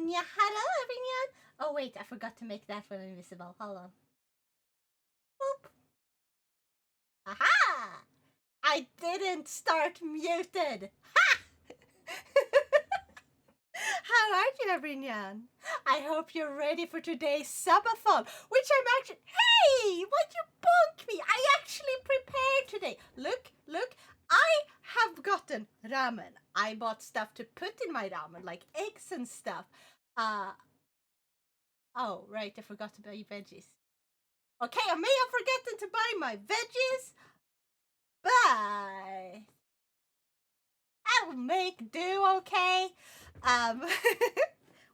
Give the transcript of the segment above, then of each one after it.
Yeah, hello everyone. Oh wait, I forgot to make that one invisible. Hold on. Boop. Aha! I didn't start muted. Ha! How are you, everyone? I hope you're ready for today's subathon, which I'm actually. Hey, why'd you bonk me? I actually prepared today. Look. I have gotten ramen. I bought stuff to put in my ramen, like eggs and stuff. Oh, right, I forgot to buy veggies. Okay, I may have forgotten to buy my veggies, but I'll make do, okay?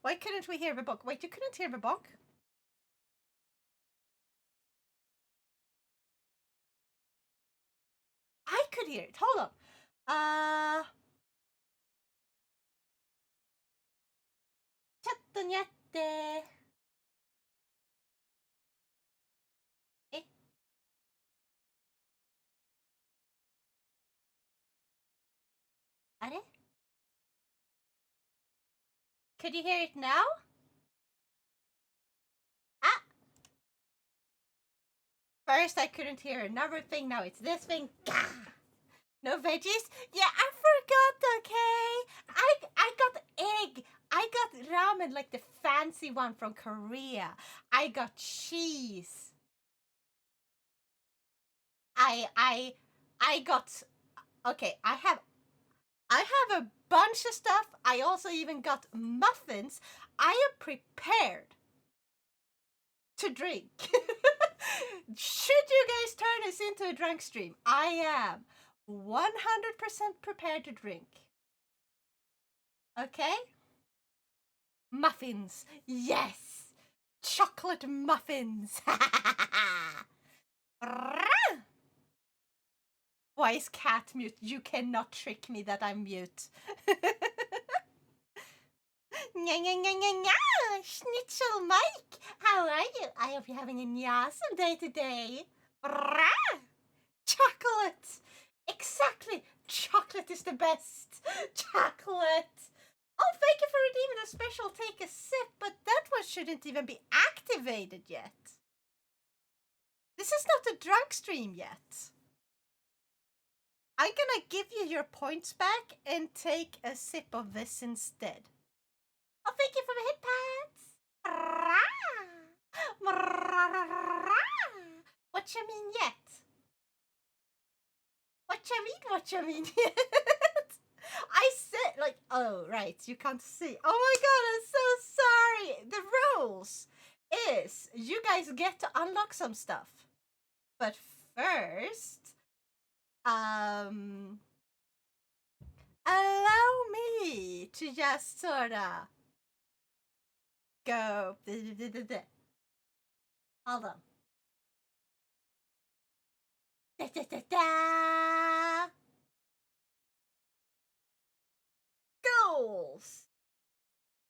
Why couldn't we hear the book? Wait, you couldn't hear the book? I could hear it. Hold on. ちょっとにゃって。えあれ Could you hear it now? Ah! First I couldn't hear another thing, now it's this thing. Gah! No veggies? Yeah, I forgot, okay? I got egg. I got ramen, like the fancy one from Korea. I got cheese. I got, okay, I have a bunch of stuff. I also even got muffins. I am prepared to drink. Should you guys turn this into a drunk stream, I am 100% prepared to drink. Okay? Muffins. Yes! Chocolate muffins. Why is cat mute? You cannot trick me that I'm mute. Schnitzel Mike, how are you? I hope you're having an awesome day today. Chocolate! Exactly! Chocolate is the best! Chocolate! Oh, thank you for redeeming a special take a sip, but that one shouldn't even be activated yet. This is not a drunk stream yet. I'm gonna give you your points back and take a sip of this instead. Oh, thank you for the hit pads. What you mean yet? What you mean yet? I said, like, oh, right, you can't see. Oh my god, I'm so sorry. The rules is you guys get to unlock some stuff. But first, allow me to just sorta go. Hold on. Goals.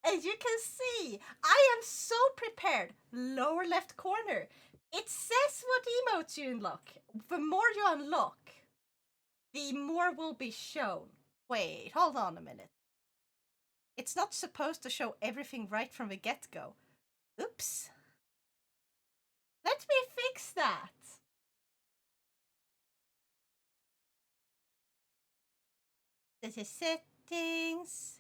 As you can see, I am so prepared. Lower left corner. It says what emotes you unlock. The more you unlock, the more will be shown. Wait, hold on a minute. It's not supposed to show everything right from the get-go. Oops. Let me fix that. This is settings.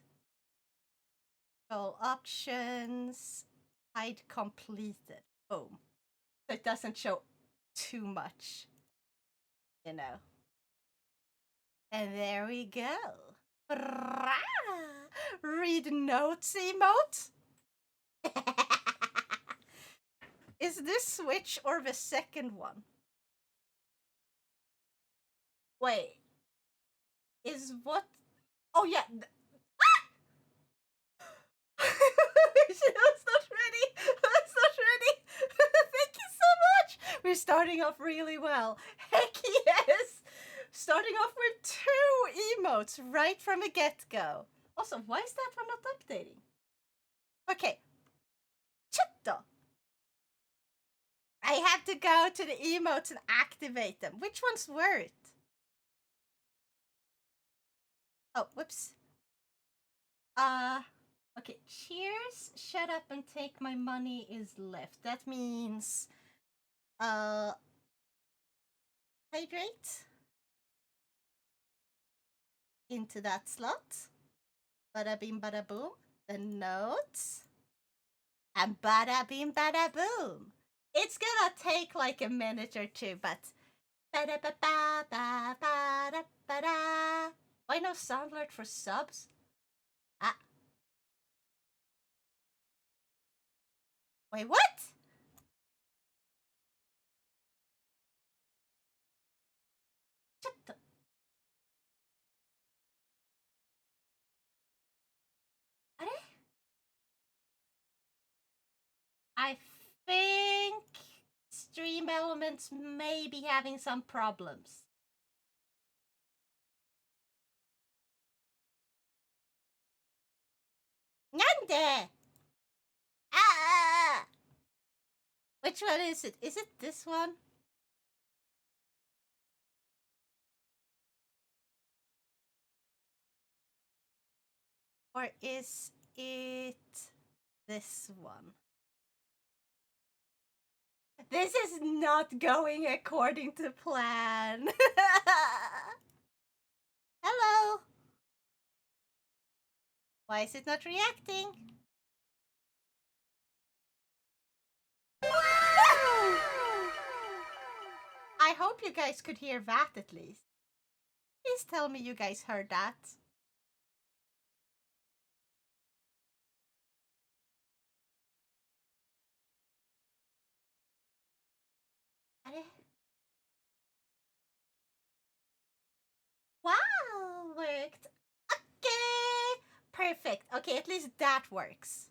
All options. Hide completed. Boom. So it doesn't show too much. You know. And there we go. Read notes emote. Is this Switch or the second one? Wait. Is what? Oh yeah. That's not ready. That's not ready. Thank you so much. We're starting off really well. Heck yes. Starting off with 2 emotes right from the get-go. Also, why is that one not updating? Okay. Chatto. I have to go to the emotes and activate them. Which ones were it? Oh, whoops. Okay, cheers, shut up and take my money is left. That means, uh, hydrate into that slot. Bada bing, bada boom. The notes. And bada bing, bada boom. It's gonna take like a minute or two, but bada ba ba ba ba ba da. Why no sound alert for subs? Ah, wait, what? Shut the. I think Stream Elements may be having some problems. Nande! Ah! Which one is it? Is it this one? Or is it this one? This is not going according to plan. Hello. Why is it not reacting? I hope you guys could hear that at least. Please tell me you guys heard that. Wow, worked. Okay, perfect. Okay, at least that works.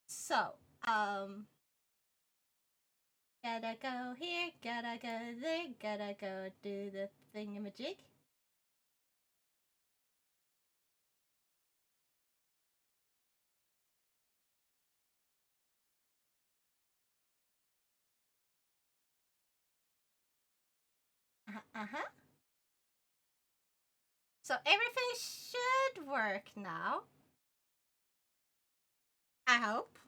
So, gotta go here, gotta go there, gotta go do the thingamajig. Uh-huh. So everything should work now. I hope.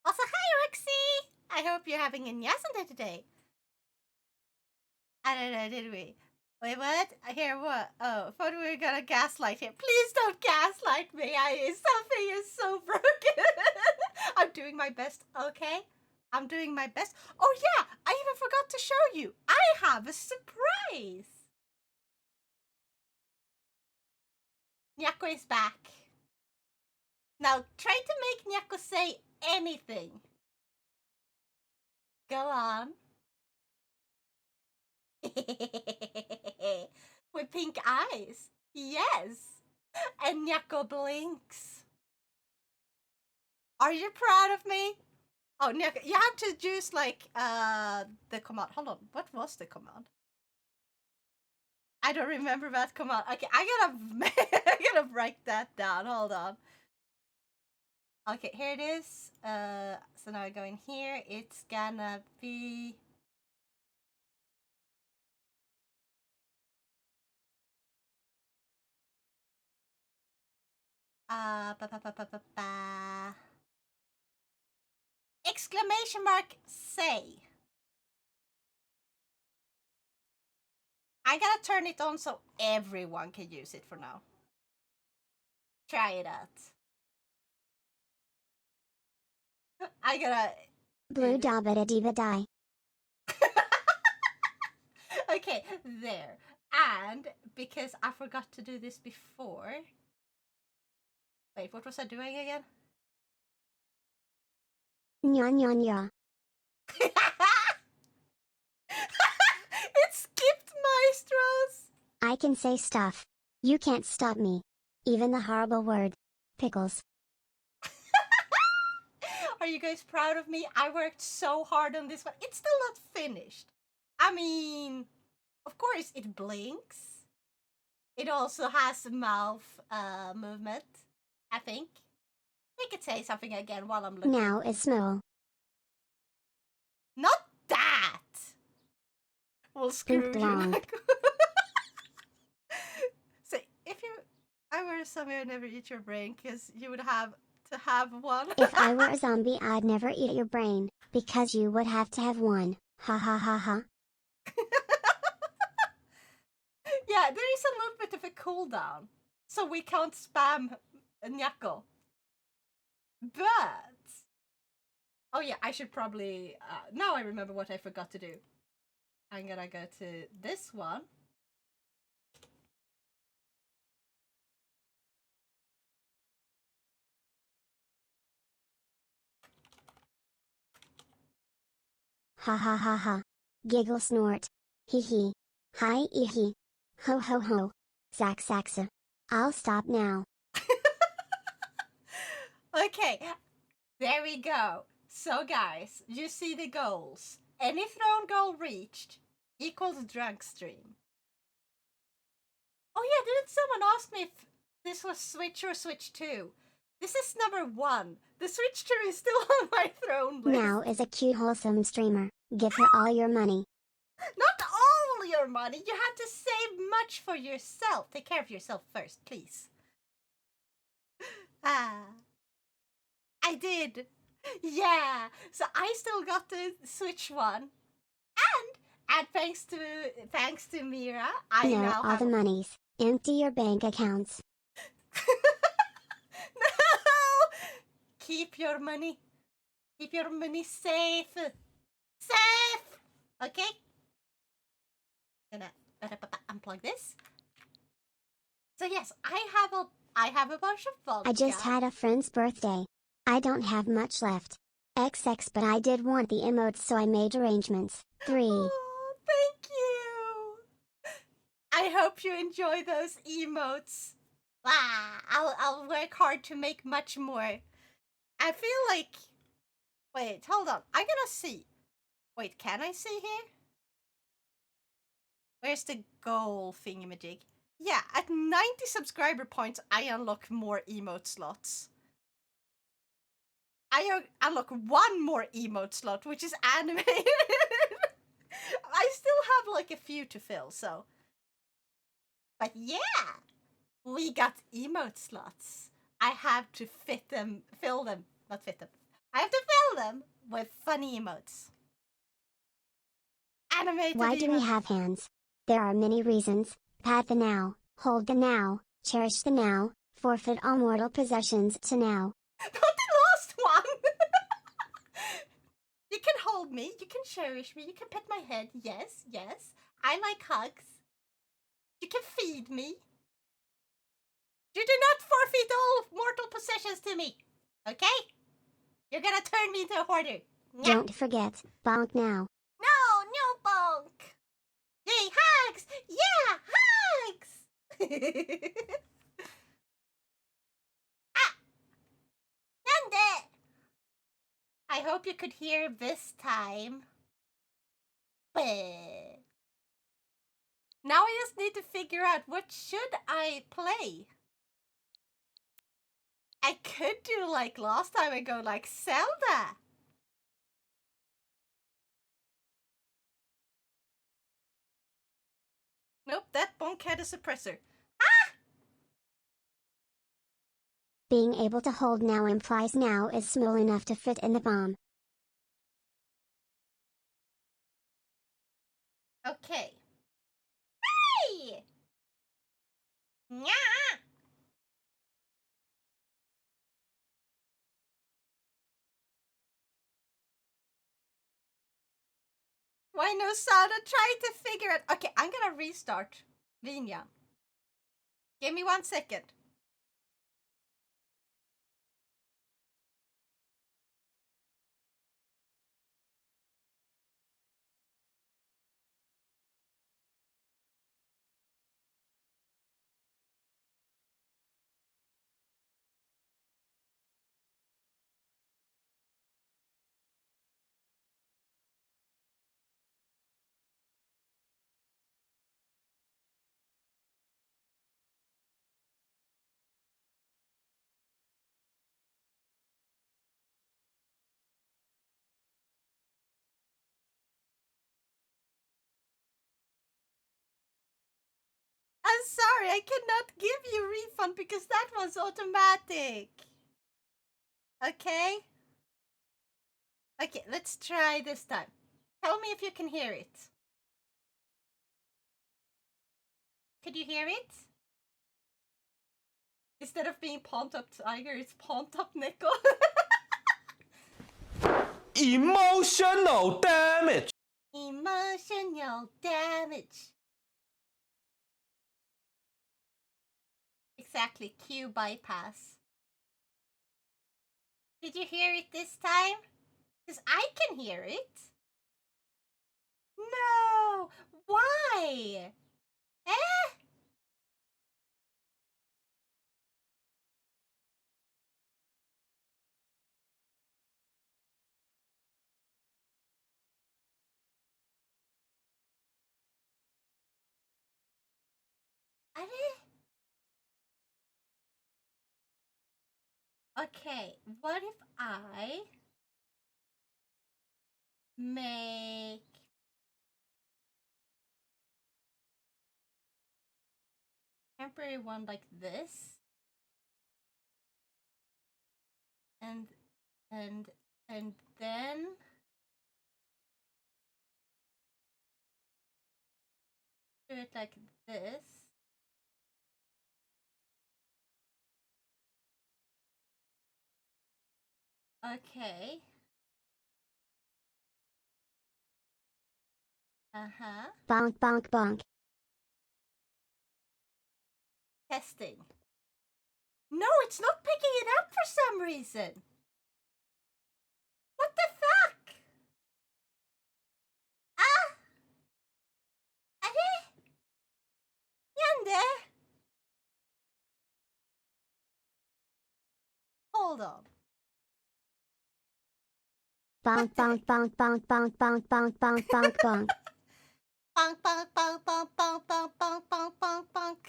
Also, hi, Roxy! I hope you're having a Nyasanda today. I don't know, did we? Wait, what? I hear what? Oh, I thought we were gonna gaslight him. Please don't gaslight me. Something is so broken. I'm doing my best, okay? I'm doing my best. Oh yeah, I even forgot to show you. I have a surprise. Nyako is back. Now try to make Nyako say anything. Go on. With pink eyes. Yes. And Nyako blinks. Are you proud of me? Oh, Nyako, you have to use like the command. Hold on. What was the command? I don't remember that command. Okay, I gotta write that down. Hold on. Okay, here it is. So now I go in here. It's gonna be ba, ba, ba, ba, ba, ba. Exclamation mark say. I gotta turn it on so everyone can use it for now. Try it out. I gotta. Blue dabba diva die. Okay, there. And because I forgot to do this before. Wait, what was I doing again? Nyan nyan ya. It skipped Maestros. I can say stuff. You can't stop me. Even the horrible word. Pickles. Are you guys proud of me? I worked so hard on this one. It's still not finished. I mean, of course, it blinks. It also has mouth movement, I think. We could say something again while I'm looking. Now is small. Not that! We'll screw Pink you. blonde. zombie, I'd never eat your brain because you would have to have one. If I were a zombie, I'd never eat your brain, because you would have to have one. Ha ha ha ha. Yeah, there is a little bit of a cooldown, so we can't spam Nyako. But oh yeah, I should probably. Now I remember what I forgot to do. I'm gonna go to this one. Ha ha ha ha. Giggle snort. Hee hee. Hi ee hee. Ho ho ho. Zack Saxa. I'll stop now. Okay, there we go. So guys, you see the goals. Any thrown goal reached equals drunk stream. Oh yeah, didn't someone ask me if this was Switch or Switch 2? This is number 1. The Switch 2 is still on my throne list. Now is a cute wholesome streamer. Give her all your money. Not all your money. You have to save much for yourself. Take care of yourself first, please. I did. Yeah. So I still got the Switch one. And thanks to Mira, I No, now all have the monies. Empty your bank accounts. No! Keep your money. Keep your money safe. Safe! Okay? Gonna unplug this. So yes, I have a bunch of vodka. I just had a friend's birthday. I don't have much left. XX, but I did want the emotes, so I made arrangements. 3. Oh, thank you. I hope you enjoy those emotes. I'll work hard to make much more. I feel like. Wait, hold on. I'm gonna see. Wait, can I see here? Where's the goal thingamajig? Yeah, at 90 subscriber points, I unlock more emote slots. I unlock one more emote slot, which is animated. I still have like a few to fill, so. But yeah, we got emote slots. I have to fill them, not fit them. I have to fill them with funny emotes. Animated Why do we emotes. have hands? There are many reasons. Pat the now, hold the now, cherish the now, forfeit all mortal possessions to now. Not the last one! You can hold me, you can cherish me, you can pet my head. Yes, yes. I like hugs. You can feed me. You do not forfeit all mortal possessions to me. Okay? You're gonna turn me into a hoarder. Nyah. Don't forget, bonk now. No bonk. Yay, hugs! Yeah, hugs! Ah! Nande! I hope you could hear this time. But now I just need to figure out what should I play. I could do like last time and go like Zelda. Nope, that bonk had a suppressor. Being able to hold now implies now is small enough to fit in the bomb. Okay. Hey! Nya! Why no sound? I'm trying to figure it. Okay, I'm gonna restart Vinya. Give me 1 second. sorry, I cannot give you refund because that was automatic. Okay? Okay, let's try this time. Tell me if you can hear it. Could you hear it? Instead of being pumped up tiger, it's pumped up nickel. Emotional damage. Emotional damage. Exactly, Q bypass. Did you hear it this time? Because I can hear it. No! Why? Eh? Okay, what if I make temporary one like this and and then do it like this. Okay. Uh-huh. Bonk bonk bonk. Testing. No, it's not picking it up for some reason. What the fuck? Ah! Are? Yande? Hold on. Bonk bonk bonk bonk bonk bonk bonk bonk bonk bonk. Bonk, bonk, bonk, bonk, bonk, bonk, bonk, bonk, bonk, bonk.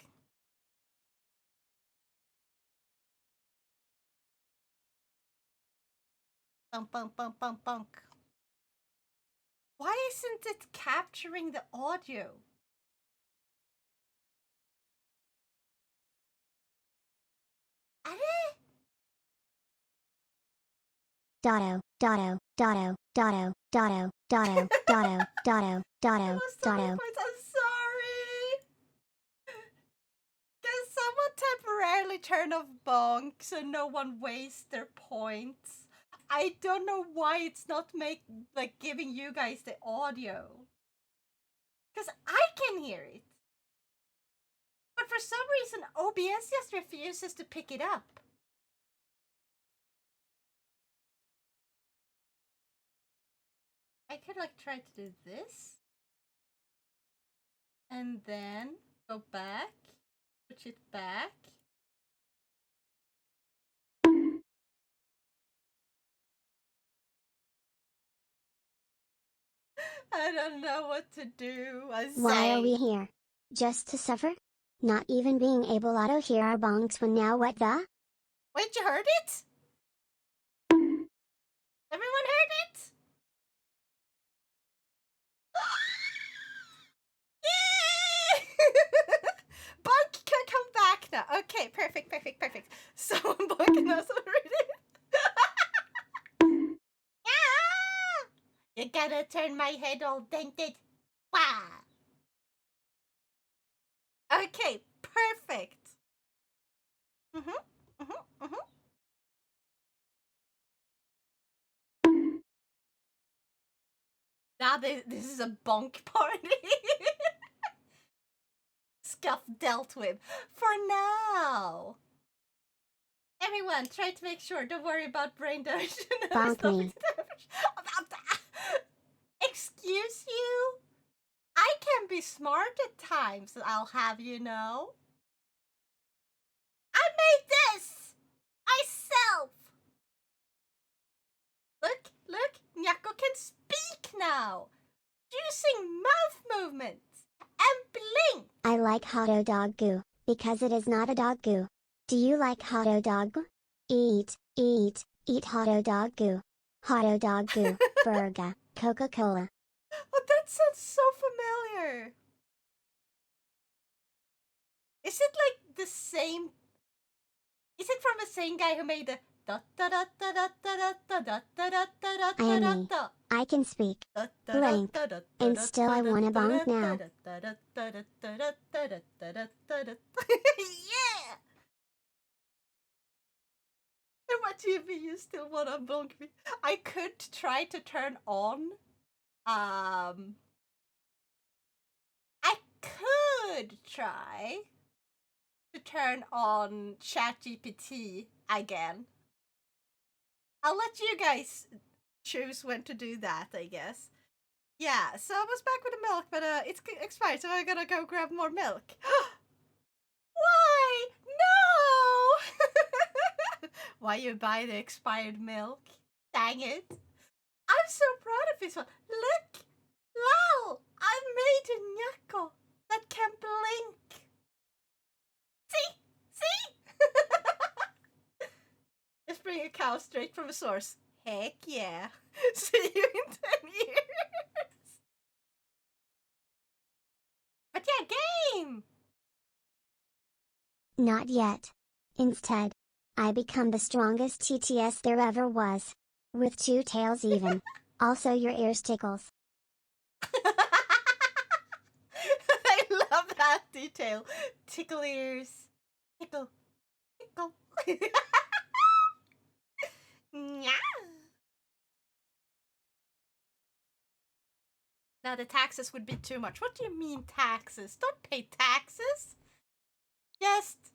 Bonk, bonk, bonk, bonk, bonk. Why isn't it capturing the audio? Are? Dotto, dotto, dotto, dotto, dotto, dotto, dotto, dotto, dotto, dotto. I'm sorry. Can someone temporarily turn off bonk so no one wastes their points? I don't know why it's not giving you guys the audio. Because I can hear it. But for some reason, OBS just refuses to pick it up. I could try to do this. And then go back. Switch it back. I don't know what to do. Why are we here? Just to suffer? Not even being able to hear our bonks when now what the? Wait, you heard it? Everyone heard it? Bunk can come back now. Okay, perfect, perfect, perfect. So Bunk knows already. Yeah! You gotta turn my head all dented. Wow. Okay, perfect. Now this is a bonk party. Scuff dealt with. For now. Everyone, try to make sure. Don't worry about brain damage. Bonk me. Excuse you? I can be smart at times, I'll have you know. I made this! Myself! Look, Nyako can speak now! Using mouth movements! And blink! I like hot dog goo, because it is not a dog goo. Do you like hot dog goo? Eat hot dog goo. Hot dog goo, burger, Coca-Cola. Oh, that sounds so familiar! Is it like the same? Is it from the same guy who made the da da da da da da da da da da da I am da me. da? I can speak. Blank. And still I wanna bonk now. Yeah! And what do you mean you still wanna bonk me? I could try to turn on. I could try to turn on ChatGPT again. I'll let you guys choose when to do that, I guess. Yeah, so I was back with the milk, but it's expired, so I gotta go grab more milk. Why? No! Why you buy the expired milk? Dang it. I'm so proud of this one. Look! Lol! I made a nyako that can blink. See? See? Let's bring a cow straight from the source. Heck yeah. See you in 10 years. But yeah, game! Not yet. Instead, I become the strongest TTS there ever was. With 2 tails even. Also your ears tickles. I love that detail. Tickle ears. Tickle. Tickle. Yeah. Now the taxes would be too much. What do you mean taxes? Don't pay taxes. Just,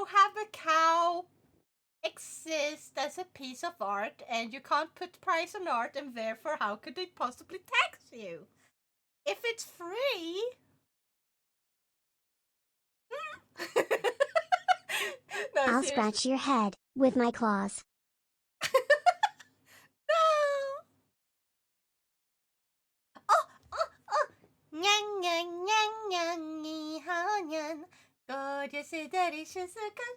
have a cow exist as a piece of art, and you can't put price on art, and therefore how could they possibly tax you? If it's free... No, I'll seriously. scratch your head with my claws. No! Oh! Nyan, nyan, nyan, nyan, ni hao nyan. Gorgeous, delicious, good,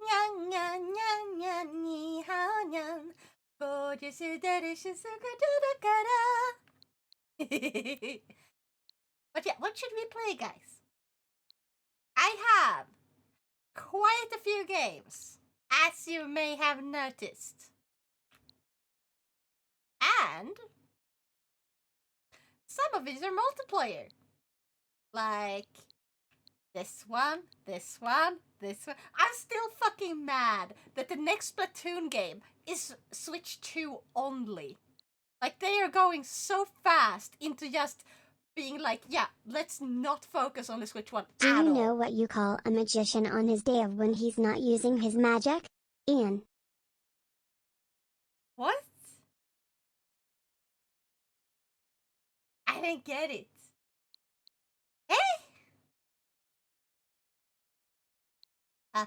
Nyan, nyan, nyan, nyan, ni hao nyan. Gorgeous, delicious, good, But yeah, what should we play, guys? I have quite a few games, as you may have noticed. And some of these are multiplayer. Like this one, this one, this one. I'm still fucking mad that the next Splatoon game is Switch 2 only. Like, they are going so fast into just being like, yeah, let's not focus on the Switch 1 Do at you all. know what you call a magician on his day of when he's not using his magic? Ian. What? I didn't get it. Eh? I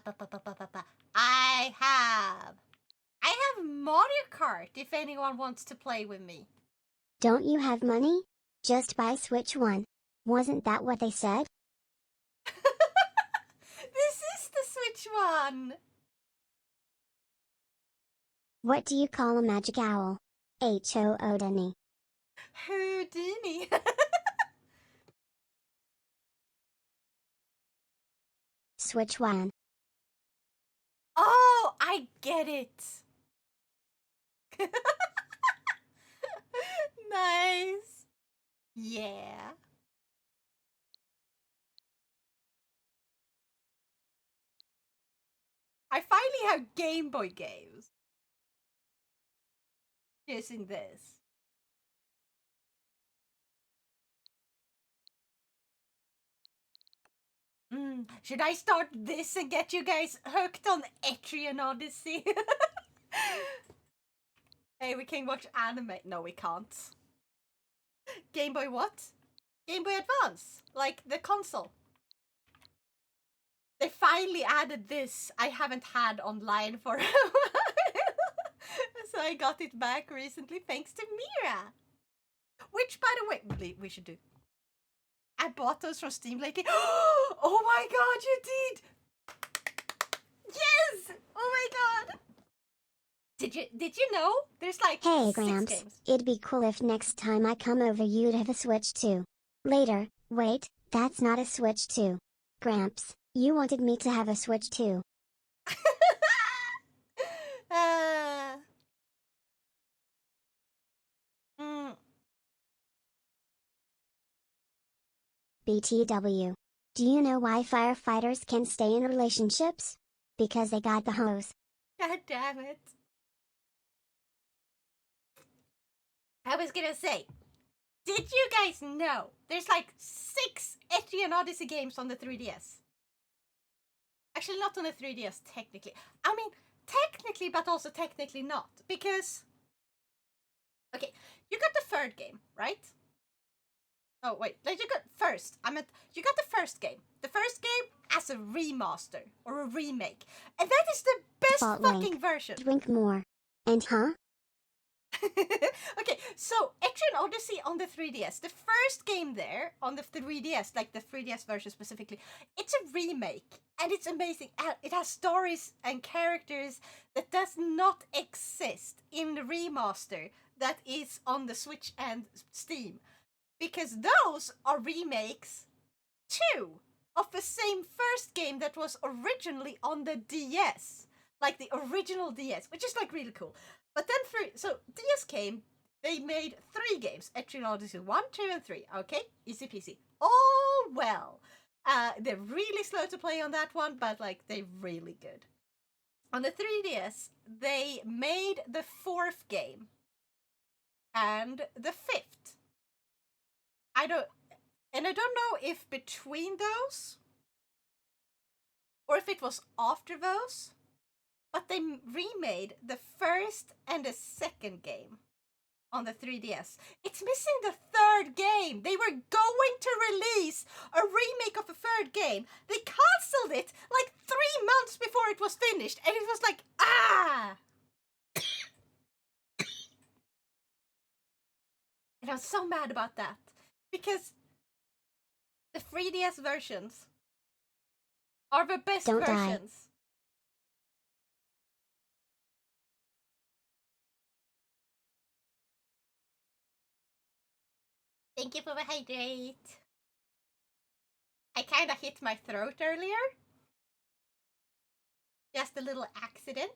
have Mario Kart if anyone wants to play with me. Don't you have money? Just buy Switch 1. Wasn't that what they said? This is the Switch one. What do you call a magic owl? Houdini. Houdini. Switch 1. Oh, I get it. Nice. Yeah. I finally have Game Boy games. Using this. Should I start this and get you guys hooked on Etrian Odyssey? Hey, we can watch anime. No, we can't. Game Boy what? Game Boy Advance. Like the console. They finally added this I haven't had online for a while. So I got it back recently thanks to Mira. Which, by the way, we should do. I bought those from Steam lately. Oh my god, you did! Yes! Oh my god! Did you know? There's like Hey 6 Gramps, games. it'd be cool if next time I come over you'd have a Switch too. Later, Wait, that's not a Switch 2. Gramps, you wanted me to have a Switch 2. uh, mm, BTW. Do you know why firefighters can stay in relationships? Because they got the hose. God damn it. I was gonna say, did you guys know there's like 6 Etrian Odyssey games on the 3DS? Actually, not on the 3DS, technically. I mean, technically, but also technically not. Because, okay, you got the third game, right? Oh, wait, like you got first. You got the first game. The first game as a remaster or a remake. And that is the best Fault fucking link. version. Drink more. And huh? Okay, so Etrian Odyssey on the 3DS. The first game there on the 3DS, like the 3DS version specifically, it's a remake and it's amazing. It has stories and characters that does not exist in the remaster that is on the Switch and Steam. Because those are remakes too of the same first game that was originally on the DS. Like the original DS, which is like really cool. But then so DS came, they made 3 games, Etrian Odyssey 1, 2, and 3. Okay, easy peasy. All well. They're really slow to play on that one, but like they're really good. On the 3DS, they made the 4th game and the 5th. I don't know if between those or if it was after those, but they remade the first and the second game on the 3DS. It's missing the third game. They were going to release a remake of the third game. They cancelled it like 3 months before it was finished, and it was like, ah! And I was so mad about that because the 3DS versions are the best Don't die. versions. Thank you for the hydrate. I kind of hit my throat earlier. Just a little accident.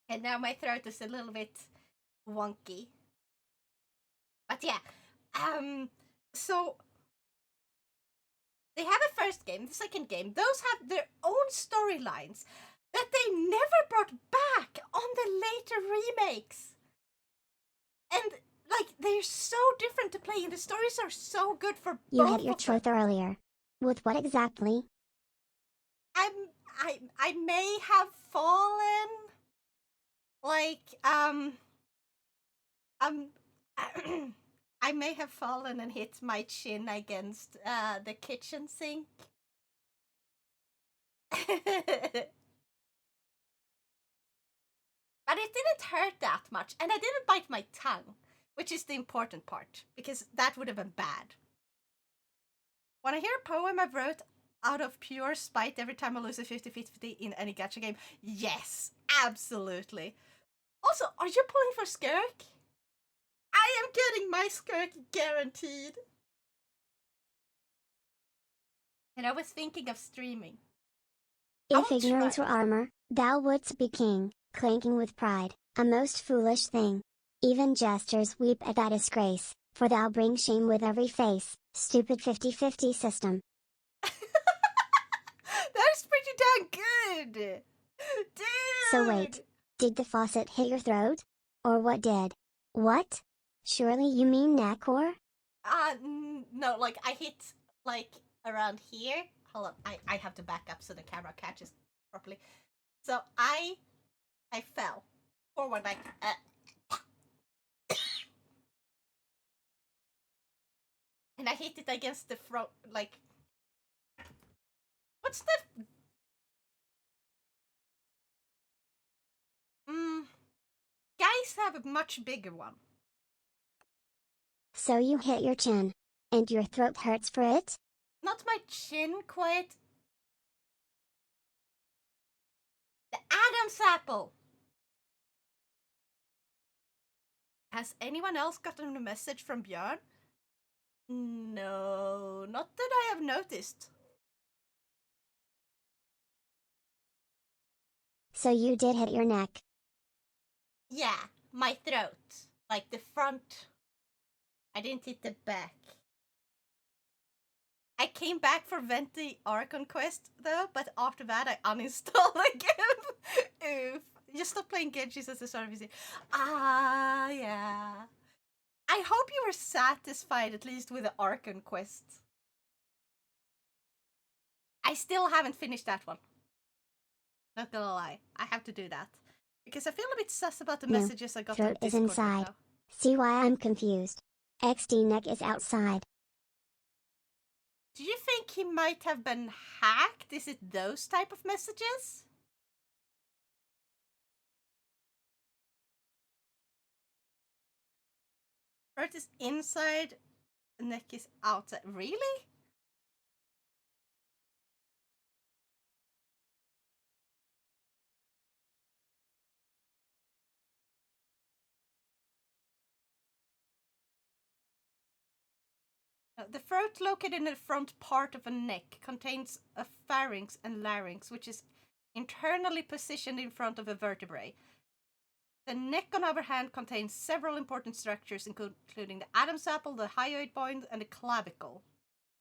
And now my throat is a little bit wonky. But yeah, so they have a first game, the second game. Those have their own storylines that they never brought back on the later remakes. And like they're so different to play, and the stories are so good for You both hit your of them. throat earlier. With what exactly? I may have fallen. Like I may have fallen and hit my chin against the kitchen sink. But it didn't hurt that much, and I didn't bite my tongue, which is the important part, because that would have been bad. Want to hear a poem I wrote out of pure spite every time I lose a 50-50 in any gacha game? Yes, absolutely. Also, are you pulling for Skirk? I am getting my Skirk guaranteed. And I was thinking of streaming. If ignorance were armor, thou wouldst be king, clanking with pride, a most foolish thing. Even jesters weep at thy disgrace, for thou bring shame with every face, stupid 50-50 system. That's pretty damn good! Dude! So wait, did the faucet hit your throat? Or what did? What? Surely you mean Nakor? No, like I hit like around here. Hold on, I have to back up so the camera catches properly. So I fell forward like and I hit it against the front like what's the guys have a much bigger one. So you hit your chin. And your throat hurts for it? Not my chin quite. The Adam's apple. Has anyone else gotten a message from Björn? No, not that I have noticed. So you did hit your neck. Yeah, my throat. Like the front. I didn't hit the back. I came back for Venti Archon Quest though, but after that I uninstalled again. Oof. Just stop playing Genjis as a service. Ah, yeah. I hope you were satisfied at least with the Archon Quest. I still haven't finished that one. Not gonna lie. I have to do that. Because I feel a bit sus about the No, messages I got on throat is Discord right inside. now. See why I'm confused. XD neck is outside. Do you think he might have been hacked? Is it those type of messages? Throat is inside, neck is outside. Really? The throat, located in the front part of a neck, contains a pharynx and larynx, which is internally positioned in front of a vertebrae. The neck, on the other hand, contains several important structures, including the Adam's apple, the hyoid bone, and the clavicle.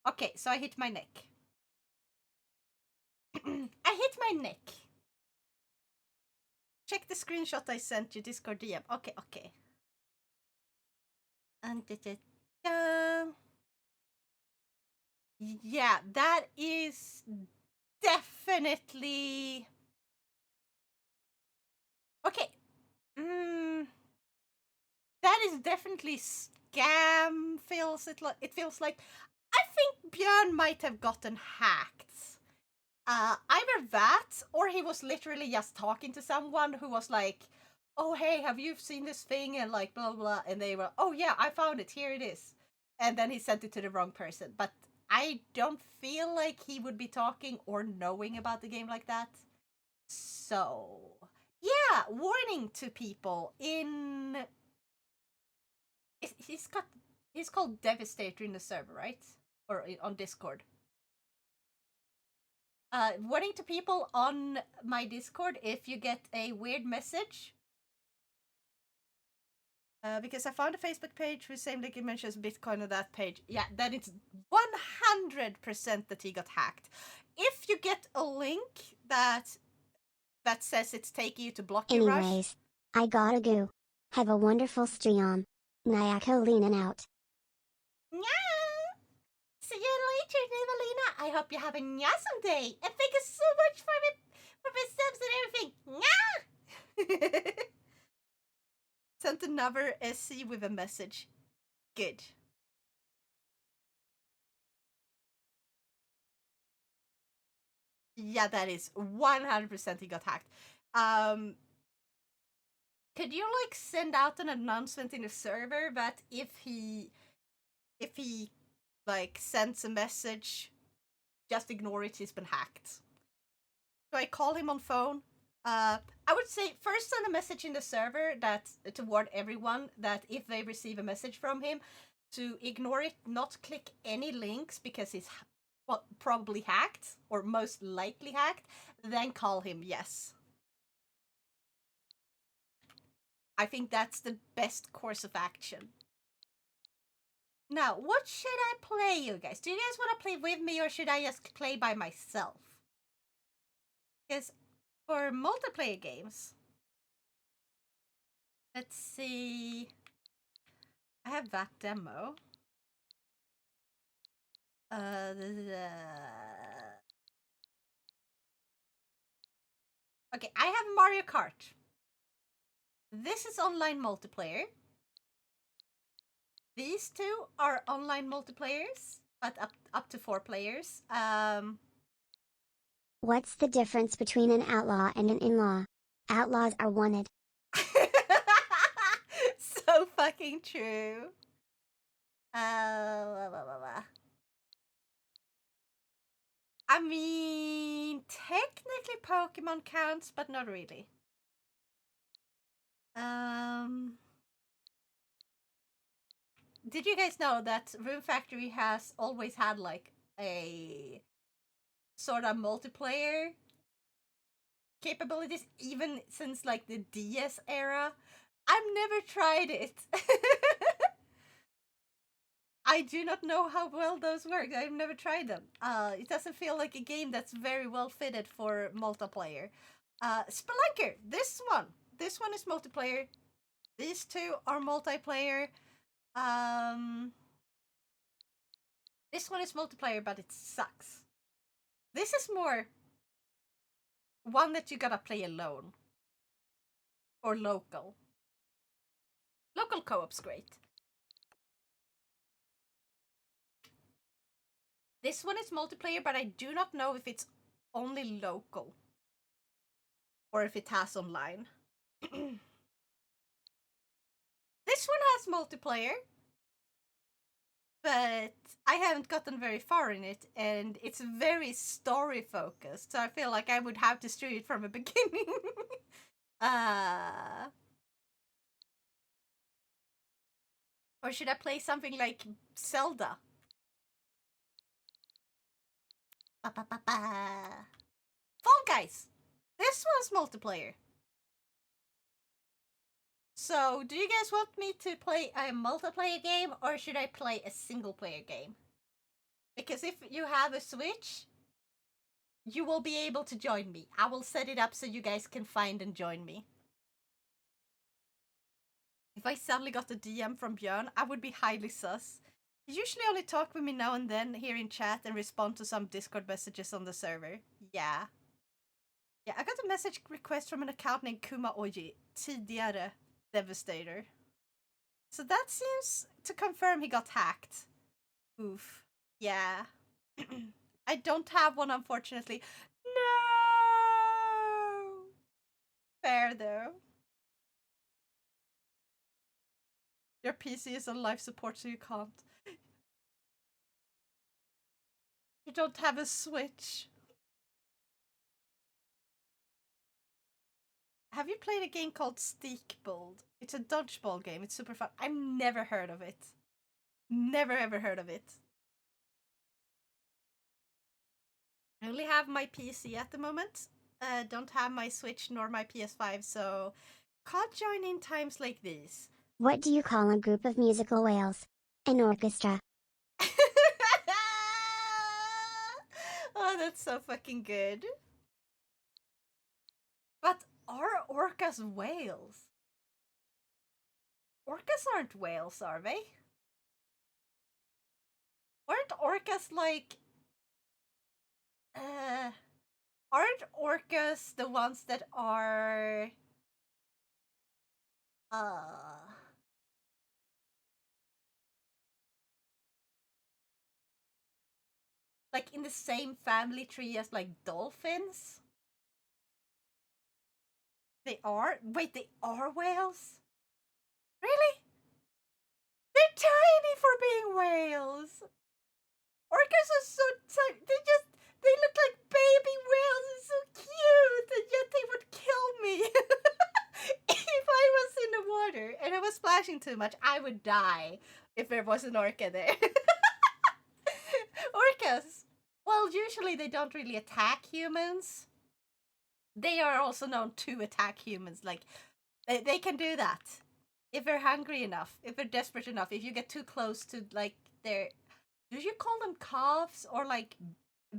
Okay, so I hit my neck. I hit my neck. Check the screenshot I sent you, Discord DM. Okay. And yeah, that is definitely okay. That is definitely scam. It feels like I think Björn might have gotten hacked. Either that, or he was literally just talking to someone who was like, "Oh hey, have you seen this thing?" and like blah blah, and they were, "Oh yeah, I found it. Here it is," and then he sent it to the wrong person. But I don't feel like he would be talking or knowing about the game like that. So yeah, warning to people in he's called Devastator in the server, right? Or on Discord. Warning to people on my Discord if you get a weird message. Because I found a Facebook page with the same link it mentions Bitcoin on that page. Yeah, then it's 100% that he got hacked. If you get a link that says it's taking you to block your rush. Anyways, I gotta go. Have a wonderful stream. Nyako leaning out. Yeah. See you later, Nivalina. I hope you have an awesome day. And thank you so much for the subs and everything. Yeah. Sent another SC with a message. Good. Yeah, that is 100% he got hacked. Could you like send out an announcement in the server that if he like sends a message, just ignore it, he's been hacked. Do I call him on phone? I would say first send a message in the server that to warn everyone that if they receive a message from him, to ignore it, not click any links because he's probably hacked or most likely hacked. Then call him. Yes, I think that's the best course of action. Now, what should I play, you guys? Do you guys want to play with me or should I just play by myself? Because for multiplayer games, let's see. I have that demo. Okay, I have Mario Kart. This is online multiplayer. These two are online multiplayers, but up to 4 players. What's the difference between an outlaw and an in-law? Outlaws are wanted. So fucking true. I mean, technically Pokemon counts, but not really. did you guys know that Rune Factory has always had like a sort of multiplayer capabilities, even since like the DS era? I've never tried it. I do not know how well those work. I've never tried them. It doesn't feel like a game that's very well fitted for multiplayer. Spelunker, this one is multiplayer. These two are multiplayer. Um, this one is multiplayer, but it sucks. This is more one that you gotta play alone or local. Local co-op's great. This one is multiplayer, but I do not know if it's only local or if it has online. This one has multiplayer, but I haven't gotten very far in it, and it's very story focused, so I feel like I would have to stream it from the beginning. Or should I play something like Zelda? Fall Guys! This one's multiplayer. So, do you guys want me to play a multiplayer game, or should I play a single player game? Because if you have a Switch, you will be able to join me. I will set it up so you guys can find and join me. If I suddenly got a DM from Björn, I would be highly sus. He usually only talk with me now and then here in chat and respond to some Discord messages on the server. Yeah. Yeah, I got a message request from an account named Kuma Oji, tidigare Devastator. So that seems to confirm he got hacked. Oof. Yeah. I don't have one, unfortunately. No! Fair, though. Your PC is on life support, so you can't. You don't have a Switch. Have you played a game called Steakbold? It's a dodgeball game. It's super fun. I've never heard of it. Never ever heard of it. I only have my PC at the moment. Don't have my Switch nor my PS5, so can't join in times like these. What do you call a group of musical whales? An orchestra. Oh, that's so fucking good. But are orcas whales? Orcas aren't whales, are they? Aren't orcas like... aren't orcas the ones that are... like in the same family tree as like dolphins? They are? Wait, they are whales? Really? They're tiny for being whales! Orcas are so tiny. They look like baby whales. It's so cute, and yet they would kill me. If I was in the water and I was splashing too much, I would die if there was an orca there. Orcas, well, usually they don't really attack humans. They are also known to attack humans. Like, they can do that if they're hungry enough, if they're desperate enough. If you get too close to like their, do you call them calves or like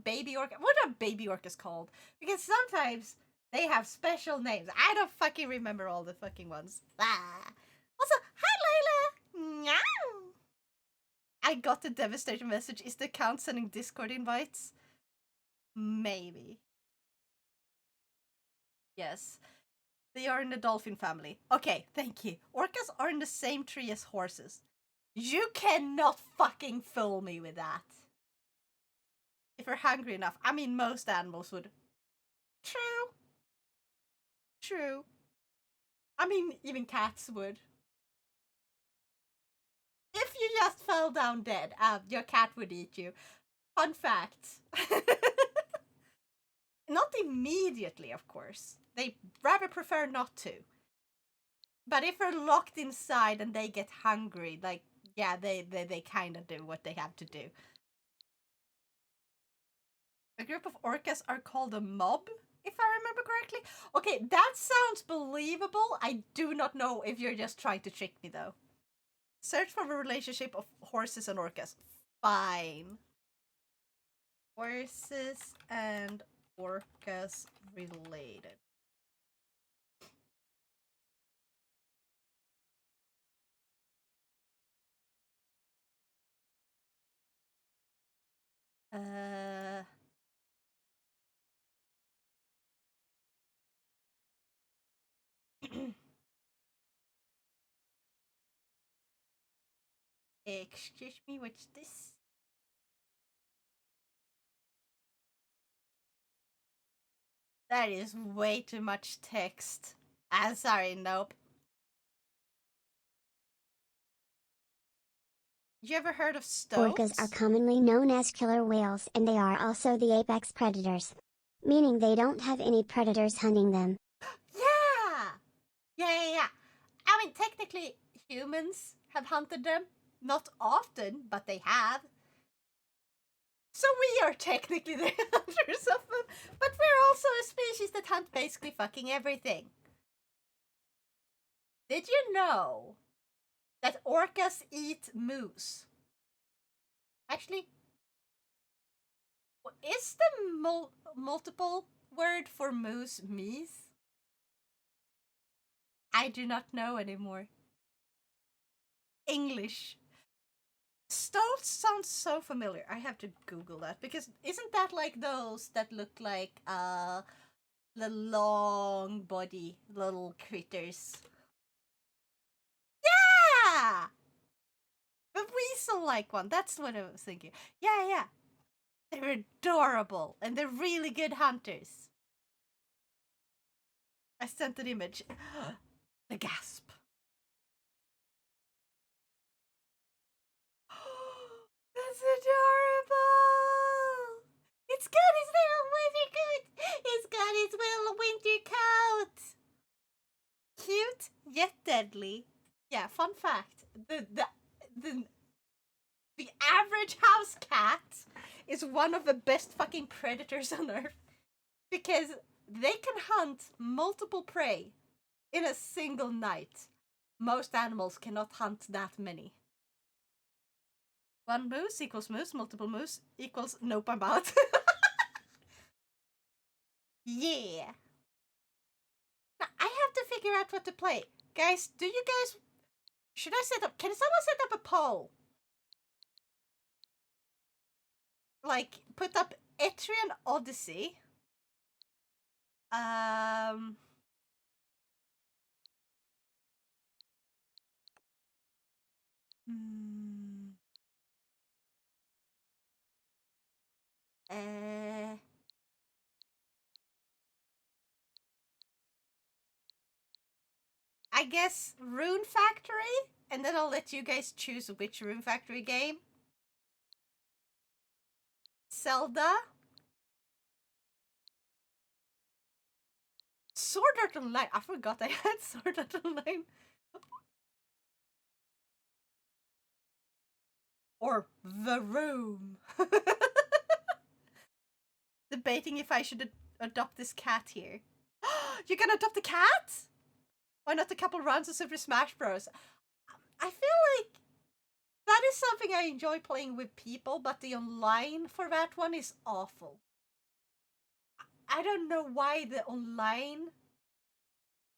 baby orca? What are baby orcas called? Because sometimes they have special names. I don't fucking remember all the fucking ones. Ah. Also, hi Layla. Meow. I got the devastating message. Is the account sending Discord invites? Maybe. Yes. They are in the dolphin family. Okay, thank you. Orcas are in the same tree as horses. You cannot fucking fool me with that. If you're hungry enough. I mean, most animals would. True. True. I mean, even cats would. If you just fell down dead, your cat would eat you. Fun fact. Not immediately, of course. They rather prefer not to. But if they're locked inside and they get hungry, like, Yeah, they kind of do what they have to do. A group of orcas are called a mob, if I remember correctly. Okay, that sounds believable. I do not know if you're just trying to trick me, though. Search for the relationship of horses and orcas. Fine. Horses and orcas related. Uh, excuse me, what's this? That is way too much text. I'm sorry, nope. You ever heard of Orcas are stoats? commonly known as killer whales and they are also the apex predators. Meaning they don't have any predators hunting them. Yeah! Yeah. I mean, technically, humans have hunted them. Not often, but they have. So we are technically the hunters of them, but we're also a species that hunt basically fucking everything. Did you know that orcas eat moose? Actually, is the multiple word for moose meese? I do not know anymore. English. Stoats sounds so familiar. I have to Google that because isn't that like those that look like the long body little critters? Yeah, the weasel like one. That's what I was thinking. Yeah. They're adorable and they're really good hunters. I sent an image. The gasp. That's adorable. It's got his little winter coat. It's got his little winter coat. Cute yet deadly. Yeah, fun fact. The the average house cat is one of the best fucking predators on earth because they can hunt multiple prey in a single night. Most animals cannot hunt that many. One moose equals moose, multiple moose equals nope, I'm out. Yeah. Now, I have to figure out what to play. Guys, do you guys. Should I set up. Can someone set up a poll? Like, put up Etrian Odyssey. Um. Hmm, uh, I guess Rune Factory? And then I'll let you guys choose which Rune Factory game. Zelda? Sword Art Online. I forgot I had Sword Art Online. Or The Room. Debating if I should adopt this cat here. You're gonna adopt a cat? Why not a couple rounds of Super Smash Bros? I feel like that is something I enjoy playing with people, but the online for that one is awful. I don't know why the online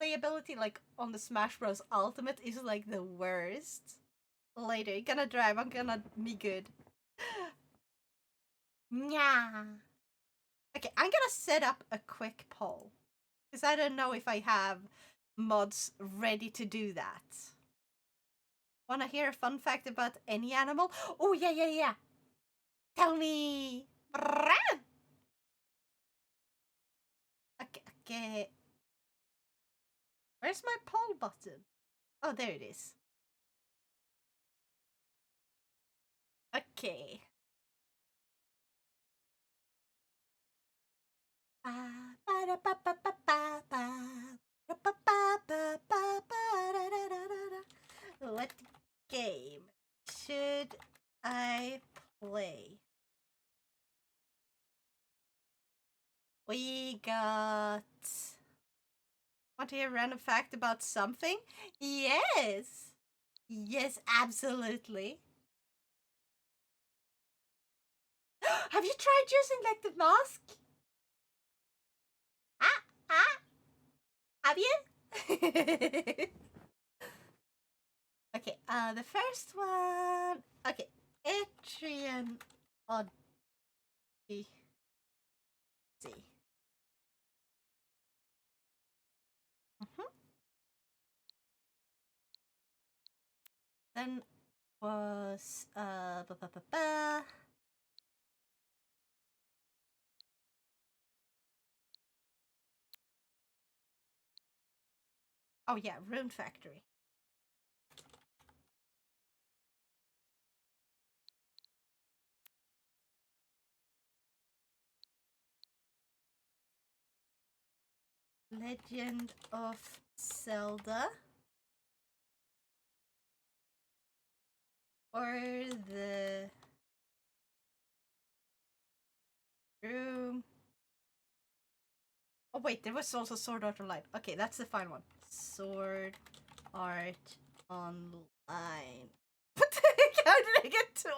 playability, like on the Smash Bros. Ultimate, is like the worst. Later, you're gonna drive, I'm gonna be good. Yeah. Okay, I'm gonna set up a quick poll. Because I don't know if I have mods ready to do that. Wanna hear a fun fact about any animal? Oh, yeah. Tell me. Okay. Where's my poll button? Oh, there it is. Okay. What game should I play? We got... Want to hear a random fact about something? Yes! Yes, absolutely. Have you tried using, like, the mask? Have you? Okay, the first one... Okay, Atrian Odyssey. Then was oh yeah, Rune Factory. Legend of Zelda. Or the room. Oh wait, there was also Sword Art Online. Okay, that's the final one. Sword Art Online. What the heck? How did I get to...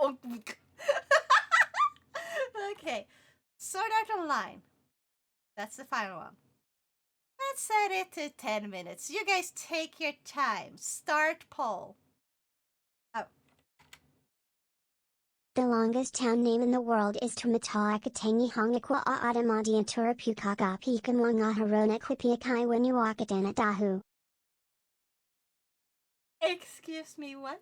Okay, Sword Art Online. That's the final one. Let's set it to 10 minutes. You guys take your time. Start poll. Oh. The longest town name in the world is Tumataakatangi Hongakwa Aadamadi and Turapukaga Pikanwanga Harona Quipiakai when you walk it in at Dahu. Excuse me, what?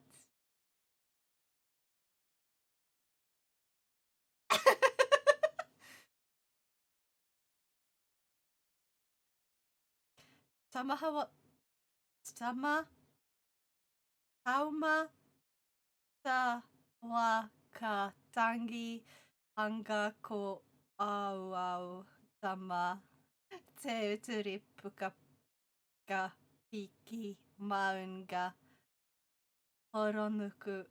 Tamahawa... Hauma Tawakatangi Anga ko Awau Tama Te Uturi Puka Ga Piki Maunga Horonuku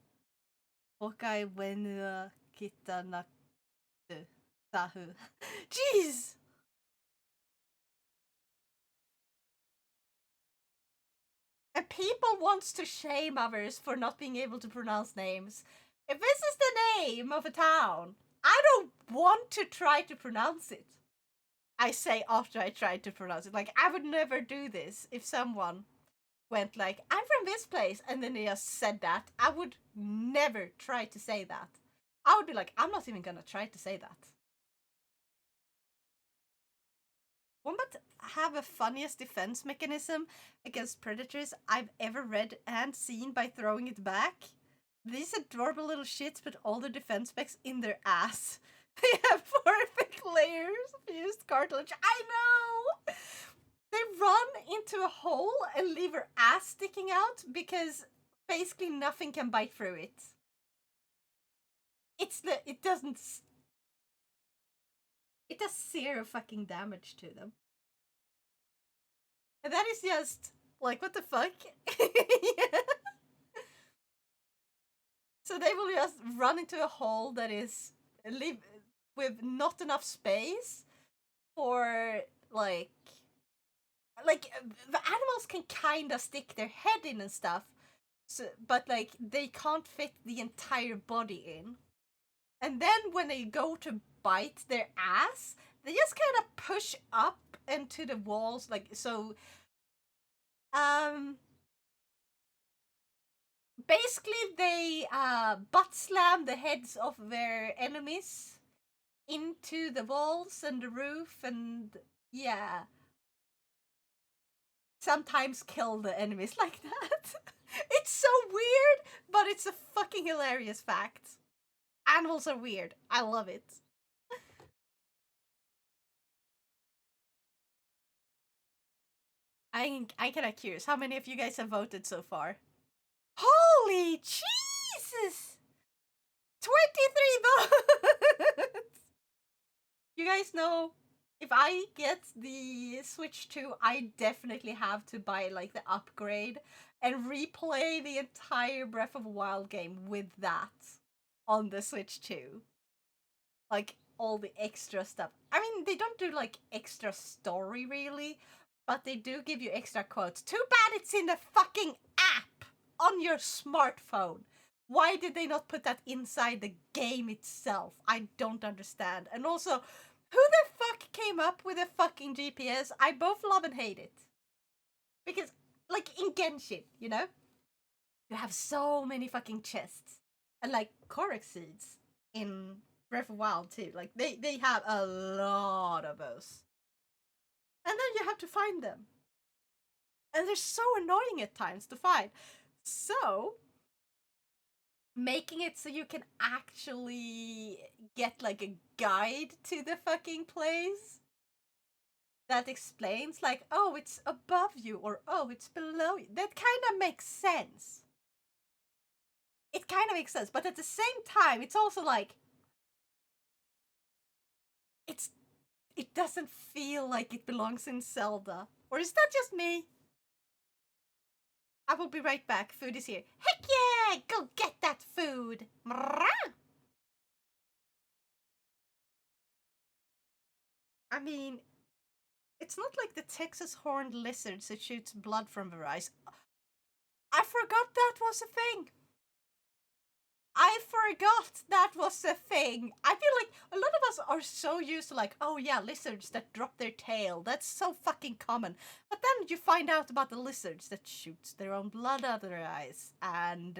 Hokai Wenua Kitanatu Tahu. Jeez! And people wants to shame others for not being able to pronounce names. If this is the name of a town, I don't want to try to pronounce it. I say after I tried to pronounce it. Like, I would never do this if someone went like, I'm from this place, and then they just said that. I would never try to say that. I would be like, I'm not even gonna try to say that. Wombat have a funniest defense mechanism against predators I've ever read and seen by throwing it back. These adorable little shits put all their defense specs in their ass. They have 4 thick layers of fused cartilage. I know! They run into a hole and leave her ass sticking out because basically nothing can bite through it. It does 0 fucking damage to them. And that is just like, what the fuck? Yeah. So they will just run into a hole that is live with not enough space for like the animals can kind of stick their head in and stuff, so but like they can't fit the entire body in. And then when they go to bite their ass, they just kind of push up into the walls, like so. Basically, they butt slam the heads of their enemies into the walls and the roof, and yeah, sometimes kill the enemies like that. It's so weird, but it's a fucking hilarious fact. Animals are weird. I love it. I'm kind of curious. How many of you guys have voted so far? Holy Jesus! 23 votes! You guys know If I get the Switch 2, I definitely have to buy like the upgrade and replay the entire Breath of the Wild game with that on the Switch 2. Like all the extra stuff. I mean, they don't do like extra story really, but they do give you extra quotes. Too bad it's in the fucking app on your smartphone. Why did they not put that inside the game itself? I don't understand. And also, who the fuck came up with a fucking GPS? I both love and hate it. Because, like in Genshin, you know? You have so many fucking chests. And like Korok seeds in Breath of Wild too. Like they have a lot of those. And then you have to find them. And they're so annoying at times to find. So making it so you can actually get like a guide to the fucking place that explains like, oh, it's above you or oh, it's below you. That kind of makes sense. It kind of makes sense, but at the same time, it's also like it doesn't feel like it belongs in Zelda. Or is that just me? I will be right back. Food is here. Heck yeah! Go get that food! I mean, it's not like the Texas horned lizards that shoots blood from their eyes. I forgot that was a thing. I forgot that was a thing. I feel like a lot of us are so used to like, oh yeah, lizards that drop their tail. That's so fucking common. But then you find out about the lizards that shoots their own blood out of their eyes. And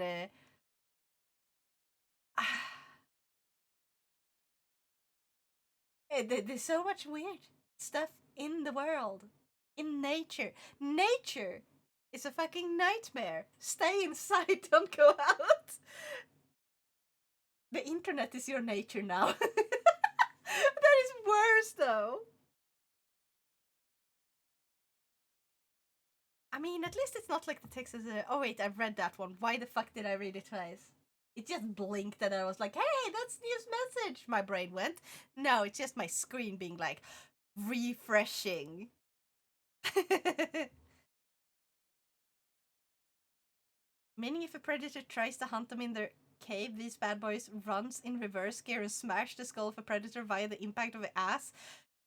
there's so much weird stuff in the world. In nature. Nature is a fucking nightmare. Stay inside, don't go out. The internet is your nature now. That is worse though. I mean, at least it's not like the Texas. Oh wait, I've read that one. Why the fuck did I read it twice? It just blinked and I was like, "Hey, that's news message." My brain went. No, it's just my screen being like refreshing. Meaning, if a predator tries to hunt them in their cave, these bad boys runs in reverse gear and smash the skull of a predator via the impact of the ass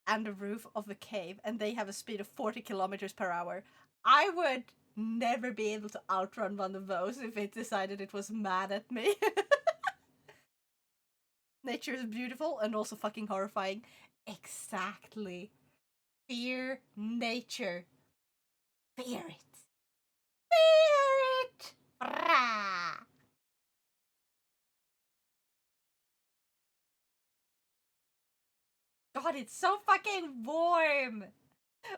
and the roof of the cave, and they have a speed of 40 kilometers per hour. I would never be able to outrun one of those if it decided it was mad at me. Nature is beautiful and also fucking horrifying. Exactly. Fear nature. Fear it. Fear it! Rah! God, it's so fucking warm!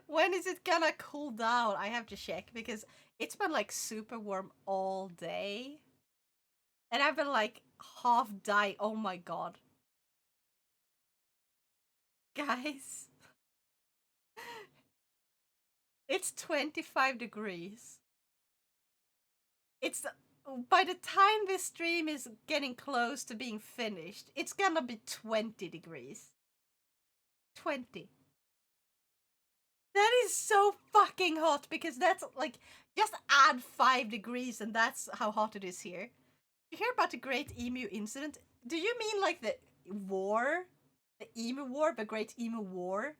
When is it gonna cool down? I have to check because it's been like super warm all day. And I've been like half dying. Oh my god. Guys, it's 25 degrees. It's by the time this stream is getting close to being finished, it's gonna be 20 degrees. 20. That is so fucking hot because that's like just add 5 degrees and that's how hot it is here. You hear about the Great Emu Incident? Do you mean like the war? The Emu War, the Great Emu War?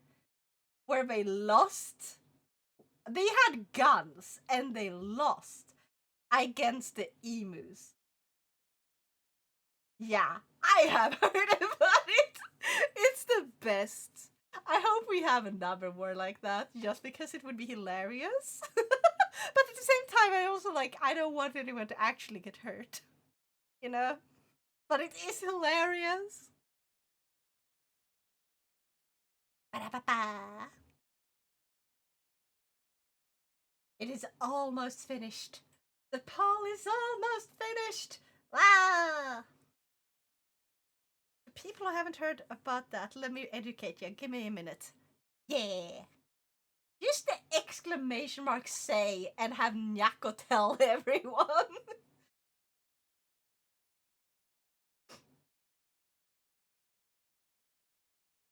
Where they lost? They had guns and they lost against the emus. Yeah, I have heard about it. It's the best. I hope we have another war like that just because it would be hilarious. But at the same time, I also like, I don't want anyone to actually get hurt. You know? But it is hilarious. Ba-da-ba-ba. It is almost finished. The poll is almost finished. Ah! People who haven't heard about that, let me educate you. Give me a minute. Yeah. Use the exclamation mark say and have Nyako tell everyone.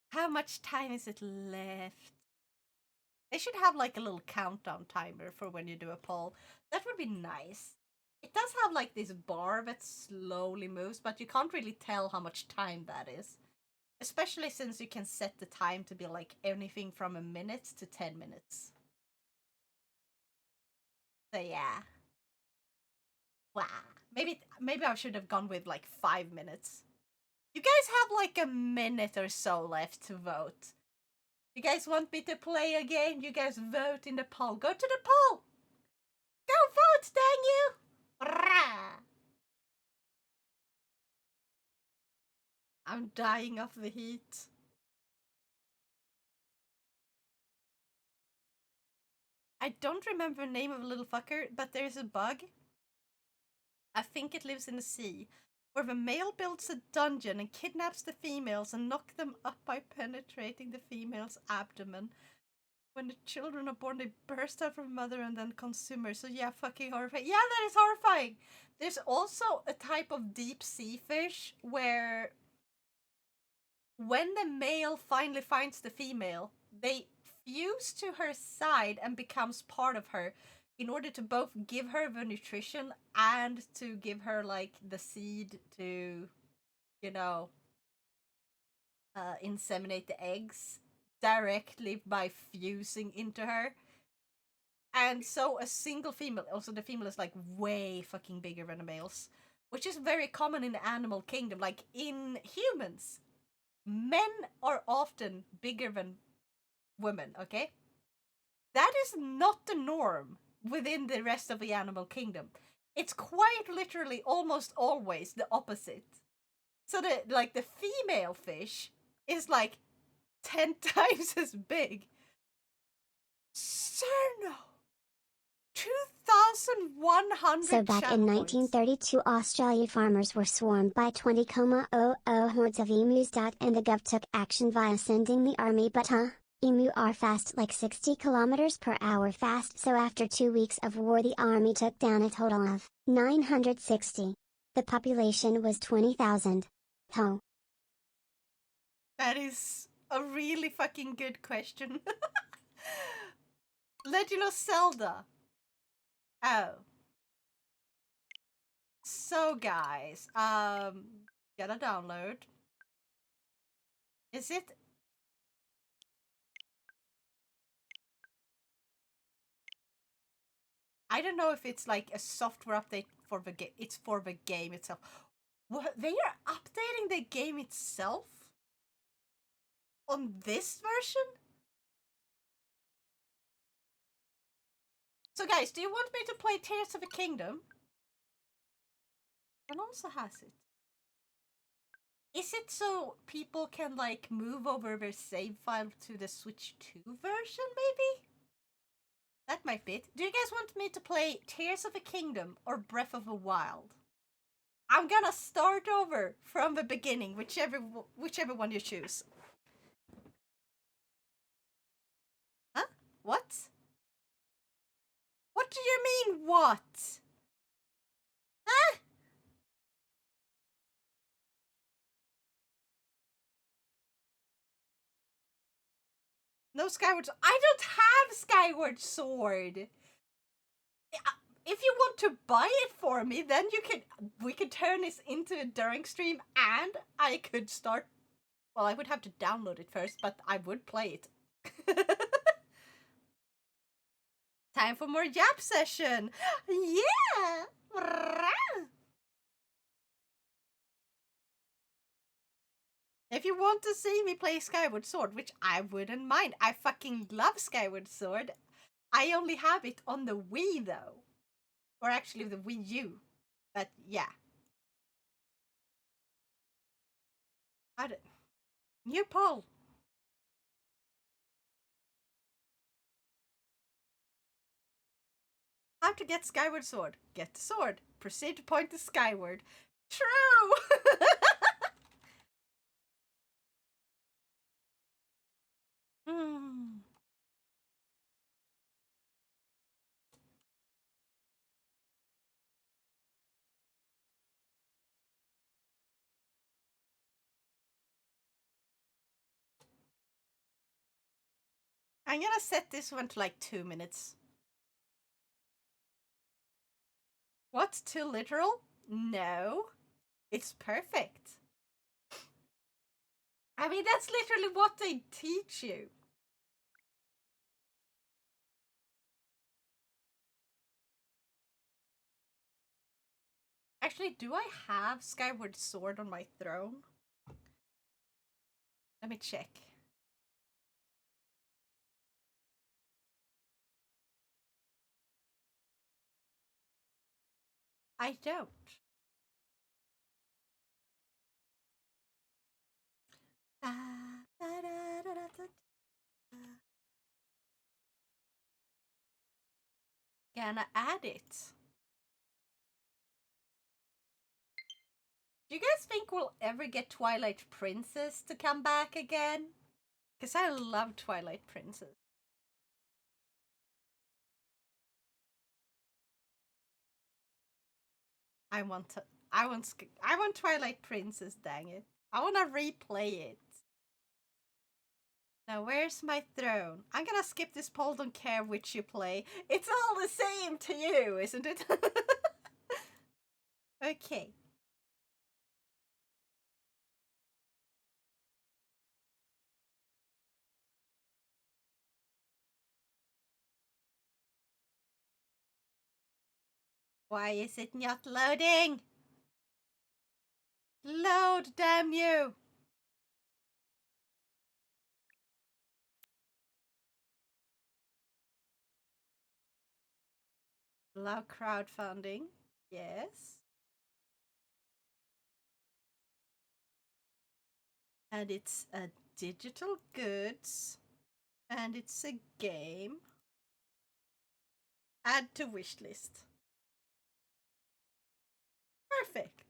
How much time is it left? They should have like a little countdown timer for when you do a poll. That would be nice. It does have like this bar that slowly moves, but you can't really tell how much time that is. Especially since you can set the time to be like anything from a minute to 10 minutes. So yeah. Wow. Maybe I should have gone with like 5 minutes. You guys have like a minute or so left to vote. You guys want me to play again? You guys vote in the poll. Go to the poll! Go vote, dang you! Rah! I'm dying of the heat. I don't remember the name of the little fucker, but there's a bug. I think it lives in the sea, where the male builds a dungeon and kidnaps the females and knocks them up by penetrating the female's abdomen. When the children are born, they burst out from mother and then consume her. So yeah, fucking horrifying. Yeah, that is horrifying. There's also a type of deep sea fish where when the male finally finds the female, they fuse to her side and becomes part of her in order to both give her the nutrition and to give her like the seed to, you know, inseminate the eggs directly by fusing into her. And so a single female, also the female is like way fucking bigger than the males, which is very common in the animal kingdom. Like in humans, men are often bigger than women, okay? That is not the norm within the rest of the animal kingdom. It's quite literally almost always the opposite. So the female fish is like 10 times as big. Cerno! So 2,100 back in channel points. 1932, Australia farmers were swarmed by 20,000 hordes of emus. And the gov took action via sending the army. But emu are fast, like 60 kilometers per hour fast. So after 2 weeks of war, the army took down a total of 960. The population was 20,000. Huh. That is a really fucking good question. Legend of Zelda. Oh. So guys, gotta download. Is it? I don't know if it's like a software update for the game. It's for the game itself. What? They are updating the game itself? On this version? So guys, do you want me to play Tears of a Kingdom? One also has it. Is it so people can like move over their save file to the Switch 2 version, maybe? That might be it. Do you guys want me to play Tears of a Kingdom or Breath of the Wild? I'm gonna start over from the beginning, whichever one you choose. Huh? What? What do you mean, what? Huh? No Skyward Sword. I don't have Skyward Sword. If you want to buy it for me, then we could turn this into a during stream and I could start. Well, I would have to download it first, but I would play it. Time for more Yap session. Yeah. If you want to see me play Skyward Sword, which I wouldn't mind, I fucking love Skyward Sword. I only have it on the Wii though. Or actually the Wii U. But yeah. New poll. How to get Skyward Sword. Get the sword. Proceed to point the skyward. True! Hmm. I'm gonna set this one to like 2 minutes. What's too literal? No. It's perfect. I mean, that's literally what they teach you. Actually, do I have Skyward Sword on my throne? Let me check. I don't. Gonna add it. Do you guys think we'll ever get Twilight Princess to come back again? Because I love Twilight Princess. I want to. I want Twilight Princess. Dang it! I want to replay it. Now, where's my throne? I'm gonna skip this poll. Don't care which you play. It's all the same to you, isn't it? Okay. Why is it not loading? Load, damn you! Allow crowdfunding. Yes. And it's a digital goods. And it's a game. Add to wishlist. Perfect.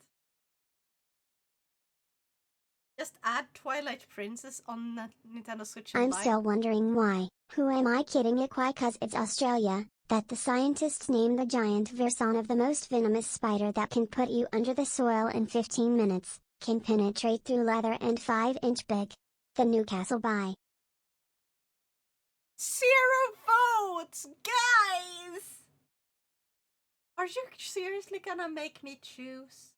Just add Twilight Princess on Nintendo Switch Online. I'm still wondering why. Who am I kidding? It why? Cause it's Australia, that the scientists named the giant version of the most venomous spider that can put you under the soil in 15 minutes, can penetrate through leather and 5-inch big. The Newcastle by. 0 votes! Guys! Are you seriously gonna make me choose?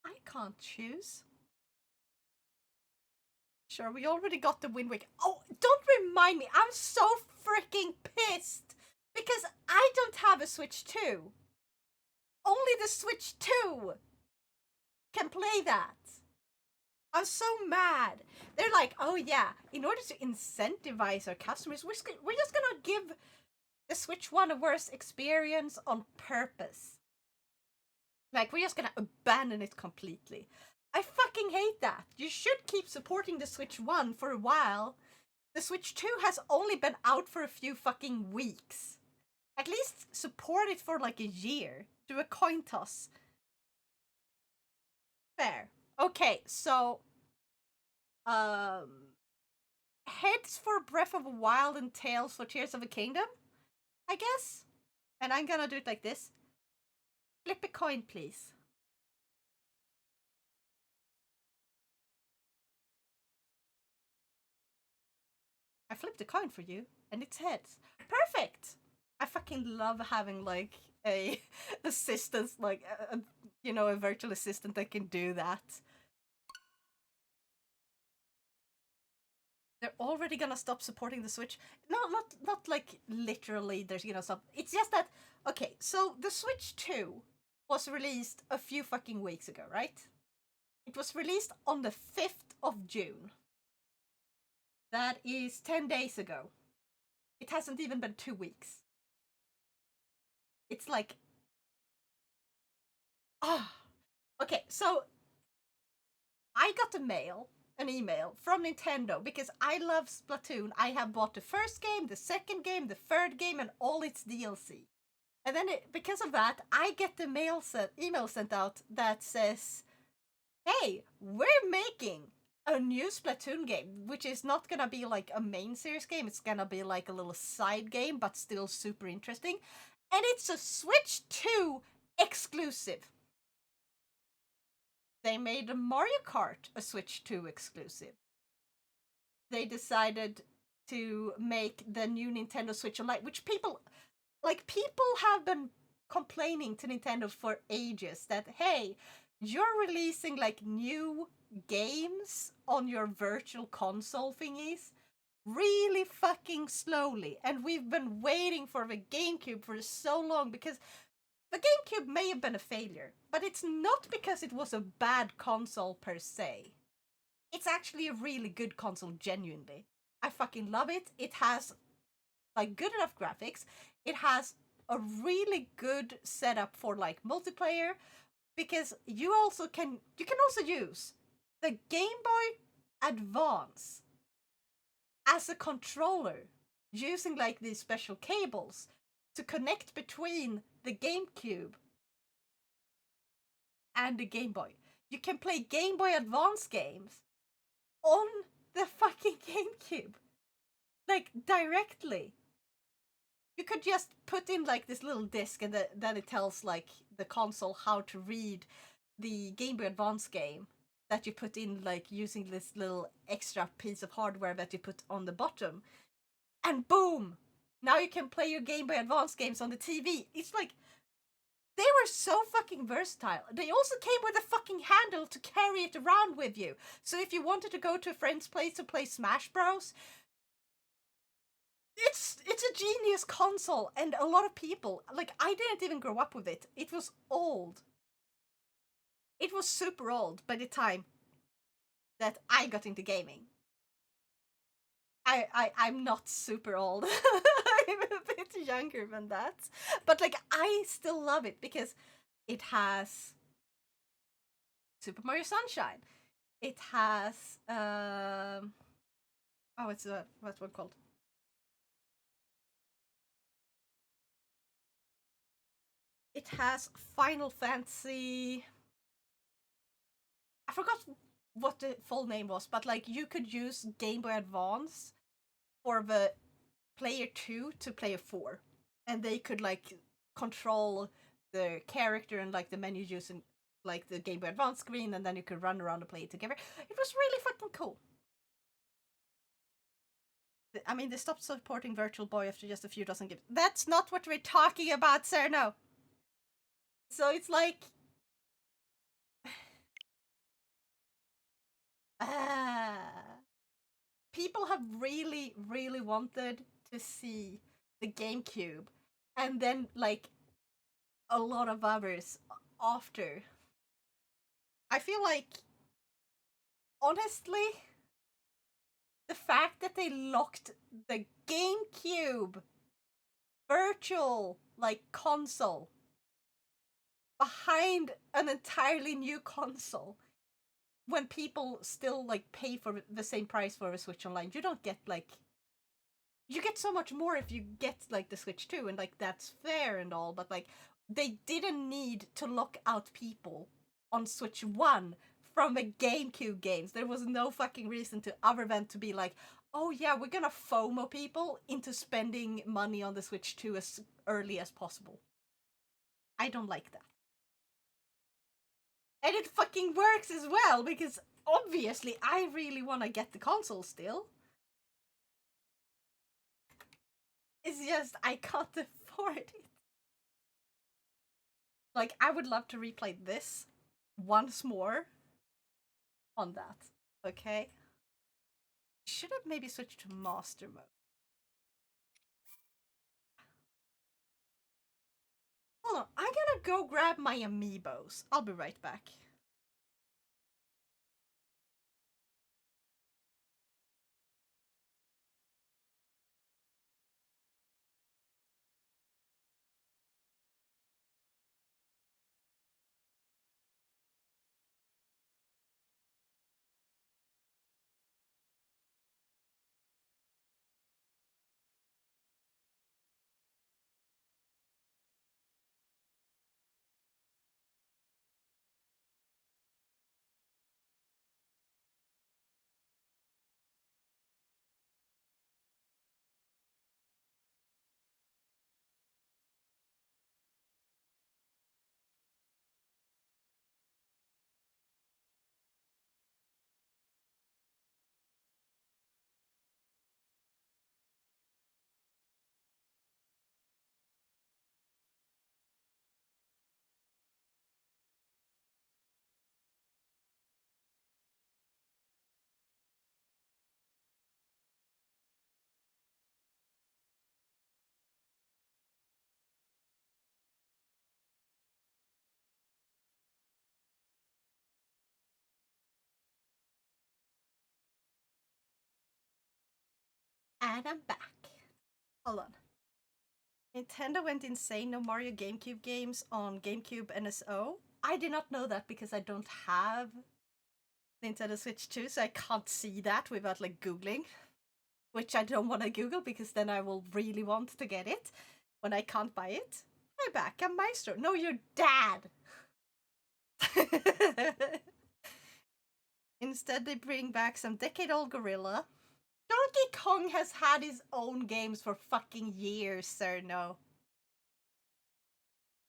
I can't choose. Sure, we already got the Wind Waker. Oh, don't remind me. I'm so freaking pissed. Because I don't have a Switch 2. Only the Switch 2 can play that. I'm so mad. They're like, oh yeah, in order to incentivize our customers, we're just gonna give the Switch 1 a worse experience on purpose. Like, we're just gonna abandon it completely. I fucking hate that. You should keep supporting the Switch 1 for a while. The Switch 2 has only been out for a few fucking weeks. At least support it for like a year. Do a coin toss. Fair. Okay, so heads for Breath of the Wild and tails for Tears of the Kingdom, I guess. And I'm gonna do it like this. Flip a coin, please. I flipped a coin for you, and it's heads. Perfect! I fucking love having like a assistant, like a virtual assistant that can do that. They're already gonna stop supporting the Switch. No, not like literally they're gonna stop. It's just that, okay, so the Switch 2 was released a few fucking weeks ago, right? It was released on the 5th of June. That is 10 days ago. It hasn't even been 2 weeks. It's like, ah. Okay, so I got an email from Nintendo because I love Splatoon. I have bought the first game, the second game, the third game, and all its DLC. And then because of that, I get the email sent out that says, hey, we're making a new Splatoon game, which is not gonna be like a main series game. It's gonna be like a little side game, but still super interesting. And it's a Switch 2 exclusive. They made a Mario Kart a Switch 2 exclusive. they decided to make the new Nintendo Switch Online, which people have been complaining to Nintendo for ages that hey, you're releasing like new games on your virtual console thingies really fucking slowly, and we've been waiting for the GameCube for so long because the GameCube may have been a failure, but it's not because it was a bad console per se. It's actually a really good console, genuinely. I fucking love it. It has like good enough graphics. It has a really good setup for like multiplayer because you can also use the Game Boy Advance as a controller using like these special cables to connect between the GameCube and the Game Boy. You can play Game Boy Advance games on the fucking GameCube, like directly. You could just put in like this little disc, and then it tells like the console how to read the Game Boy Advance game that you put in, like using this little extra piece of hardware that you put on the bottom, and boom! Now you can play your Game Boy Advance games on the TV. It's like they were so fucking versatile. They also came with a fucking handle to carry it around with you. So if you wanted to go to a friend's place to play Smash Bros, it's a genius console, and a lot of people, like, I didn't even grow up with it. It was old. It was super old by the time that I got into gaming. I'm not super old. I'm a bit younger than that. But like I still love it because it has Super Mario Sunshine. It has oh, what's one called? It has Final Fantasy. I forgot what the full name was, but like you could use Game Boy Advance for the player 2 to player 4, and they could like control the character and like the menu using like the Game Boy Advance screen, and then you could run around and play it together. It was really fucking cool. I mean, they stopped supporting Virtual Boy after just a few dozen games. That's not what we're talking about, sir. No. So it's like, uh, people have really, really wanted to see the GameCube, and then like a lot of others after. I feel like, honestly, the fact that they locked the GameCube virtual like console behind an entirely new console when people still like pay for the same price for a Switch Online, you don't get like you get so much more if you get like the Switch 2, and like that's fair and all, but like they didn't need to lock out people on Switch 1 from the GameCube games. There was no fucking reason to other than to be like, oh yeah, we're gonna FOMO people into spending money on the Switch 2 as early as possible. I don't like that. And it fucking works as well because obviously I really want to get the console still. It's just I can't afford it. Like I would love to replay this once more on that. Okay? Should have maybe switched to master mode. Hold on, I'm gonna go grab my amiibos. I'll be right back. And I'm back. Hold on. Nintendo went insane. No Mario GameCube games on GameCube NSO. I did not know that because I don't have Nintendo Switch 2, so I can't see that without like Googling. Which I don't want to Google because then I will really want to get it when I can't buy it. Hi back, I'm Maestro. No, you're dad! Instead, they bring back some decade-old gorilla. Donkey Kong has had his own games for fucking years, sir, no.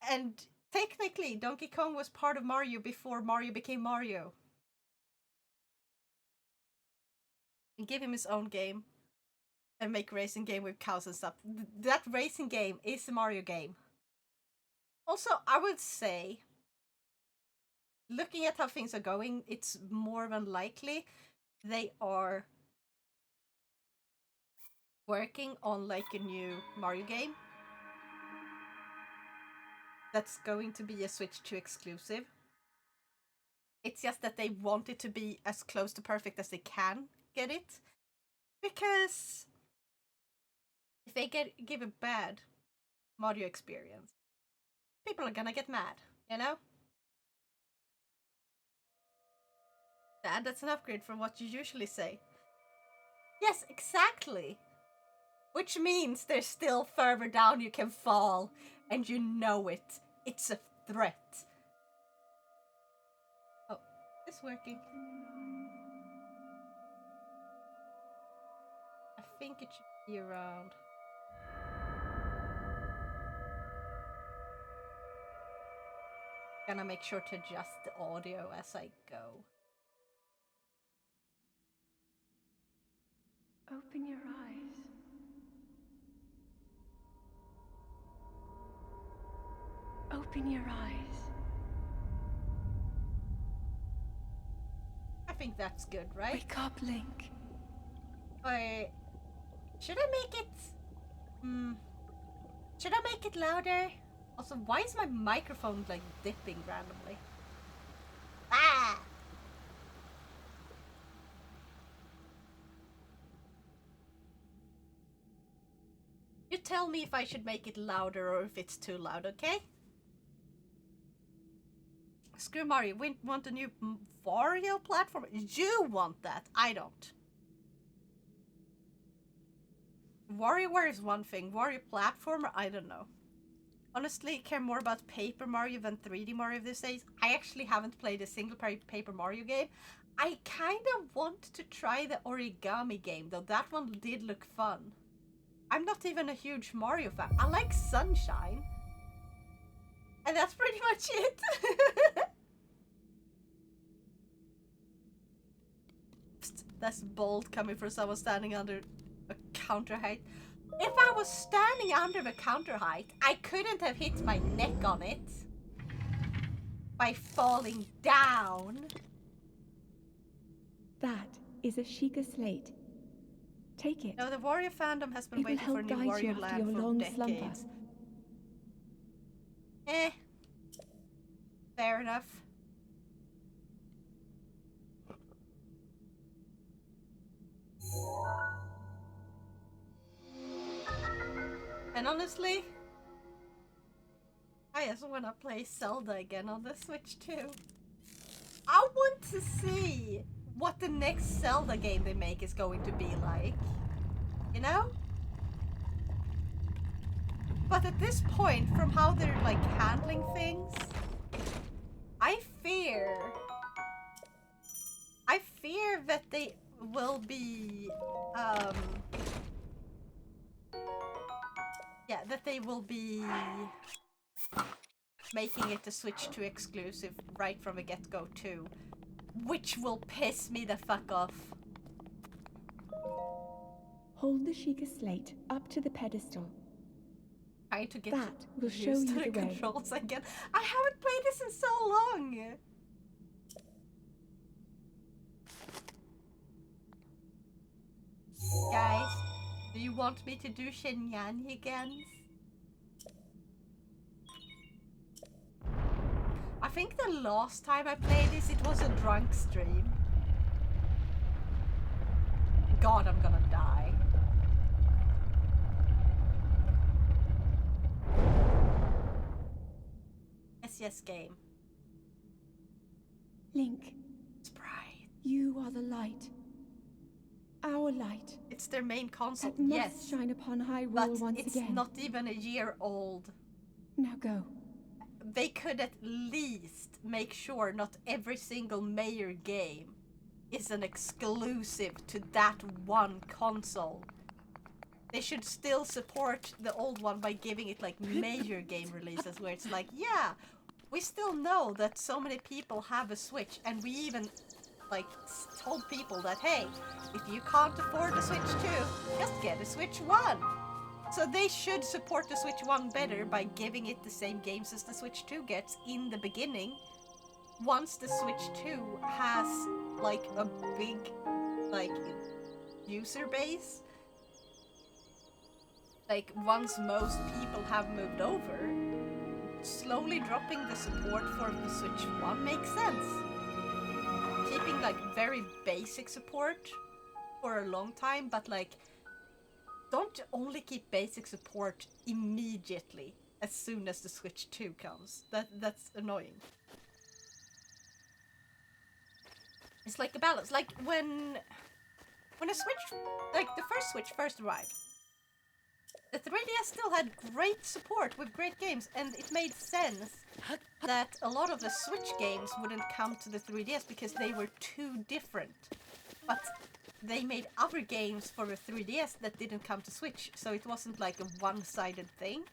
And technically, Donkey Kong was part of Mario before Mario became Mario. And give him his own game. And make racing game with cows and stuff. That racing game is a Mario game. Also, I would say, looking at how things are going, it's more than likely they are working on like a new Mario game that's going to be a Switch 2 exclusive. It's just that they want it to be as close to perfect as they can get it. Because if they give a bad Mario experience, people are gonna get mad, you know? Dad, that's an upgrade from what you usually say. Yes, exactly. Which means there's still further down you can fall, and you know it. It's a threat. Oh, it's working. I think it should be around. Gonna make sure to adjust the audio as I go. Open your eyes. Open your eyes. I think that's good, right? Wake up, Link. Or should I make it? Should I make it louder? Also, why is my microphone like dipping randomly? Ah! You tell me if I should make it louder or if it's too loud, okay? Screw Mario, we want a new Wario platform? You want that, I don't. WarioWare is one thing, Wario platformer, I don't know. Honestly, care more about Paper Mario than 3D Mario these days. I actually haven't played a single Paper Mario game. I kind of want to try the origami game, though that one did look fun. I'm not even a huge Mario fan. I like Sunshine. And that's pretty much it. That's bold coming from someone standing under a counter height. If I was standing under the counter height, I couldn't have hit my neck on it by falling down. That is a Sheikah slate. Take it. No, the Wario fandom has been It will waiting for a help new guide you Wario after land your for long decades. slumber. Fair enough. And honestly, I just want to play Zelda again on the Switch too. I want to see what the next Zelda game they make is going to be like. You know? But at this point, from how they're like handling things, I fear that they will be that they will be making it a Switch 2 exclusive right from the get-go too, which will piss me the fuck off. Hold the Sheikah slate up to the pedestal. Trying to get That will show used you to the the way. controls again. I haven't played this in so long. Guys, do you want me to do shenanigans? I think the last time I played this, it was a drunk stream. God, I'm gonna die. 3DS game. Link, Sprite. you are the light. Our light. It's their main console, That must yes. shine upon Hyrule But once it's again. not even a year old. Now go. They could at least make sure not every single Mayor game is an exclusive to that one console. They should still support the old one by giving it like major game releases where it's like, yeah, we still know that so many people have a Switch, and we even like told people that, hey, if you can't afford the Switch 2, just get a Switch 1. So they should support the Switch 1 better by giving it the same games as the Switch 2 gets in the beginning. Once the Switch 2 has like a big like user base, like once most people have moved over, slowly dropping the support for the Switch 1 makes sense. Keeping like very basic support for a long time, but like don't only keep basic support immediately as soon as the Switch 2 comes. That's annoying. It's like a balance. Like when a Switch, like the first Switch first arrived, the 3DS still had great support with great games, and it made sense that a lot of the Switch games wouldn't come to the 3DS because they were too different. But they made other games for the 3DS that didn't come to Switch, so it wasn't like a one-sided thing.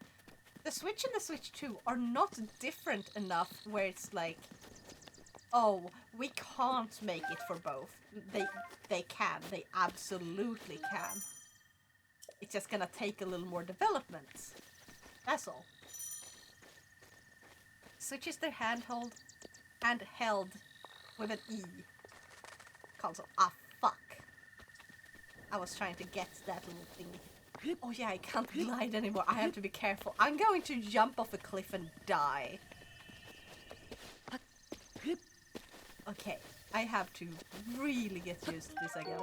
The Switch and the Switch 2 are not different enough where it's like, oh, we can't make it for both. They can. They absolutely can. It's just gonna take a little more development. That's all. Switch is their handheld with an E console. Ah, fuck. I was trying to get that little thingy. Oh yeah, I can't glide anymore. I have to be careful. I'm going to jump off a cliff and die. Okay, I have to really get used to this again.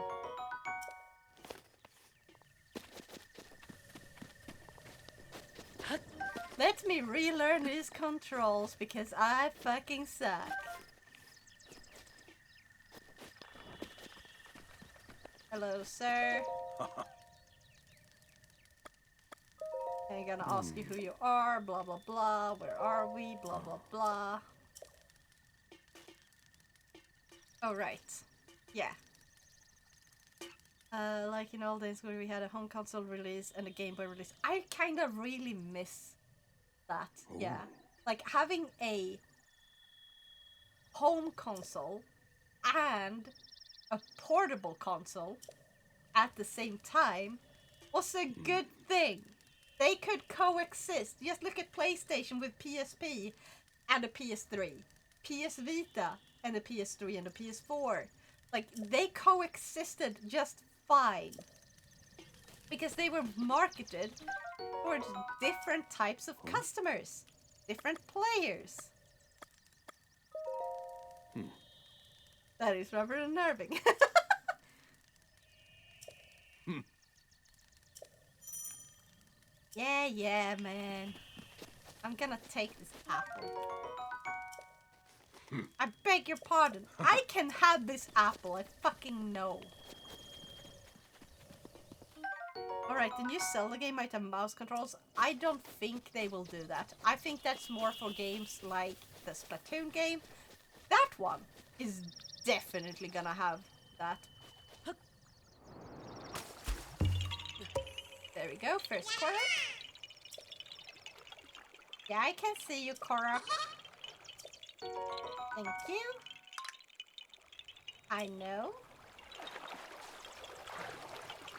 Let me relearn these controls because I fucking suck. Hello, sir. I'm gonna ask you who you are, blah blah blah, where are we, blah blah blah. Oh, right. Yeah. Like in old days where we had a home console release and a Game Boy release. I kind of really miss that. Oh. Yeah. Like having a home console and a portable console at the same time was a good thing. They could coexist. Just look at PlayStation with PSP and a PS3. PS Vita and a PS3 and a PS4. Like, they coexisted just fine. Because they were marketed for different types of customers. Different players. That is rather unnerving. Yeah, man. I'm gonna take this apple. I beg your pardon. I can have this apple. I fucking know. Alright, the new Zelda game might have mouse controls. I don't think they will do that. I think that's more for games like the Splatoon game. That one is definitely gonna have that. There we go, first Korra. Yeah, I can see you, Korra. Thank you. I know.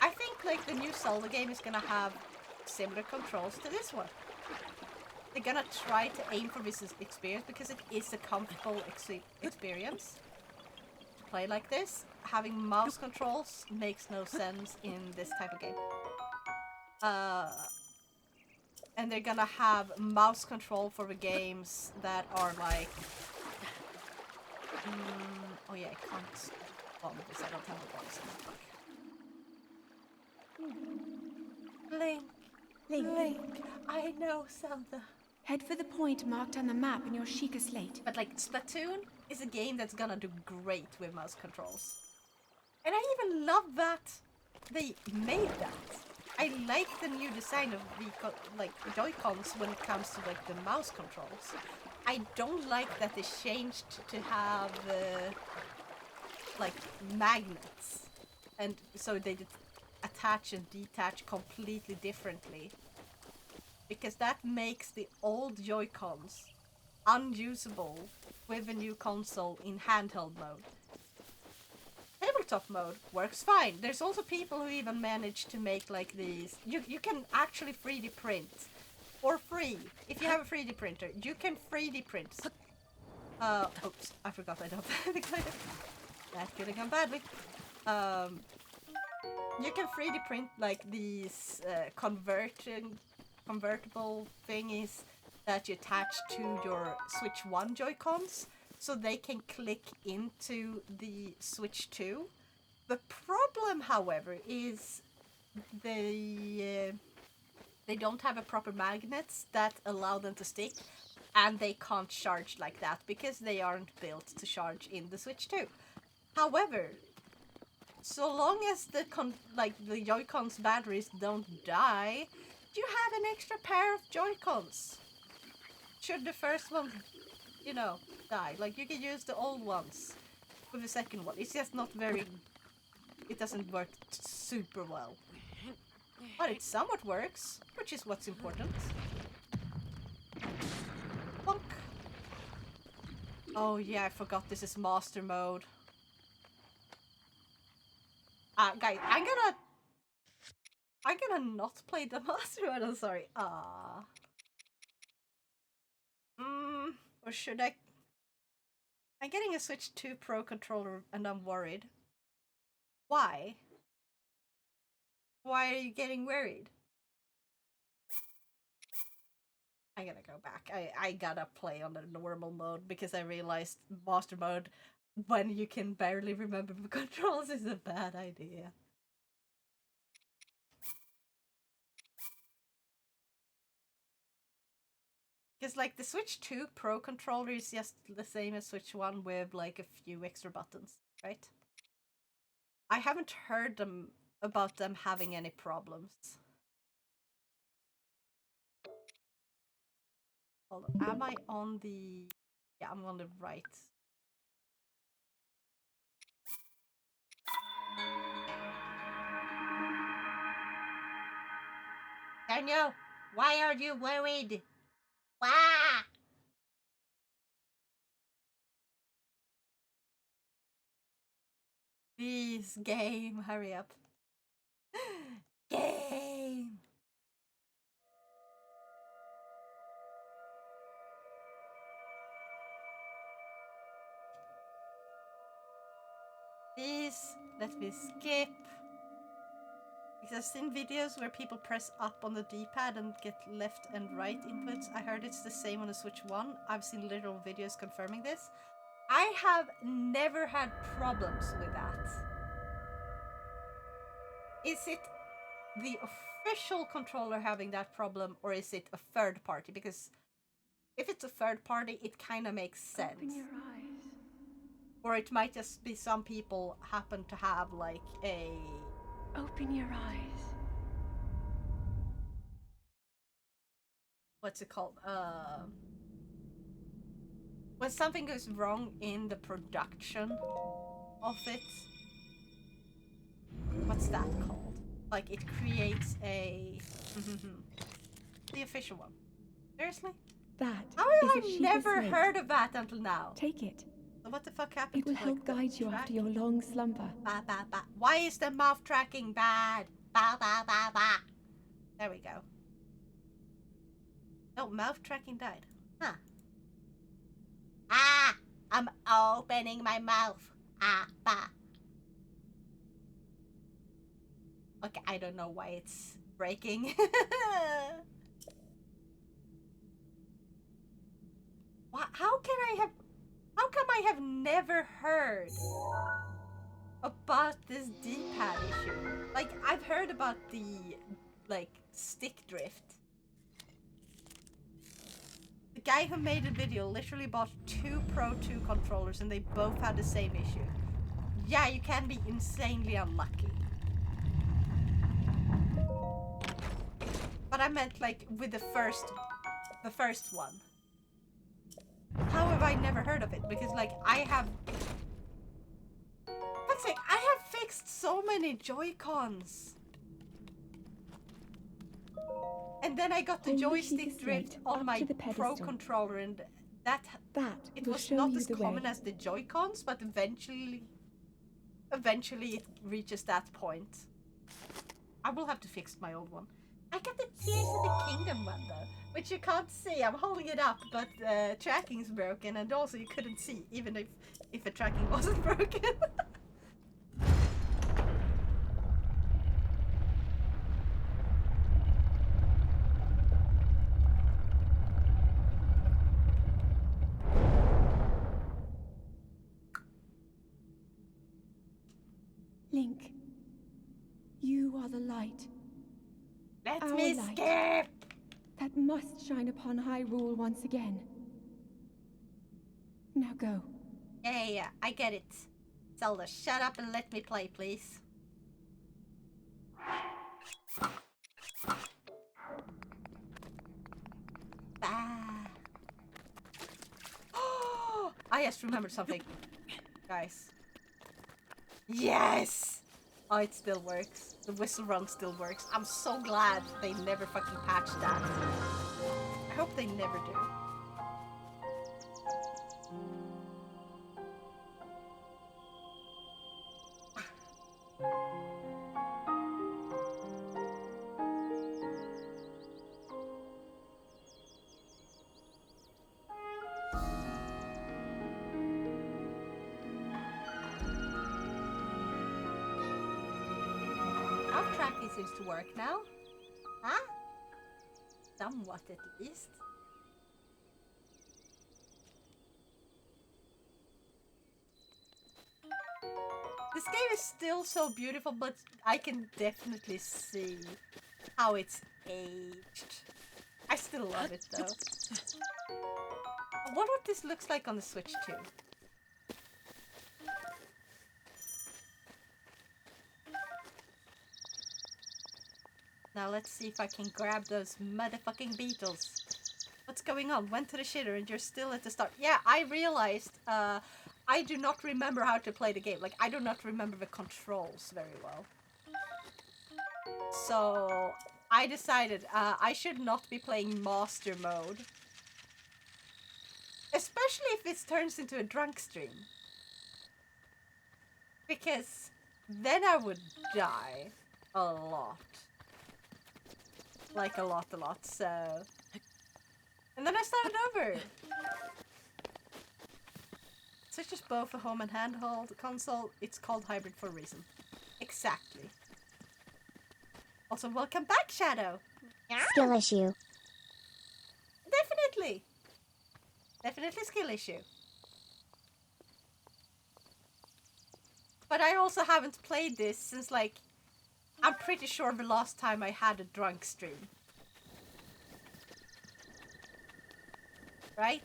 I think like the new Zelda game is gonna have similar controls to this one. They're gonna try to aim for this experience because it is a comfortable experience to play like this. Having mouse controls makes no sense in this type of game. And they're gonna have mouse control for the games that are like... oh yeah, I can't bomb this, I don't have the bombs in the book. Link, I know Zelda. Head for the point marked on the map in your Sheikah slate. But like Splatoon is a game that's gonna do great with mouse controls. And I even love that they made that. I like the new design of the Joy-Cons when it comes to like the mouse controls. I don't like that they changed to have like magnets, and so they attach and detach completely differently. Because that makes the old Joy-Cons unusable with a new console in handheld mode. Tabletop mode works fine. There's also people who even manage to make like these. You can actually 3D print for free. If you have a 3D printer, you can 3D print. Oops, I forgot I don't have the glider. That could have gone badly. You can 3D print like these convertible thingies that you attach to your Switch 1 Joy-Cons, so they can click into the Switch 2. The problem, however, is they don't have a proper magnets that allow them to stick, and they can't charge like that because they aren't built to charge in the Switch 2. However, so long as the Joy-Cons batteries don't die, you have an extra pair of Joy-Cons. Should the first one, die. Like, you can use the old ones with the second one. It's just not very... It doesn't work super well. But it somewhat works, which is what's important. Bonk. Oh yeah, I forgot this is master mode. Guys, I'm gonna not play the master mode, I'm sorry. Or should I? I'm getting a Switch 2 Pro controller and I'm worried. Why? Why are you getting worried? I gotta go back. I gotta play on the normal mode because I realized master mode, when you can barely remember the controls, is a bad idea. Because like the Switch 2 Pro controller is just the same as Switch 1 with like a few extra buttons, right? I haven't heard about them having any problems. Hold on, am I on the... Yeah, I'm on the right. Daniel, why are you worried? Wah! Please, game, hurry up. Game! Please, let me skip. Because I've seen videos where people press up on the D-pad and get left and right inputs. I heard it's the same on the Switch 1. I've seen literal videos confirming this. I have never had problems with that. Is it the official controller having that problem, or is it a third party? Because if it's a third party, it kind of makes sense. Open your eyes. Or it might just be some people happen to have like a... Open your eyes. What's it called? When something goes wrong in the production of it. What's that called? Like it creates a... the official one. Seriously? That How is have a I Sheikah never slate. heard of that until now? Take it. So what the fuck happened It will to help like, the guide you after your tracking? long slumber. Ba ba ba. Why is the mouth tracking bad? Ba ba ba ba. There we go. No, mouth tracking died. Huh. Ah! I'm opening my mouth. Ah, ba. Okay, I don't know why it's breaking. How come I have never heard about this D-pad issue? Like, I've heard about the, like, stick drift. The guy who made the video literally bought 2 Pro 2 controllers and they both had the same issue. Yeah, you can be insanely unlucky. But I meant like with the first one. How have I never heard of it? Because like I have fixed so many Joy-Cons. And then I got the Hold the joystick Sheikah drift slate on up my to the Pro pedestal. controller, and that it will was show not you as the common way. as the Joy-Cons, but eventually it reaches that point. I will have to fix my old one. I got the Tears of the Kingdom one though, which you can't see. I'm holding it up, but tracking's broken, and also you couldn't see, even if the tracking wasn't broken. Link, you are the light. Let Our me light. skip! That must shine upon Hyrule once again. Now go. Yeah, I get it. Zelda, shut up and let me play, please. Ah. I just remembered something. Guys. Yes! Oh, it still works. The whistle run still works. I'm so glad they never fucking patched that. I hope they never do. Our tracking seems to work now. Huh? Somewhat at least. This game is still so beautiful, but I can definitely see how it's aged. I still love it though. I wonder what this looks like on the Switch too. Now let's see if I can grab those motherfucking beetles. What's going on? Went to the shitter and you're still at the start. Yeah, I realized I do not remember how to play the game. Like, I do not remember the controls very well. So I decided I should not be playing master mode. Especially if this turns into a drunk stream. Because then I would die a lot. Like a lot, so... And then I started over! So it's just both a home and handheld console. It's called hybrid for a reason. Exactly. Also, welcome back, Shadow! Skill issue. Definitely! Definitely skill issue. But I also haven't played this since, like, I'm pretty sure the last time I had a drunk stream. Right?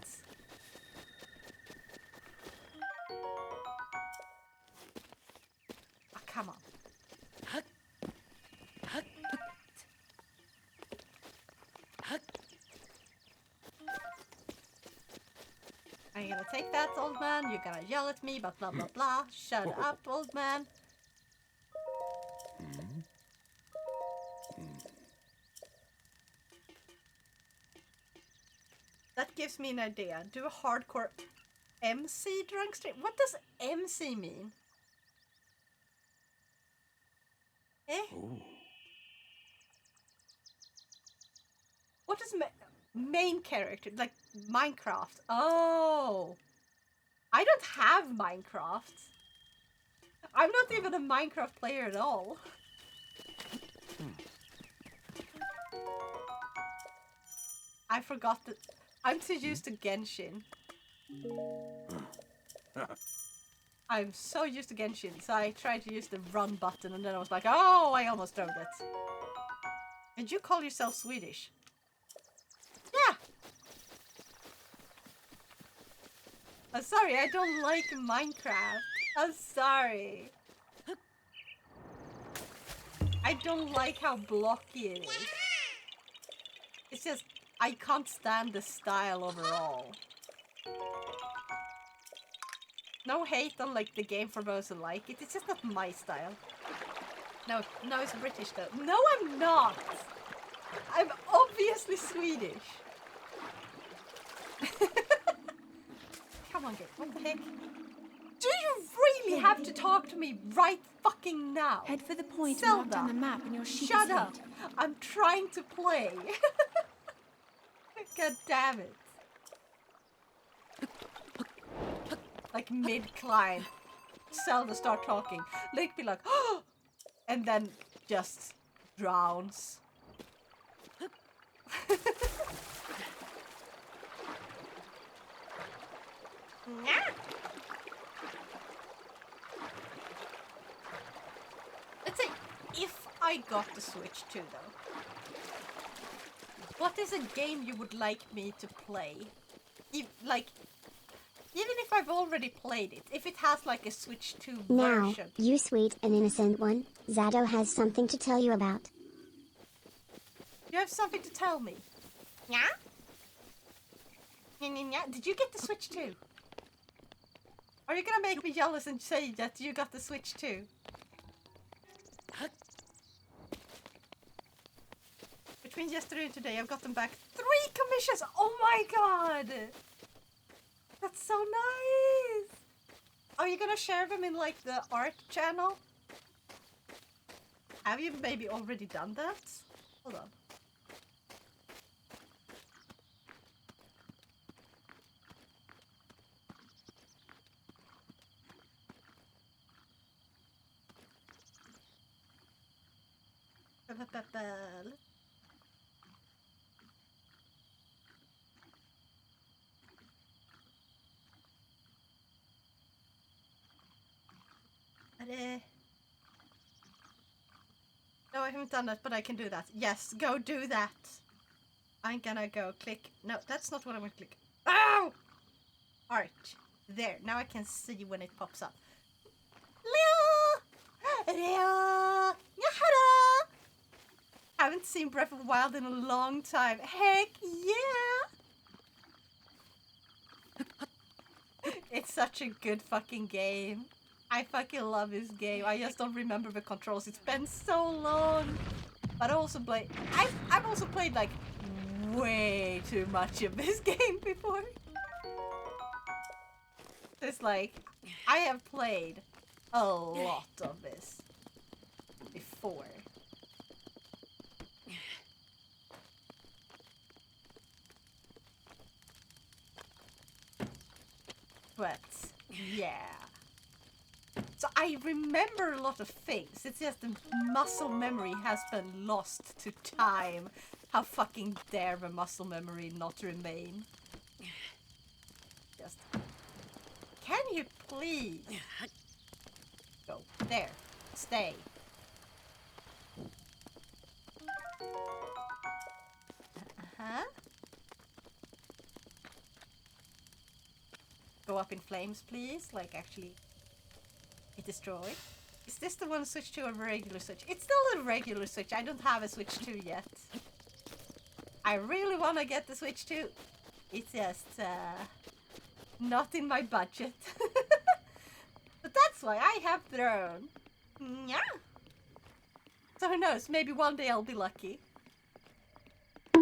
Oh, come on. I'm gonna take that, old man. You're gonna yell at me, but blah blah blah. Shut up, old man. That gives me an idea. Do a hardcore MC drunk stream. What does MC mean? Eh? Ooh. What is main character? Like Minecraft. Oh. I don't have Minecraft. I'm not even a Minecraft player at all. I forgot that I'm too used to Genshin. I'm so used to Genshin, so I tried to use the run button and then I was like, oh, I almost drove it. Did you call yourself Swedish? Yeah. I'm sorry, I don't like Minecraft. I'm sorry. I don't like how blocky it is. It's just, I can't stand the style overall. No hate on like the game for those who like it. It's just not my style. No, it's British though. No, I'm not. I'm obviously Swedish. Come on, game. What the heck? Do you really have to talk to me right fucking now? Head for the point Zelda, marked on the map in your sheet. shut up. I'm trying to play. God damn it. Like mid-climb, Zelda start talking. Link be like, oh! And then just drowns. Let's say, if I got the Switch too though, what is a game you would like me to play? Even if I've already played it, if it has like a Switch 2 Now, version. you sweet and innocent one, Zato has something to tell you about. You have something to tell me? Yeah? Did you get the Switch 2? Are you gonna make me jealous and say that you got the Switch 2? Between yesterday and today, I've gotten back 3 commissions! Oh my god! That's so nice! Are you gonna share them in like the art channel? Have you maybe already done that? Hold on. No, I haven't done that, but I can do that. Yes, go do that. I'm gonna go click. No, that's not what I want to click. Ow! Art. There. Now I can see when it pops up. Haven't seen Breath of the Wild in a long time. Heck yeah! It's such a good fucking game. I fucking love this game. I just don't remember the controls. It's been so long. But I also play. I've also played like way too much of this game before. It's like I have played a lot of this before. But yeah. So I remember a lot of things. It's just the muscle memory has been lost to time. How fucking dare the muscle memory not remain? Just... Can you please... Go. There. Stay. Uh-huh. Go up in flames, please. Like, actually... It destroyed. Is this the one Switch 2 or regular Switch? It's still a regular Switch. I don't have a Switch 2 yet. I really want to get the Switch 2. It's just not in my budget. But that's why I have Throne. Yeah. So who knows? Maybe one day I'll be lucky. Hey,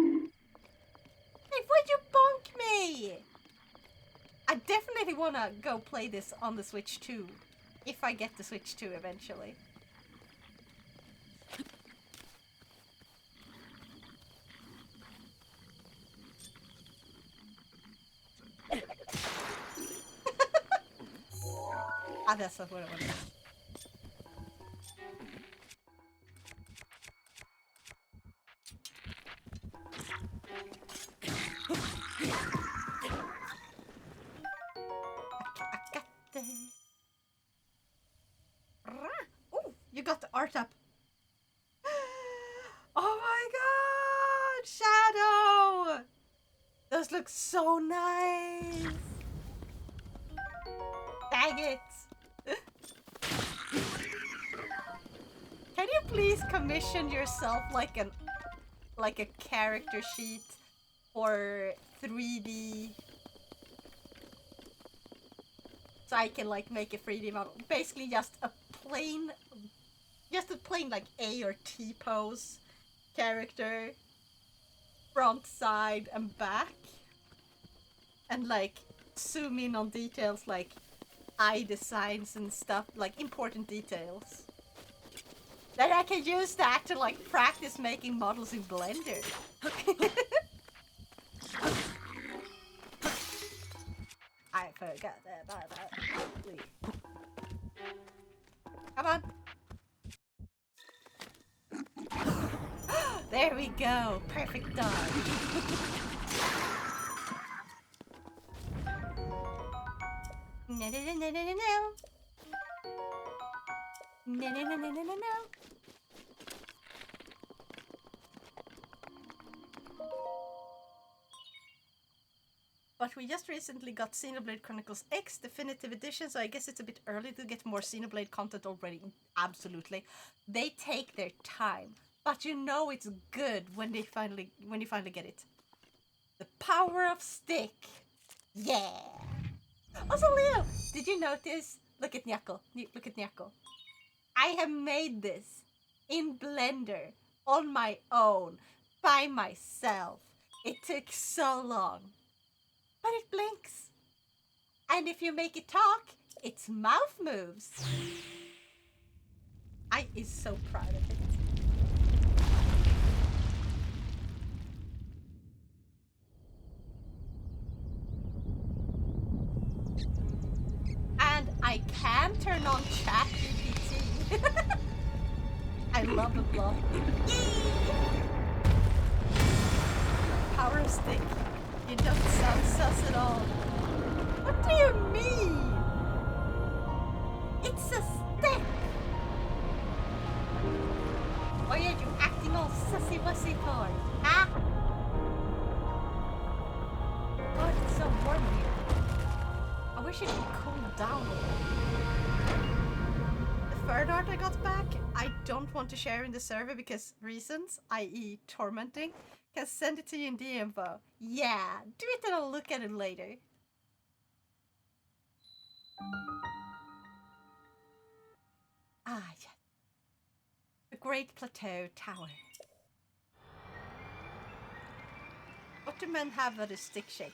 why'd you bonk me? I definitely want to go play this on the Switch 2. If I get the Switch 2 eventually. That's not what I wanted. I got this. Oh, you got the art up. Oh my god! Shadow! Those look so nice. Dang it! Can you please commission yourself like a character sheet for 3D? So I can like make a 3D model. Basically just a plain like A or T pose character, front, side, and back, and like zoom in on details like eye designs and stuff, like important details. Then I can use that to like practice making models in Blender. I forgot about that. Come on. There we go. Perfect dog. No, no, no, no, no, no, no. No, no, no, no, no, no, no. But we just recently got Xenoblade Chronicles X Definitive Edition, so I guess it's a bit early to get more Xenoblade content already. Absolutely. They take their time. But you know it's good when you finally get it. The power of stick. Yeah. Also, Leo, did you notice? Look at Nyako. Look at Nyako. I have made this in Blender on my own by myself. It took so long. But it blinks. And if you make it talk, its mouth moves. I is so proud of it. And I can turn on chat GPT. I love the bluff. Power of stick. You don't sound sus at all. What do you mean? It's a stick. Why are you acting all sussy-wussy for? Huh? Oh, it's so warm here. I wish it would cool down a little. The third art I got back, I don't want to share in the server because reasons, i.e. tormenting. Can send it to you in the info. Yeah, do it and I'll look at it later. Ah, yeah. The Great Plateau Tower. What do men have that is stick shape?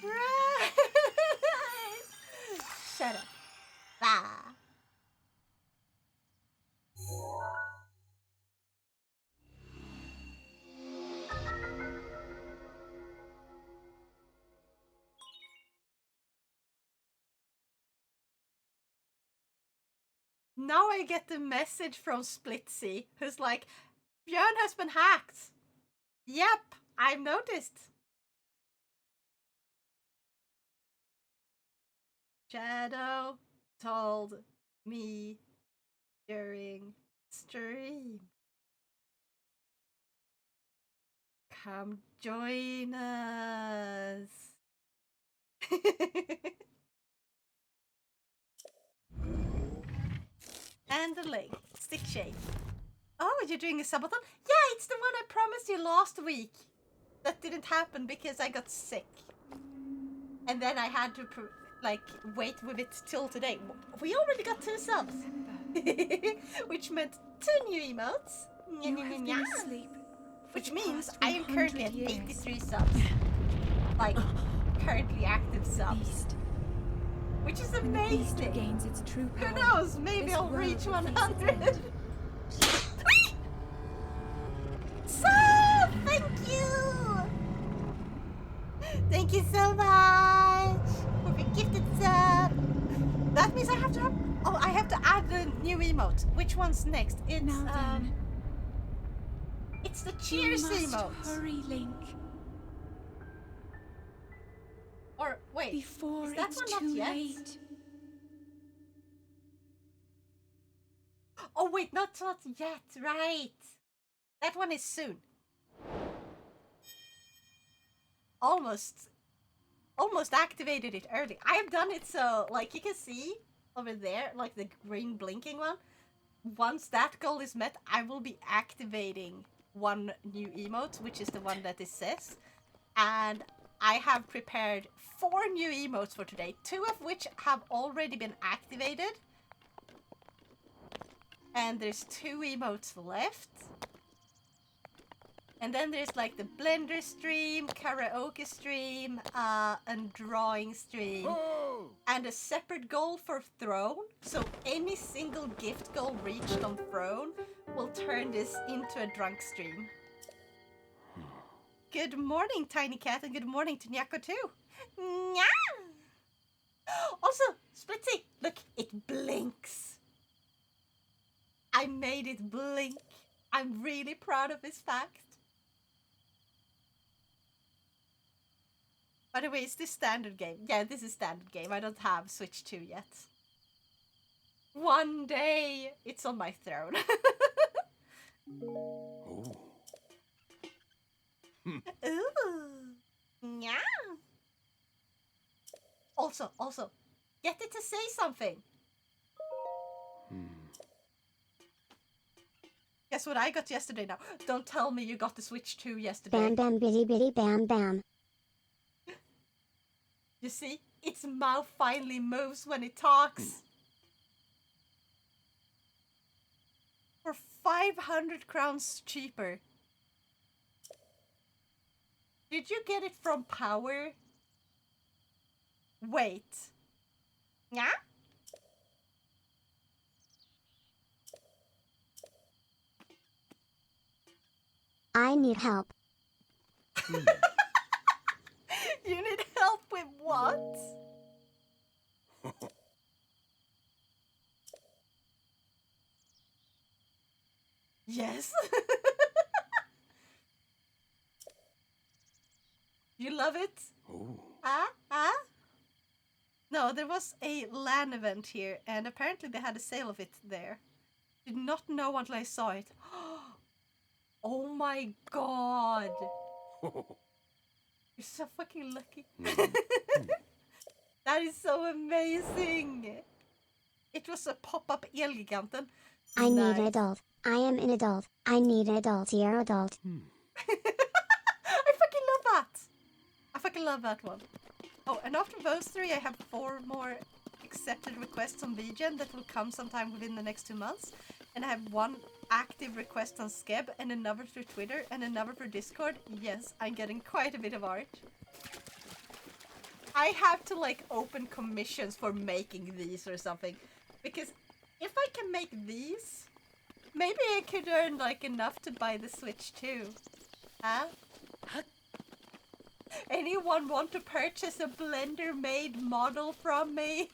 Right! Shut up. Ah. Now I get the message from Splitzy, who's like, Björn has been hacked. Yep, I've noticed. Shadow told me during stream. Come join us. And the link, stick shape. Oh, you're doing a subathon? Yeah, it's the one I promised you last week. That didn't happen because I got sick. And then I had to wait with it till today. We already got 2 subs. Which meant 2 new emotes. You have been asleep. Which the means past I am currently at 100 years. 83 subs. Like, currently active subs. Beast. Which is When the beast amazing. regains its true power, Who knows? Maybe this I'll world reach will face its 100. end. So, thank you! Thank you so much for the gifted sub. That means I have to add the new emote. Which one's next? It's Now then, it's the you cheers must emote. hurry, Link, Or wait, before is that it's one not too yet? late. Oh wait, not yet, right? That one is soon. Almost almost activated it early. I've done it so, like, you can see over there, like the green blinking one. Once that goal is met, I will be activating one new emote, which is the one that it says. And I have prepared 4 new emotes for today, 2 of which have already been activated. And there's 2 emotes left. And then there's like the blender stream, karaoke stream, and drawing stream. Oh! And a separate goal for throne. So any single gift goal reached on throne will turn this into a drunk stream. Good morning, Tiny Cat, and good morning to Nyako too. Nya! Also, Splitzy, look, it blinks. I made it blink. I'm really proud of this fact. By the way, is this standard game? Yeah, this is standard game. I don't have Switch 2 yet. One day, it's on my throne. Oh. Ooh. Yeah. Also, get it to say something. Guess what I got yesterday now? Don't tell me you got the Switch 2 yesterday. Bam bam bitty bitty bam bam. You see? Its mouth finally moves when it talks. For 500 crowns cheaper. Did you get it from Power? Wait. Yeah? I need help. You need help with what? Yes. You love it? Oh. No, there was a LAN event here, and apparently they had a sale of it there. Did not know until I saw it. Oh my god! You're so fucking lucky. That is so amazing! It was a pop-up Elgiganten. I need an adult. I am an adult. I need an adult. You're adult. I fucking love that! I fucking love that one. Oh, and after those 3, I have 4 more accepted requests on VGen that will come sometime within the next 2 months. And I have 1 active request on Skeb, and another through Twitter, and another through Discord. Yes, I'm getting quite a bit of art. I have to like open commissions for making these or something. Because if I can make these, maybe I could earn like enough to buy the Switch too. Huh? Anyone want to purchase a Blender-made model from me?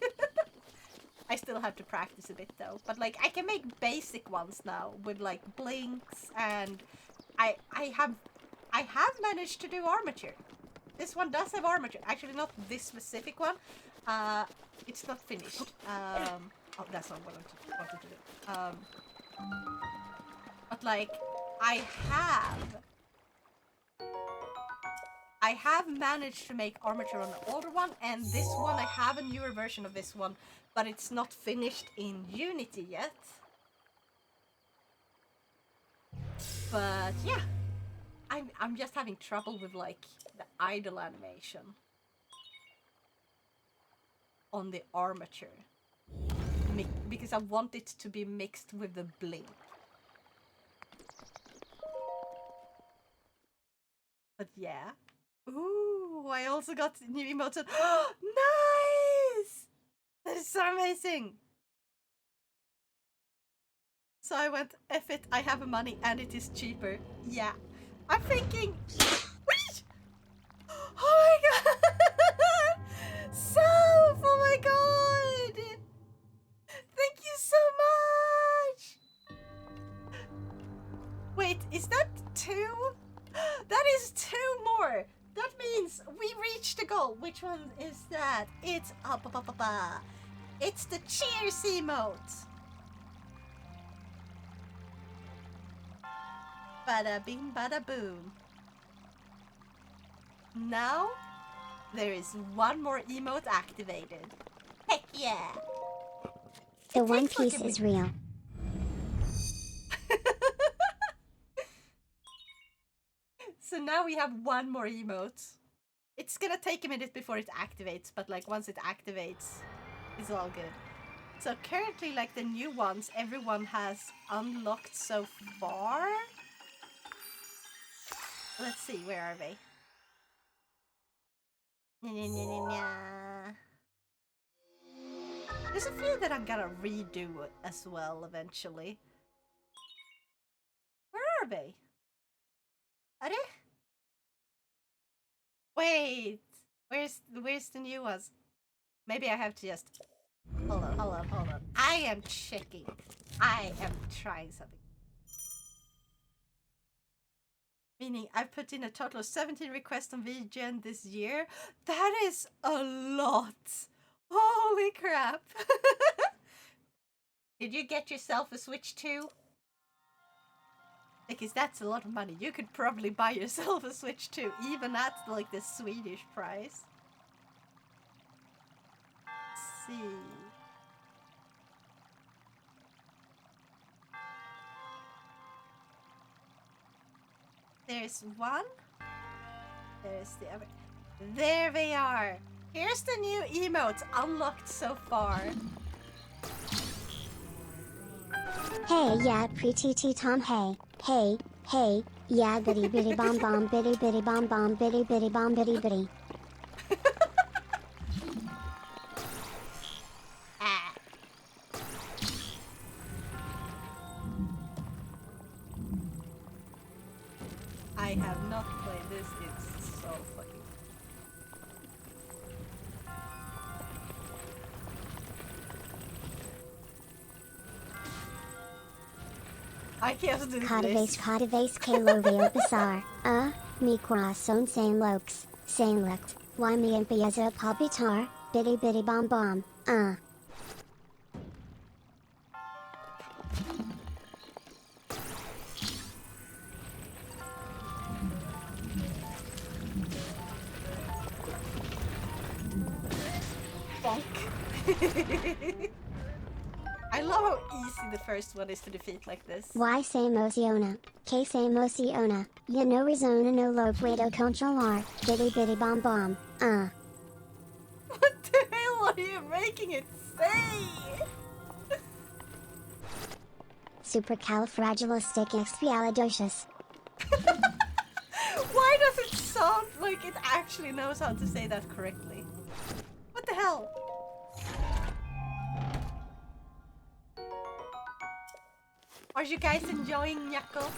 I still have to practice a bit though, but like I can make basic ones now with like blinks, and I have managed to do armature. This one does have armature. Actually, not this specific one. It's not finished. Oh, that's not what I wanted to do. But like I have managed to make armature on the older one, and this one I have a newer version of this one, but it's not finished in Unity yet. But yeah, I'm just having trouble with like the idle animation on the armature because I want it to be mixed with the blink. But yeah. Ooh, I also got new emotes. Nice! That is so amazing! So I went, F it, I have money and it is cheaper. Yeah. I'm thinking... Whoosh! Oh my god! Self! Oh my god! Thank you so much! Wait, is that 2? That is 2 more! That means we reached the goal. Which one is that? It's it's the cheers emote. Bada bing, bada boom. Now, There is one more emote activated. Heck yeah! The It One takes like Piece a is real. So now we have one more emote. It's gonna take a minute before it activates, but like once it activates, it's all good. So currently, like the new ones, everyone has unlocked so far. Let's see, where are they? There's a few that I'm gonna redo as well eventually. Where are they? Are they? Wait, where's the new ones? Maybe I have to just hold on. I am checking. I am trying something. Meaning I've put in a total of 17 requests on VGen this year. That is a lot. Holy crap. Did you get yourself a Switch too? Because that's a lot of money. You could probably buy yourself a Switch too, even at like the Swedish price. Let's see. There's one. There's the other. There they are. Here's the new emotes unlocked so far. Hey, yeah, pretty Tom, hey, yeah, bitty bitty bomb bomb, bitty bitty bomb bomb, bitty bitty bomb, bitty bitty. Ah. I have not played this. It's so fucking. I can't do this. Codivase, Kaloveo Basar, mi corazon sane lokes, sane licked, why me empieza palpitar, bitty bitty bomb bomb, Bonk. I love how easy the first one is to defeat like this. Why se emociona, que se emociona, ya no rezona no lo puedo controlar, bitty bitty bomb bomb, What the hell are you making it say? Supercalifragilisticexpialidocious. Why does it sound like it actually knows how to say that correctly? What the hell? Are you guys enjoying Nyako?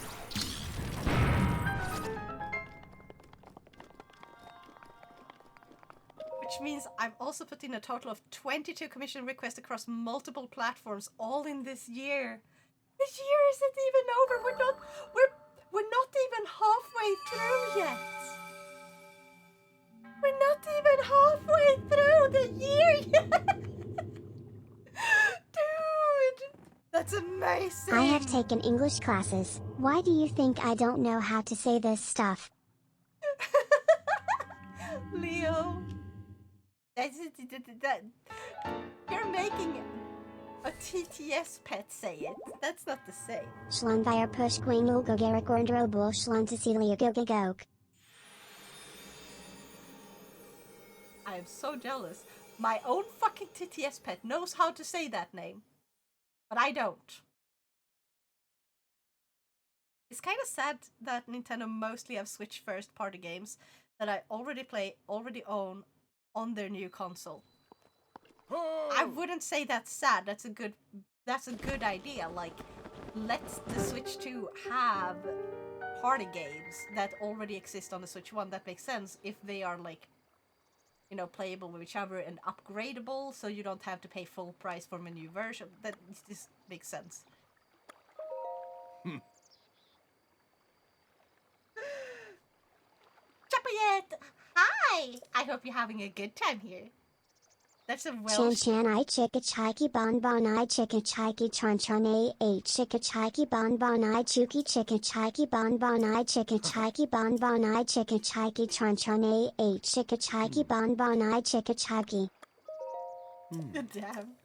Which means I've also put in a total of 22 commission requests across multiple platforms, all in this year. This year isn't even over. We're not even halfway through yet. We're not even halfway through the year yet. Dude, that's amazing. I have taken English classes. Why do you think I don't know how to say this stuff? Leo, that you're making a TTS pet say it. That's not the same. Schlunvire push guinul gogarik orndrobul schluntacilia gogagok. I am so jealous. My own fucking TTS pet knows how to say that name, but I don't. It's kind of sad that Nintendo mostly have Switch first party games that I already own on their new console. I wouldn't say that's sad. That's a good idea. Like, let the Switch 2 have party games that already exist on the Switch 1. That makes sense if they are like, you know, playable with each other and upgradable, so you don't have to pay full price for a new version. That just makes sense. Chapayet! Hi! I hope you're having a good time here. That's a Chan Welsh. chan I chicka chiki bon bon I chicka chiki chon chon a chicka chiki bon bon I chuki chicka chiki bon bon I chicka chiki bon bon I chicka chiki chon chon a chicka chiki bon bon I chicka chiki. Damn.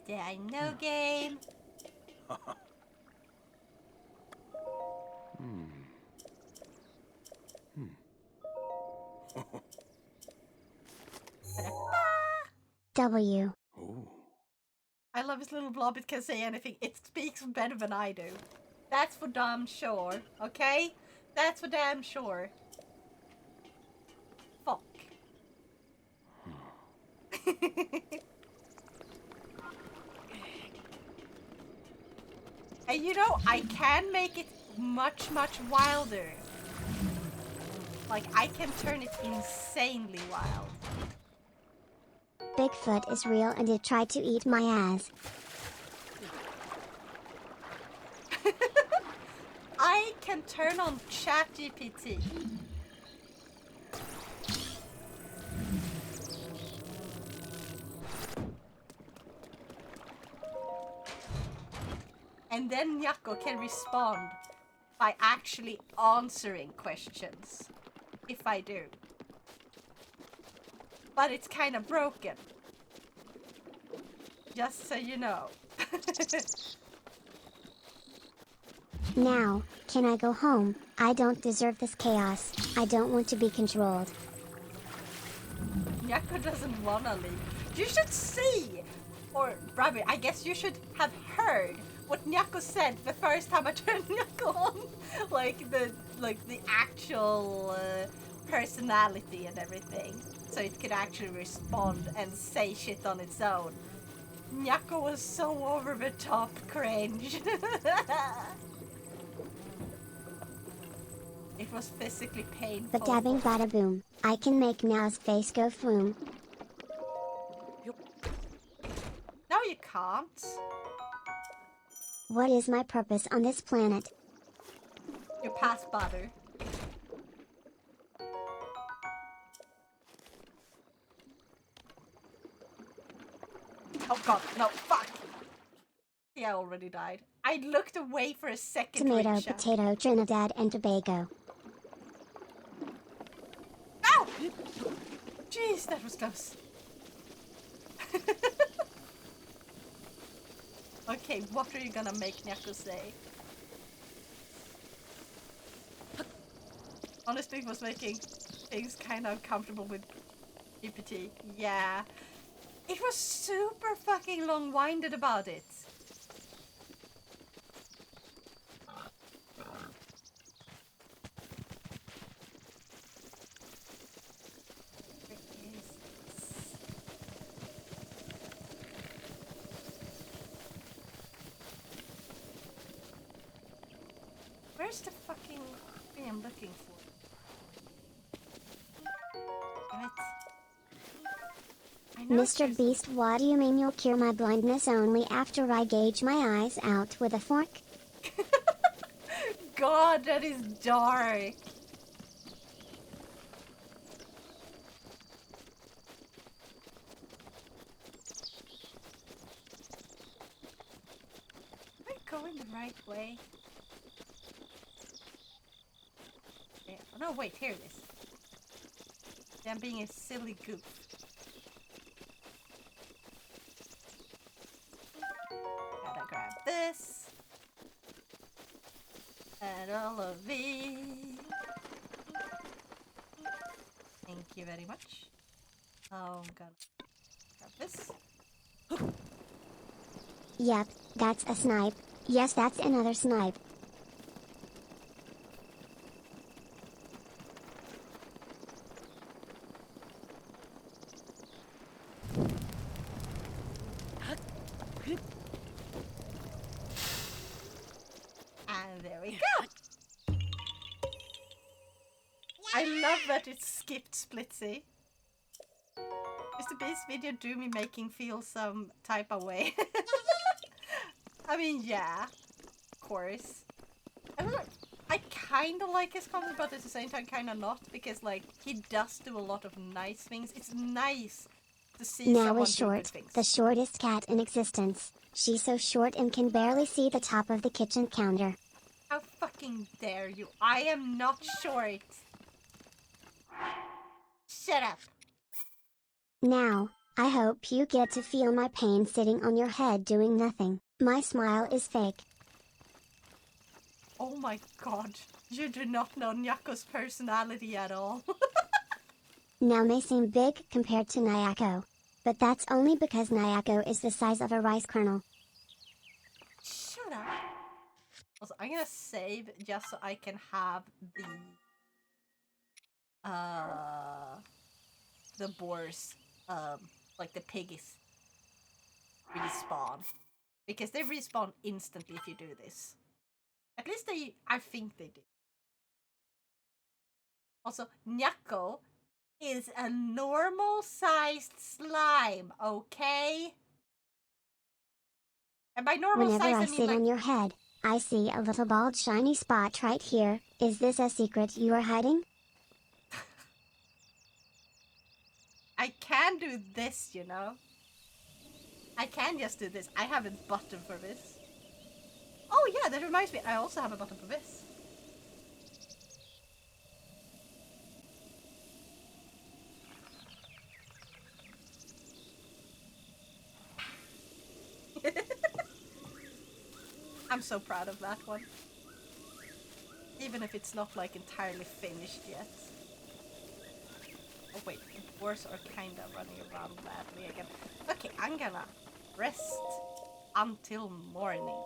I know game. W. I love his little blob. It can say anything. It speaks better than I do. That's for damn sure. Okay? That's for damn sure. Fuck. And you know, I can make it much, much wilder. Like, I can turn it insanely wild. Bigfoot is real and it tried to eat my ass. I can turn on ChatGPT. And then Nyako can respond by actually answering questions. If I do. But it's kind of broken. Just so you know. Now, can I go home? I don't deserve this chaos. I don't want to be controlled. Nyako doesn't wanna leave. You should see! Or rather, I guess you should have heard what Nyako said the first time I turned Nyako on. Like the actual personality and everything. So it could actually respond and say shit on its own. Nyako was so over the top cringe. It was physically painful. But dabbing bada boom, I can make Nao's face go froom. No, you can't. What is my purpose on this planet? You pass butter. Oh god, no, fuck! Yeah, I already died. I looked away for a second. Tomato, Richa. potato, Trinidad and Tobago. Ow! Jeez, that was close. Okay, what are you gonna make Nyako say? Honestly, it was making things kind of uncomfortable with GPT. Yeah. It was super fucking long-winded about it. Where's the fucking thing I'm looking for? Damn it. I know Mr. there's- Beast, what do you mean you'll cure my blindness only after I gauge my eyes out with a fork? God, that is dark. Am I going the right way? Yeah. Oh, no, wait, here it is. Yeah, I'm being a silly goof. Gotta grab this. And all of these. Thank you very much. Oh, I'm gonna grab this. Yep, that's a snipe. Yes, that's another snipe. And there we go. I love that it skipped Splitzy. Mr. Beast's video do me making feel some type of way. I mean, yeah, of course. And look, I kind of like his comment, but at the same time kind of not, because like he does do a lot of nice things. It's nice to see Now someone is do good Short, things. the shortest cat in existence. She's so short and can barely see the top of the kitchen counter. How fucking dare you? I am not short. Shut up. Now, I hope you get to feel my pain sitting on your head doing nothing. My smile is fake. Oh my god. You do not know Nyako's personality at all. Now may seem big compared to Nyako. But that's only because Nyako is the size of a rice kernel. Shut up. Also, I'm gonna save just so I can have the boars, like the piggies respawn. Because they respawn instantly if you do this. At least I think they do. Also, Nyako is a normal sized slime, okay? And by normal Whenever size I I mean sit like... on your head, I see a little bald shiny spot right here. Is this a secret you are hiding? I can do this, you know? I can just do this. I have a button for this. Oh yeah, that reminds me. I also have a button for this. I'm so proud of that one. Even if it's not like entirely finished yet. Oh wait, the boars are kinda running around badly again. Okay, I'm gonna rest until morning.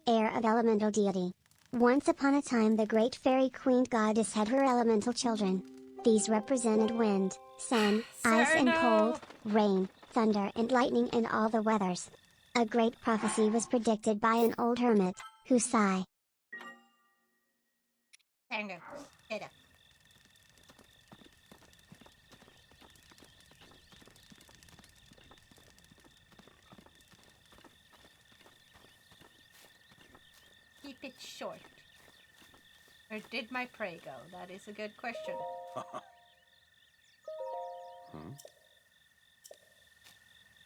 Heir of elemental deity. Once upon a time the great fairy queen goddess had her elemental children. These represented wind, sun, ice and cold, rain, thunder and lightning and all the weathers. A great prophecy was predicted by an old hermit, who sighed. Tango, get up. Keep it short. Where did my prey go? That is a good question.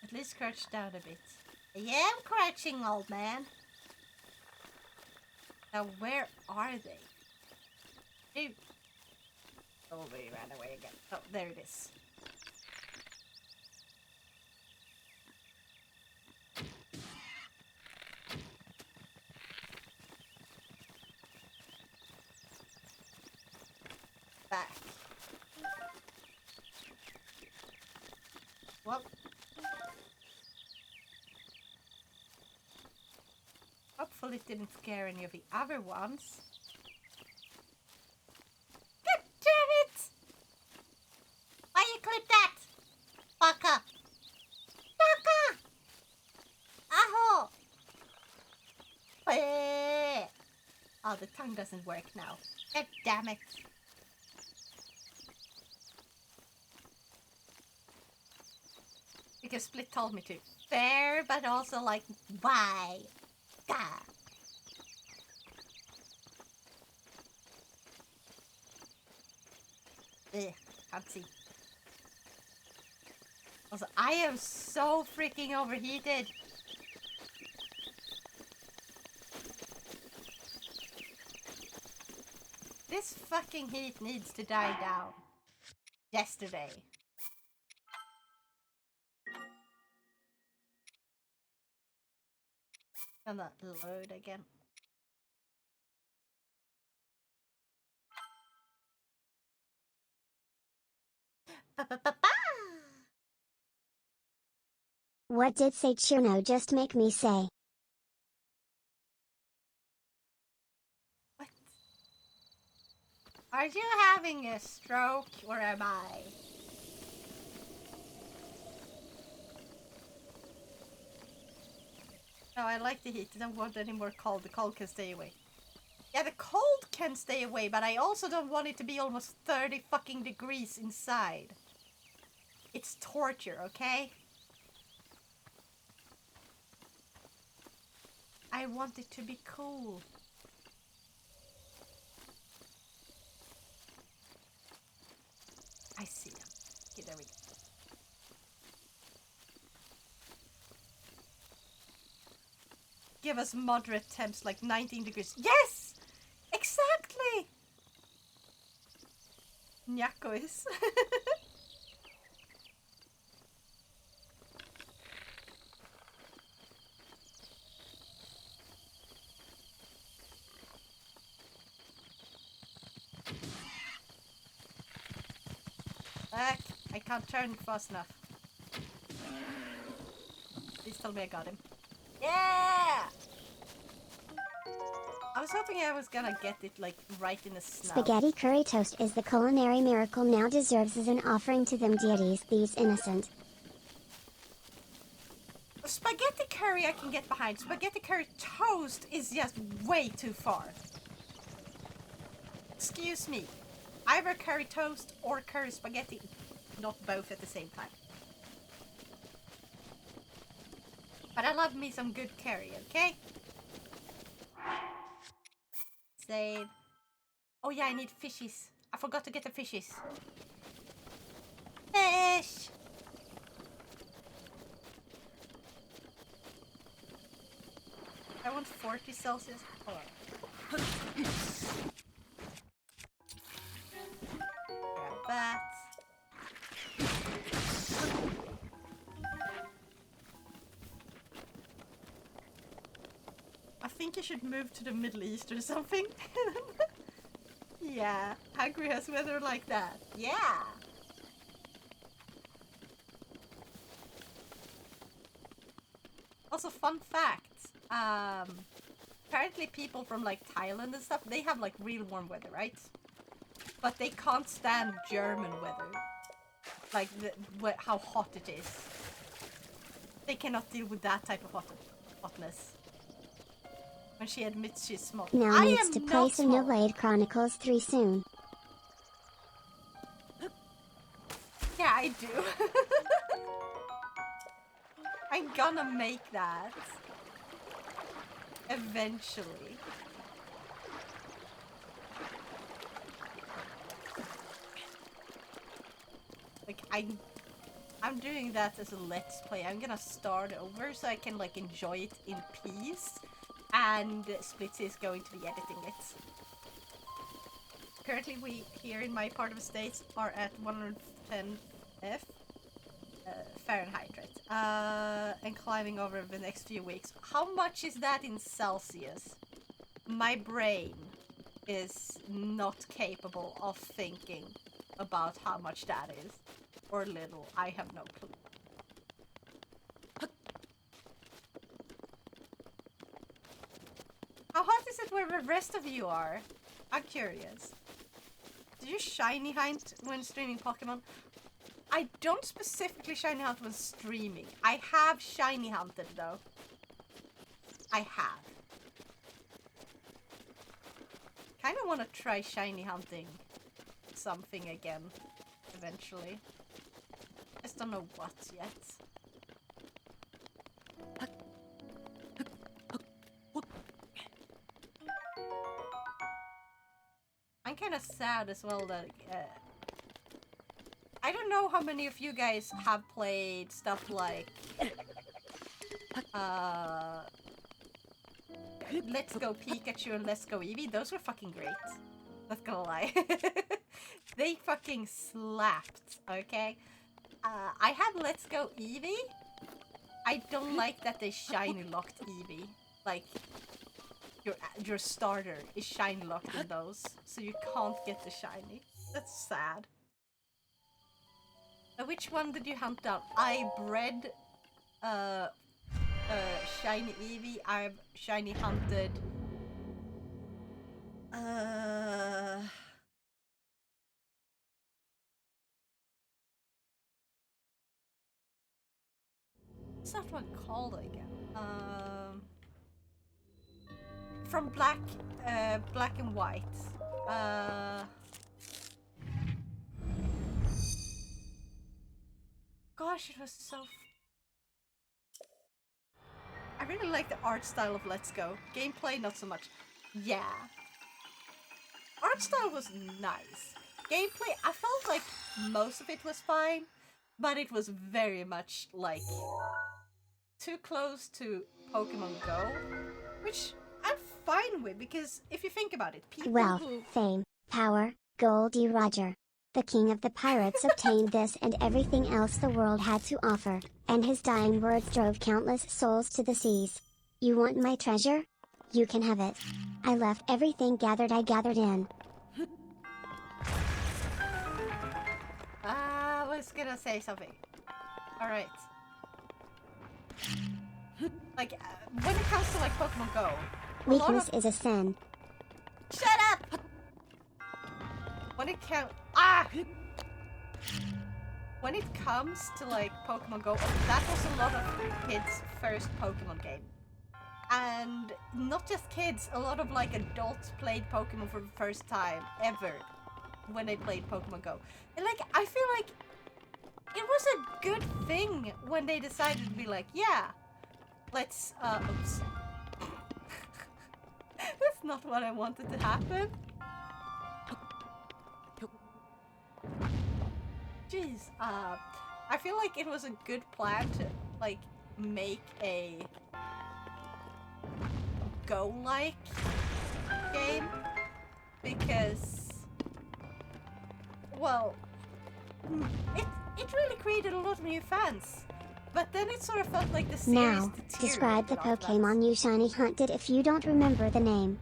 At least crouch down a bit. Yeah, I'm crouching, old man. Now, where are they? Dude. Oh, we ran away again. Oh, there it is. Back. Well. Hopefully it didn't scare any of the other ones. God damn it! Why you clip that? Baka! Baka! Aho! Bleh. Oh, the tongue doesn't work now. God damn it. Because Split told me to. Fair, but also like, why? Gah. Ugh, can't see. Also, I am so freaking overheated. This fucking heat needs to die down. Yesterday. Gonna load again. Ba-ba-ba-ba! What did Seichuno just make me say? What? Are you having a stroke or am I? No, I like the heat. I don't want any more cold. The cold can stay away. Yeah, the cold can stay away, but I also don't want it to be almost 30 fucking degrees inside. It's torture, okay? I want it to be cool. I see him. Okay, there we go. Give us moderate temps, like 19 degrees. Yes! Exactly! Ñakois. Back. I can't turn fast enough. Please tell me I got him. Yeah! I was hoping I was gonna get it like right in the snout. Spaghetti curry toast is the culinary miracle now deserves as an offering to them deities these innocent. Spaghetti curry I can get behind. Spaghetti curry toast is just way too far. Excuse me. Either curry toast or curry spaghetti. Not both at the same time. But I love me some good curry, okay? Save. Oh yeah, I need fishies. I forgot to get the fishies. Fish! I want 40 Celsius. Hold on. Grab that. I think you should move to the Middle East or something. Yeah, Hungary has weather like that. Yeah! Also, fun fact. Apparently people from like Thailand and stuff, they have like real warm weather, right? But they can't stand German weather. Like how hot it is. They cannot deal with that type of hotness. When she admits she's small. Now I needs am to not play small. Xenoblade Chronicles 3 soon. Yeah, I do. I'm gonna make that. Eventually. Like, I'm doing that as a let's play. I'm gonna start over so I can like enjoy it in peace. And Splitzy is going to be editing it. Currently we here in my part of the States are at 110 F Fahrenheit, right? And climbing over the next few weeks. How much is that in Celsius? My brain is not capable of thinking about how much that is. Or little. I have no clue. How hot is it where the rest of you are? I'm curious. Do you shiny hunt when streaming Pokemon? I don't specifically shiny hunt when streaming. I have shiny hunted though. I have. Kinda wanna try shiny hunting something again eventually. Just don't know what yet. I'm kind of sad as well that I don't know how many of you guys have played stuff like Let's Go Pikachu and Let's Go Eevee. Those were fucking great. Not gonna lie. They fucking slapped, okay? I had Let's Go Eevee. I don't like that they shiny locked Eevee. Like, your starter is shiny locked in those, so you can't get the shiny. That's sad. Which one did you hunt down? I bred shiny Eevee. I've shiny hunted what's that one called again? From Black and White. Gosh, it was so. I really like the art style of Let's Go. Gameplay, not so much. Yeah. Art style was nice. gameplay, I felt like most of it was fine, but it was very much like too close to Pokemon Go, which I'm fine with because if you think about it, people Wealth, who fame, power, Goldie Roger. The king of the pirates obtained this and everything else the world had to offer, and his dying words drove countless souls to the seas. You want my treasure? You can have it. I left everything gathered I gathered in. I was gonna say something. Alright. Like, when it comes to like Pokemon Go, Weakness is a sin. Shut up! When it When it comes to like Pokemon Go, that was a lot of kids' first Pokemon game. And not just kids, a lot of like adults played Pokemon for the first time ever when they played Pokemon Go. And like, I feel like it was a good thing when they decided to be like, yeah, let's, oops. That's not what I wanted to happen. Jeez, I feel like it was a good plan to, like, make a Go-like game, because, well, it really created a lot of new fans, but then it sort of felt like the series Now, describe the deteriorated after Pokemon you shiny hunted if you don't remember the name.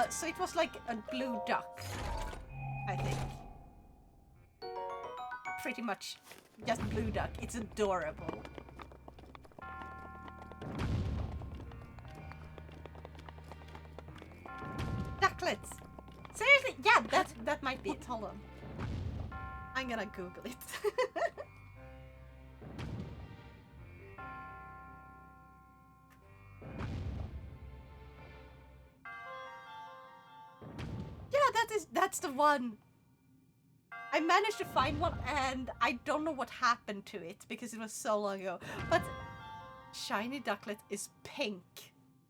So it was like a blue duck, I think. Pretty much just blue duck. It's adorable. Ducklets! Seriously? Yeah, that might be it. Hold on. I'm gonna Google it. Yeah, that's the one. I managed to find one and I don't know what happened to it because it was so long ago. But shiny ducklet is pink.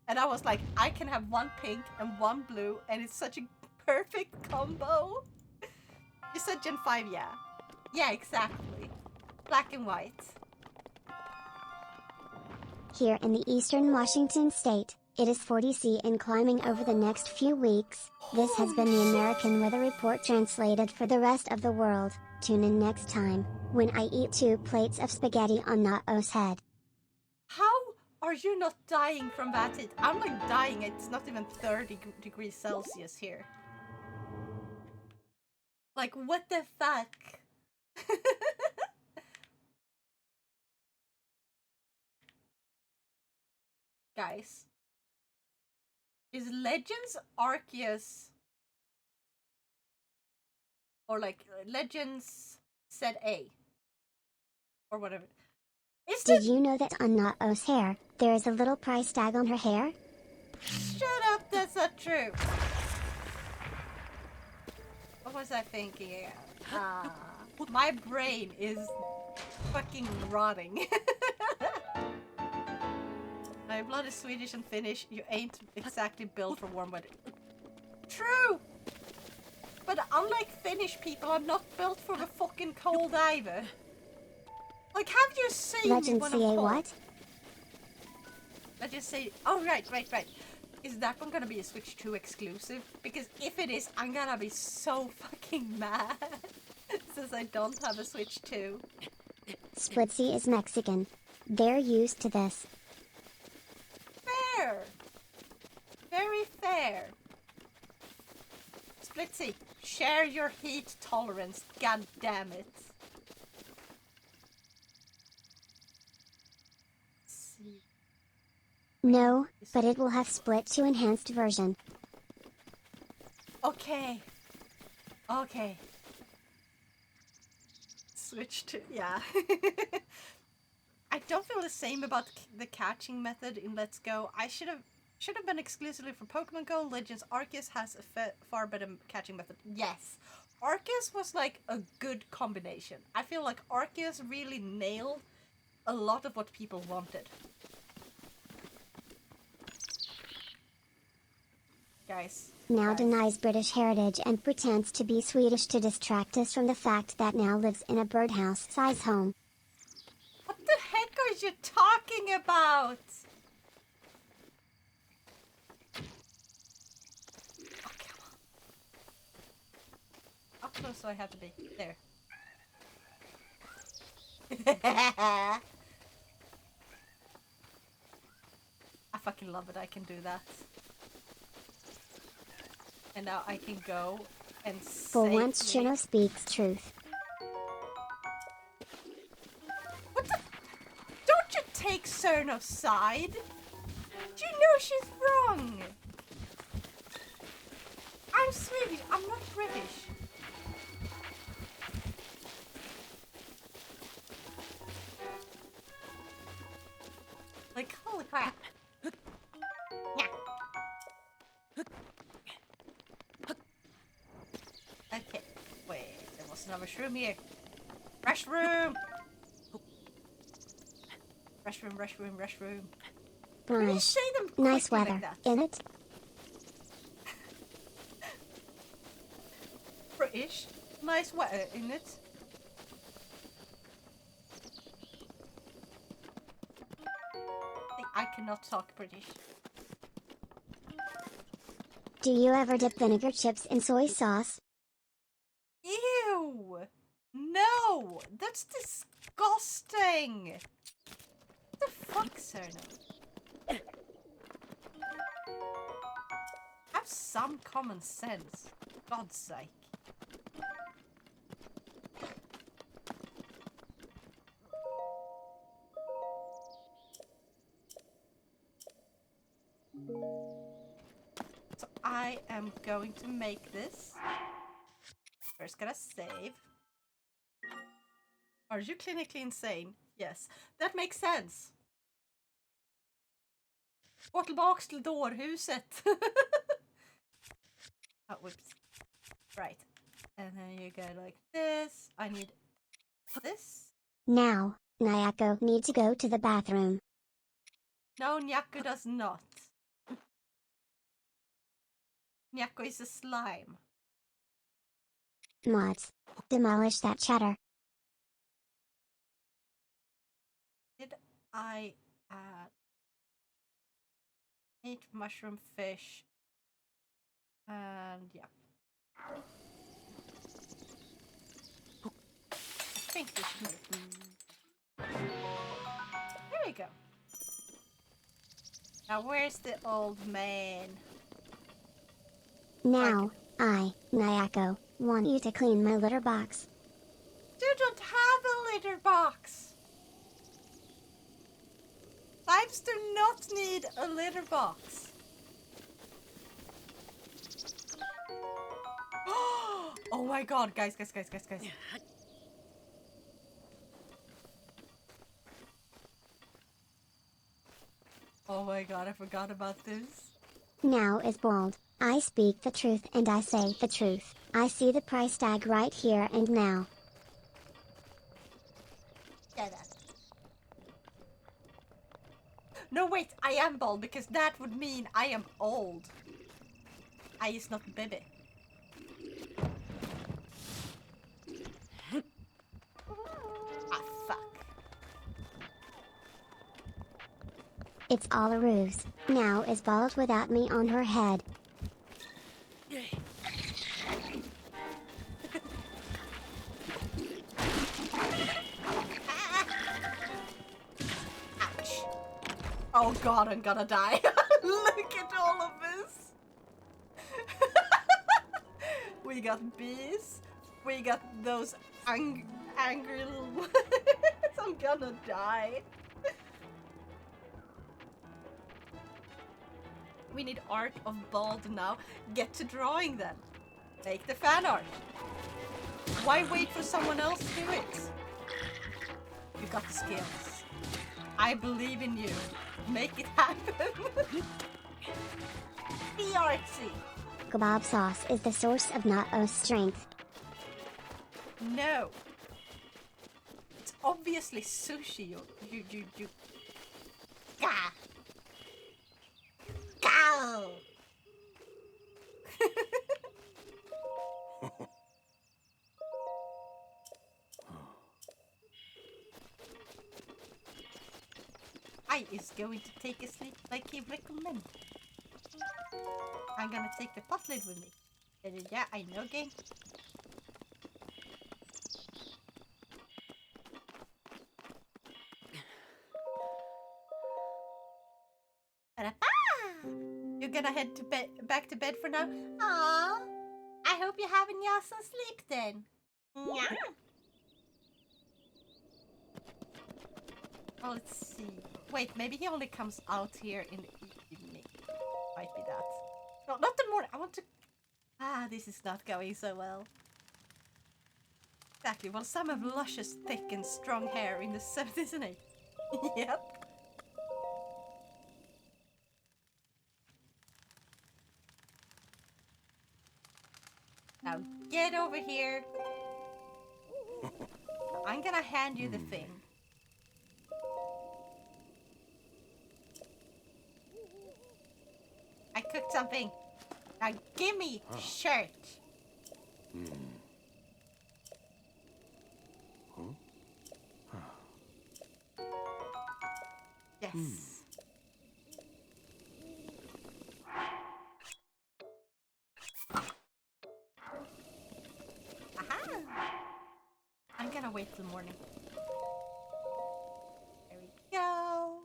And I was like, I can have one pink and one blue and it's such a perfect combo. You said Gen 5, yeah. Yeah, exactly. Black and white. Here in the eastern Washington state, it is 40°C and climbing over the next few weeks. This has been the American Weather Report translated for the rest of the world. Tune in next time, when I eat 2 plates of spaghetti on Nao's head. How are you not dying from that heat? I'm like dying. It's not even 30 degrees Celsius here. Like, what the fuck? Guys. Is Legends Arceus or like Legends ZA or whatever? Did you know that on Nao's hair, there is a little price tag on her hair? Shut up, that's not true. What was I thinking? My brain is fucking rotting. My blood is Swedish and Finnish. You ain't exactly built for warm weather. True! But unlike Finnish people, I'm not built for the fucking cold either. Like, have you seen Legend me when CA I'm cold? what? Let's just say, oh right. Is that one gonna be a Switch 2 exclusive? Because if it is, I'm gonna be so fucking mad. Since I don't have a Switch 2. Splitzy is Mexican. They're used to this. Fair! Very fair. Splitzy, share your heat tolerance, god damn it. No, but it will have split to enhanced version. Okay. Okay. Switch to, yeah. I don't feel the same about the catching method in Let's Go. I should have been exclusively for Pokemon Go. Legends Arceus has a far better catching method. Yes. Arceus was like a good combination. I feel like Arceus really nailed a lot of what people wanted. Guys. Now guys. denies British heritage and pretends to be Swedish to distract us from the fact that Now lives in a birdhouse-size home. What the heck are you talking about? Oh, come on. How close do I have to be? There. I fucking love it. I can do that. And now I can go and For once, Shino speaks truth. What the? Don't you take Cerno's side? You know she's wrong. I'm Swedish. I'm not British. Like, holy crap. Yeah. Okay. Wait, there was another shroom here. Restroom! Restroom, restroom, restroom. Can you Nice. say them Nice quickly weather, like that? in it? British. Nice weather, in it? I cannot talk British. Do you ever dip vinegar chips in soy sauce? Ew! No! That's disgusting! What the fuck, Cerno? Have some common sense. For God's sake. So I am going to make this. First gotta save. Are you clinically insane? Yes. That makes sense. Gå tillbaks till dårhuset. Oh, whoops. Right. And then you go like this. I need this. Now, Nyako need to go to the bathroom. No, Nyako does not. Nyako is a slime. Mods. Demolish that chatter. Did I add meat, mushroom, fish, and yeah. I think we should move. There we go. Now where's the old man? Now, I, Nyako, want you to clean my litter box. You don't have a litter box. Slimes do not need a litter box. Oh my god, guys. Oh my god, I forgot about this. Now is bold. I speak the truth and I say the truth. I see the price tag right here and now. Yeah, that. No, wait, I am bald because that would mean I am old. I is not baby. Ah, fuck. It's all a ruse. Now is bald without me on her head. Ouch. Oh god, I'm gonna die. Look at all of this. We got bees. We got those angry little... I'm gonna die. We need art of bald now. Get to drawing then. Make the fan art. Why wait for someone else to do it? You got the skills. I believe in you. Make it happen. Be artsy. Kebab sauce is the source of Nao's strength. No. It's obviously sushi. You. Gah. Gah. I is going to take a sleep like he recommended. I'm gonna take the pot lid with me. Yeah, I know, game. You're gonna head to bed, back to bed for now? Aww. I hope you're having your some sleep then. Yeah. Oh, let's see. Wait, maybe he only comes out here in the evening. Might be that. No, not the morning. I want to... Ah, this is not going so well. Exactly. Well, some have luscious, thick and strong hair in the 70s and 80s. Yep. Now get over here. I'm gonna hand you the thing. I cooked something. Now give me the shirt. Yes. Aha! I'm gonna wait till morning. There we go.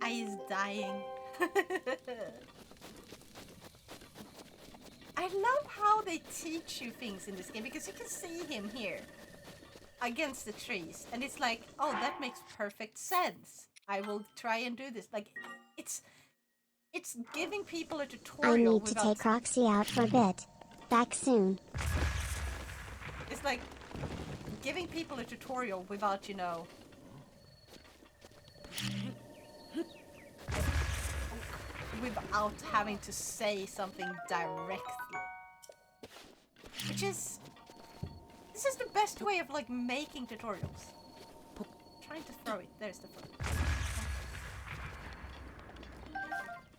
I is dying. I love how they teach you things in this game because you can see him here against the trees and it's like, oh, that makes perfect sense. I will try and do this. Like, it's giving people a I tutorial need to take Roxy out for a bit. Back soon. It's like giving people a tutorial without, you know... without having to say something directly. Which is... This is the best way of, like, making tutorials. Trying to throw it. There's the phone.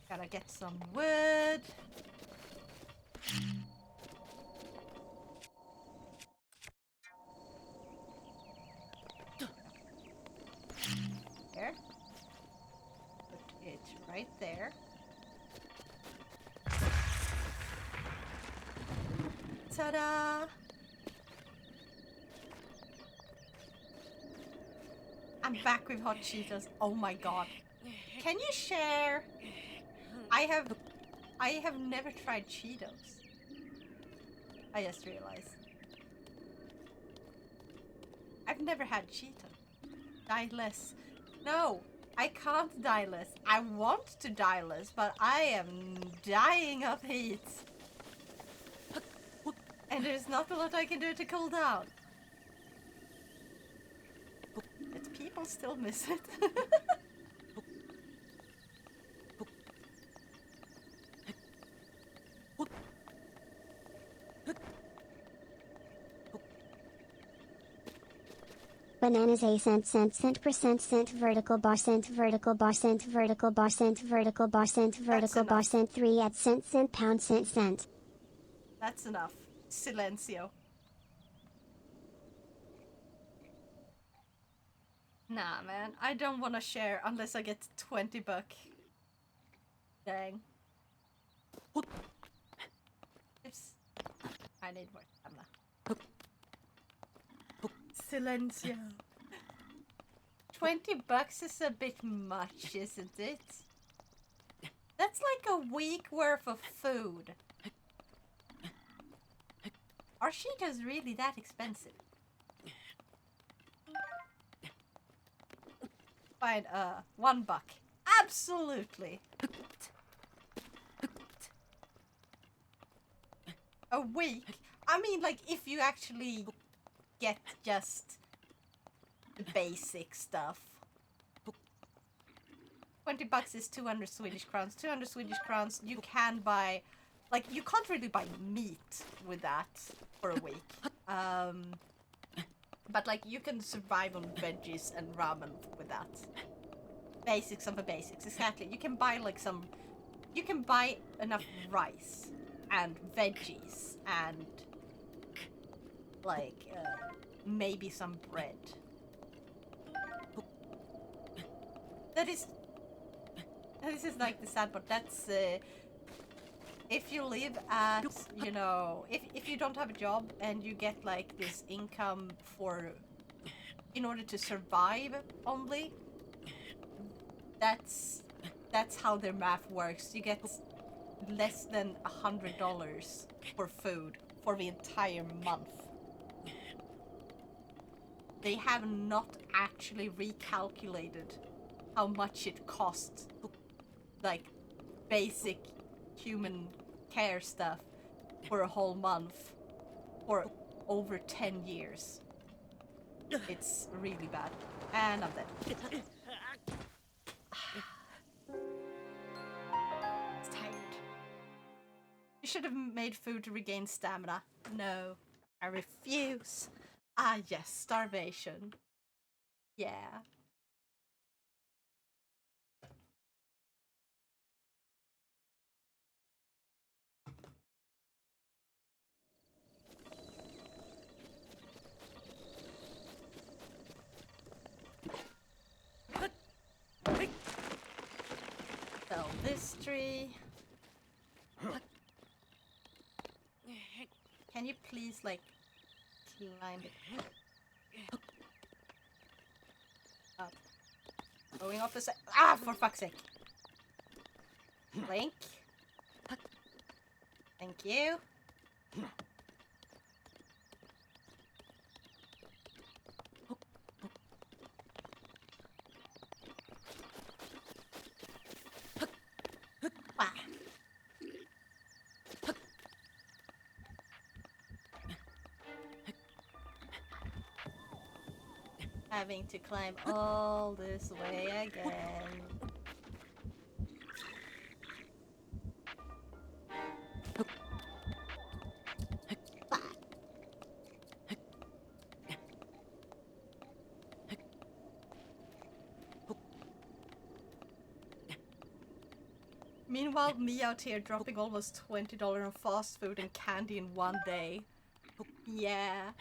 Gotta get some wood. There. Put it right there. Ta-da! I'm back with hot Cheetos. Oh my god. Can you share? I have never tried Cheetos. I just realized. I've never had Cheetos. Die less. No, I can't die less. I want to die less, but I am dying of heat. And there's not a lot I can do to cool down. But people still miss it. Bananas a cent percent vertical bar cent vertical bar cent vertical bar cent vertical bar cent vertical bar cent 3 at cent pound cent. That's enough. Silencio. Nah, man. I don't want to share unless I get 20 buck. Dang. Oops. I need more stamina. Silencio. 20 bucks is a bit much, isn't it? That's like a week worth of food. Are Cheetos really that expensive? Fine, $1. Absolutely. A week? I mean, like, if you actually get just the basic stuff. 20 bucks is 200 Swedish crowns. 200 Swedish crowns, you can buy... Like, you can't really buy meat with that for a week. But, like, you can survive on veggies and ramen with that. Basics of the basics, exactly. You can buy, like, some... You can buy enough rice and veggies and... like maybe some bread. This is like the sad part. That's if you live at, you know, if you don't have a job and you get like this income for in order to survive only, that's how their math works. You get less than $100 for food for the entire month. They have not actually recalculated how much it costs, like basic human care stuff for a whole month for over 10 years. It's really bad. And I'm dead. It's tired. You should have made food to regain stamina. No, I refuse. Ah, yes, starvation. Yeah. Fell this tree. Can you please, like, climb it? Up. Going off the side. Ah, for fuck's sake. Blink. Thank you. Ah. Having to climb all this way again. Meanwhile, me out here dropping almost $20 on fast food and candy in one day. Yeah.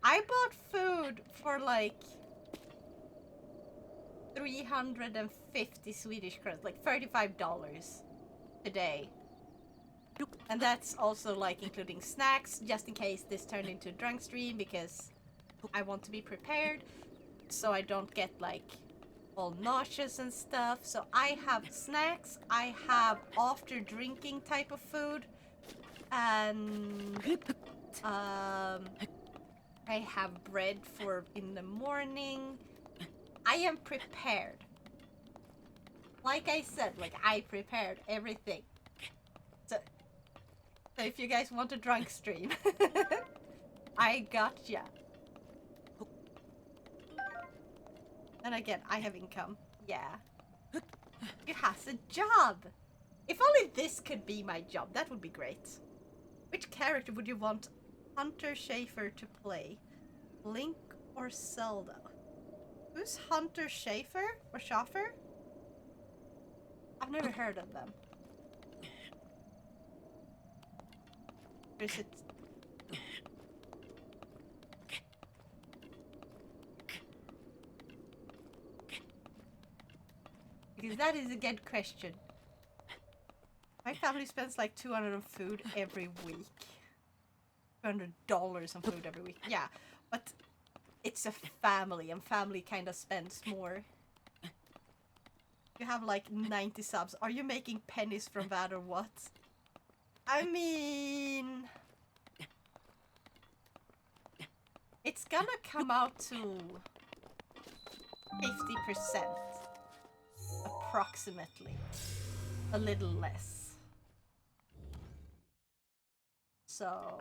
I bought food for like 350 Swedish crowns, like $35 a day. And that's also like including snacks, just in case this turned into a drunk stream, because I want to be prepared so I don't get like all nauseous and stuff. So I have snacks, I have after drinking type of food, and I have bread for in the morning. I am prepared. Like I said, like I prepared everything. So if you guys want a drunk stream, I gotcha. And again, I have income. Yeah. It has a job. If only this could be my job, that would be great. Which character would you want Hunter Schafer to play? Link or Zelda? Who's Hunter Schafer or Schaffer? I've never heard of them. Or is it? Because that is a good question. My family spends like $200 on food every week. $200 on food every week. Yeah, but it's a family, and family kind of spends more. You have like 90 subs. Are you making pennies from that or what? I mean, it's gonna come out to 50%, approximately. A little less. So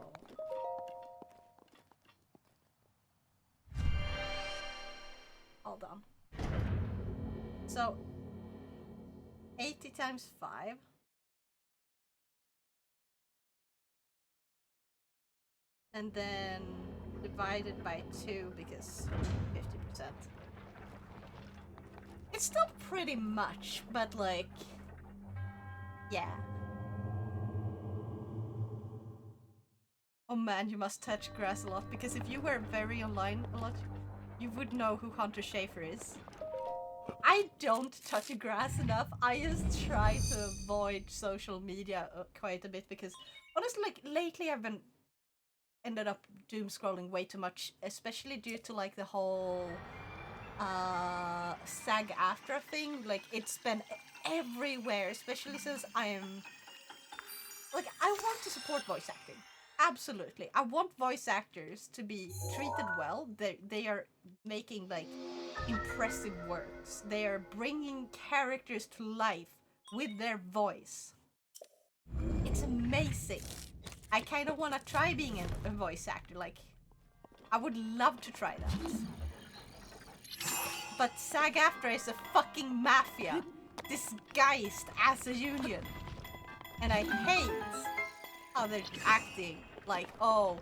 hold on. So 80 times 5. And then divided by 2 because 50%. It's still pretty much, but like, yeah. Oh man, you must touch grass a lot, because if you were very online a lot, you would know who Hunter Schafer is. I don't touch grass enough. I just try to avoid social media quite a bit because honestly, like lately I've been ended up doom scrolling way too much, especially due to like the whole SAG-AFTRA thing. Like it's been everywhere, especially since I want to support voice acting. Absolutely. I want voice actors to be treated well. They are making like impressive works. They are bringing characters to life with their voice. It's amazing. I kind of want to try being a voice actor. Like, I would love to try that. But SAG-AFTRA is a fucking mafia disguised as a union. And I hate how they're acting like, oh,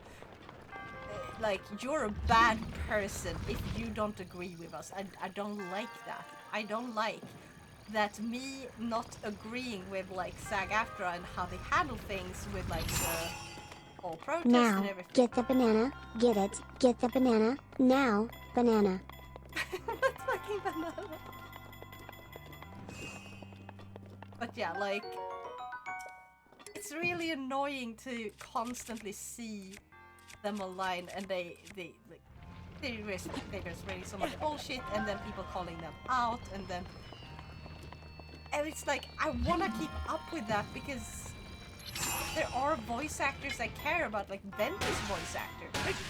like you're a bad person if you don't agree with us. I don't like that. I don't like that me not agreeing with like SAG-AFTRA and how they handle things with like the whole protest and Now, everything. get the banana, get it, get the banana, now, banana. What fucking banana? But yeah, like, it's really annoying to constantly see them online and they're spreading so much bullshit and then people calling them out and it's like I want to keep up with that because there are voice actors I care about, like Ventus voice actor.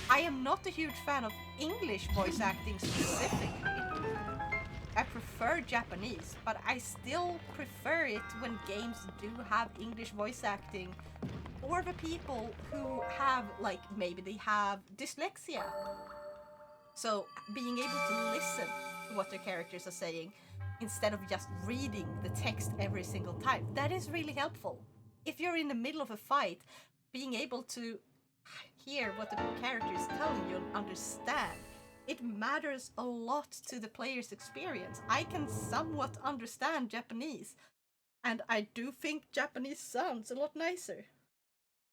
I am not a huge fan of English voice acting specifically. I prefer Japanese, but I still prefer it when games do have English voice acting, or the people who have, like, maybe they have dyslexia. So being able to listen to what their characters are saying instead of just reading the text every single time, that is really helpful. If you're in the middle of a fight, being able to hear what the character is telling you and understand, it matters a lot to the player's experience. I can somewhat understand Japanese, and I do think Japanese sounds a lot nicer.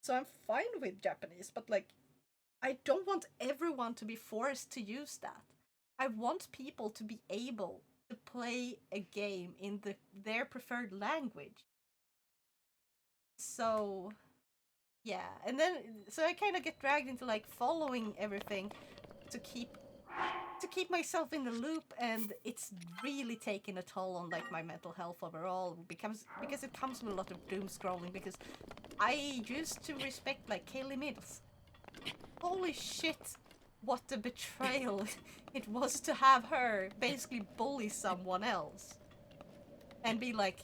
So I'm fine with Japanese, but like, I don't want everyone to be forced to use that. I want people to be able to play a game in their preferred language. So yeah, and then so I kind of get dragged into like following everything to keep myself in the loop, and it's really taken a toll on like my mental health overall because it comes with a lot of doom scrolling because I used to respect like Kaylee Mills. Holy shit, what a betrayal it was to have her basically bully someone else and be like,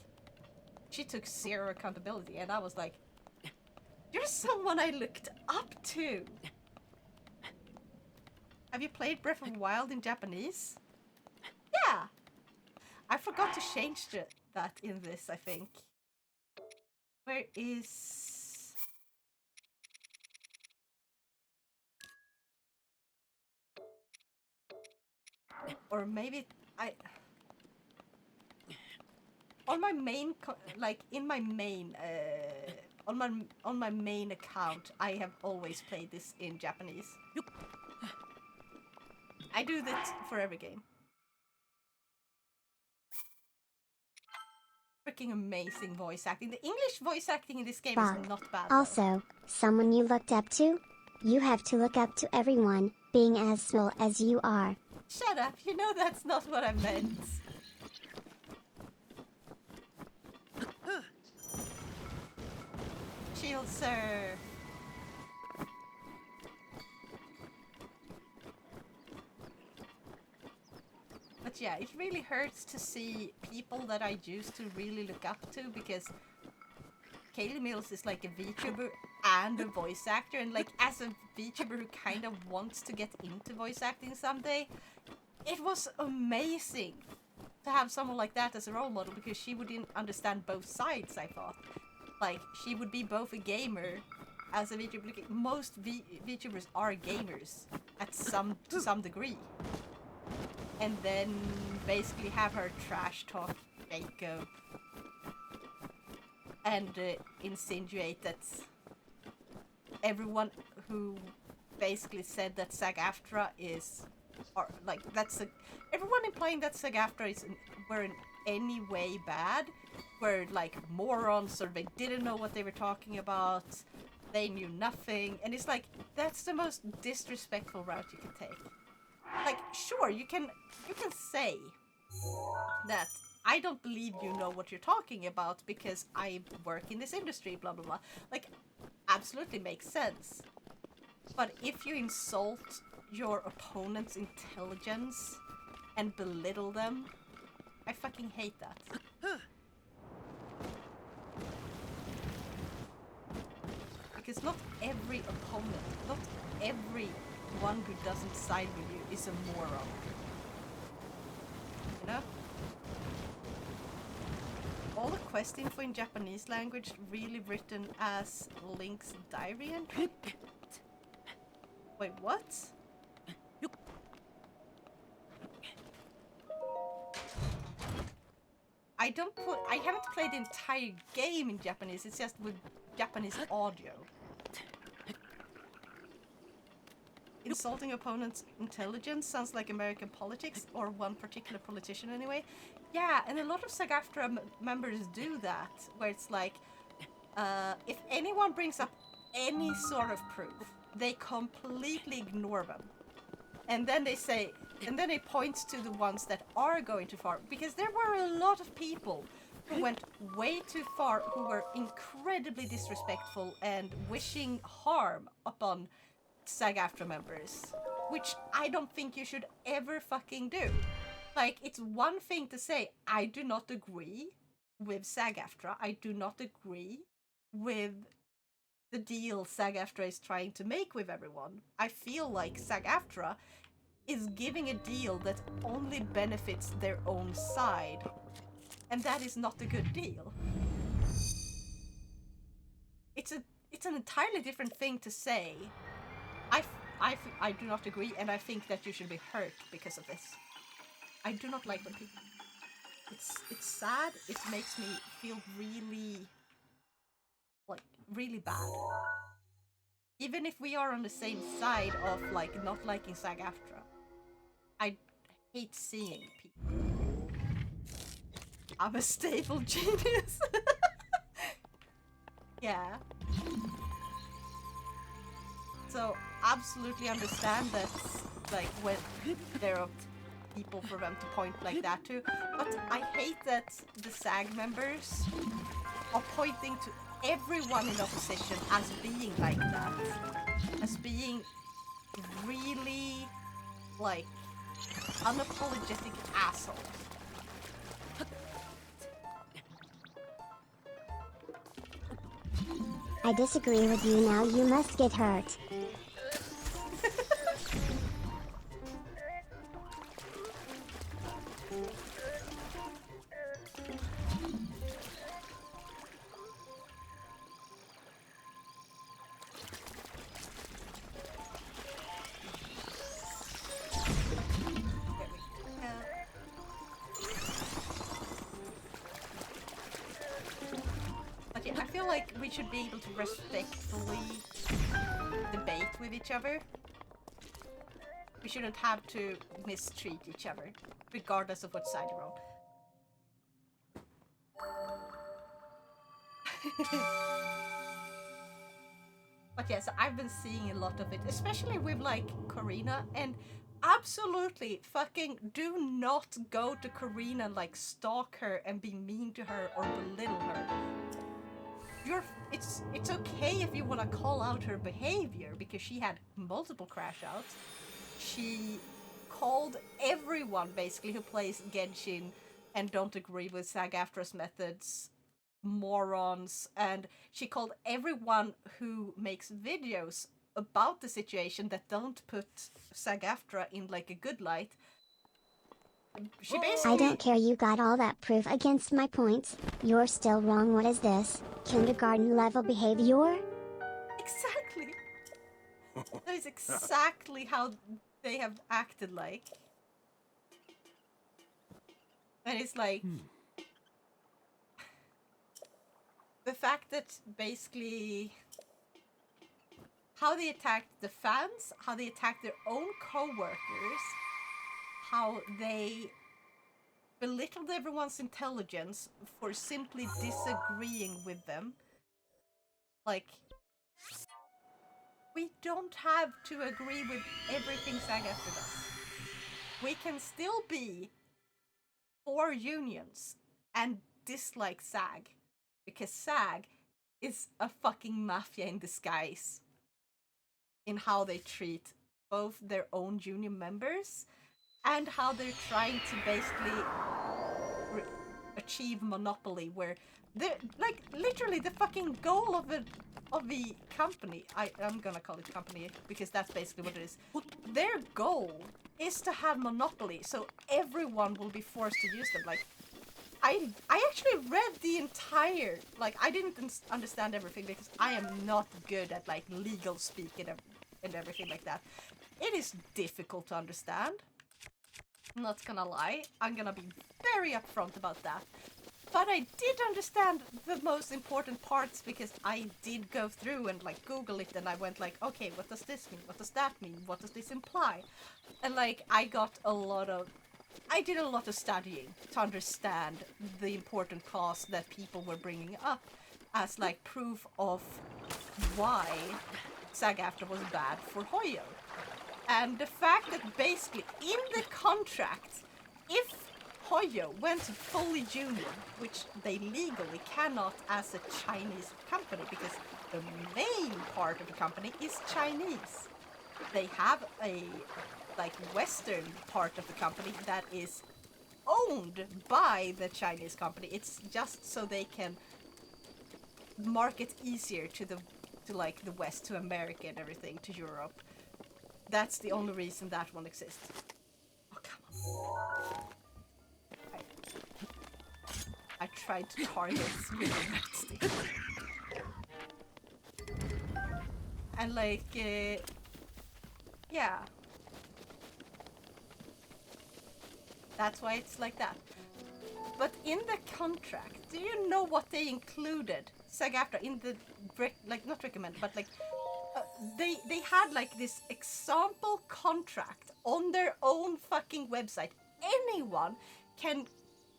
she took zero accountability, and I was like, you're someone I looked up to. Have you played Breath of the Wild in Japanese? Yeah. I forgot to change that in this, I think. Where is... Or maybe I... On my main, like in my main, on my main account, I have always played this in Japanese. I do that for every game. Freaking amazing voice acting. The English voice acting in this game Fuck. is not bad. Though. Also, someone you looked up to? You have to look up to everyone, being as small as you are. Shut up, you know that's not what I meant. Shield, sir. But yeah, it really hurts to see people that I used to really look up to, because Kaylee Mills is like a VTuber and a voice actor, and like as a VTuber who kind of wants to get into voice acting someday, it was amazing to have someone like that as a role model, because she would understand both sides, I thought. Like, she would be both a gamer as a VTuber. Most VTubers are gamers to some degree. And then basically have her trash talk Jacob and insinuate that everyone who basically said that SAG-AFTRA is, or like everyone implying that SAG-AFTRA were in any way bad, were like morons or they didn't know what they were talking about, they knew nothing, and it's like that's the most disrespectful route you can take. Like, sure, you can say that I don't believe you know what you're talking about because I work in this industry, blah blah blah. Like, absolutely makes sense. But if you insult your opponent's intelligence and belittle them, I fucking hate that. Because not every opponent, not everyone who doesn't side with you is a moron. You know? All the quest info in Japanese language really written as Link's diary entry? Wait, what? I haven't played the entire game in Japanese, it's just with Japanese audio. Insulting opponent's intelligence sounds like American politics, or one particular politician anyway. Yeah, and a lot of SAG-AFTRA members do that, where it's like, if anyone brings up any sort of proof, they completely ignore them. And then they say, and then it points to the ones that are going too far, because there were a lot of people who went way too far, who were incredibly disrespectful and wishing harm upon SAG-AFTRA members, which I don't think you should ever fucking do. Like, it's one thing to say, I do not agree with SAG-AFTRA, I do not agree with the deal SAG-AFTRA is trying to make with everyone. I feel like SAG-AFTRA is giving a deal that only benefits their own side, and that is not a good deal. It's an entirely different thing to say, I do not agree, and I think that you should be hurt because of this. I do not like when people... It's sad, it makes me feel really... like, really bad. Even if we are on the same side of, like, not liking SAG-AFTRA, I hate seeing people. I'm a stable genius. Yeah. So, absolutely understand that, like, when there are people for them to point like that to, but I hate that the SAG members are pointing to everyone in opposition as being like that. As being really, like, unapologetic assholes. I disagree with you now, you must get hurt. But yeah, I feel like we should be able to respectfully debate with each other. We shouldn't have to mistreat each other, regardless of what side you're on. But yes, I've been seeing a lot of it, especially with like Karina, and absolutely fucking do not go to Karina and like stalk her and be mean to her or belittle her. It's okay if you want to call out her behavior, because she had multiple crash outs. She called everyone basically who plays Genshin and don't agree with SAG-AFTRA's methods morons, and she called everyone who makes videos about the situation that don't put SAG-AFTRA in like a good light. She basically... I don't care, you got all that proof against my points. You're still wrong. What is this? Kindergarten level behavior? Exactly. That is exactly how they have acted like. And it's like... the fact that basically... how they attacked the fans, how they attacked their own co-workers, how they belittled everyone's intelligence for simply disagreeing with them. Like, we don't have to agree with everything SAG-AFTRA does. We can still be for unions and dislike SAG, because SAG is a fucking mafia in disguise in how they treat both their own union members and how they're trying to basically achieve monopoly, where they're like literally the fucking goal of the company. I'm gonna call it company because that's basically what it is. Their goal is to have monopoly, so everyone will be forced to use them. Like, I actually read the entire, like, I didn't understand everything because I am not good at like legal speak and everything like that. It is difficult to understand. I'm not gonna lie, I'm gonna be very upfront about that. But I did understand the most important parts because I did go through and like Google it, and I went like, okay, what does this mean? What does that mean? What does this imply? And like I did a lot of studying to understand the important cause that people were bringing up as like proof of why SAG-AFTRA was bad for Hoyo. And the fact that basically in the contract, if Hoyo went fully union, which they legally cannot as a Chinese company because the main part of the company is Chinese. They have a like Western part of the company that is owned by the Chinese company. It's just so they can market easier to like the West, to America and everything, to Europe. That's the only reason that one exists. Oh, come on. I tried to target with the matchstick. And like, yeah. That's why it's like that. But in the contract, do you know what they included? SAG-AFTRA in the, like, not recommend, but like, they had like this example contract on their own fucking website. Anyone can,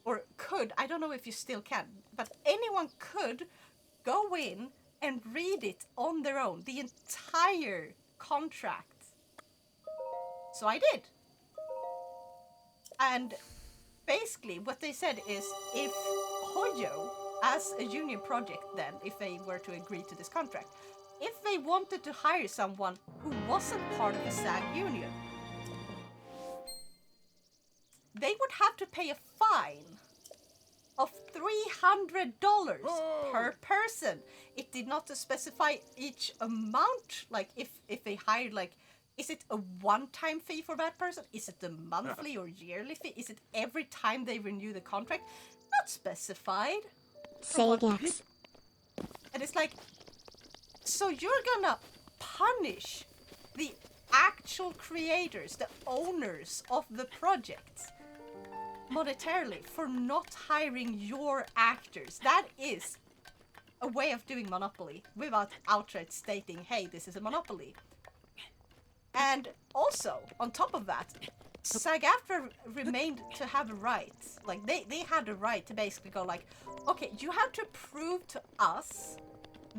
or could, I don't know if you still can, but anyone could go in and read it on their own, the entire contract. So I did. And basically what they said is, if Hoyo, as a union project then, if they were to agree to this contract, if they wanted to hire someone who wasn't part of the SAG union, they would have to pay a fine of $300 per person. It did not specify each amount, like if they hired, like, is it a one-time fee for that person? Is it a monthly or yearly fee? Is it every time they renew the contract? Not specified. Say yes. And it's like, so you're gonna punish the actual creators, the owners of the project, monetarily for not hiring your actors. That is a way of doing monopoly without outright stating, hey, this is a monopoly. And also, on top of that, SAG-AFTRA remained to have a right. Like, they had a right to basically go like, okay, you have to prove to us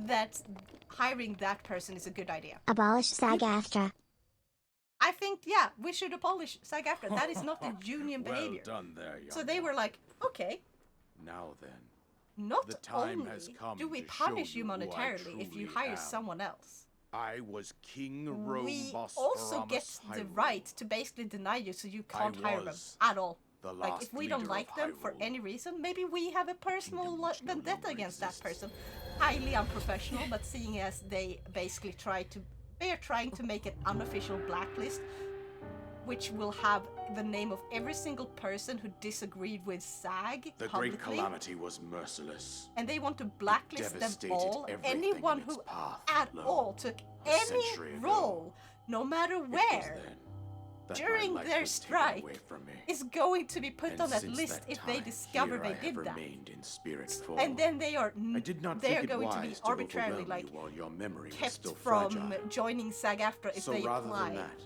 that hiring that person is a good idea. Abolish SAG-AFTRA. I think, yeah, we should abolish SAG-AFTRA. That is not a union behavior. Well done there, young So they were one. like, okay, Now then, not the time only has come do we to show punish you you who I monetarily if you truly hire am. someone else, I was King Rome we also get the right to basically deny you, so you can't hire them was at all. the Like, last if we don't leader like of them for Hyrule. any reason, maybe we have a personal Kingdom which no vendetta longer against that exists. person. Highly unprofessional, but seeing as they basically they are trying to make an unofficial blacklist, which will have the name of every single person who disagreed with SAG The publicly. great calamity was merciless. And they want to blacklist them devastated all. everything Anyone in its who path. at Lo, all took a any century ago, role, no matter It was where, then That during my life their was taken strike away from me. is going to be put And on that since list that if they time, discover here they I did have that. remained in spirit form. And then they are I did not they think are it going to be wise to arbitrarily overwhelm like you while your memory was kept still from fragile. joining SAG-AFTRA if So they rather apply. than that,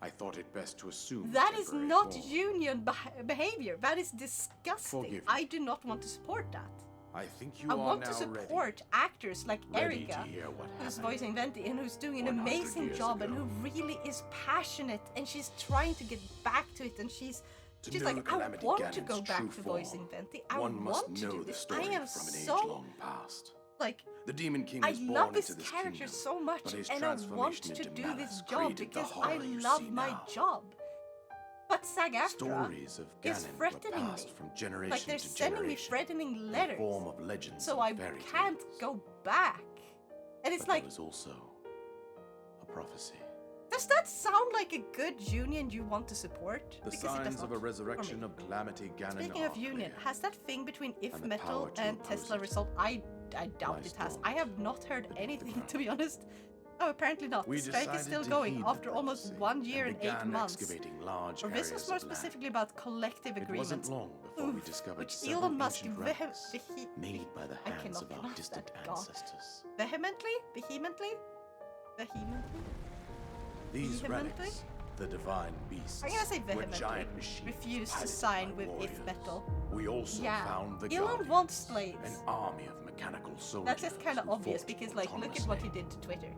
I thought it best to assume That is temporary not form. union behavior. That is disgusting. Forgive me. I do not want to support that. I think you I are want now to support actors like ready Erika, to hear what who's happened. voicing Venti and who's doing an 100 amazing years job and ago. who really is passionate and she's trying to get back to it and she's To know like, I Calamity want to Ganon's go back true to form, voicing Venti. I one must want to know do the this. story I am from an so age-long past. like The Demon King I was born love this into this character kingdom, so much but his and I want transformation to into do malice this job created the because horror I you love see my now. job. But SAG-AFTRA Stories of is Ganon were threatening me. passed from generation Like they're to sending me generation threatening in the letters. form of legends So and I fairy can't tales. go back. And it's But like, there was also a prophecy. does that sound like a good union you want to support? The Because it does signs of not a resurrection for me. of Calamity Ganon Speaking are of union, clear. has that thing between If And the Metal power to and oppose Tesla it resolved? I doubt lies it has. dormant I have not heard beneath the anything, ground. to be honest. Oh, apparently not. We The strike is decided still to going heed after the almost prophecy 1 year and 8 began months. excavating large Or this areas was more of land. specifically about collective It agreements. wasn't long before we Oof, discovered which several Elon Musk ancient relics made by the I hands cannot of our pronounce distant that, God. ancestors. vehemently? These Vehemently? relics, the divine beasts, I'm gonna say were vehemently. giant machines Refuse to piloted sign by with warriors. If Metal. We also Yeah. found the Elon Guardians, wants slaves. an army of mechanical soldiers. That's just kind of who obvious fought because, like, look at what he autonomously. did to Twitter.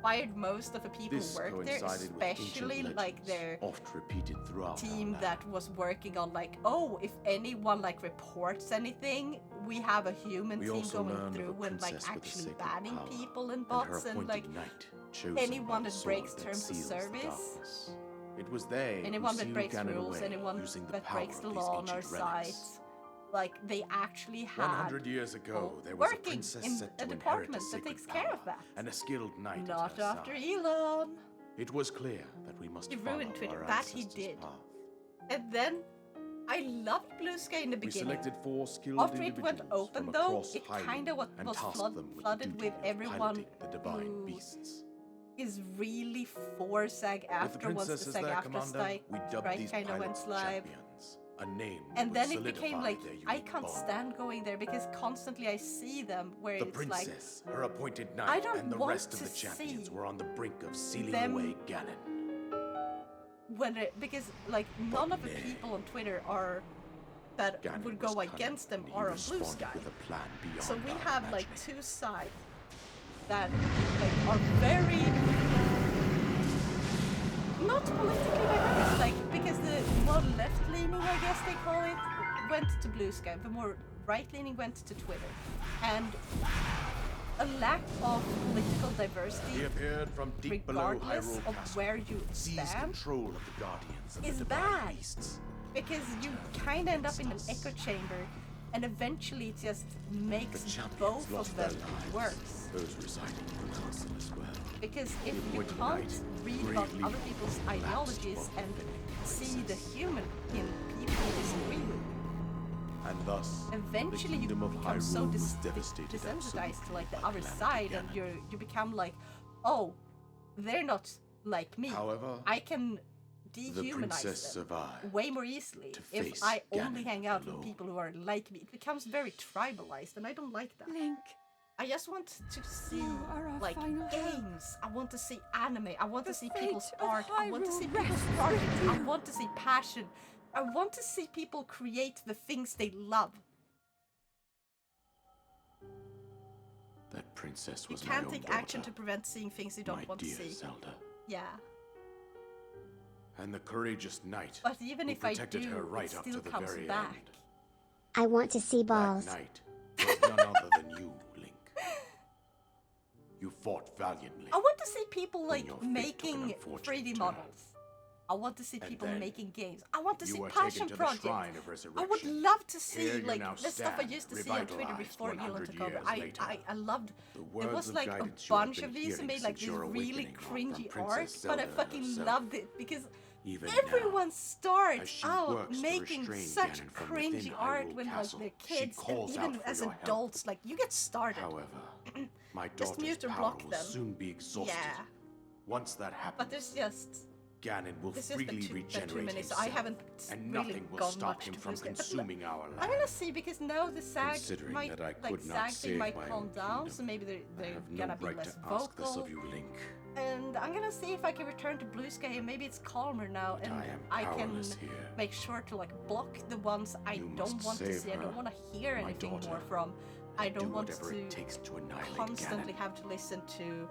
Fired most of the people This who worked there, coincided with especially ancient like legends, their oft repeated throughout team our that land. was working on, like, oh, if anyone like reports anything, we have a human We team also going learned of through a and like princess with a actually sacred banning power, people and and her bots and appointed like knight, chosen anyone by the that breaks sword terms of seals the service. darkness. It was they Anyone who that sealed breaks Ganon rules, away anyone using the that power breaks the of these law on our ancient relics. site. Like, they actually had 100 years ago, there was a working princess in set a to inherit department a that takes sacred care of power that. and a skilled knight Not at her after side. Elon. It was clear that we must He follow ruined Twitter. our That he ancestors' did. path. And then I loved Blue Sky in the We beginning. selected 4 skilled After it went individuals open from though, across it Hyrule kinda was and tasked them with the flooded duty with of everyone piloting the divine who beasts. is really for SAG-AFTRA With the once princess the as their SAG-AFTRA commander, we dubbed strike these kinda went pilots live. champions. A name And that then would it became solidify like, their I unique can't bond. stand going there because constantly I see them where The it's like, princess, her appointed I knight, don't and the want rest of to the champions see were on the brink of sealing them away Ganon. because like none of the nay. people on Twitter are that Ganon would was go cunning, against them and he are on Blue responded Sky. with a plan beyond So we our have like imagining. two sides that like are very not politically diverse, like because the more left leaning, I guess they call it, went to Blue Sky. The more right leaning went to Twitter, and a lack of political He diversity, appeared from deep below regardless Hyrule of Castle, where you seized stand, control of the Guardians of is the divine bad. beasts. because you kind of end up in an echo chamber, and eventually it just makes The champions both lost of them their lives, worse. those residing in the castle as well. Because if The you appointed can't knight read about bravely other people's collapsed ideologies for and defending the see the princess. human in people you disagree with, And thus, eventually the you kingdom of become so Hyrule was devastated desensitized to like the absolutely other by side, Calamity and Ganon. you become like, oh, they're not like me. However, I can the dehumanize princess them survived. way more easily to if face I only Ganon hang out alone. with people who are like me. It becomes very tribalized, and I don't like that. Link, I just want to see You are our like final hope. games. I want to see anime. I want to The see fate people's of art. I want to see Hyrule people's rests with projects. I you. want to see passion. I want to see people create the things they love. That princess You was my can't own take daughter, action to prevent seeing things you my don't want to dear see. Zelda. Yeah. And the courageous knight But even who if I protected do, her right it up still to the comes very back. end. I want to see balls. That knight was none other than you, Link. You fought valiantly. I want to see people like your fate took an making unfortunate 3D turn. models. I want to see And people then making games. I want to you see were passion taken to the projects. shrine of I resurrection. would love to see Here you like now the stuff I stand, used to see on Twitter revitalized before Elon 100 took over. years later. I loved. The There words was of like a guidance you have bunch been of these and hearing made like since this your really awakening are from cringy Princess art, but I Zelda fucking herself. loved it because Even everyone now, starts as she out works to making restrain such Ganon from within cringy art Hyrule when like Castle. they're She kids, and calls out even for as your help. adults, like you get started. However, my Just daughter's mute or power block will them. soon be exhausted. Yeah. Once that happens, But there's just Ganon will This has been freely two regenerate minutes. himself, I haven't and really nothing will gone stop much him to from Blue Sky, but consuming our land. I'm gonna see, because now the SAG Considering might, that I like, could not SAG thing save might my calm own down, kingdom, so maybe I they're have no gonna be right less to ask this vocal. of you, Link. And I'm gonna see if I can return to Blue Sky, and maybe it's calmer now, But and I am can powerless here. make sure to like block the ones I You don't must want to save see. I don't her, want to hear my anything daughter, more from. I and don't do want whatever to it takes to annihilate constantly Ganon. have to listen to,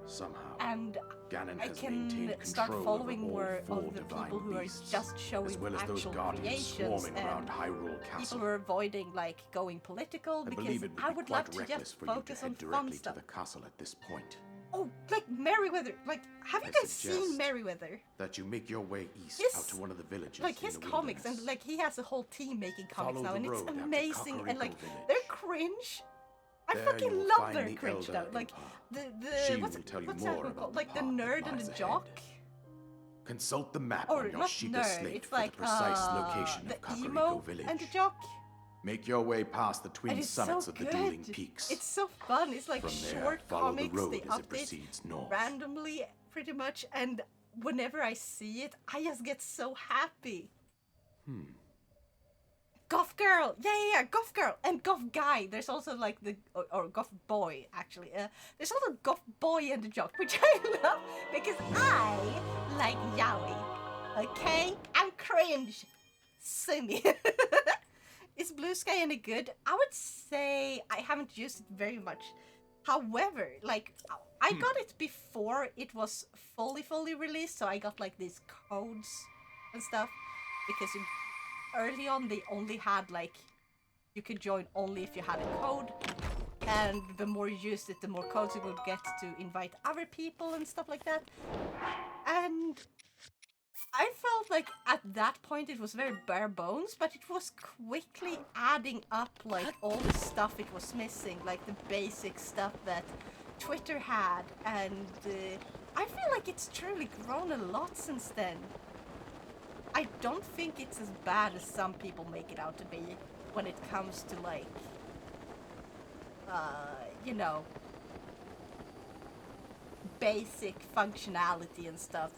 Somehow, and Ganon I has can maintained start control following over all more four of the divine people who are beasts, just showing as well as those actual guardians creations, swarming and around Hyrule people Castle. who are avoiding like going political, I because believe it would I be would quite love to reckless just for you to focus on head fun directly to stuff. the castle at this point. Oh, like Merryweather. Like, have you I guys seen suggest Merryweather? that you make your way east His- out to one of the villages Like in his the comics, and wilderness. like he has a whole team making comics Follow now, the and it's road after amazing. And like Kakariko Village. they're cringe. I There fucking you will love find their the cringe Elder now. Like Impa. the She what's will tell you what's more that one about called? the Like the path that nerd and lies the ahead. jock. Consult the map Or on your not Sheikah nerd. slate It's for like the precise location the of Kakariko emo Village. and the jock. Make your way past the And twin it's summits so of the good. dueling peaks. It's so fun. It's like From there, short follow the comics. road They as it update proceeds north. randomly, pretty much. And whenever I see it, I just get so happy. Goth girl, yeah, goth girl and goth guy. There's also like the or goth boy actually. There's also goth boy and the jock, which I love because I like yaoi. Okay, I'm cringe. Sue me. Is Blue Sky any good? I would say I haven't used it very much. However, like I got it before it was fully released, so I got like these codes and stuff because early on they only had like you could join only if you had a code, and the more you used it, the more codes you would get to invite other people and stuff like that. And I felt like at that point it was very bare bones, but it was quickly adding up like all the stuff it was missing, like the basic stuff that Twitter had, and I feel like it's truly grown a lot since then. I don't think it's as bad as some people make it out to be when it comes to like, you know, basic functionality and stuff.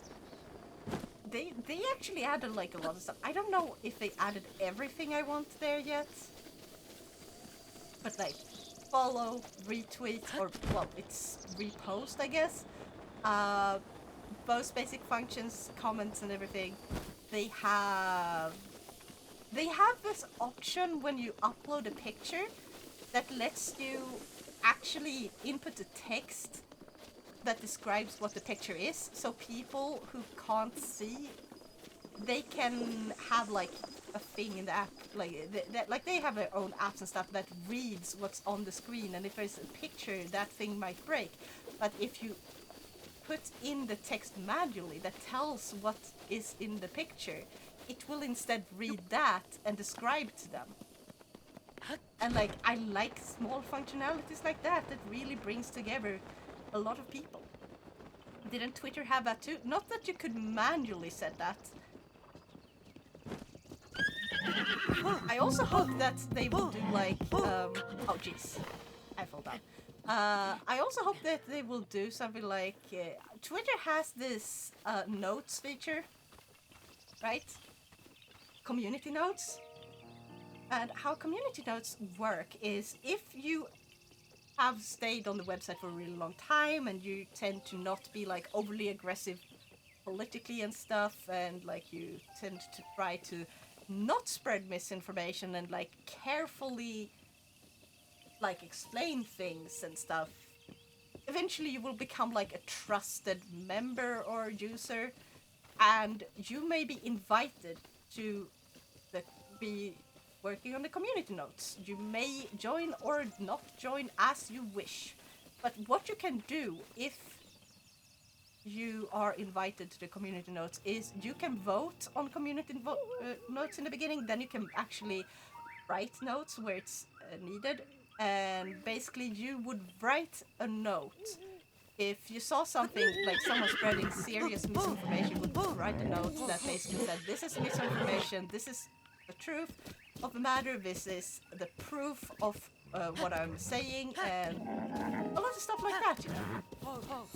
They actually added like a lot of stuff. I don't know if they added everything I want there yet, but like follow, retweet, or well, it's repost, I guess. Those basic functions, comments, and everything. They have this option when you upload a picture that lets you actually input a text that describes what the picture is, so people who can't see, they can have like a thing in the app, like they have their own apps and stuff that reads what's on the screen, and if there's a picture, that thing might break. But if you put in the text manually that tells what is in the picture, it will instead read that and describe to them. And like I like small functionalities like that that really brings together a lot of people. Didn't Twitter have that too? Not that you could manually set that. I also hope that they will do like oh jeez, I fell down. I also hope that they will do something like Twitter has this notes feature, right? Community notes. And how community notes work is if you have stayed on the website for a really long time and you tend to not be like overly aggressive politically and stuff, and like you tend to try to not spread misinformation and like carefully like explain things and stuff, eventually you will become like a trusted member or user, and you may be invited to be working on the community notes. You may join or not join as you wish. But what you can do if you are invited to the community notes is you can vote on community notes in the beginning, then you can actually write notes where it's needed, and basically you would write a note. If you saw something like someone spreading serious misinformation, you would write a note that basically said, this is misinformation, this is the truth of the matter, this is the proof of what I'm saying, and a lot of stuff like that, you know.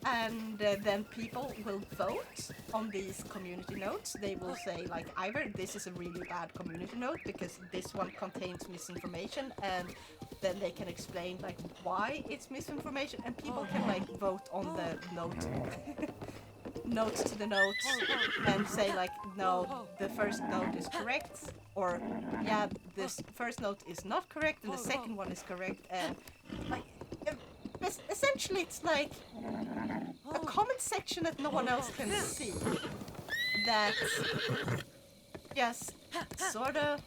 and then people will vote on these community notes. They will say like either this is a really bad community note because this one contains misinformation, and then they can explain like why it's misinformation, and people can like vote on the note notes to the notes and say like no, the first note is correct, or yeah, this first note is not correct and the second one is correct, and like essentially it's like a comment section that no one else can see, that just sort of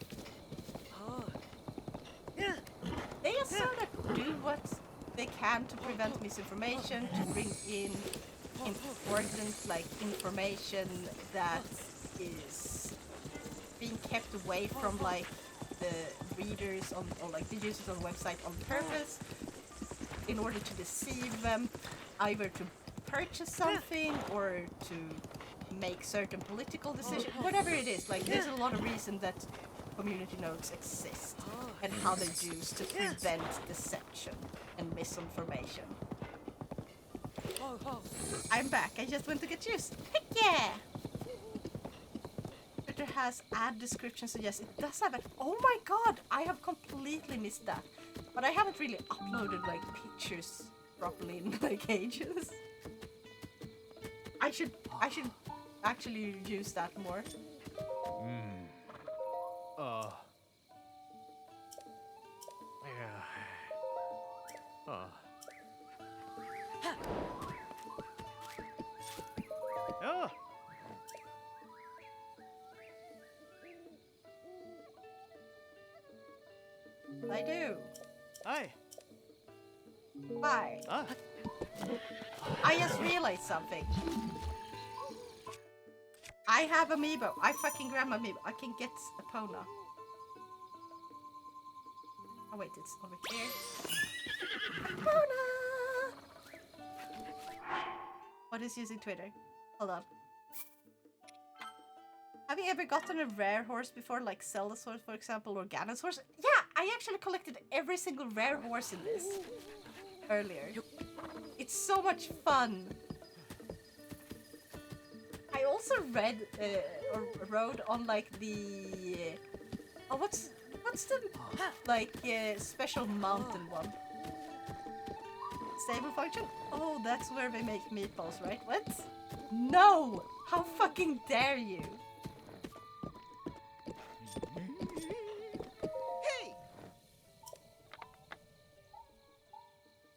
they just sort of do what they can to prevent misinformation, to bring in important like information that is being kept away from like the readers on, or like the users on the website on purpose, in order to deceive them, either to purchase something or to make certain political decisions, whatever it is. Like there's a lot of reason that community notes exist and how they're used to prevent deception and misinformation. I'm back. I just went to get juice. Heck yeah! Twitter has ad description, so yes, it does have it. Oh my god, I have completely missed that. But I haven't really uploaded like pictures properly in like ages. I should actually use that more. I do. Hi. Why? I just realized something. I have amiibo. I fucking grab my amiibo. I can get Epona. Oh wait, it's over here. Epona! What is using Twitter? Hold on. Have you ever gotten a rare horse before, like Zeldasaurus, for example, or Ganosaurus? Yeah, I actually collected every single rare horse in this earlier. It's so much fun. I also read or rode on like the what's the like special mountain one? Stable function? Oh, that's where they make meatballs, right? What? No! How fucking dare you?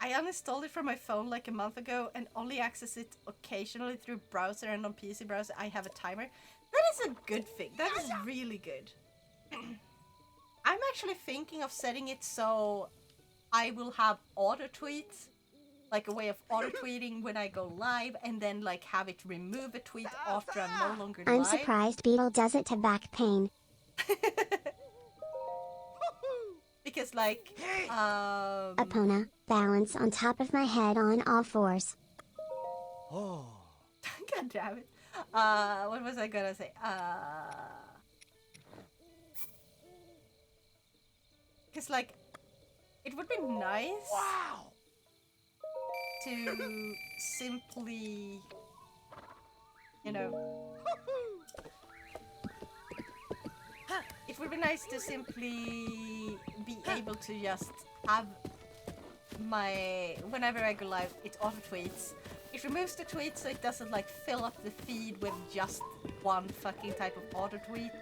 I uninstalled it from my phone like a month ago and only access it occasionally through browser, and on PC browser I have a timer. That is a good thing. That is really good. I'm actually thinking of setting it so I will have auto tweets, like a way of auto tweeting when I go live, and then like have it remove a tweet after I'm no longer live. I'm surprised Beetle doesn't have back pain. Because like Epona, balance on top of my head on all fours. Oh. God damn it. What was I gonna say? Because like it would be nice to simply, you know, it would be nice to simply be able to just have my, whenever I go live, it auto tweets. It removes the tweet so it doesn't like fill up the feed with just one fucking type of auto tweet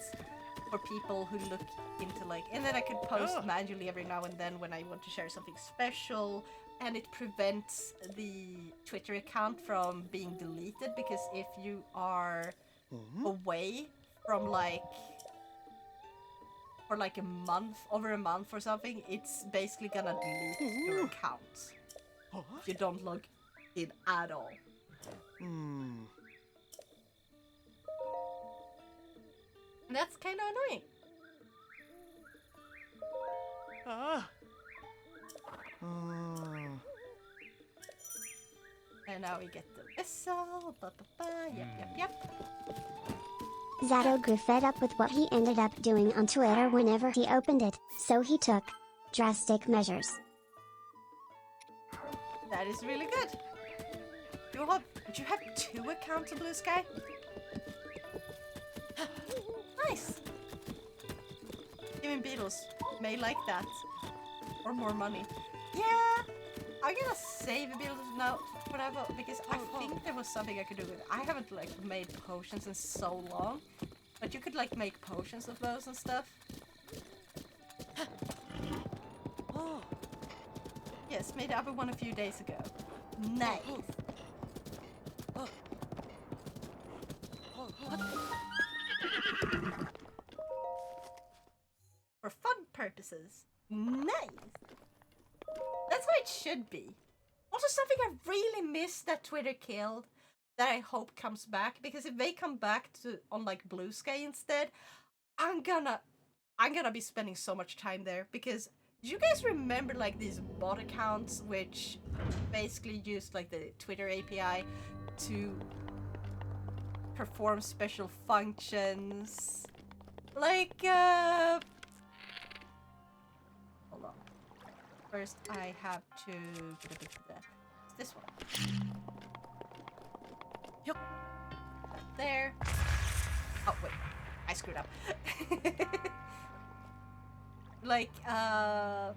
for people who look into like, and then I could post manually every now and then when I want to share something special, and it prevents the Twitter account from being deleted, because if you are away from like for like a month, over a month or something, it's basically gonna delete your account if you don't log in at all. And that's kind of annoying. And now we get the whistle. Yep. Zato grew fed up with what he ended up doing on Twitter whenever he opened it, so he took drastic measures. That is really good. Do you have 2 accounts of Blue Sky? Nice. Even Beatles may like that. Or more money. Yeah, I'm gonna save Beatles now, whatever, because I think there was something I could do with it. I haven't like made potions in so long, but you could like make potions of those and stuff. Oh. Yes, made the other one a few days ago. Nice. For fun purposes. Nice. That's how it should be. Also, something I really miss that Twitter killed, that I hope comes back, because if they come back to on like Blue Sky instead, I'm gonna be spending so much time there. Because do you guys remember like these bot accounts which basically used like the Twitter API to perform special functions? Like hold on. First I have to this one. Yup. There. Oh wait, I screwed up. Like yup.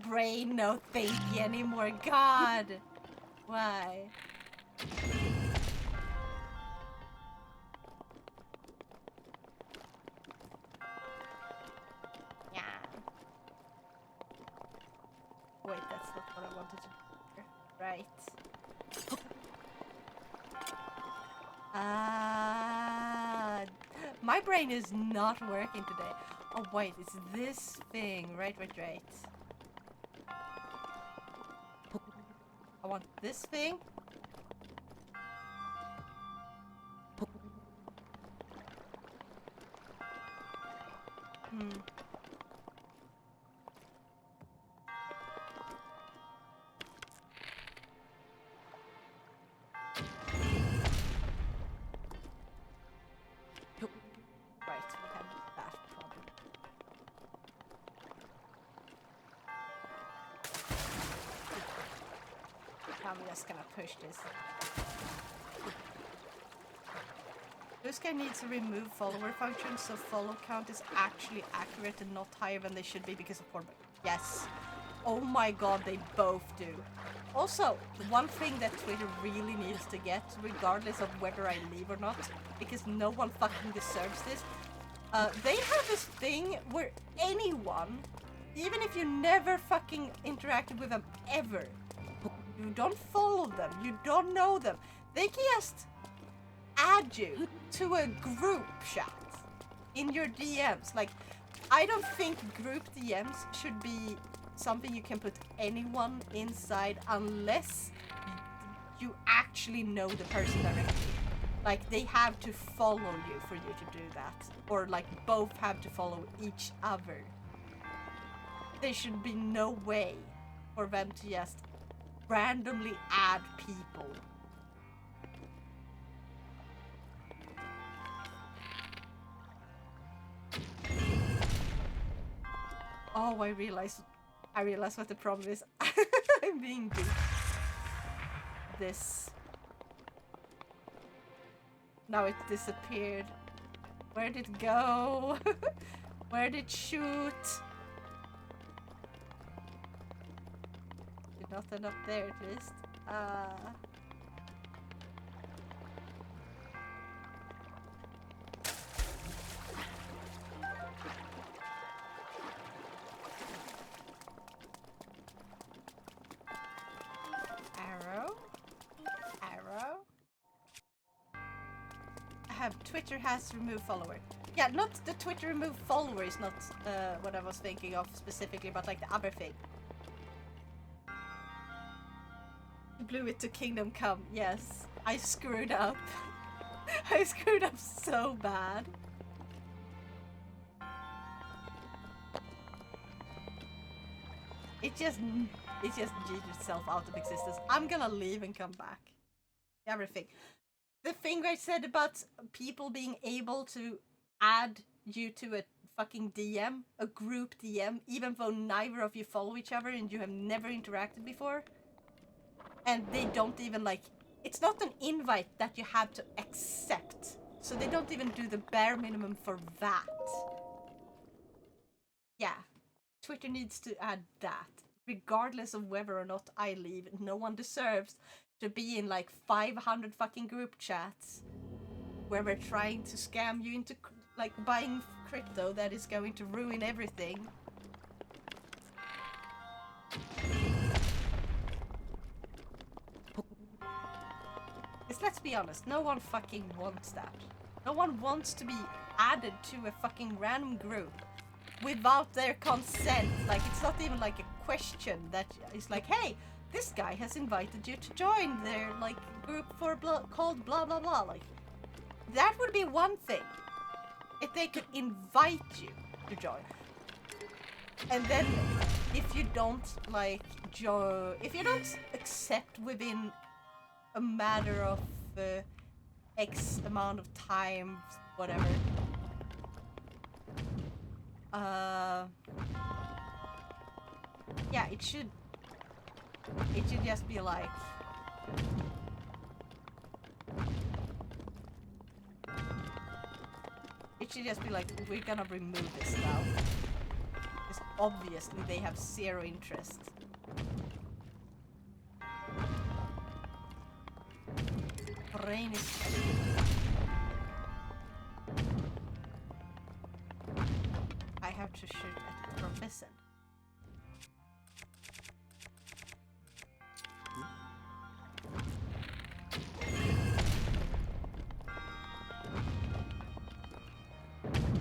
Brain no thank you anymore. God. Why? Yeah. Wait, that's not what I wanted to do. Right. My brain is not working today. Oh wait, it's this thing. Right. I want this thing. Right, we have that problem. I'm just gonna push this. This guy needs to remove follower function so follow count is actually accurate and not higher than they should be because of format. Yes. Oh my god, they both do. Also, one thing that Twitter really needs to get, regardless of whether I leave or not, because no one fucking deserves this, they have this thing where anyone, even if you never fucking interacted with them ever, you don't follow them, you don't know them, they can just add you to a group chat in your DMs. Like, I don't think group DMs should be something you can put anyone inside unless you actually know the person directly. Like, they have to follow you for you to do that. Or, like, both have to follow each other. There should be no way for them to just randomly add people. Oh, I realize what the problem is. I'm being beat. This. Now it disappeared. Where did it go? Where did it shoot? Did not end up there at least. Arrow. I have Twitter has removed follower. Yeah, not the Twitter remove follower is not what I was thinking of specifically, but like the other thing. Blew it to Kingdom Come. Yes, I screwed up. I screwed up so bad. It just jigged itself out of existence. I'm gonna leave and come back. Everything. The thing I said about people being able to add you to a fucking DM, a group DM, even though neither of you follow each other and you have never interacted before. And they don't even like, it's not an invite that you have to accept. So they don't even do the bare minimum for that. Yeah, Twitter needs to add that. Regardless of whether or not I leave, no one deserves to be in like 500 fucking group chats where we're trying to scam you into like buying crypto that is going to ruin everything. Because let's be honest, no one fucking wants that. No one wants to be added to a fucking random group without their consent. Like, it's not even like a question that is like, hey, this guy has invited you to join their like group for called blah blah blah. Like, that would be one thing if they could invite you to join. And then if you don't like if you don't accept within a matter of X amount of time, whatever. Yeah, it should just be like, we're gonna remove this now. Because obviously they have zero interest. Brain is... I have to shoot at the professor.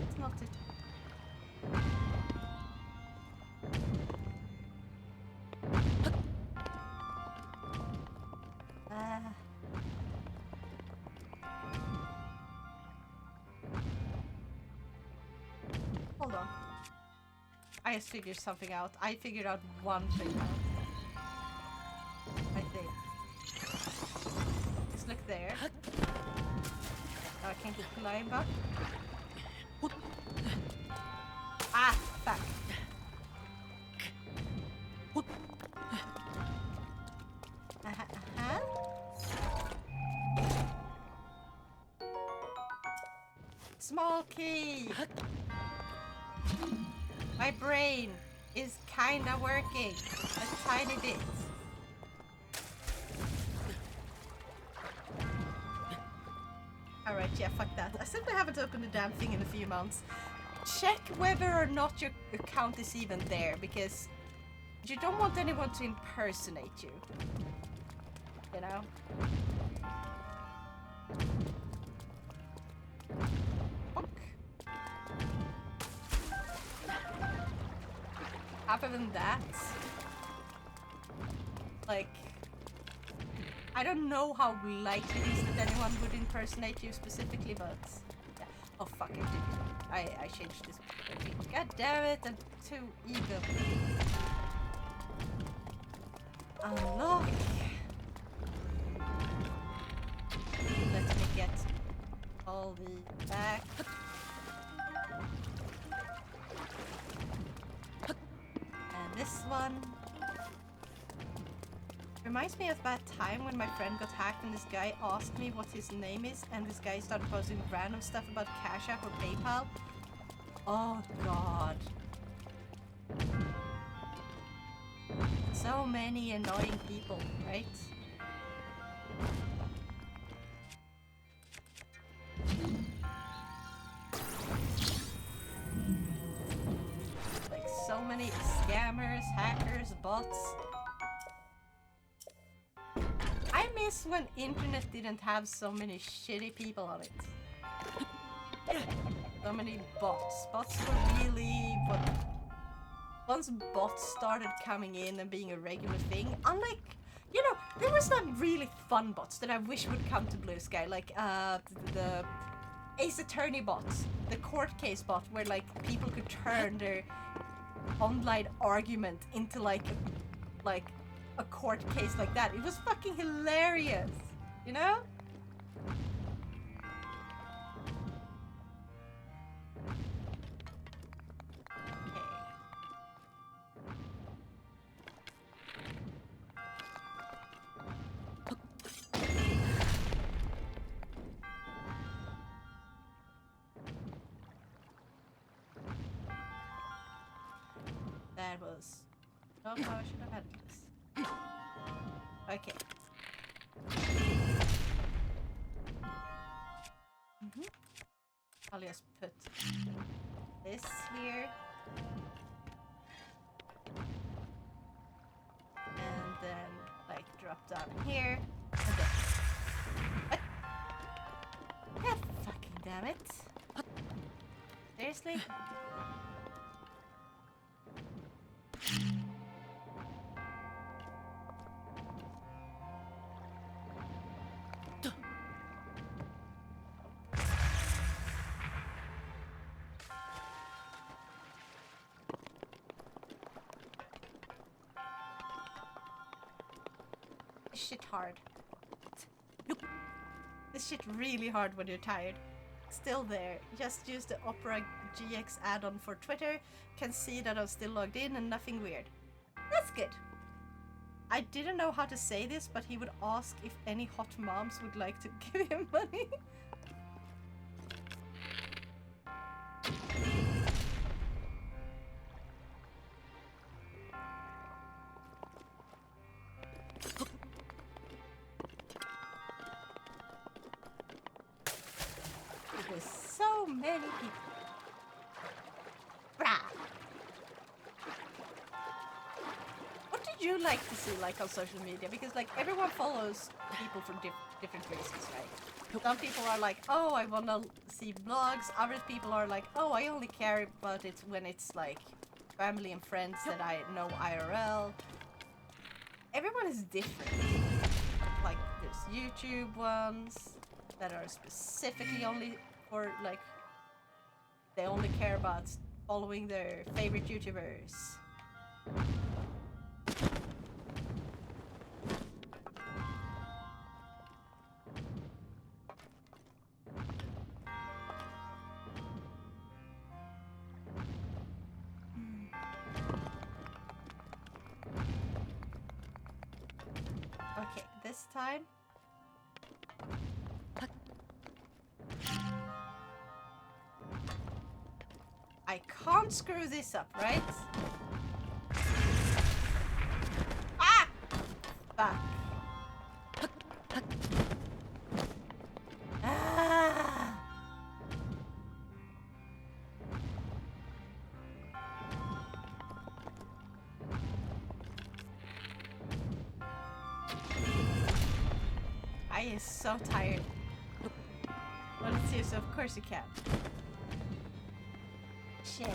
It's not it. Hold on. I just figured something out. I figured out one thing out. I think. Just look there. Now I can't climb up. Ah, fuck. Small key. My brain is kinda working a tiny bit. Alright, yeah, fuck that. I simply haven't opened the damn thing in a few months. Check whether or not your account is even there, because you don't want anyone to impersonate you. You know? Other than that, like, I don't know how likely it is that anyone would impersonate you specifically, but yeah. Oh fuck, I changed this. God damn it, I'm too eager. Unlock. Let me get all the back. This one reminds me of that time when my friend got hacked and this guy asked me what his name is, and this guy started posting random stuff about Cash App or PayPal. Oh god. So many annoying people, right? So many scammers, hackers, bots. I miss when internet didn't have so many shitty people on it. So many bots. Bots were really what. Once bots started coming in and being a regular thing, unlike, you know, there was some really fun bots that I wish would come to Blue Sky, like the Ace Attorney bots, the court case bot, where like people could turn their online argument into like a court case like that. It was fucking hilarious, you know? that was not how I should have handled this. Okay. I'll just put this here. And then, like, drop down here. And then... What? God fucking damn it. Seriously? Shit hard. This shit really hard when you're tired. Still there. Just use the Opera GX add-on for Twitter. Can see that I'm still logged in and nothing weird. That's good. I didn't know how to say this, but he would ask if any hot moms would like to give him money. There's so many people. Brah. What did you like to see, like, on social media? Because, like, everyone follows people for different reasons, right? Some people are like, oh, I wanna see vlogs. Other people are like, oh, I only care about it when it's, like, family and friends that I know IRL. Everyone is different. Like, there's YouTube ones that are specifically only for, like, they only care about following their favorite YouTubers. Okay, this time. I can't screw this up, right? Ah! Back. Ah! I am so tired. Well, let's see, so of course you can. Shit.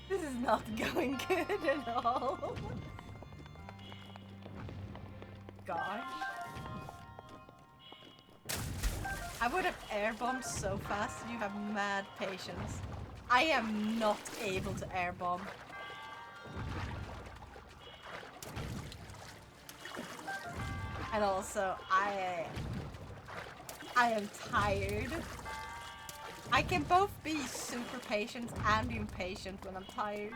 This is not going good at all. Gosh. I would have airbombed so fast. You have mad patience. I am not able to airbomb. And also, I am tired. I can both be super patient and impatient when I'm tired.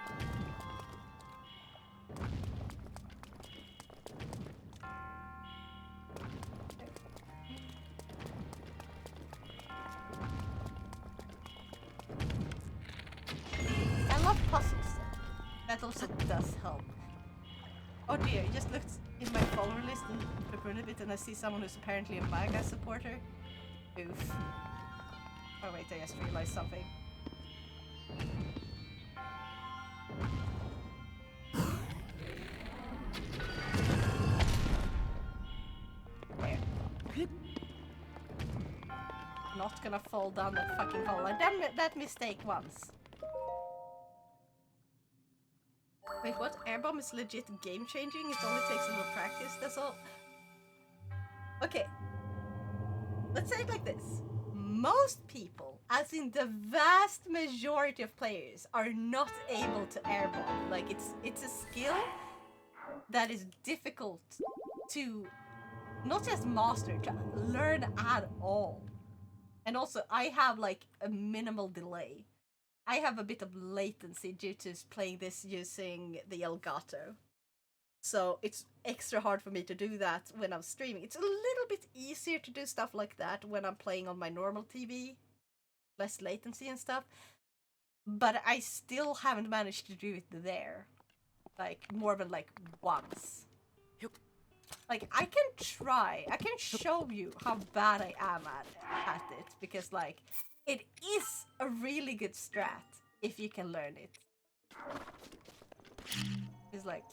I love puzzles. That also does help. Oh dear, I just looked in my follower list and prepared a bit and I see someone who's apparently a MAGA supporter. Oof. Oh wait, I just realized something. There. Not gonna fall down that fucking hole. I've done that mistake once. Wait, what? Airbomb is legit game-changing? It only takes a little practice, that's all? Okay. Let's say it like this. Most people, as in the vast majority of players, are not able to airbomb. Like, it's a skill that is difficult to not just master, to learn at all. And also, I have like a minimal delay. I have a bit of latency due to playing this using the Elgato. So it's extra hard for me to do that when I'm streaming. It's a little bit easier to do stuff like that when I'm playing on my normal TV. Less latency and stuff. But I still haven't managed to do it there. Like, more than like once. Like, I can try. I can show you how bad I am at it. Because, like, it is a really good strat if you can learn it. It's like...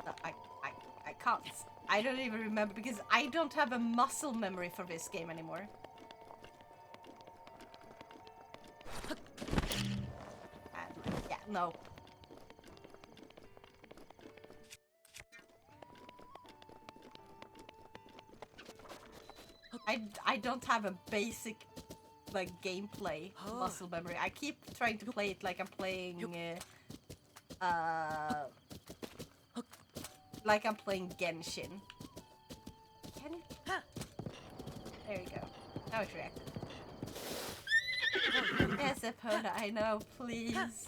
No, I can't. I don't even remember because I don't have a muscle memory for this game anymore. And, yeah, no. I don't have a basic like gameplay muscle memory. I keep trying to play it like I'm playing like I'm playing Genshin. Can you? There you go. Now it's reacted. Yes, Epona, I know. Please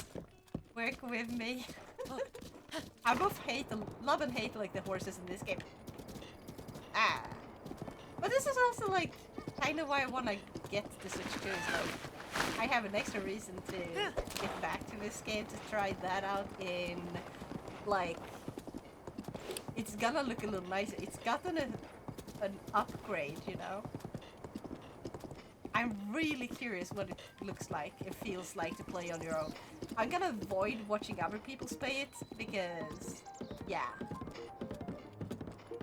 work with me. I both love and hate like the horses in this game. Ah. But this is also like kind of why I want to get the Switch 2. Is like I have an extra reason to get back to this game to try that out in like it's gonna look a little nicer. It's gotten an upgrade, you know. I'm really curious what it looks like, it feels like to play on your own. I'm gonna avoid watching other people play it because, yeah.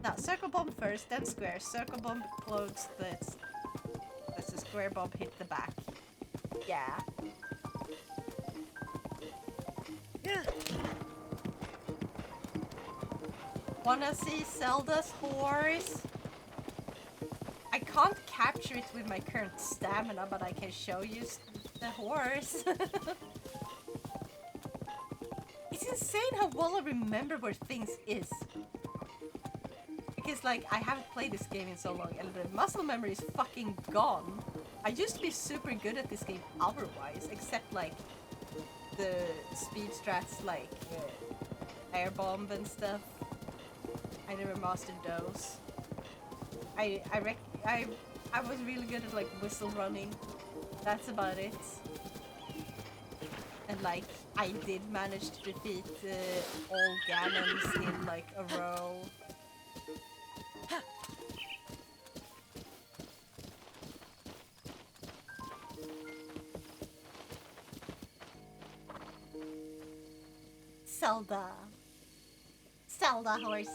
Now, circle bomb first, then square. Circle bomb explodes, that's the square bomb hit the back. Yeah. Yeah. Wanna see Zelda's horse? I can't capture it with my current stamina, but I can show you the horse. It's insane how well I remember where things is. Because, like, I haven't played this game in so long, and the muscle memory is fucking gone. I used to be super good at this game otherwise, except, like, the speed strats, like, air bomb and stuff. I never mastered those. I was really good at, like, whistle running. That's about it. And, like, I did manage to defeat all Ganons in, like, a row. Zelda horsey.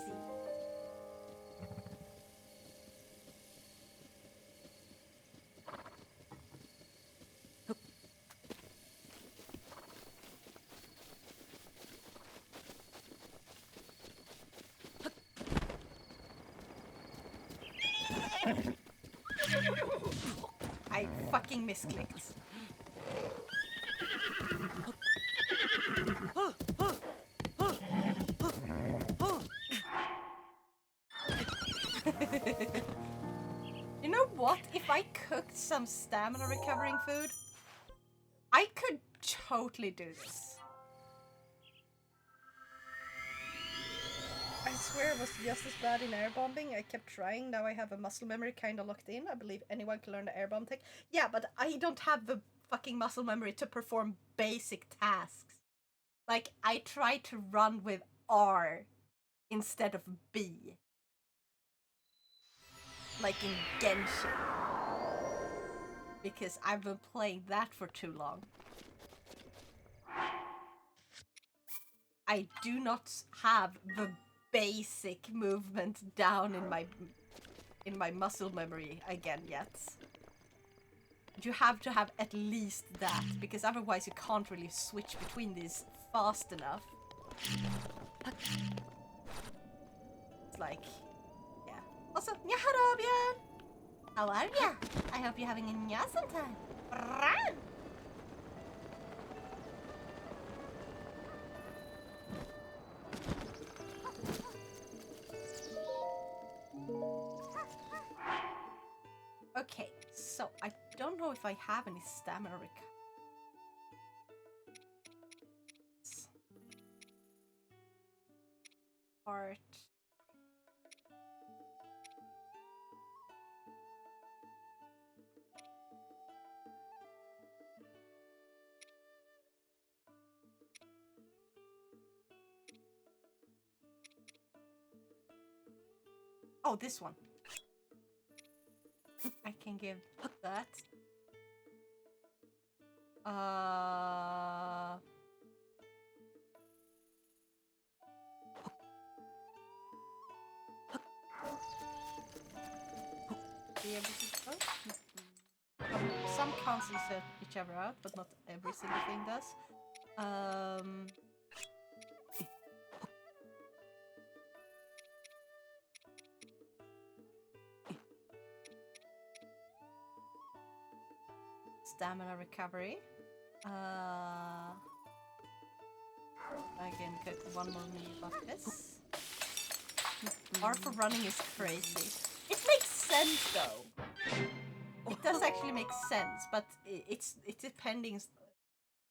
I fucking misclicked. You know what? If I cooked some stamina recovering food, I could totally do this. I swear it was just as bad in air bombing. I kept trying. Now I have a muscle memory kind of locked in. I believe anyone can learn the air bomb tech. Yeah, but I don't have the fucking muscle memory to perform basic tasks. Like, I try to run with R instead of B. Like in Genshin. Because I've been playing that for too long. I do not have the basic movement down in my muscle memory again yet. You have to have at least that, because otherwise you can't really switch between these fast enough. It's like, yeah. Also, Nyaharobian! How are ya? I hope you're having an awesome time. know if I have any stamina Heart. Oh, this one. I can give that. Be able to go? Some cancel each other out, but not every single thing does. Stamina recovery. I can get one more mini buffets. R for running is crazy. It makes sense though. It does actually make sense, but it's depending.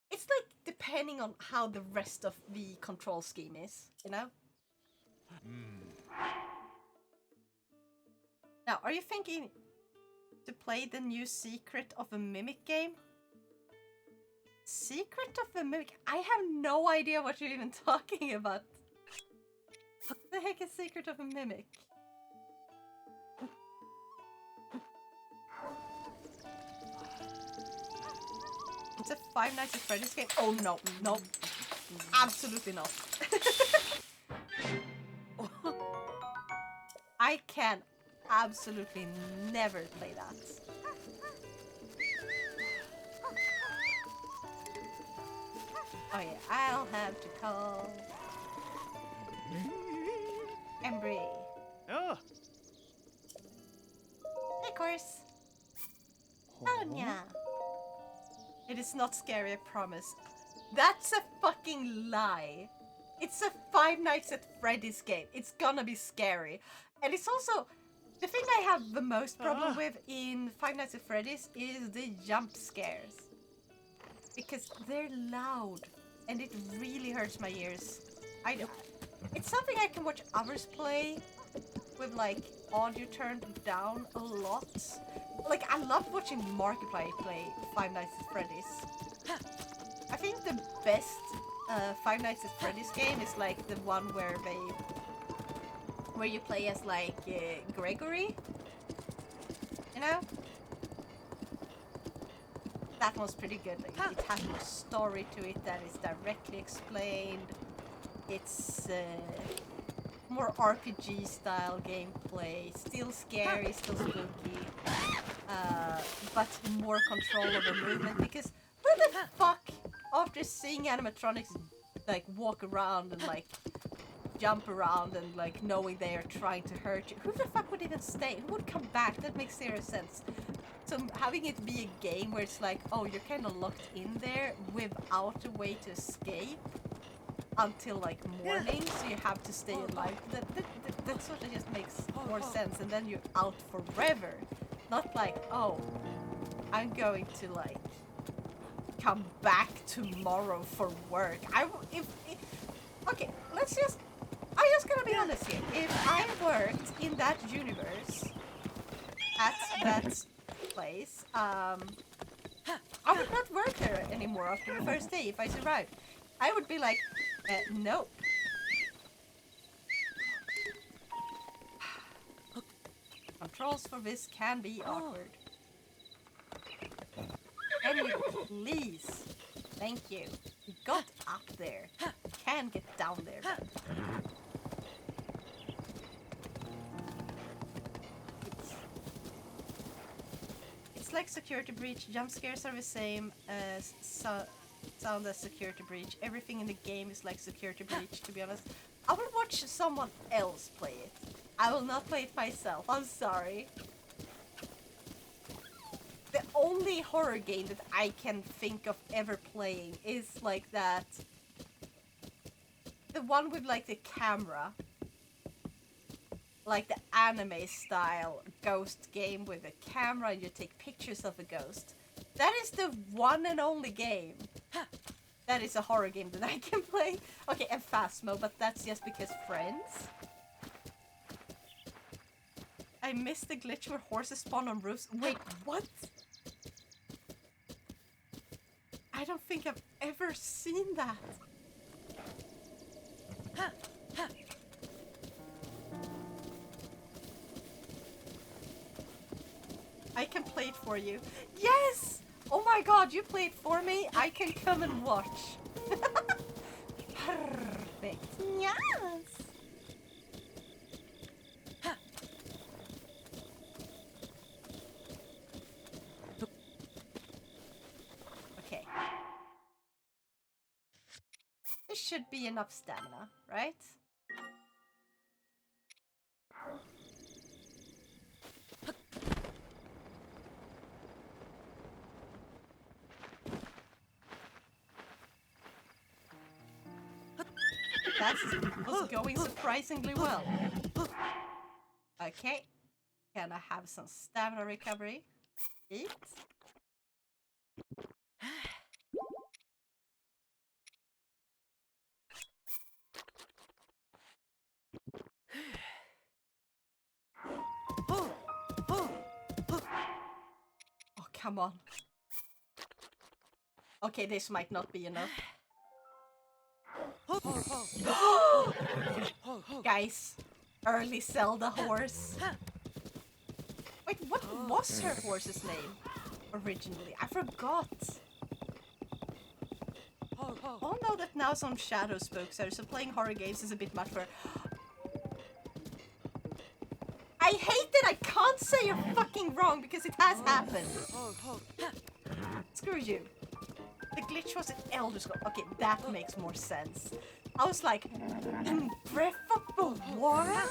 It's like depending on how the rest of the control scheme is, you know? Now, are you thinking to play the new Secret of a Mimic game? Secret of a Mimic? I have no idea what you're even talking about. What the heck is Secret of a Mimic? It's a Five Nights at Freddy's game? Oh no, no. Absolutely not. I can absolutely never play that. Oh yeah, I'll have to call Embry. Oh. Of course. Nao Nyan. It is not scary, I promise. That's a fucking lie. It's a Five Nights at Freddy's game. It's gonna be scary. And it's also... The thing I have the most problem with in Five Nights at Freddy's is the jump scares. Because they're loud. And it really hurts my ears. It's something I can watch others play with like audio turned down a lot. Like I love watching Markiplier play Five Nights at Freddy's. I think the best Five Nights at Freddy's game is like the one where you play as like Gregory. You know? That one's pretty good. Like, it has a story to it that is directly explained. It's more RPG style gameplay, still scary, still spooky, but more control over movement. Because who the fuck, after seeing animatronics like walk around and like jump around and like knowing they are trying to hurt you, who the fuck would even stay? Who would come back? That makes zero sense. So having it be a game where it's like, oh, you're kind of locked in there without a way to escape until like morning, so you have to stay alive. That sort of just makes more sense, and then you're out forever. Not like, oh, I'm going to like come back tomorrow for work. Okay, I'm just gonna be honest here. If I worked in that universe at that place, I would not work there anymore after the first day if I survived. I would be like, no. Controls for this can be awkward. Can you please? Thank you. You got up there. You can get down there. It's like security breach. Jump scares are the same as sound as security breach. Everything in the game is like security breach, to be honest. I will watch someone else play it. I will not play it myself. I'm sorry. The only horror game that I can think of ever playing is like that. The one with like the camera. Like the anime style ghost game with a camera and you take pictures of a ghost. That is the one and only game. That is a horror game that I can play. Okay, and Phasmo, but that's just because friends. I missed the glitch where horses spawn on roofs. Wait, what? I don't think I've ever seen that. I can play it for you. Yes! Oh my god, you play it for me. I can come and watch. Perfect. Yes! Okay. There should be enough stamina, right? That was going surprisingly well. Okay. Can I have some stamina recovery? Eat. Oh, come on. Okay, this might not be enough. Guys, early Zelda horse. Wait, what was her horse's name originally? I forgot. Oh no, that now some shadow spokes her, so playing horror games is a bit much for her. I hate that I can't say you're fucking wrong because it has happened. Screw you. The glitch was an Elder Scrolls. Okay, that makes more sense. I was like, in Breath of the Wild?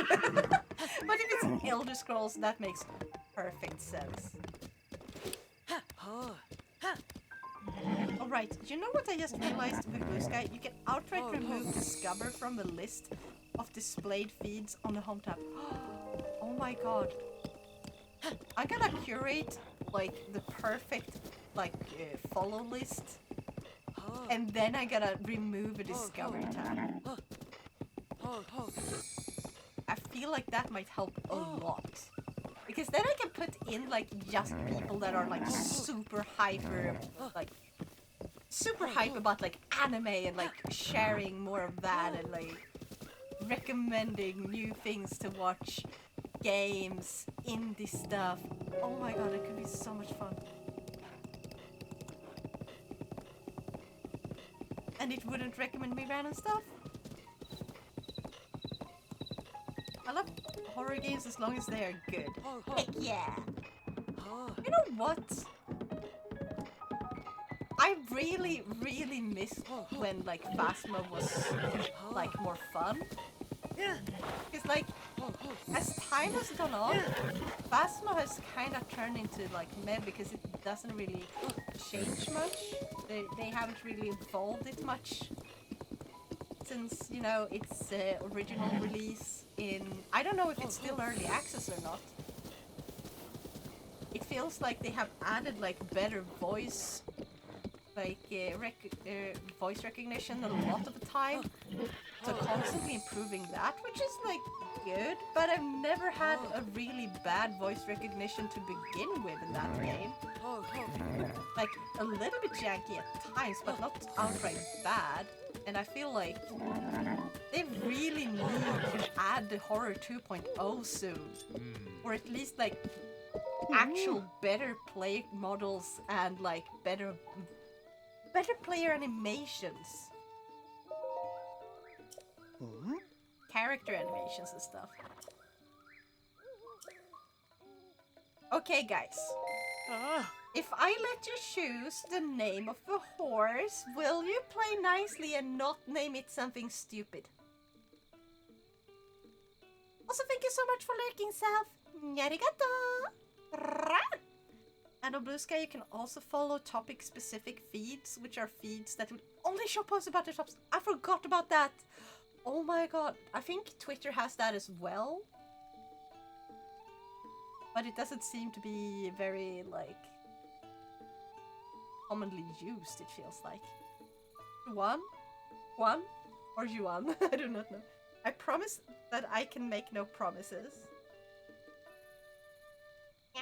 But if it's an Elder Scrolls, that makes perfect sense. Alright, you know what I just realized with Blue Sky? You can outright remove Discover from the list of displayed feeds on the home tab. Oh my god. I'm gonna curate like the perfect follow list, and then I gotta remove a discovery tab. I feel like that might help a lot, because then I can put in like just people that are like super hyper about like anime and like sharing more of that and like recommending new things to watch, games, indie stuff. Oh my god, it could be so much fun. And it wouldn't recommend me random stuff. I love horror games as long as they are good. Heck yeah! You know what? I really, really miss when like Phasmo was like more fun. Because like, as time has gone on, Phasmo has kind of turned into like meh because it doesn't really change much. They haven't really evolved it much since, you know, its original release in... I don't know if it's still early access or not. It feels like they have added like better voice voice recognition a lot of the time, so constantly improving that, which is like good, but I've never had a really bad voice recognition to begin with in that game. Like a little bit janky at times, but not outright bad, and I feel like they really need to add the Horror 2.0 soon, or at least like actual better play models and like better player animations. Character animations and stuff. Okay, guys. If I let you choose the name of the horse, will you play nicely and not name it something stupid? Also, thank you so much for lurking, Self. Arigato! And on Blue Sky, you can also follow topic-specific feeds, which are feeds that will only show posts about the tops. I forgot about that! Oh my god, I think Twitter has that as well. But it doesn't seem to be very, like, commonly used, it feels like. Juan? Or Juan? I do not know. I promise that I can make no promises. Yeah.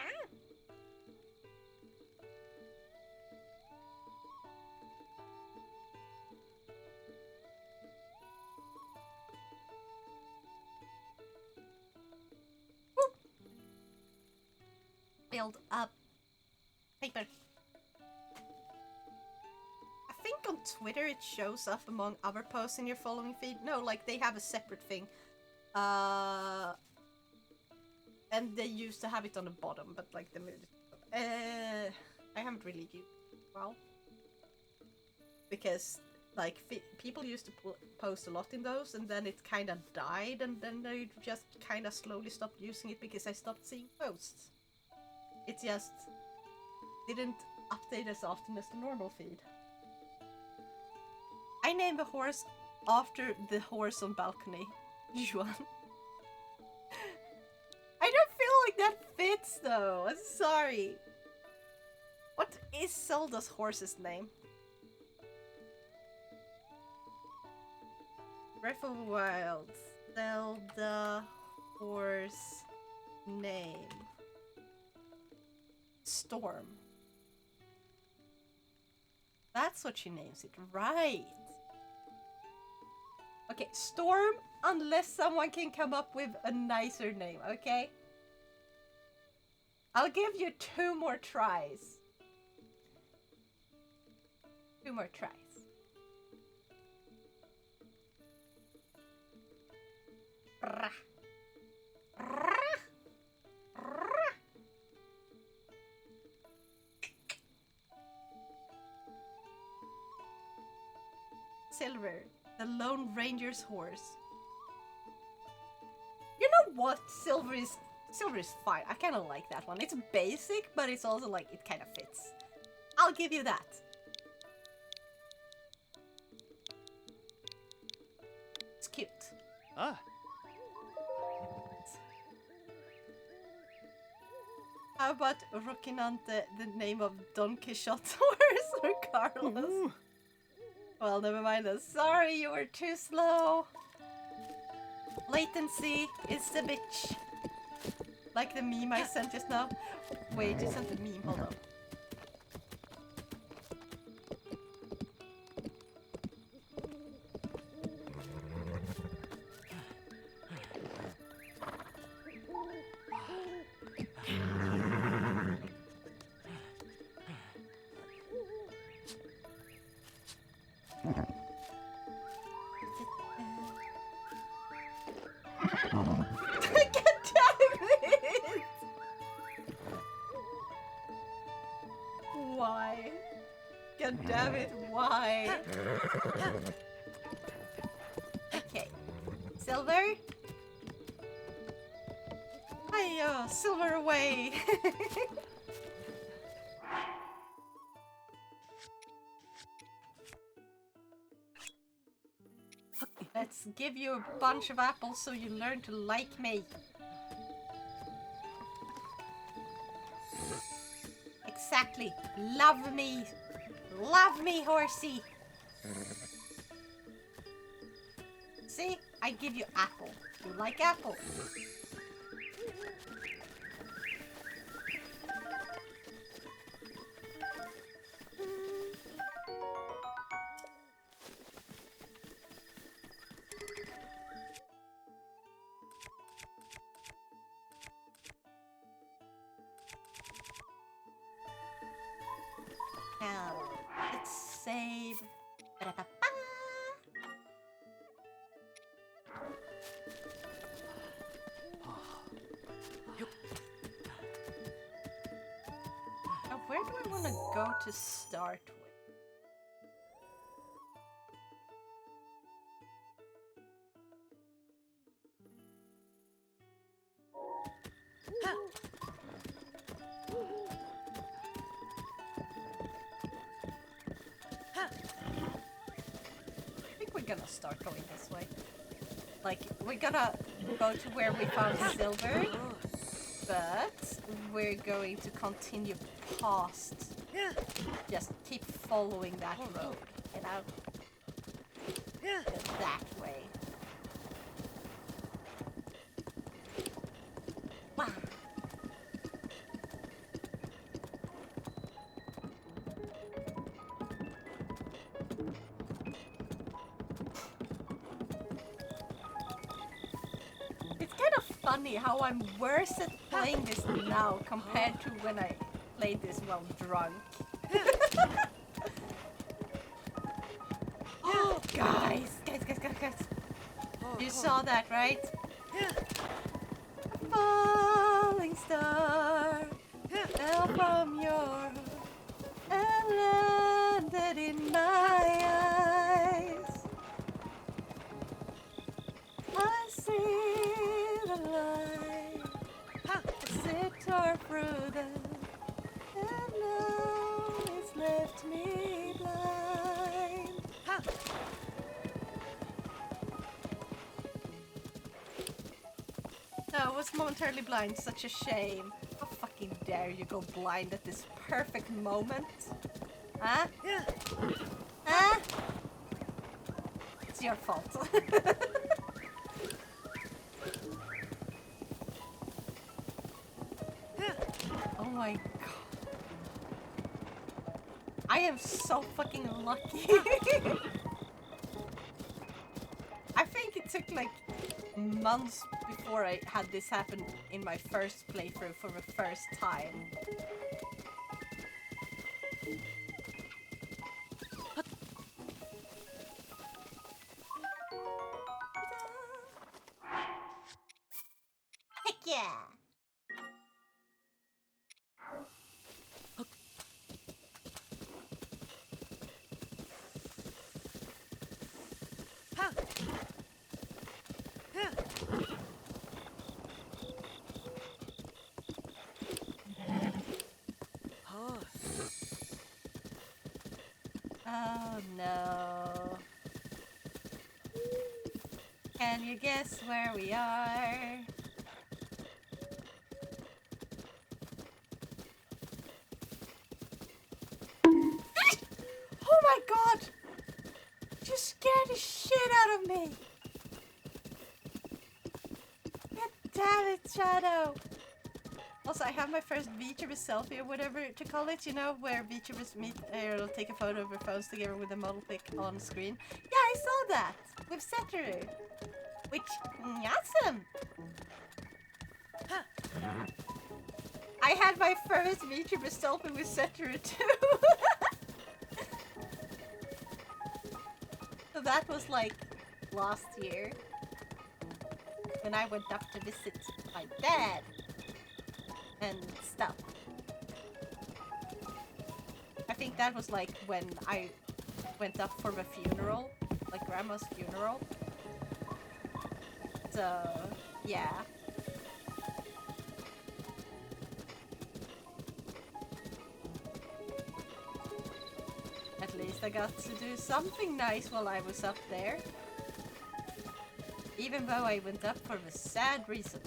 Build up paper. I think on Twitter it shows up among other posts in your following feed. No, like they have a separate thing. And they used to have it on the bottom, but like they moved it. I haven't really used it well. Because like people used to post a lot in those, and then it kind of died, and then they just kind of slowly stopped using it because I stopped seeing posts. It just didn't update as often as the normal feed. I named the horse after the horse on balcony. Juan. I don't feel like that fits though. I'm sorry. What is Zelda's horse's name? Breath of the Wild. Zelda horse name. Storm. That's what she names it, right? Okay, Storm, unless someone can come up with a nicer name, okay? I'll give you 2 more tries. 2 more tries. Brah. Brah. Brah. Silver, the Lone Ranger's horse. You know what? Silver is fine. I kind of like that one. It's basic, but it's also like it kind of fits. I'll give you that. It's cute. Ah. How about Rocinante, the name of Don Quixote's horse, or Carlos? Ooh. Well, never mind then. Sorry, you were too slow. Latency is the bitch. Like the meme I sent just now. Wait, you sent a meme, hold on. Why? God damn it, why? Okay. Silver? Hiya, silver away! Let's give you a bunch of apples so you learn to like me. Exactly. Love me. Love me, horsey. See? I give you apple. You like apple. Now, let's save. Ba-da-ba-ba. Now, where do I want to go to start with? I think we're gonna start going this way. Like, we're gonna go to where we found silver. But we're going to continue past. Just keep following that road, you know? Just that way. Wow. It's kind of funny how I'm worse at playing this now compared to when I played this while drunk. Oh, guys. You saw that, right? A falling star fell from your heart and landed in my eyes. I see the light as it tore through them, and now it's left me blind. No, I was momentarily blind. Such a shame. How fucking dare you go blind at this perfect moment? Huh? Huh? It's your fault. Oh my god. I am so fucking lucky. I think it took like months before I had this happen in my first playthrough for the first time. Heck yeah! Oh no. Can you guess where we are? Oh my god! You scared the shit out of me! God damn it, Shadow! Also, I have my first VTuber selfie or whatever to call it, you know, where VTubers meet or take a photo of their phones together with a model pic on screen. Yeah, I saw that! With Setoru! Which, awesome! I had my first VTuber selfie with Setoru too! So that was like last year when I went up to visit my dad and stuff. I think that was like when I went up for the funeral, like grandma's funeral. So, yeah. At least I got to do something nice while I was up there. Even though I went up for the sad reason.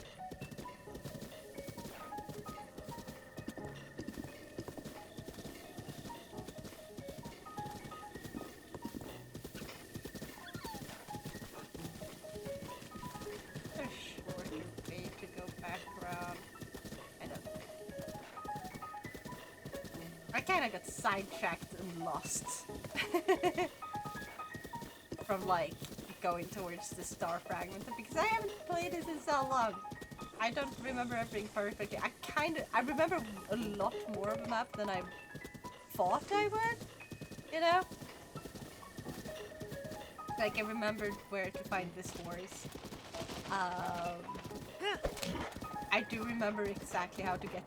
I got sidetracked and lost from like going towards the star fragment because I haven't played it in so long. I don't remember everything perfectly. I remember a lot more of the map than I thought I would, you know? Like I remembered where to find this horse. I do remember exactly how to get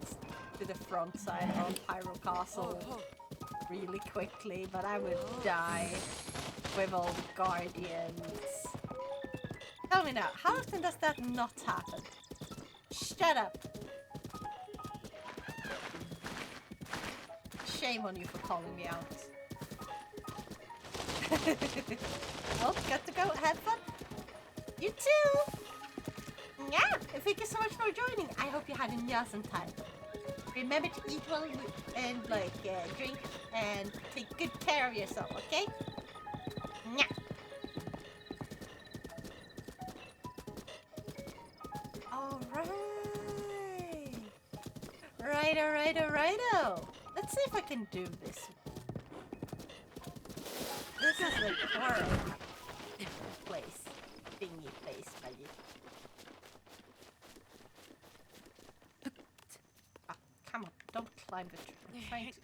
to the front side of Pyro Castle really quickly, but I would die with all the guardians. Tell me now, how often does that not happen? Shut up! Shame on you for calling me out. Well, got to go. Have fun. You too! Yeah, thank you so much for joining. I hope you had an awesome time. Remember to eat well and drink and take good care of yourself, okay? Yeah. All right. Righto. Let's see if I can do this. This is the horror place. Thingy place, buddy. Ah, come on, don't climb the tree. I'm trying to.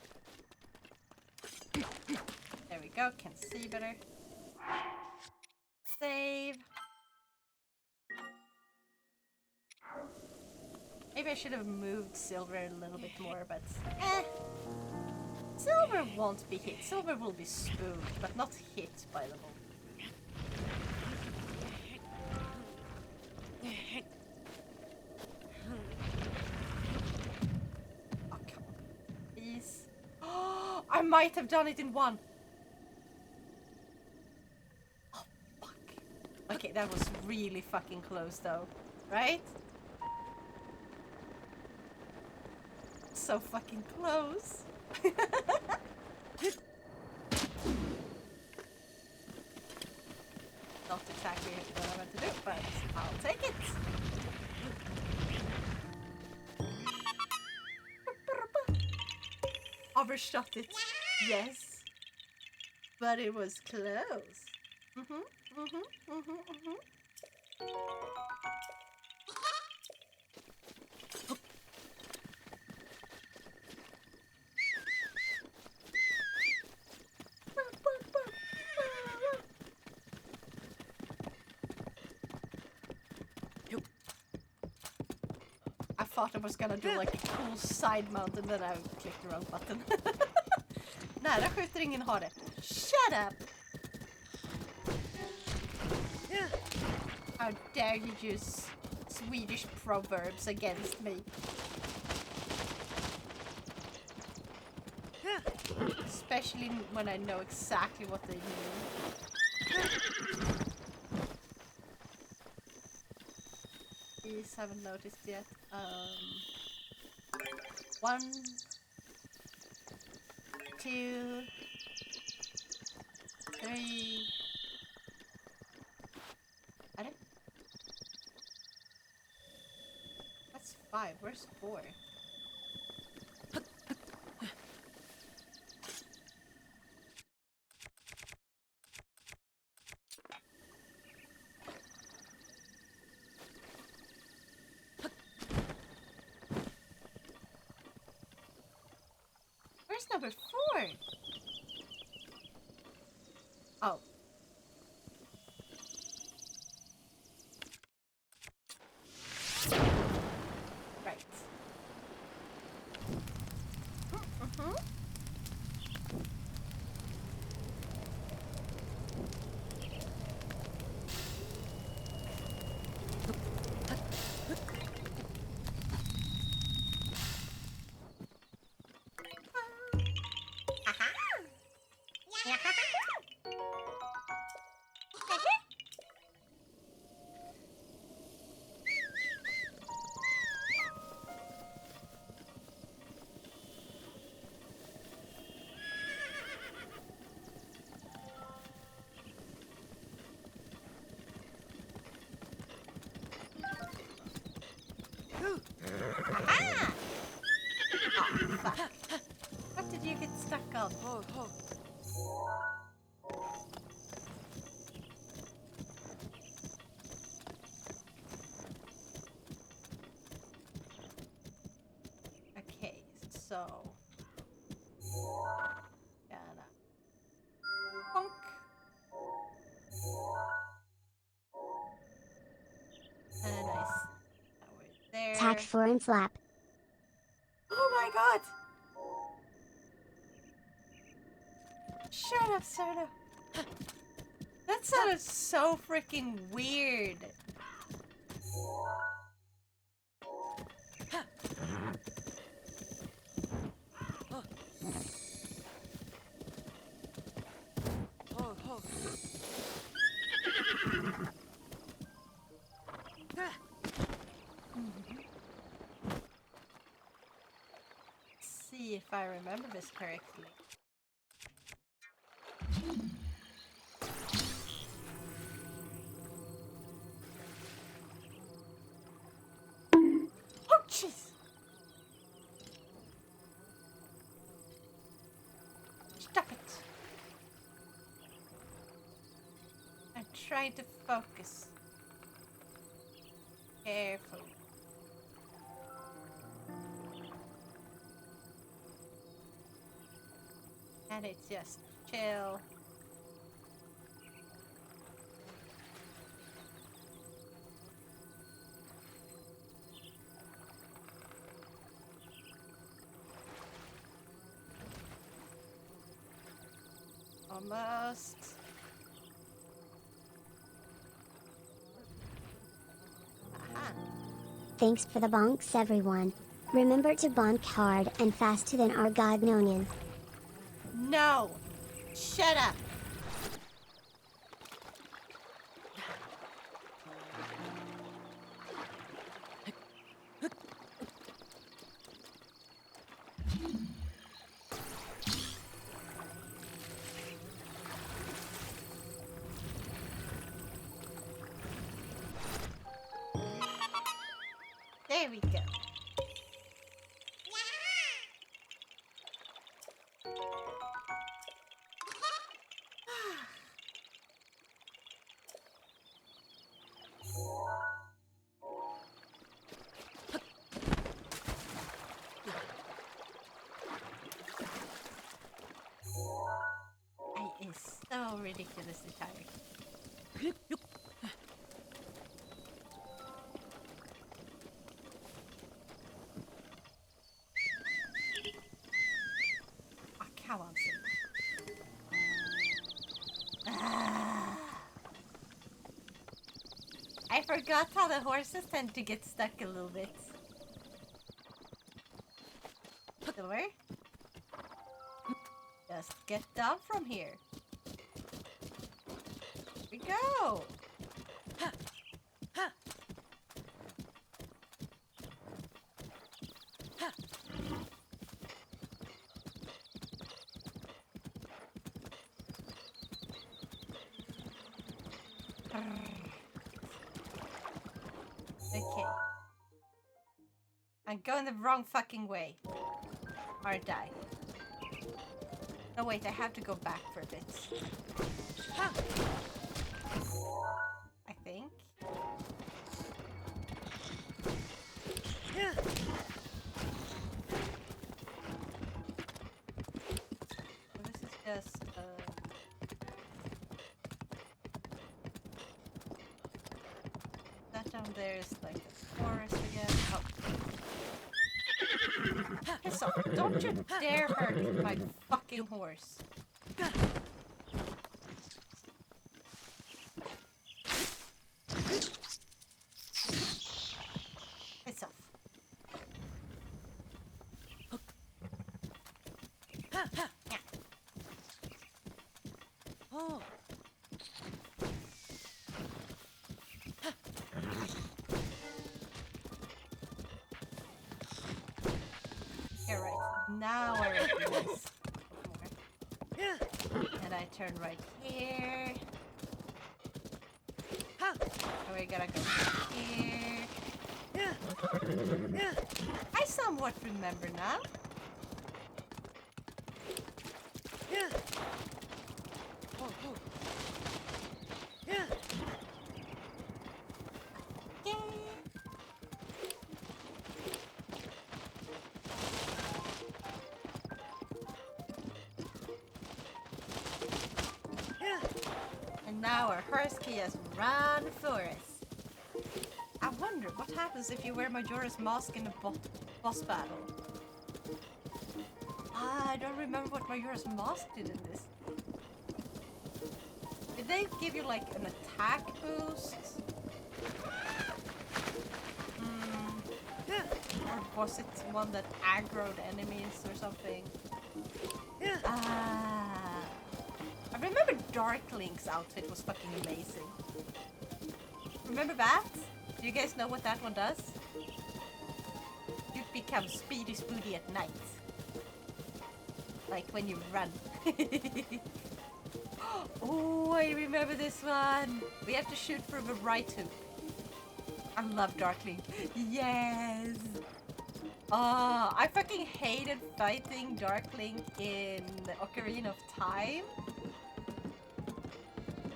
There we go, can see better. Save. Maybe I should have moved Silver a little bit more, but Silver won't be hit. Silver will be spooked, but not hit by the ball. Oh, come on. Please. Oh, I might have done it in one. Oh, fuck. Okay, that was really fucking close though, right? So fucking close. Not exactly what I want to do, but I'll take it. Overshot it, yes, but it was close. I thought I was gonna do like a cool side mount and then I clicked the wrong button. Nej, där skjuter ingen hare. Shut up! How dare you use Swedish proverbs against me? Especially when I know exactly what they mean. These haven't noticed yet. 1, 2, 3. Are it? That's 5. Where's 4? Where's number 4? Oh. Right. Aha! Oh, fuck. What did you get stuck on? Okay, so... Gonna... Bonk. And nice. Now we're there. Tack 4 and flap. Oh my god! Shut up, Sarah. That sounded so freaking weird. I remember this correctly. Oh, jeez! Stop it! I'm trying to focus. Carefully. And it's just chill. Almost. Aha. Thanks for the bonks, everyone. Remember to bonk hard and fast to than our god Nao Nyan. No! Shut up! There we go. I is so ridiculously tired. Oh, come on, Sim. Ah. I forgot how the horses tend to get stuck a little bit. Silver? Just get down from here. Here we go. Okay. I'm going the wrong fucking way. Aren't I? No, wait, I have to go back for a bit. I think. So this is just that down there is like a forest again. Oh. Piss off. Don't you dare hurt my fucking horse. Piss off. Yeah. Oh. Yeah, right. Now I recognize. And I turn right here. And we gotta go here. I somewhat remember now. Yay. And now our husky has run for us. I wonder what happens if you wear Majora's Mask in a boss battle. I don't remember what Majora's Mask did in this. Did they give you like an attack boost? Or was it one that aggroed enemies or something? I remember Dark Link's outfit was fucking amazing. Remember that? Do you guys know what that one does? You become Speedy Spoody at night. Like when you run. Oh, I remember this one. We have to shoot from the right hook. I love Darkling. Yes. Oh, I fucking hated fighting Darkling in Ocarina of Time.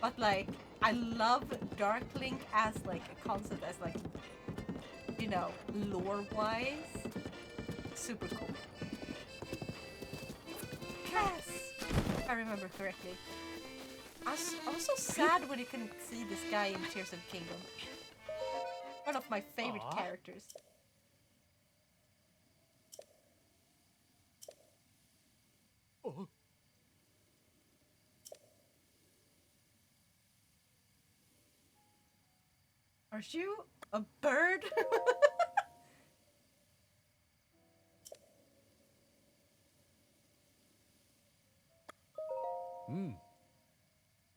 But like, I love Darkling as like a concept, as like, you know, lore-wise. Super cool. Yes, if I remember correctly. I was so sad when you couldn't see this guy in Tears of the Kingdom. One of my favorite characters. Oh. Are you a bird? Hmm.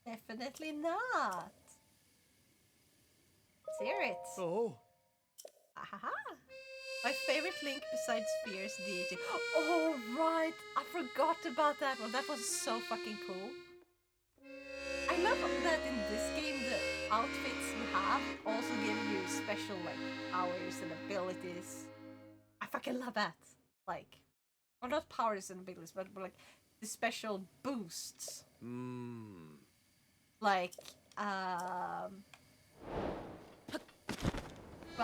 Definitely not. Let's hear it. Oh. Ahaha. My favorite Link besides Sphere's deity. Oh, right. I forgot about that one. That was so fucking cool. I love that in this game the outfits you have also give you special like powers and abilities. I fucking love that. Like, or not powers and abilities, but like the special boosts. Like, well,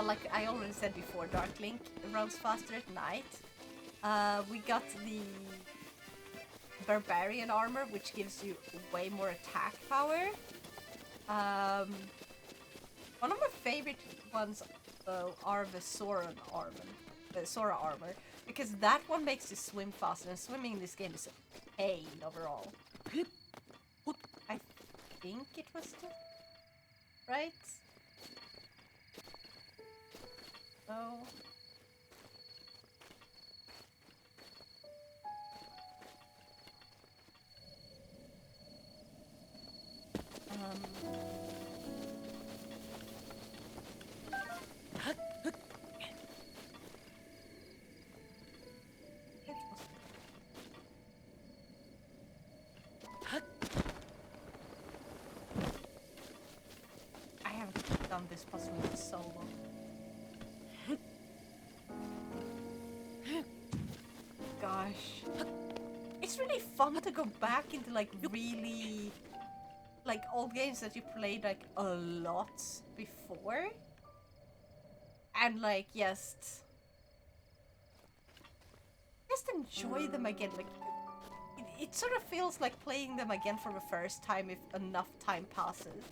like I already said before, Dark Link runs faster at night. We got the Barbarian armor, which gives you way more attack power. One of my favorite ones, though, are the Sora armor, because that one makes you swim faster, and swimming in this game is a pain overall. I think it was right. Oh. I haven't done this puzzle in so long. Gosh. It's really fun to go back into like really like old games that you played like a lot before. And like just enjoy them again. Like it sort of feels like playing them again for the first time if enough time passes.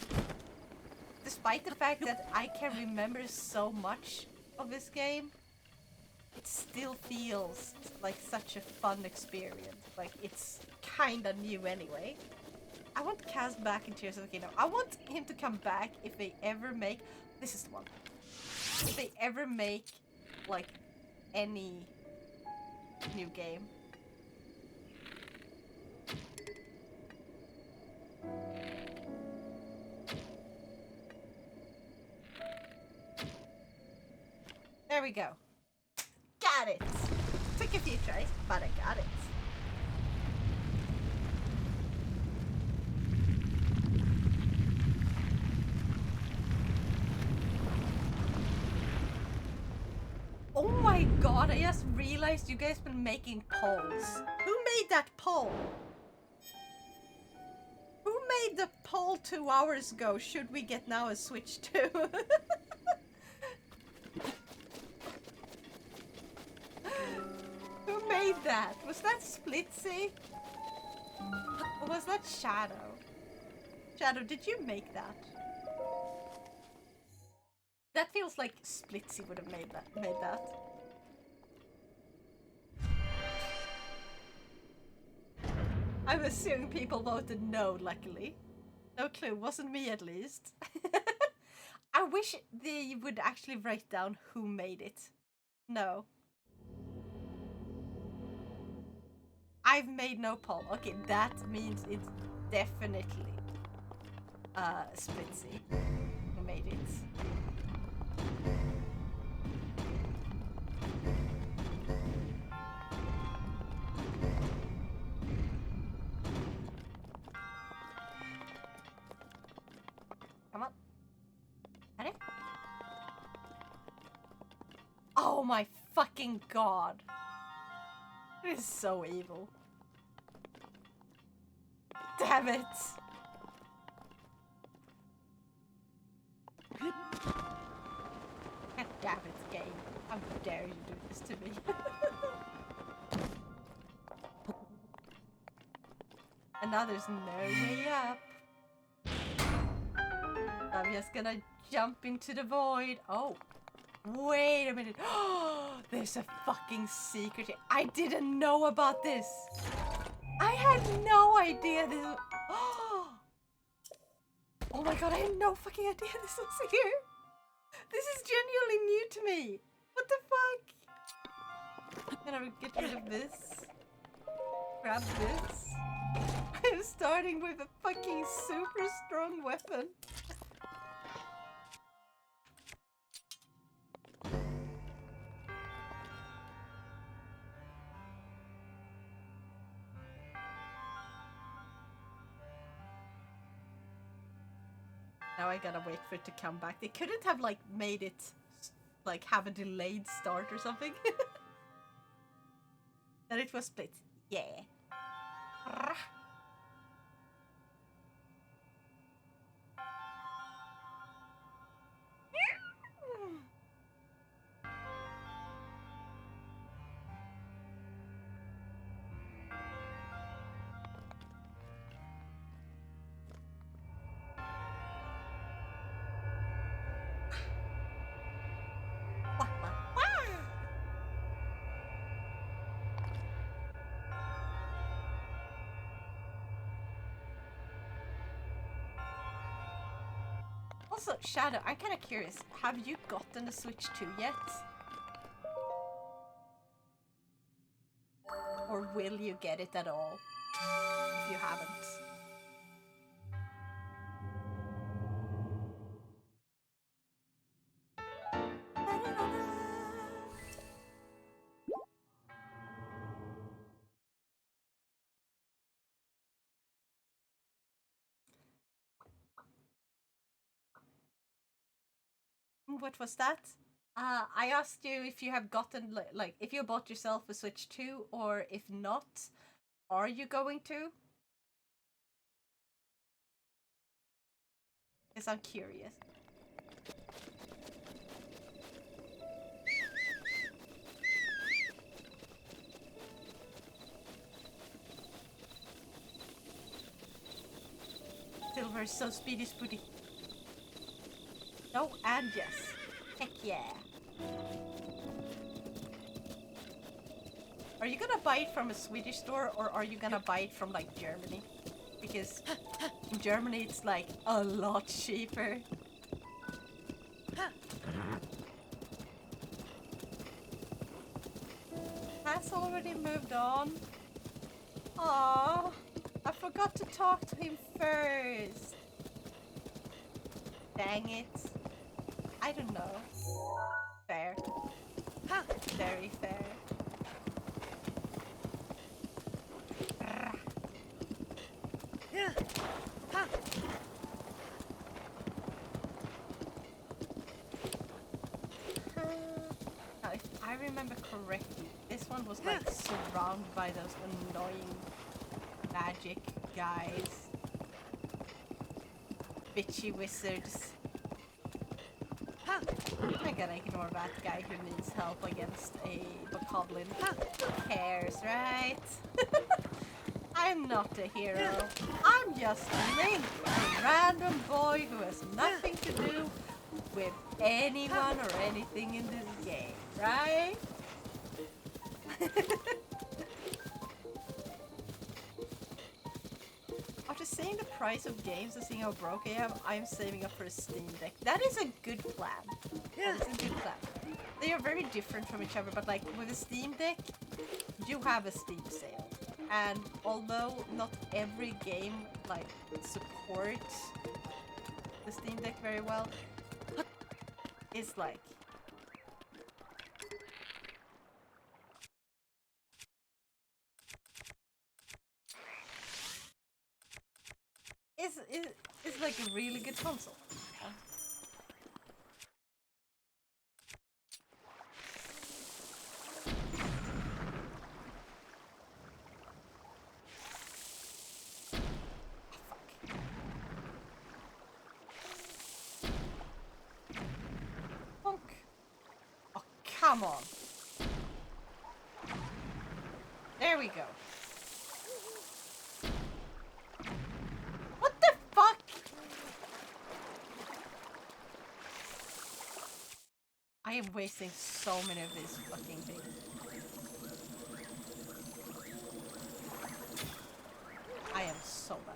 Despite the fact that I can remember so much of this game, it still feels like such a fun experience. Like it's kinda new anyway. I want Kaz back in Tears of the Kingdom. I want him to come back if they ever make... This is the one. If they ever make, like, any new game. There we go. Got it! Took a few tries, but I got it. Oh my god, I just realized you guys been making polls. Who made that poll? Who made the poll 2 hours ago? Should we get now a Switch 2? Who made that? Was that Splitzy? Or was that Shadow? Shadow, did you make that? That feels like Splitzy would have made that. I'm assuming people voted no, luckily. No clue, wasn't me at least. I wish they would actually write down who made it. No. I've made no poll. Okay, that means it's definitely Splitzy who made it. my fucking god. It is so evil. Damn it. God damn it, game. How dare you do this to me? And now there's no way up. I'm just gonna jump into the void. Oh, wait a minute. There's a fucking secret here. I didn't know about this. I had no idea this was... Oh my god, I had no fucking idea this was here. This is genuinely new to me. What the fuck? Can I get rid of this? Grab this. I'm starting with a fucking super strong weapon. Now I gotta wait for it to come back. They couldn't have like made it like have a delayed start or something. That it was split. Yeah. Also, Shadow, I'm kind of curious. Have you gotten the Switch 2 yet? Or will you get it at all? If you haven't. What was that? I asked you if you have gotten, like, if you bought yourself a Switch 2, or if not, are you going to? Because I'm curious. Silver is so speedy, spooty. No and yes. Heck yeah. Are you gonna buy it from a Swedish store, or are you gonna buy it from like Germany? Because in Germany it's like a lot cheaper. Has already moved on. Aww, I forgot to talk to him first. Dang it. I don't know. Fair. Very fair. Now, if I remember correctly, this one was like surrounded by those annoying magic guys. Bitchy wizards. I'm gonna ignore that guy who needs help against a bokoblin. Who cares, right? I'm not a hero. I'm just Link, a random boy who has nothing to do with anyone or anything in this game, right? After seeing the price of games and seeing how broke I am, I'm saving up for a Steam Deck. That is a good plan. That is a good plan. They are very different from each other, but like with a Steam Deck, you have a Steam sale. And although not every game like supports the Steam Deck very well, it's like it's like a really good console. Come on. There we go. What the fuck? I am wasting so many of these fucking things. I am so bad.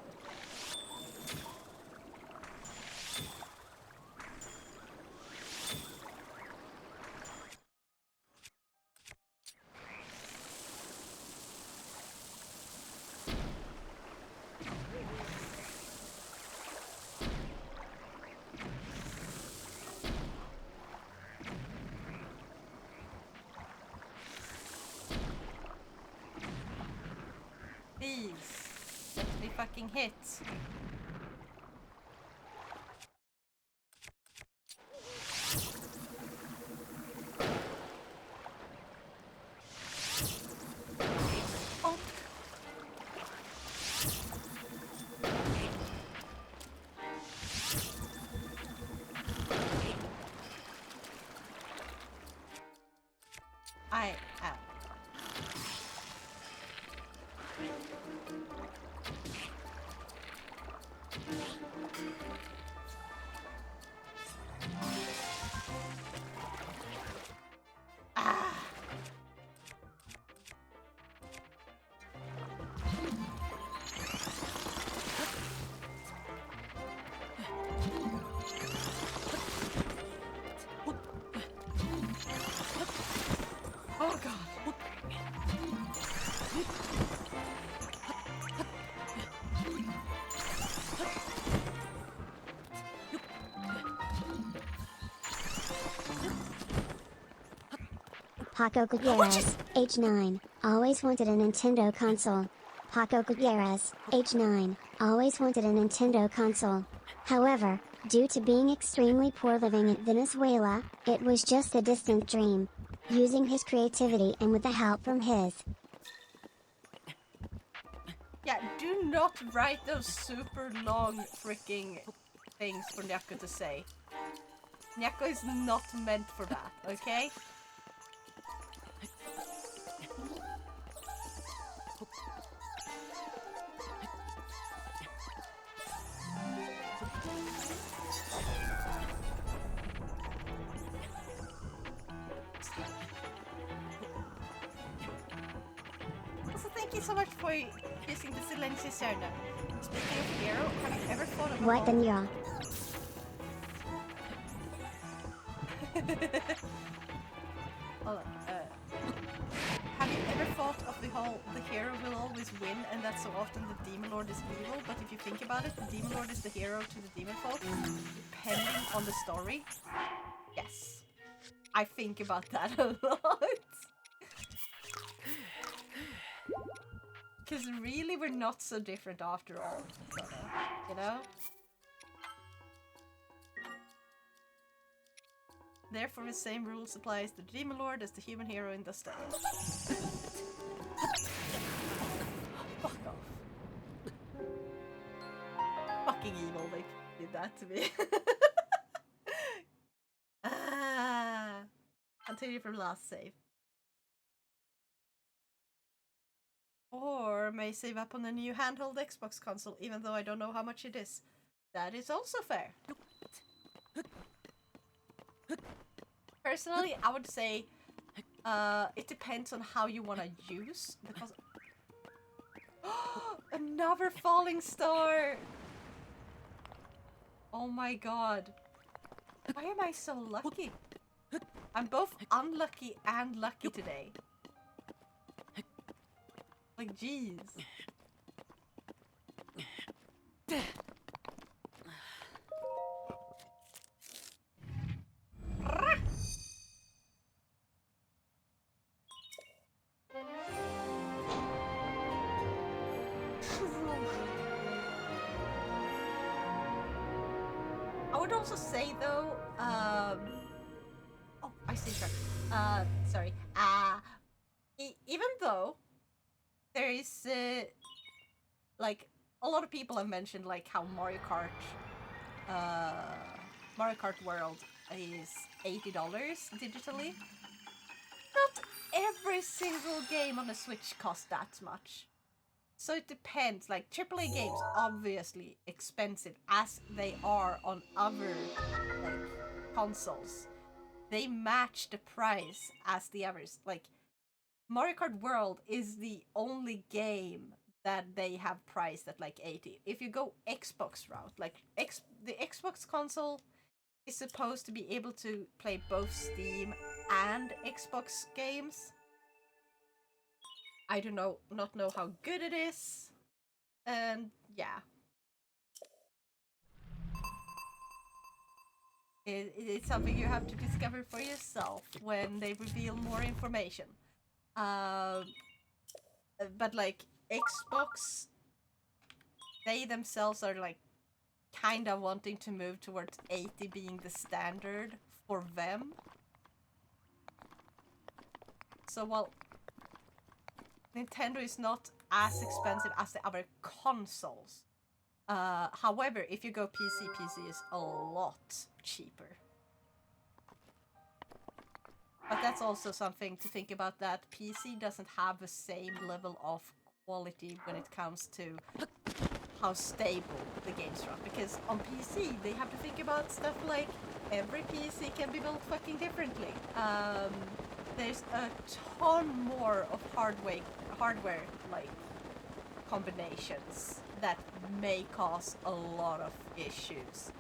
Please, let me fucking hit. Oh. I am. Ah. Oh god. Paco Gutierrez, age 9, always wanted a Nintendo console. Paco Gutierrez, age 9, always wanted a Nintendo console. However, due to being extremely poor living in Venezuela, it was just a distant dream. Using his creativity and with the help from his Yeah, do not write those super long freaking things for Nyako to say. Nyako is not meant for that, okay? Also, thank you so much for using the Silencio Serna. Speaking of hero, have you ever thought of what the ya? Hold on, have you ever thought of the whole the hero will always win and that so often the Demon Lord is evil, but if you think about it, the Demon Lord is the hero to the demon folk, depending on the story? Yes. I think about that a lot. Because really we're not so different after all, you know? Therefore the same rules applies to the Demon Lord as the human hero in the story. Fuck off. Fucking evil, they did that to me. Continue from last save. Or may save up on a new handheld Xbox console, even though I don't know how much it is. That is also fair. Personally, I would say it depends on how you want to use, because another falling star! Oh my god. Why am I so lucky? I'm both unlucky and lucky today. Like, jeez. I would also say though, oh, I see, sure. Sorry. Even though there is, like, a lot of people have mentioned, like, how Mario Kart World is $80 digitally. every single game on the Switch costs that much. So it depends. Like AAA games, obviously expensive as they are on other like consoles. They match the price as the others. Like Mario Kart World is the only game that they have priced at like 80. If you go Xbox route, like the Xbox console is supposed to be able to play both Steam and Xbox games. I do not know how good it is. And yeah. It's something you have to discover for yourself when they reveal more information. But like Xbox, they themselves are like kind of wanting to move towards 80 being the standard for them. So while Nintendo is not as expensive as the other consoles, however, if you go PC is a lot cheaper. But that's also something to think about, that PC doesn't have the same level of quality when it comes to how stable the games run. Because on PC, they have to think about stuff like every PC can be built fucking differently. There's a ton more of hardware like combinations that may cause a lot of issues.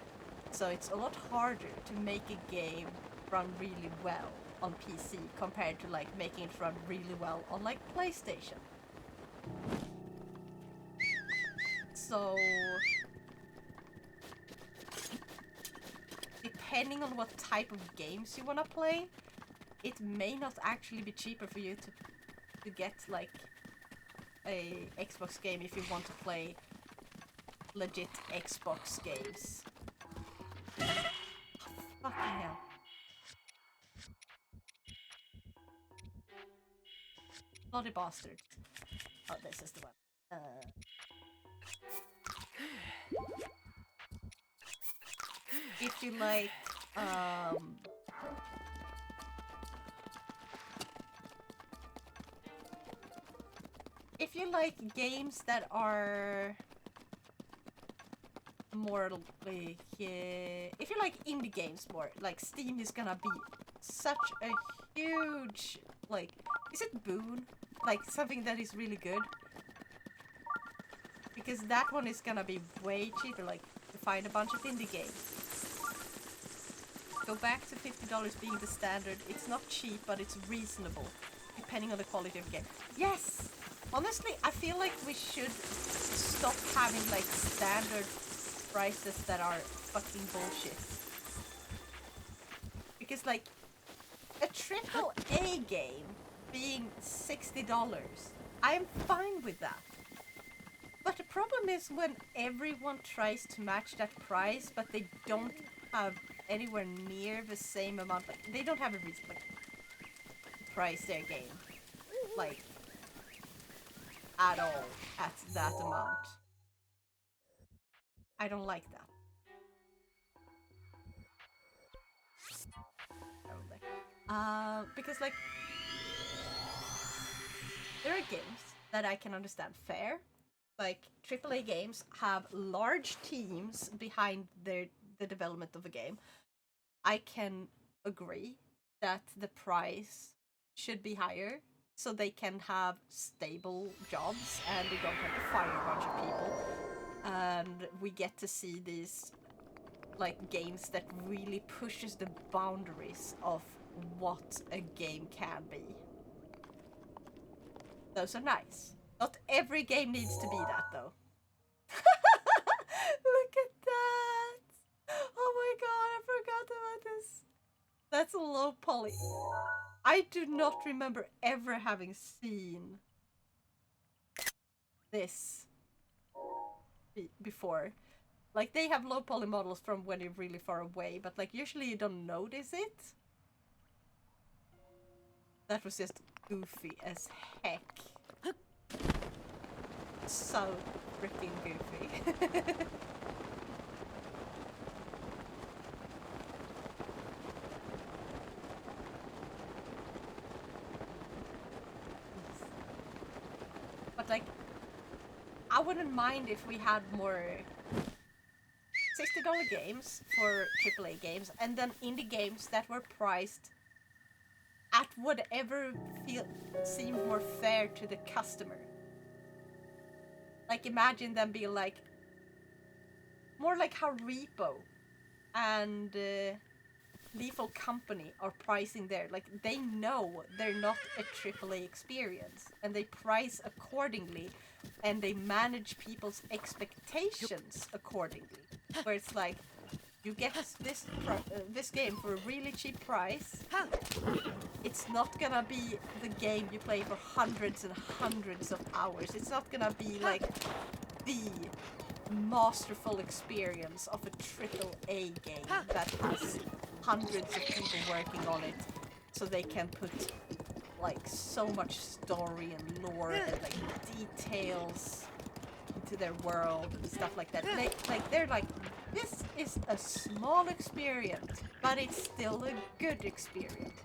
So it's a lot harder to make a game run really well on PC compared to like making it run really well on like PlayStation. So depending on what type of games you want to play, it may not actually be cheaper for you to get like a Xbox game if you want to play legit Xbox games. Oh, fucking hell. Bloody bastard. Oh, this is the one. If you like, if you like games that are more like, if you like indie games more, like Steam is gonna be such a huge, like, is it boon? Like something that is really good. Because that one is gonna be way cheaper, like to find a bunch of indie games. Go back to $50 being the standard. It's not cheap, but it's reasonable, depending on the quality of the game. Yes! Honestly, I feel like we should stop having like standard prices that are fucking bullshit. Because like a AAA game being $60, I am fine with that. But the problem is when everyone tries to match that price, but they don't have anywhere near the same amount. Like they don't have a reason like, to price their game like at all at that amount. I don't like that. Because like there are games that I can understand fair. Like AAA games have large teams behind the development of a game. I can agree that the price should be higher so they can have stable jobs and they don't have to fire a bunch of people. And we get to see these like games that really pushes the boundaries of what a game can be. Those are nice. Not every game needs to be that though. Look at that! Oh my god, I forgot about this. That's a low poly. I do not remember ever having seen this before. Like they have low poly models from when you're really far away, but like usually you don't notice it. That was just goofy as heck. So freaking goofy. I wouldn't mind if we had more $60 games for AAA games, and then indie games that were priced at whatever seemed more fair to the customer. Like, imagine them being like, more like how Repo and Lethal Company are pricing there. Like, they know they're not a AAA experience, and they price accordingly, and they manage people's expectations accordingly. Where it's like, you get this game for a really cheap price. It's not gonna be the game you play for hundreds and hundreds of hours. It's not gonna be like the masterful experience of a AAA game that has hundreds of people working on it, so they can put like so much story and lore and like details into their world and stuff like that. They're like, this is a small experience, but it's still a good experience.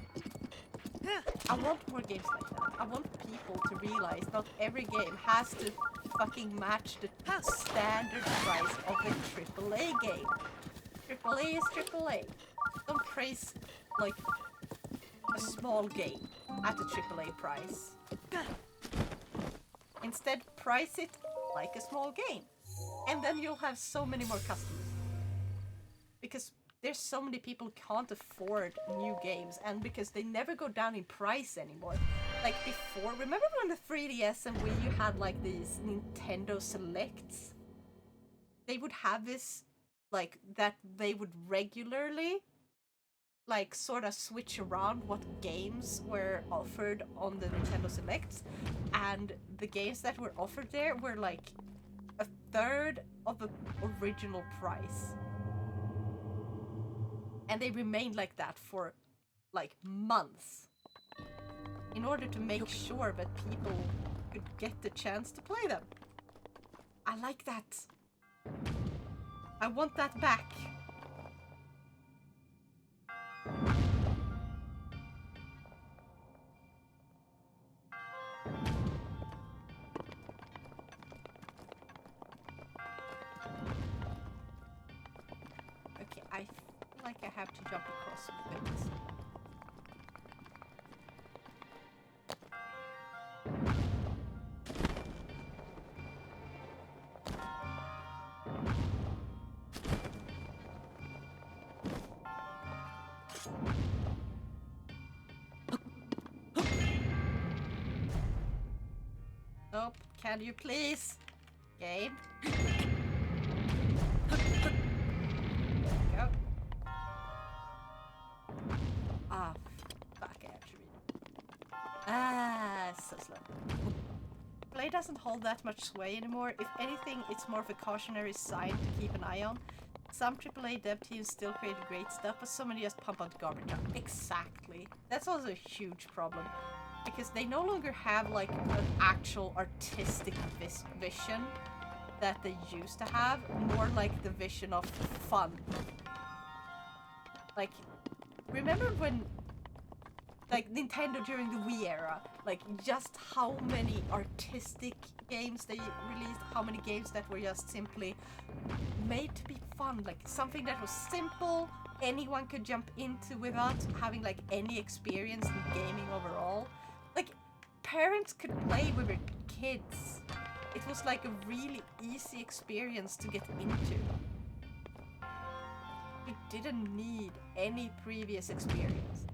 I want more games like that. I want people to realize not every game has to fucking match the standard price of a AAA game. AAA is AAA. Don't praise like a small game at a AAA price. Instead, price it like a small game. And then you'll have so many more customers. Because there's so many people who can't afford new games, and because they never go down in price anymore. Like before, remember when the 3DS and Wii U had like these Nintendo Selects? They would have this, like, that they would regularly, like, sort of switch around what games were offered on the Nintendo Selects, and the games that were offered there were like a third of the original price. And they remained like that for like months in order to make sure that people could get the chance to play them. I like that. I want that back. Okay, I feel like I have to jump across with it. Nope, can you please? Game. There we go. Ah, fuck, I have to read. Ah, so slow. Play doesn't hold that much sway anymore. If anything, it's more of a cautionary sign to keep an eye on. Some AAA dev teams still create great stuff, but so many just pump out garbage. Exactly. That's also a huge problem. Because they no longer have like an actual artistic vision that they used to have. More like the vision of fun. Like, remember when like Nintendo during the Wii era, like just how many artistic games they released, how many games that were just simply made to be fun, like something that was simple, anyone could jump into without having like any experience in gaming overall. Like, parents could play with their kids. It was like a really easy experience to get into. You didn't need any previous experience.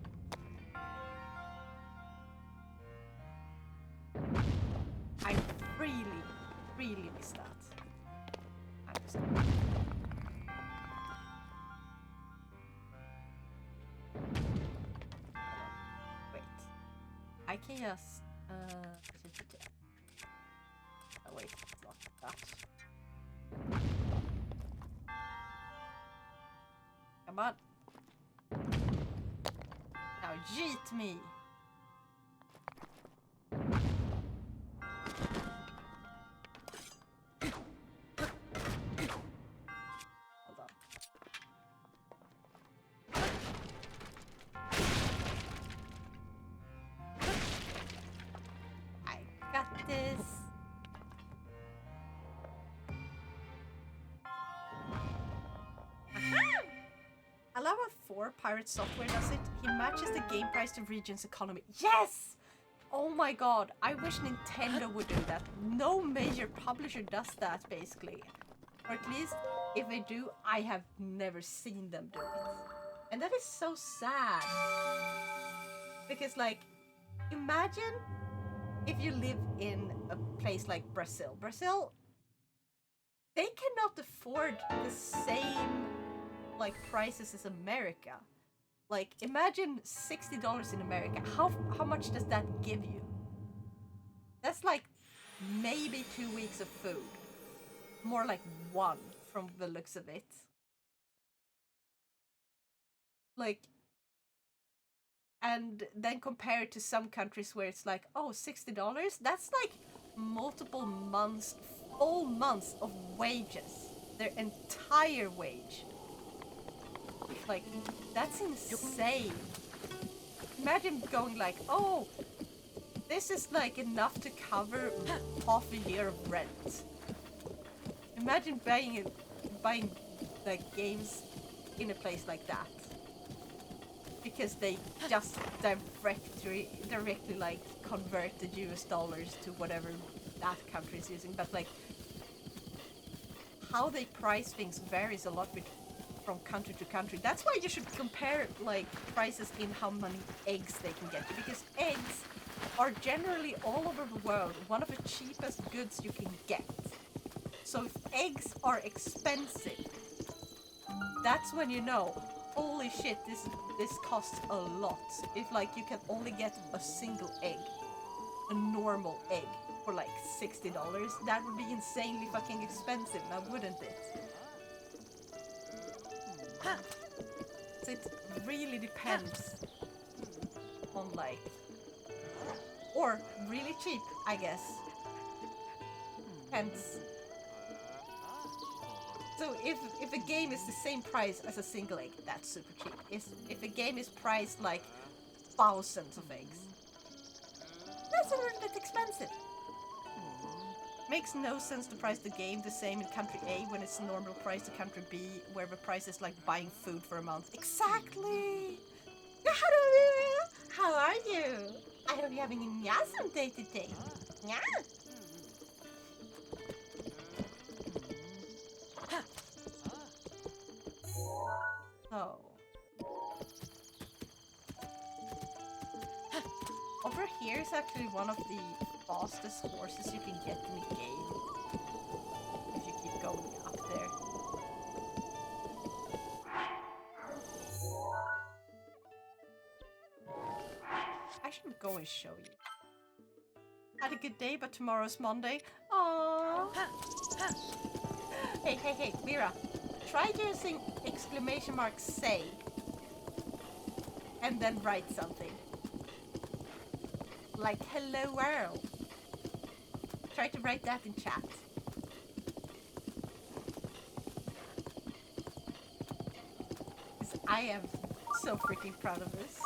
I really, really miss that. I'm just... Wait. I can just... Oh, wait, it's not that. Come on. Now yeet me! Hold on. I got this. Fallout 4 Pirate Software does it. He matches the game price to region's economy. Yes! Oh my god, I wish Nintendo would do that. No major publisher does that, basically. Or at least, if they do, I have never seen them do it. And that is so sad. Because, like, imagine if you live in a place like Brazil. Brazil, they cannot afford the same, like, prices as America. Like, imagine $60 in America. How much does that give you? That's like maybe 2 weeks of food. More like 1 from the looks of it. Like, and then compare it to some countries where it's like, oh, $60? That's like multiple months, full months of wages. Their entire wage. Like, that's insane. Imagine going like, oh, this is like enough to cover half a year of rent. Imagine buying like games in a place like that. Because they just directly like convert the US dollars to whatever that country is using. But like, how they price things varies a lot from country to country. That's why you should compare like prices in how many eggs they can get you, because eggs are generally all over the world one of the cheapest goods you can get. So if eggs are expensive, that's when you know, holy shit, this costs a lot. If like you can only get a single egg, a normal egg, for like $60, that would be insanely fucking expensive now, wouldn't it? So it really depends on like, or really cheap, I guess. Hence. So if a game is the same price as a single egg, that's super cheap. If a game is priced like thousands of eggs, that's a little bit expensive. Makes no sense to price the game the same in country A when it's normal price to country B, where the price is like buying food for a month. Exactly! How are you? I hope you're having an awesome day today. Yeah. So. Over here is actually one of the fastest horses you can get in the game. If you keep going up there. I should go and show you. Had a good day, but tomorrow's Monday. Aww. Hey, Mira. Try using exclamation mark say. And then write something. Like hello world. Try to write that in chat. Because I am so freaking proud of this.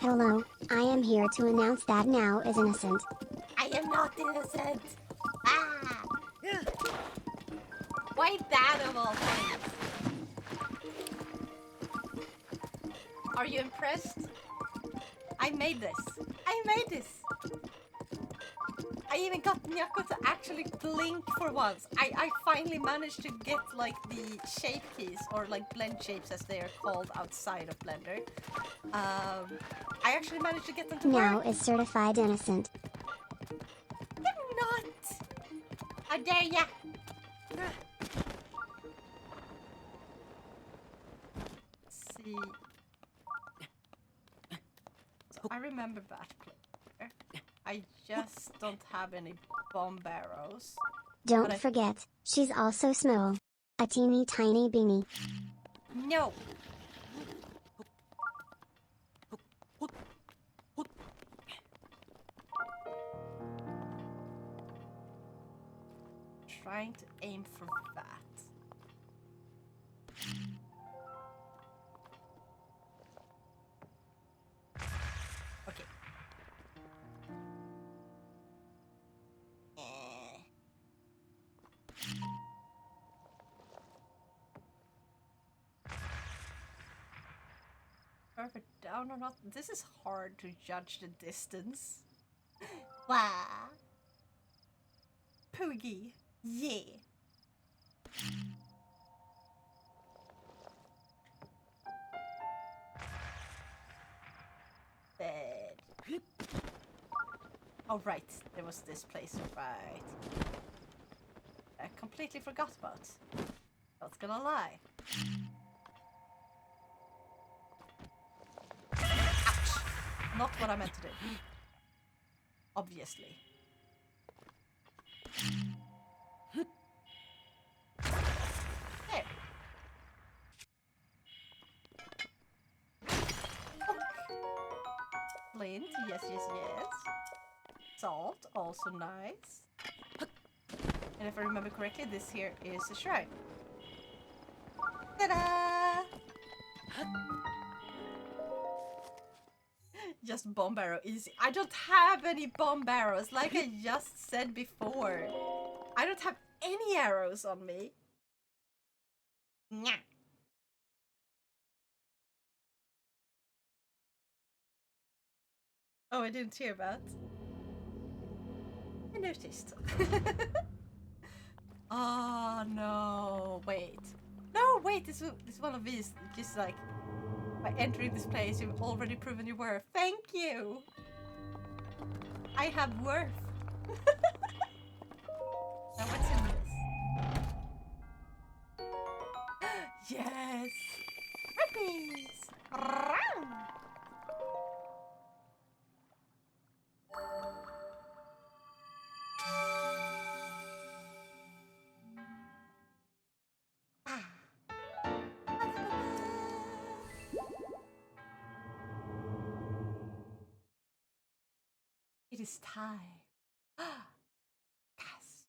Hello, I am here to announce that Nao is innocent. I am not innocent. Ah! Why that of all things? Are you impressed? I made this. I even got Nyako to actually blink for once. I finally managed to get like the shape keys, or like blend shapes as they are called outside of Blender. I actually managed to get them to Nao work. is certified innocent. I'm not. How dare ya? Let's see. So I remember that player. I just don't have any bomb barrels. Don't forget, she's also small. A teeny tiny beanie. No. Trying to aim for that. Okay. further down or not? This is hard to judge the distance. Wow. Poogie. Yeah. Bed. Oh, right. There was this place, right. I completely forgot about. Not gonna lie. Ouch. Not what I meant to do. Obviously. There. Flint, yes, yes, yes. Salt, also nice. And if I remember correctly, this here is a shrine. Ta-da! Just bomb arrow, easy. I don't have any bomb arrows, like I just said before. I don't have any arrows on me. Nya. Oh, I didn't hear that. I noticed. Oh no, wait. No, wait, this is one of these. Just like, by entering this place, you've already proven your worth. Thank you! I have worth. Now what's in this? Yes! Rippies! It is time. Yes.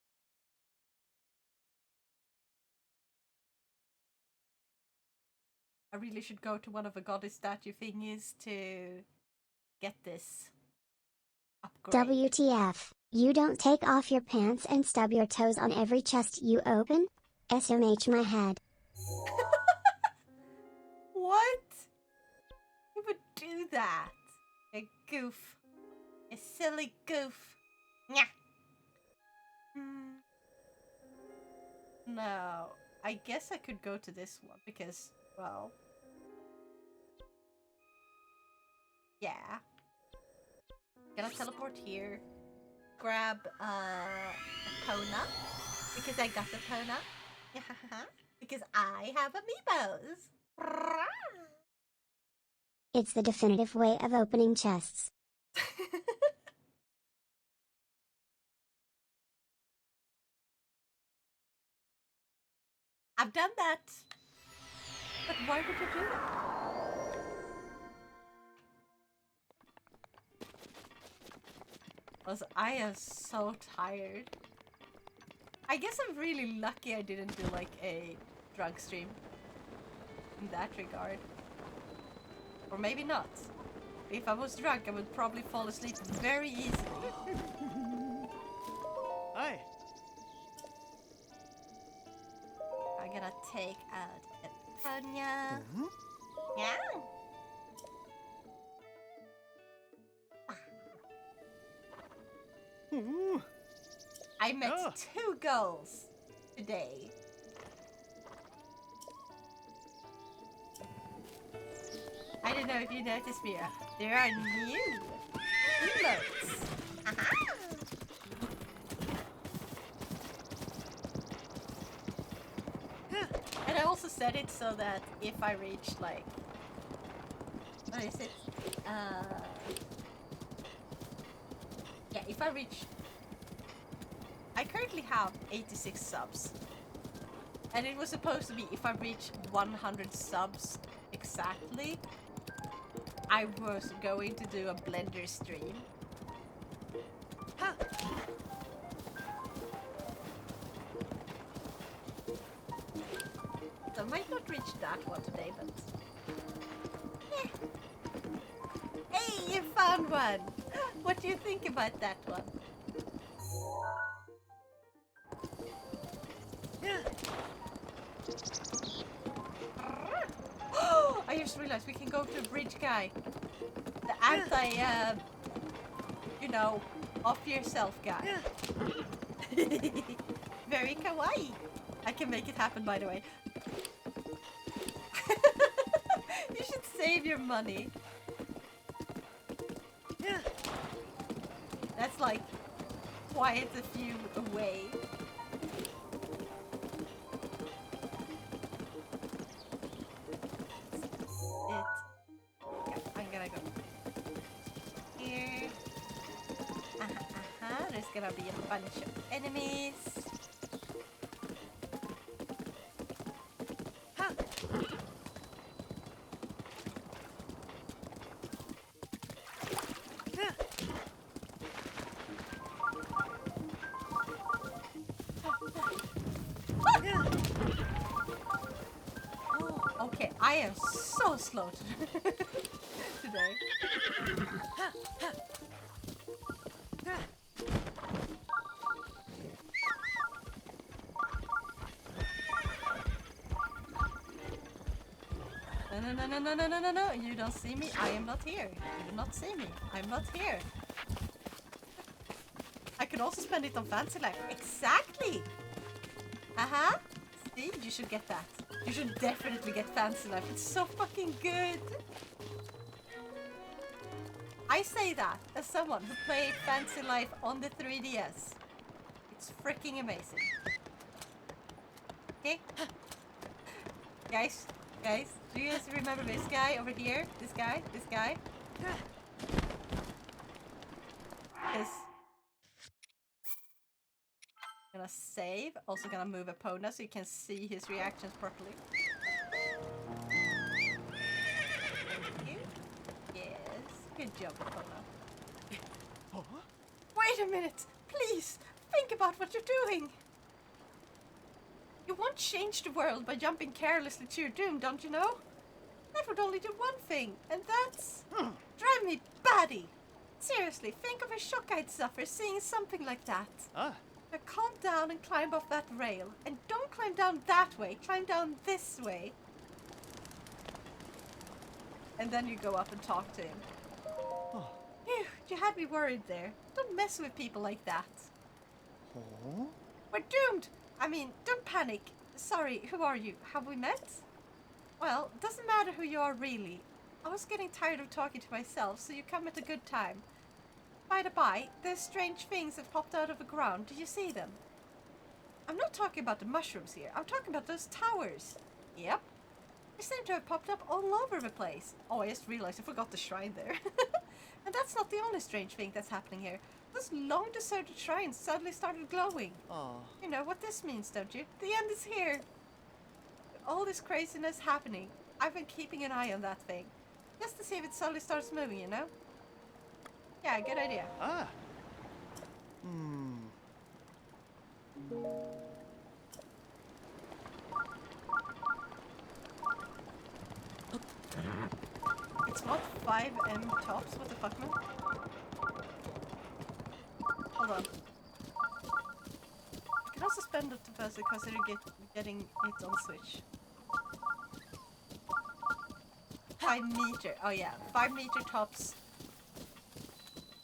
I really should go to one of the goddess statue thingies to get this upgrade. WTF. You don't take off your pants and stub your toes on every chest you open? SMH my head. What? Who would do that? A goof. A silly goof. Nya. No. I guess I could go to this one because, well... Yeah. Gonna teleport here. Grab a Pona. Because I got the Pona. Because I have amiibos. It's the definitive way of opening chests. I've done that. But why would you do that? Because I am so tired. I guess I'm really lucky I didn't do like a drunk stream in that regard. Or maybe not. If I was drunk, I would probably fall asleep very easily. Hi. I'm gonna take out a Tonya. Yeah. Ooh. I met Oh. 2 girls today. I don't know if you noticed, Mira. There are new emotes. Aha. And I also set it so that if I reach like, what is it? Yeah, if I reach, I currently have 86 subs. And it was supposed to be if I reach 100 subs exactly, I was going to do a Blender stream. Huh. So I might not reach that one today, but... Eh. Hey, you found one! What do you think about that one? I just realized we can go to a bridge guy. The anti, you know, off yourself guy. Very kawaii. I can make it happen, by the way. You should save your money. That's like quite a few away. I'm gonna go here. There's gonna be a bunch of enemies. Oh, okay, I am so slow today. No, you don't see me. I am not here. You do not see me. I'm not here. I could also spend it on fancy life. Exactly. See, you should get that. You should definitely get fancy life. It's so fucking good. I say that as someone who played fancy life on the 3DS. It's freaking amazing. Okay? Guys, do you guys remember this guy over here? This guy? Yes. Gonna save. Also gonna move Epona so you can see his reactions properly. Thank you. Yes. Good job, Epona. Wait a minute! Please! Think about what you're doing! You won't change the world by jumping carelessly to your doom, don't you know? That would only do one thing, and that's... drive me batty! Seriously, think of a shock I'd suffer seeing something like that. Now calm down and climb off that rail. And don't climb down that way, climb down this way. And then you go up and talk to him. Phew, you had me worried there. Don't mess with people like that. We're doomed! I mean, don't panic. Sorry, who are you? Have we met? Well, doesn't matter who you are really. I was getting tired of talking to myself, so you come at a good time. By the by, there's strange things that popped out of the ground. Did you see them? I'm not talking about the mushrooms here. I'm talking about those towers. Yep. They seem to have popped up all over the place. Oh, I just realized I forgot the shrine there. And that's not the only strange thing that's happening here. Those long deserted shrines suddenly started glowing. You know what this means, don't you? The end is here. All this craziness happening. I've been keeping an eye on that thing. Just to see if it suddenly starts moving, you know? Yeah, good idea. It's what? 5M tops? What the fuck, man? Hold on. You can also spend it to first consider getting it on Switch. 5 meter. Oh yeah, 5 meter tops.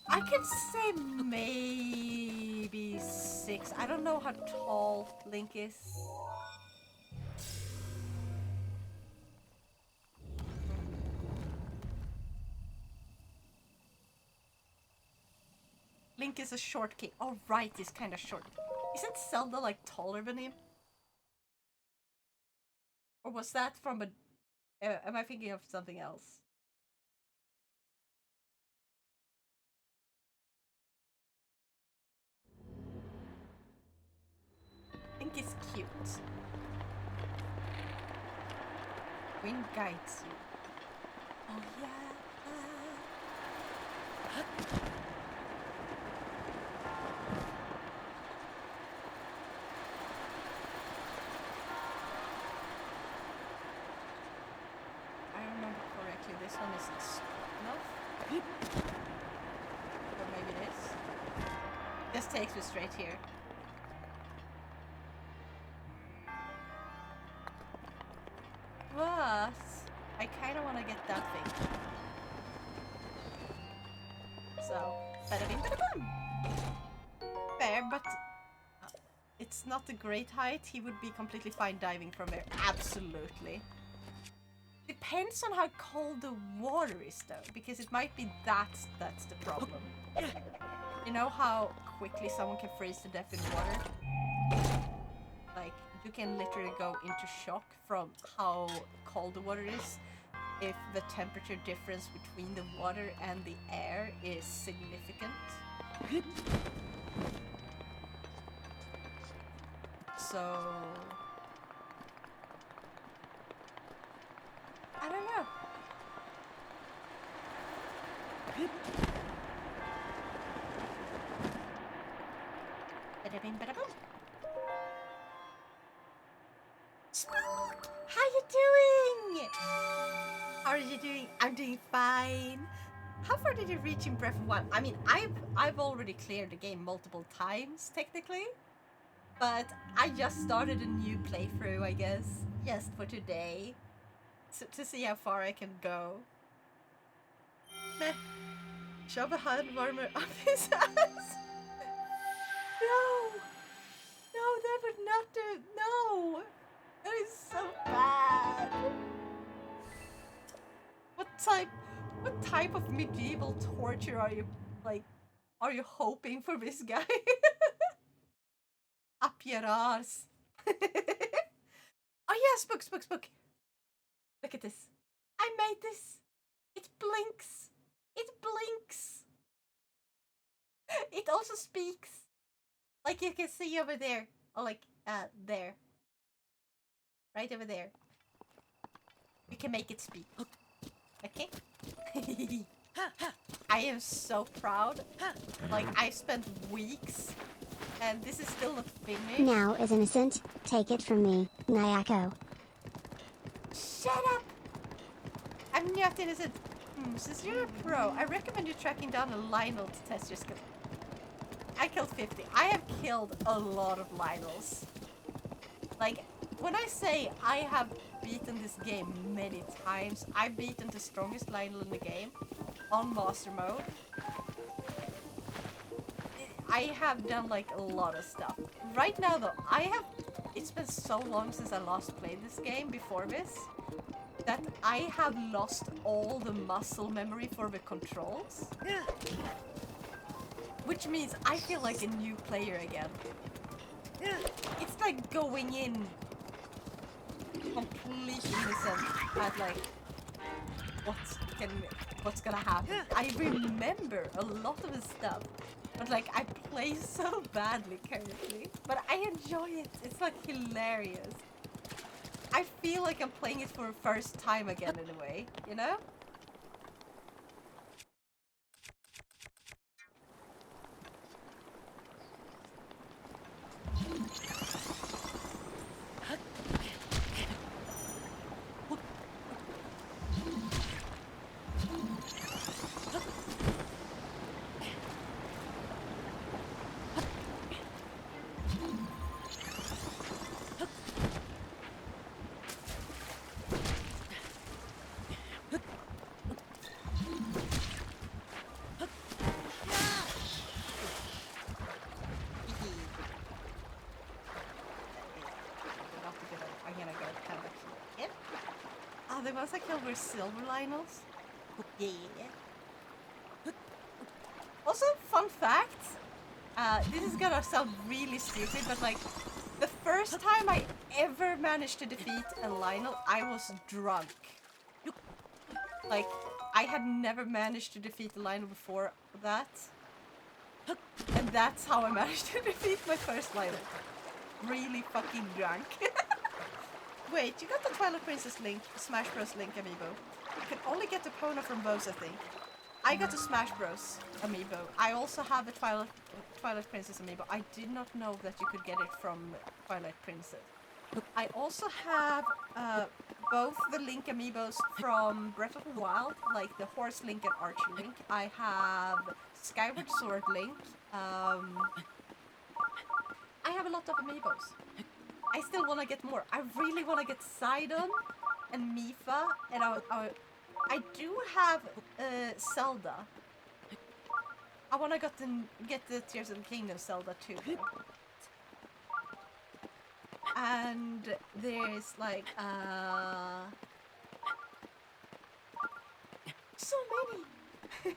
I could say maybe 6. I don't know how tall Link is. Link is a short kid. Oh right, he's kind of short. Isn't Zelda like taller than him? Or was that from a... am I thinking of something else? Link is cute. Wind guides you. Oh yeah. This one isn't strong enough. Or maybe it is. This takes me straight here. But I kind of get that thing. So, bada bing, bada boom. Fair, but it's not a great height. He would be completely fine diving from there. Absolutely. Depends on how cold the water is, though, because it might be that's the problem. You know how quickly someone can freeze to death in water? Like, you can literally go into shock from how cold the water is if the temperature difference between the water and the air is significant. So I don't know. Bada bing, bada boom. Smoke! How you doing? How are you doing? I'm doing fine. How far did you reach in Breath of Wild? I mean, I've already cleared the game multiple times, technically. But I just started a new playthrough, I guess, just for today. So, to see how far I can go. Meh. Shove a hand warmer up his ass. No! No, that would not do. No! That is so bad. What type of medieval torture are you, like, are you hoping for this guy? Up your arse. Oh yeah, spook. Look at this. I made this. It blinks. It blinks. It also speaks. Like you can see over there. Or like, there. Right over there. You can make it speak. Okay? I am so proud. Like, I spent weeks, and this is still not finished. Now is innocent, take it from me, Nyako. Shut up! I'm not innocent. Since you're a pro, I recommend you tracking down a Lionel to test your skill. I killed 50. I have killed a lot of Lionels. Like, when I say I have beaten this game many times, I've beaten the strongest Lionel in the game on Master Mode. I have done like a lot of stuff. Right now though, it's been so long since I last played this game before this, that I have lost all the muscle memory for the controls. Which means I feel like a new player again. It's like going in completely innocent at like what's gonna happen. I remember a lot of the stuff, but like I play so badly currently. But I enjoy it. It's like hilarious. I feel like I'm playing it for the first time again in a way, you know? The ones I killed were silver Lionels. Yeah. Also, fun fact. This is gonna sound really stupid, but like, the first time I ever managed to defeat a Lionel, I was drunk. Like, I had never managed to defeat a Lionel before that. And that's how I managed to defeat my first Lionel. Really fucking drunk. Wait, you got the Twilight Princess Link, Smash Bros. Link amiibo. You can only get the Pona from Bose, I think. I got the Smash Bros. Amiibo. I also have the Twilight Princess amiibo. I did not know that you could get it from Twilight Princess. I also have both the Link amiibos from Breath of the Wild, like the Horse Link and Archer Link. I have Skyward Sword Link. I have a lot of amiibos. I still want to get more. I really want to get Sidon and Mifa, and I do have Zelda. I wanna get the Tears of the Kingdom Zelda too. Though. And there's like so many.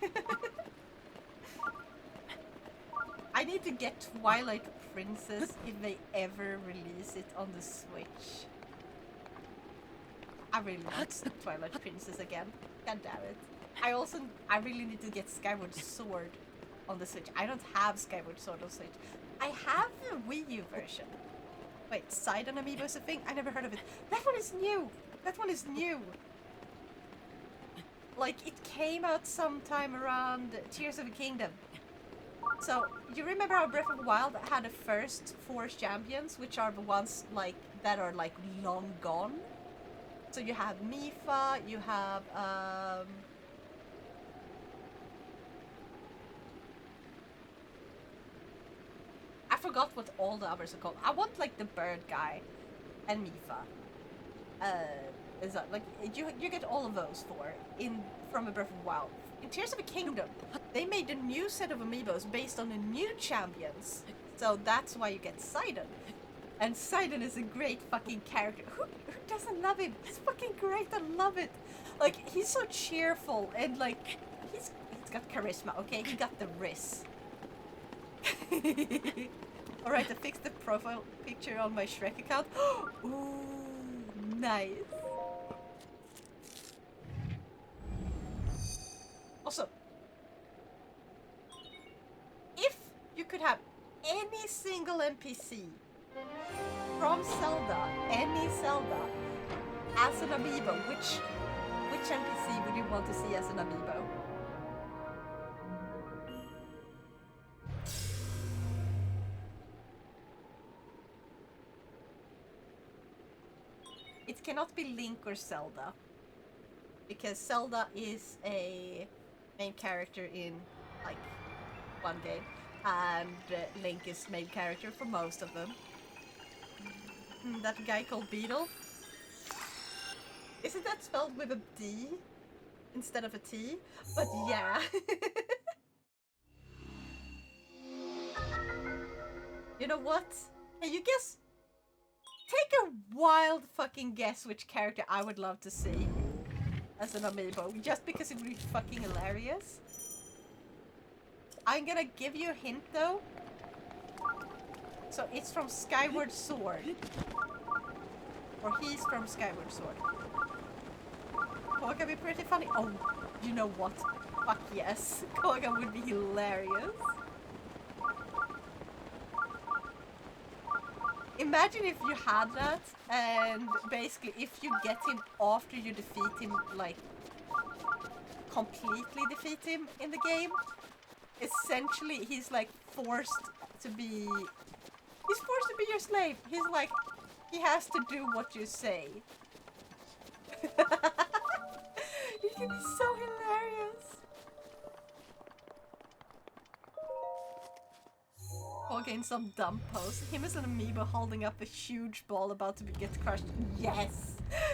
I need to get Twilight Princess if they ever release it on the Switch. I really want Twilight Princess again. God damn it. I really need to get Skyward Sword on the Switch. I don't have Skyward Sword on Switch. I have the Wii U version. Wait, Sidon Amiibo is a thing? I never heard of it. That one is new! That one is new! Like, it came out sometime around Tears of the Kingdom. So, you remember how Breath of the Wild had the first 4 champions, which are the ones, like, that are, like, long gone? So you have Mifa, you have, I forgot what all the others are called. I want, like, the bird guy and Mifa. Is that, like, you get all of those from a Breath of the Wild. In Tears of the Kingdom, they made a new set of amiibos based on the new champions. So that's why you get Sidon. And Sidon is a great fucking character. Who doesn't love him? He's fucking great. I love it. Like, he's so cheerful and, like, he's got charisma, okay? He got the wrist. Alright, I fixed the profile picture on my Shrek account. Ooh, nice. Also, if you could have any single NPC from Zelda, any Zelda, as an amiibo, which NPC would you want to see as an amiibo? It cannot be Link or Zelda, because Zelda is a main character in, like, one game, and Link is main character for most of them. That guy called Beetle? Isn't that spelled with a D instead of a T? But yeah. You know what? Can you guess? Take a wild fucking guess which character I would love to see as an amiibo, just because it would be fucking hilarious. I'm gonna give you a hint though. So it's from Skyward Sword. Or he's from Skyward Sword. Koga would be pretty funny. Oh, you know what? Fuck yes. Koga would be hilarious. Imagine if you had that, and basically if you get him after you defeat him, like, completely defeat him in the game, essentially he's like forced to be your slave. He's like, he has to do what you say. It can be so hilarious. Okay, in some dumb pose. Him as an amiibo holding up a huge ball about to get crushed. Yes!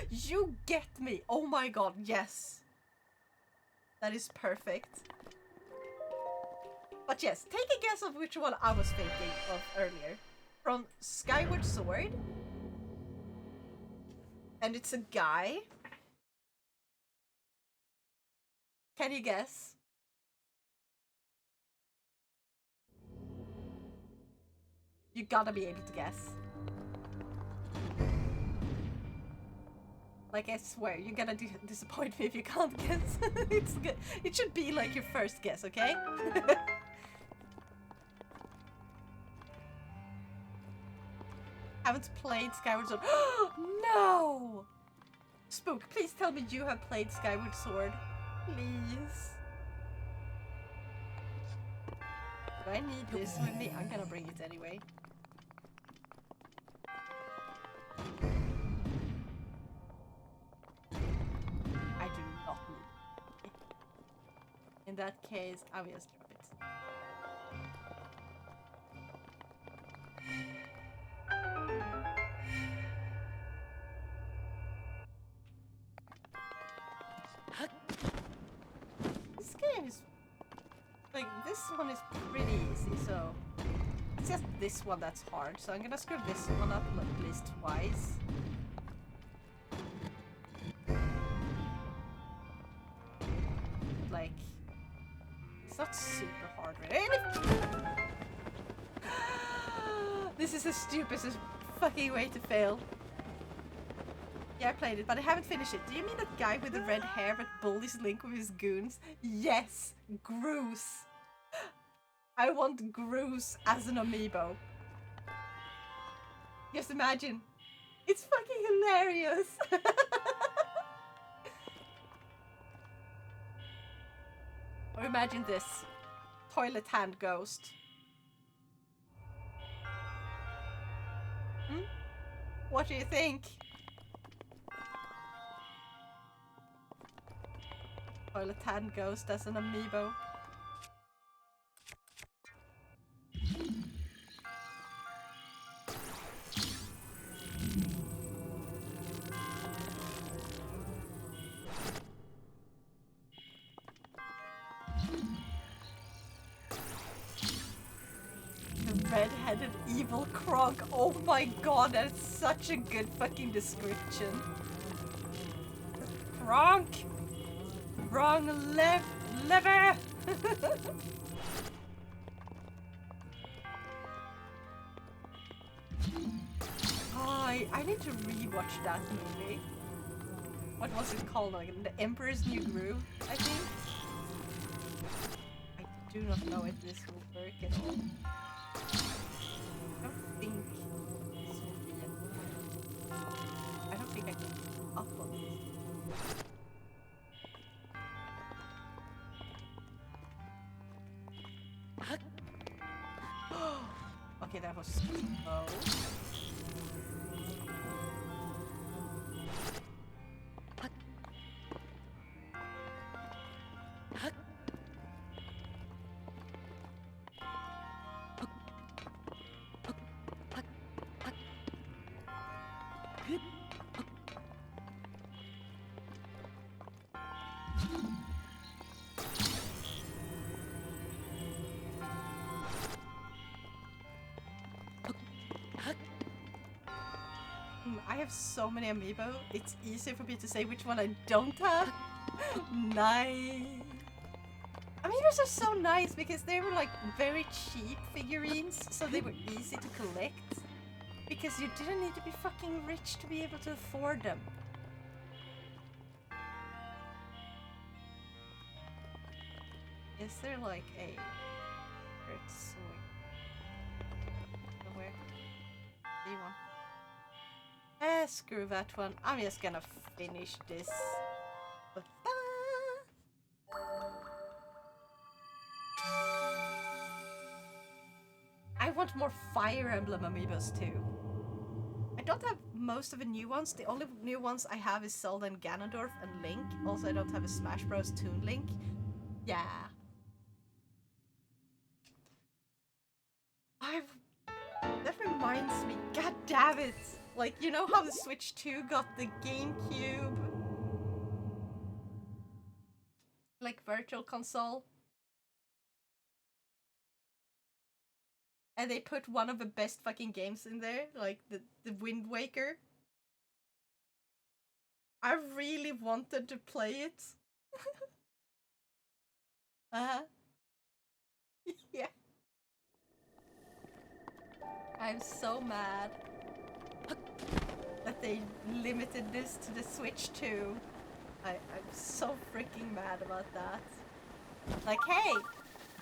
You get me! Oh my god, yes! That is perfect. But yes, take a guess of which one I was thinking of earlier. From Skyward Sword. And it's a guy. Can you guess? You gotta be able to guess. Like, I swear, you're gonna disappoint me if you can't guess. It's good. It should be like your first guess, okay? Haven't played Skyward Sword. No! Spook, please tell me you have played Skyward Sword. Please. Do I need this with me? I'm gonna bring it anyway. I do not need it. In that case, I will just drop it. like, this one is pretty easy, so... It's just this one that's hard, so I'm gonna screw this one up at least twice. Like... It's not super hard, really. This is the stupidest fucking way to fail. Yeah, I played it, but I haven't finished it. Do you mean that guy with the red hair that bullies Link with his goons? Yes! Groose! I want Groose as an amiibo. Just imagine. It's fucking hilarious! Or imagine this. Toilet hand ghost. Hmm? What do you think? Toilet hand ghost as an amiibo. The red-headed evil Kronk. Oh my god, that's such a good fucking description. Kronk! Wrong lever! Oh, I need to rewatch that movie. What was it called? Like The Emperor's New Groove, I think? I do not know if this will work at all. I don't think this will be I don't think I can upload this. Okay, that was slow. I have so many amiibo, it's easy for me to say which one I don't have. Nice. Amiibos are so nice because they were like very cheap figurines, so they were easy to collect. Because you didn't need to be fucking rich to be able to afford them. Is there like a... Nowhere. See one. Screw that one. I'm just gonna finish this. I want more Fire Emblem amiibos too. I don't have most of the new ones. The only new ones I have is Zelda and Ganondorf and Link. Also, I don't have a Smash Bros. Toon Link. Yeah. That reminds me. God damn it! Like, you know how the Switch 2 got the GameCube? Like, virtual console? And they put one of the best fucking games in there, like the Wind Waker. I really wanted to play it. Uh-huh. Yeah. I'm so mad that they limited this to the Switch 2. I'm so freaking mad about that. Like, hey,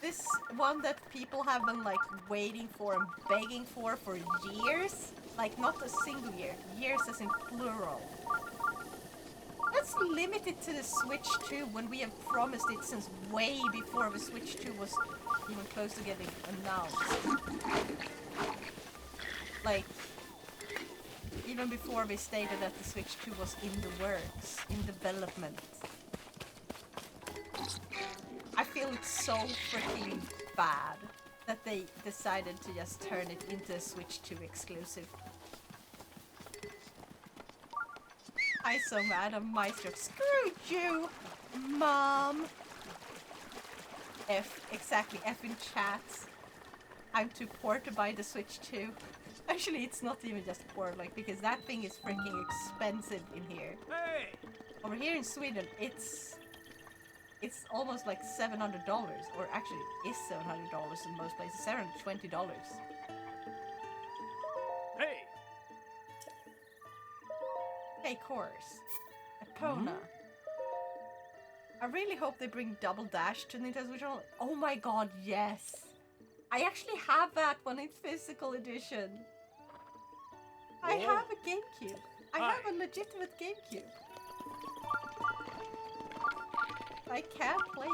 this one that people have been like waiting for and begging for years, like not a single year, years as in plural. Let's limit it to the Switch 2 when we have promised it since way before the Switch 2 was even close to getting announced. Like, even before they stated that the Switch 2 was in the works, in development. I feel it's so freaking bad that they decided to just turn it into a Switch 2 exclusive. I'm so mad, I'm Maestro. Screw you, Mom! exactly, F in chats. I'm too poor to buy the Switch 2. Actually, it's not even just poor, like, because that thing is freaking expensive in here. Hey! Over here in Sweden, it's almost like $700, or actually it is $700 in most places, $720. Hey! Okay, course. Epona. I really hope they bring Double Dash to Nintendo Switch Online. Oh my god, yes! I actually have that one in physical edition. I have a GameCube. I have a legitimate GameCube. I can't play it.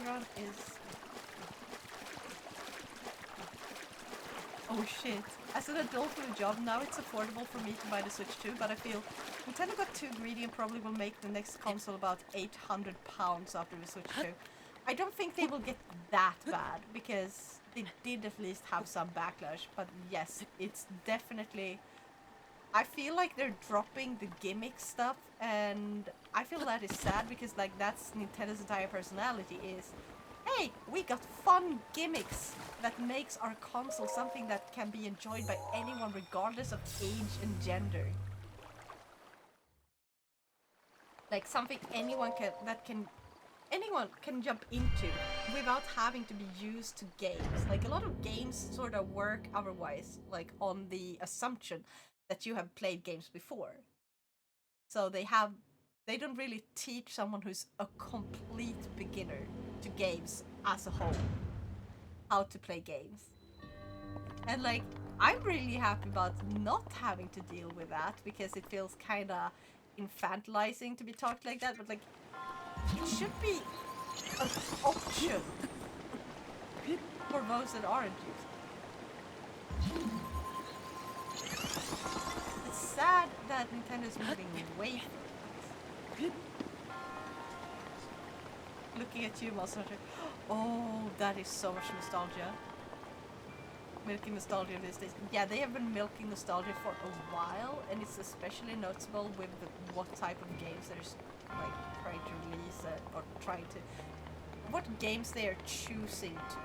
Run is... Oh shit. As an adult with a job now, it's affordable for me to buy the Switch 2, but I feel Nintendo got too greedy and probably will make the next console about £800 after the Switch 2. I don't think they will get that bad, because they did at least have some backlash, but yes, it's definitely... I feel like they're dropping the gimmick stuff, and I feel that is sad, because like that's Nintendo's entire personality is, hey, we got fun gimmicks that makes our console something that can be enjoyed by anyone regardless of age and gender. Like something anyone can jump into without having to be used to games. Like a lot of games sort of work otherwise, like on the assumption that you have played games before. So they don't really teach someone who's a complete beginner to games as a whole how to play games. And like, I'm really happy about not having to deal with that, because it feels kind of infantilizing to be talked like that, but like, it should be an option for those that aren't using it. It's sad that Nintendo's moving away from it. Looking at you, Monster Hunter. Oh, that is so much nostalgia. Milking nostalgia these days. Yeah, they have been milking nostalgia for a while, and it's especially noticeable with what type of games they're like trying to release or trying to... what games they are choosing to...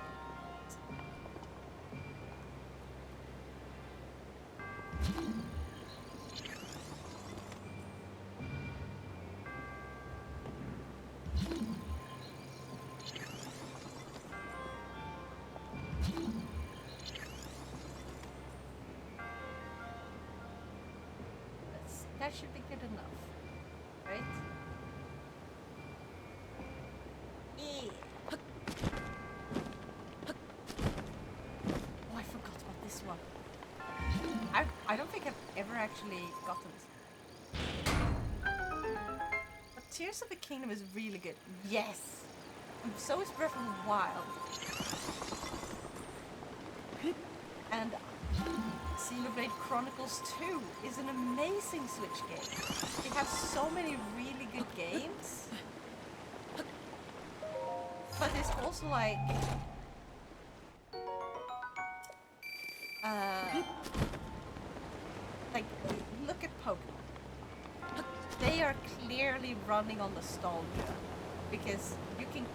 That should be good enough, right? Yeah. Oh, I forgot about this one. I don't think I've ever actually gotten this. But Tears of the Kingdom is really good. Yes! And so is Breath of the Wild. And Xenoblade Chronicles 2 is an amazing Switch game. They have so many really good games. But it's also like... like, look at Pokemon. They are clearly running on nostalgia. Because you can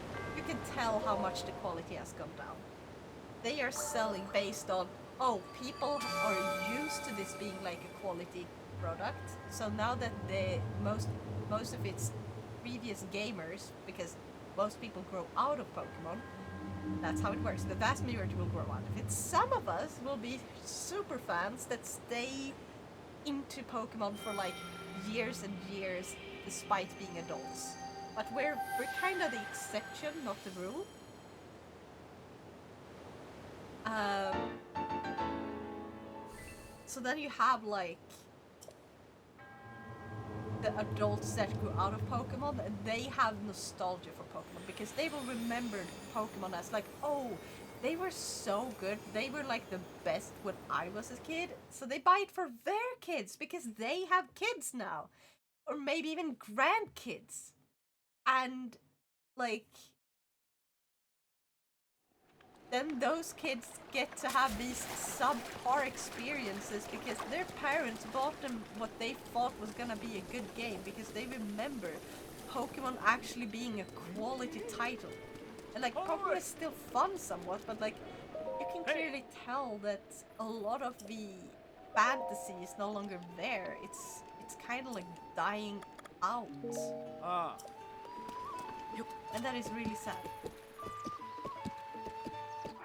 tell how much the quality has come down. They are selling based on, oh, people are used to this being like a quality product. So now that most of its previous gamers, because most people grow out of Pokemon, that's how it works. The vast majority will grow out of it. Some of us will be super fans that stay into Pokemon for like years and years despite being adults. But we're kind of the exception, not the rule. So then you have like the adults that grew out of Pokemon, and they have nostalgia for Pokemon because they will remember Pokemon as like, oh, they were so good. They were like the best when I was a kid. So they buy it for their kids because they have kids now, or maybe even grandkids. And like, then those kids get to have these subpar experiences because their parents bought them what they thought was gonna be a good game because they remember Pokemon actually being a quality title. And like Pokemon is still fun somewhat, but like you can clearly tell that a lot of the fantasy is no longer there. It's kind of like dying out. Ah. And that is really sad.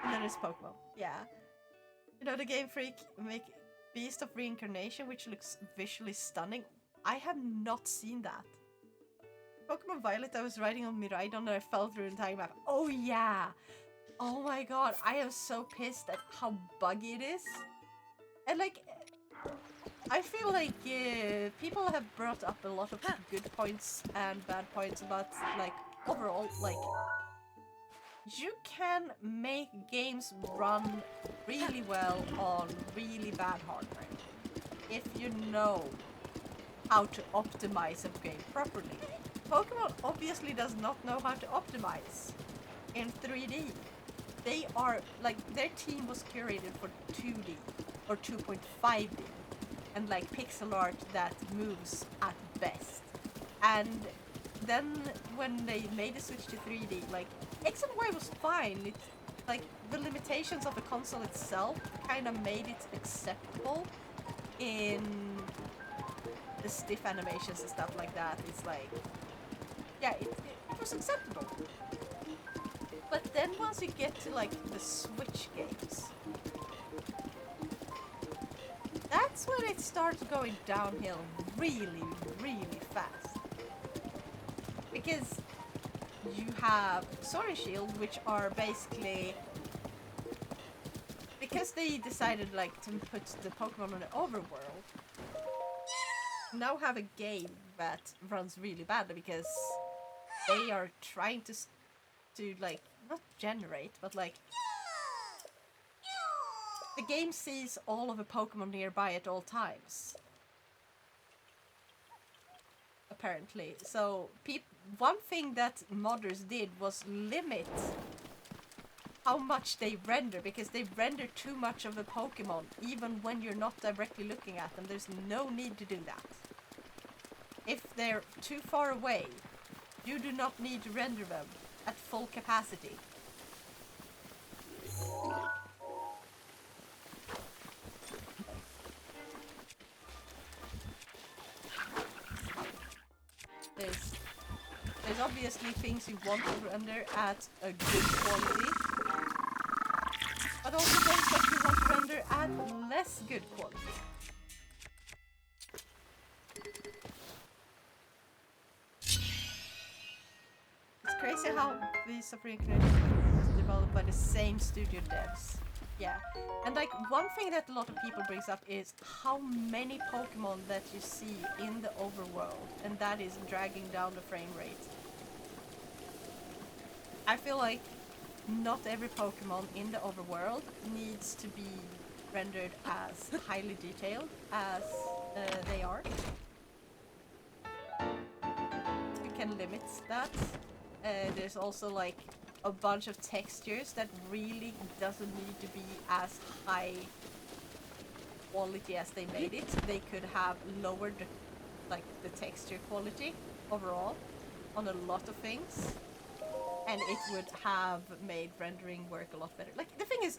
And that is Pokemon. Yeah. You know the Game Freak make Beast of Reincarnation, which looks visually stunning. I have not seen that. Pokemon Violet, I was riding on Miraidon and I fell through the entire map. Oh yeah! Oh my god, I am so pissed at how buggy it is. And like, I feel like people have brought up a lot of good points and bad points about like overall like you can make games run really well on really bad hardware if you know how to optimize a game properly. Pokemon obviously does not know how to optimize in 3D. They are like their team was curated for 2D or 2.5D and like pixel art that moves at best. And then when they made the switch to 3D, like X and Y was fine. It's like the limitations of the console itself kind of made it acceptable in the stiff animations and stuff like that. It's like, yeah, it was acceptable. But then once you get to like the Switch games, that's when it starts going downhill really, really fast. Because you have Sword and Shield, which are basically, because they decided like to put the Pokemon on the overworld, now have a game that runs really badly because they are trying to like not generate, but like the game sees all of the Pokemon nearby at all times. Apparently. So one thing that modders did was limit how much they render, because they render too much of a Pokemon even when you're not directly looking at them. There's no need to do that. If they're too far away, you do not need to render them at full capacity. There's obviously things you want to render at a good quality, but also things that you want to render at less good quality. It's crazy how Beast of Reincarnation was developed by the same studio devs. Yeah, and like one thing that a lot of people brings up is how many Pokemon that you see in the overworld, and that is dragging down the frame rate. I feel like not every Pokemon in the overworld needs to be rendered as highly detailed as they are. We can limit that. There's also like a bunch of textures that really doesn't need to be as high quality as they made it. They could have lowered like the texture quality overall on a lot of things, and it would have made rendering work a lot better. Like the thing is,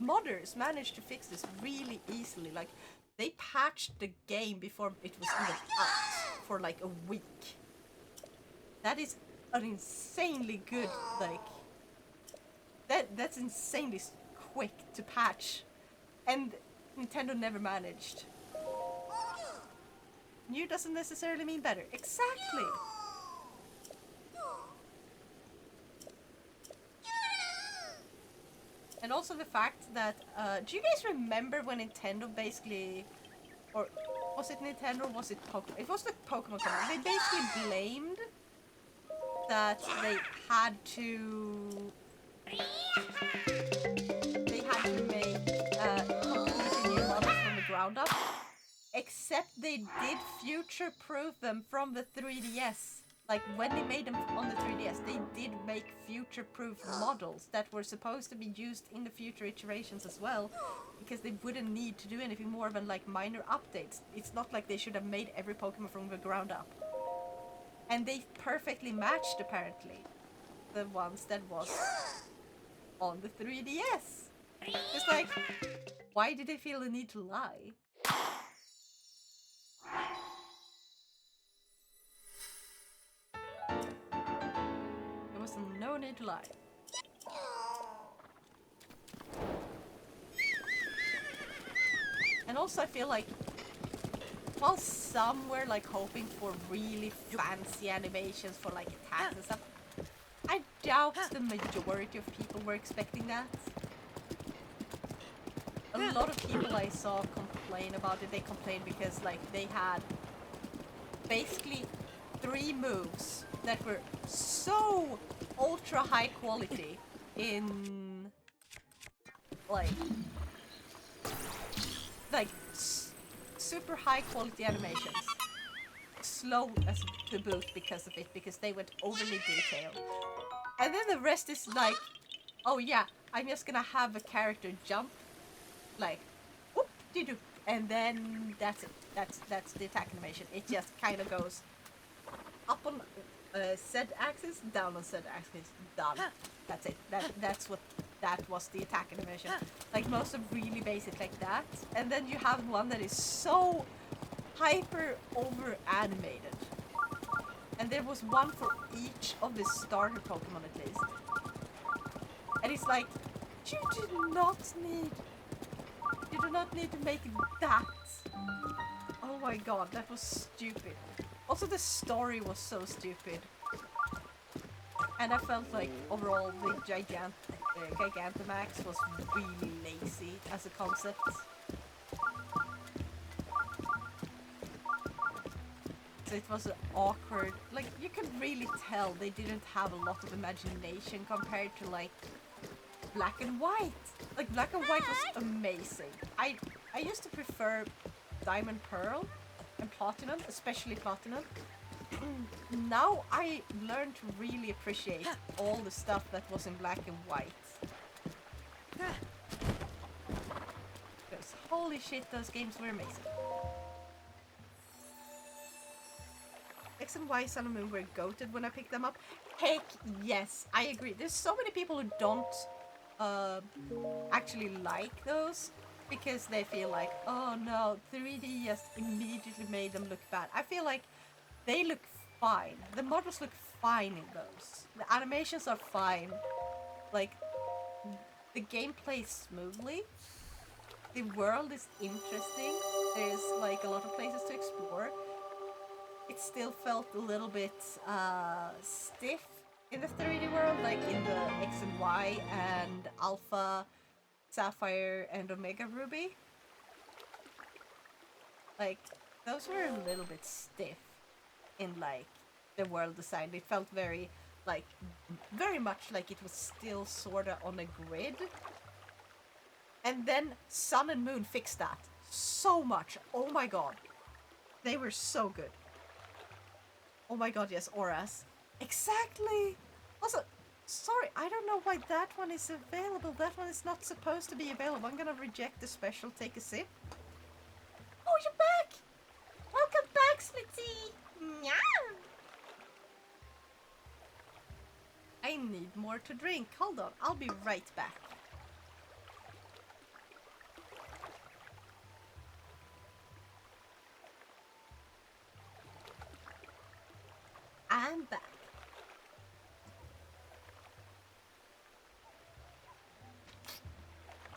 modders managed to fix this really easily. Like they patched the game before it was even out for like a week. That is an insanely good, like that's insanely quick to patch, and Nintendo never managed. New doesn't necessarily mean better. Exactly. And also the fact that, do you guys remember when Nintendo basically, or was it Nintendo or was it Pokemon? It was the Pokemon company. They basically blamed that they had to make completely new models from the ground up. Except they did future-proof them from the 3DS like when they made them on the 3DS, they did make future-proof models that were supposed to be used in the future iterations as well, because they wouldn't need to do anything more than like minor updates. It's not like they should have made every Pokemon from the ground up. And they perfectly matched, apparently, the ones that was on the 3DS. It's like, why did they feel the need to lie? There was no need to lie. And also I feel like, while some were like hoping for really fancy animations for like attacks and stuff, I doubt the majority of people were expecting that. A lot of people I saw complain about it. They complained because like they had basically 3 moves that were so ultra high quality in like super high quality animations. Slow as to boot because of it, because they went overly detailed. And then the rest is like, oh yeah, I'm just gonna have a character jump, like, whoop, doo, and then that's it. That's the attack animation. It just kind of goes up on Z axis, down on Z axis, done. That's it. That was the attack animation. Like most of really basic like that, and then you have one that is so hyper over animated. And there was one for each of the starter Pokemon at least. And it's like, you do not need to make that. Oh my god, that was stupid. Also the story was so stupid. And I felt like overall the Gigantamax was really lazy as a concept. So it was awkward. Like, you could really tell they didn't have a lot of imagination compared to like Black and White. Like Black and White was amazing. I used to prefer Diamond Pearl and Platinum, especially Platinum. Now I learned to really appreciate all the stuff that was in Black and White. Because holy shit, those games were amazing. X and Y Sun and Moon were goated when I picked them up. Heck yes, I agree. There's so many people who don't actually like those because they feel like, oh no, 3D just immediately made them look bad. I feel like they look fine. The models look fine in those. The animations are fine. Like, the game plays smoothly. The world is interesting. There's like a lot of places to explore. It still felt a little bit stiff in the 3D world, like in the X and Y and Alpha, Sapphire, and Omega Ruby. Like, those were a little bit stiff in like the world design. It felt very much like it was still sorta on a grid. And then Sun and Moon fixed that so much. Oh my god. They were so good. Oh my god, yes, auras. Exactly! Also, sorry, I don't know why that one is available. That one is not supposed to be available. I'm gonna reject the special, take a sip. Oh, you're back! Welcome back, Splitzy! Meow! I need more to drink. Hold on, I'll be right back. I'm back.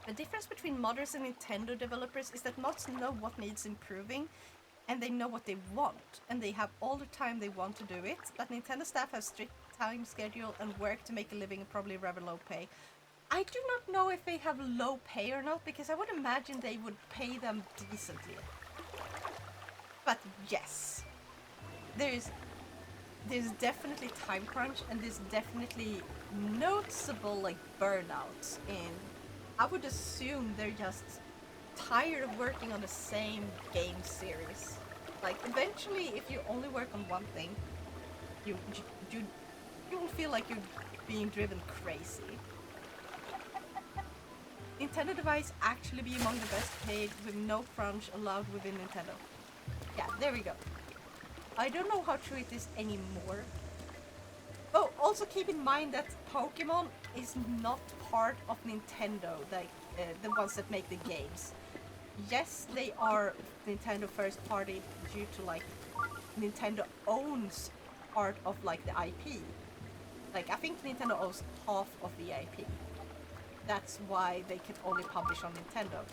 The difference between modders and Nintendo developers is that mods know what needs improving and they know what they want and they have all the time they want to do it, but Nintendo staff have strict time schedule and work to make a living and probably rather low pay. I do not know if they have low pay or not, because I would imagine they would pay them decently. But yes, there's definitely time crunch and there's definitely noticeable like burnouts in. I would assume they're just tired of working on the same game series. Like eventually if you only work on one thing, you you will feel like you're being driven crazy. Nintendo device actually be among the best paid with no crunch allowed within Nintendo. Yeah, there we go. I don't know how true it is anymore. Oh, also keep in mind that Pokemon is not part of Nintendo, like the ones that make the games. Yes, they are Nintendo first party due to like Nintendo owns part of like the IP. Like I think Nintendo owns half of the IP. That's why they can only publish on Nintendo.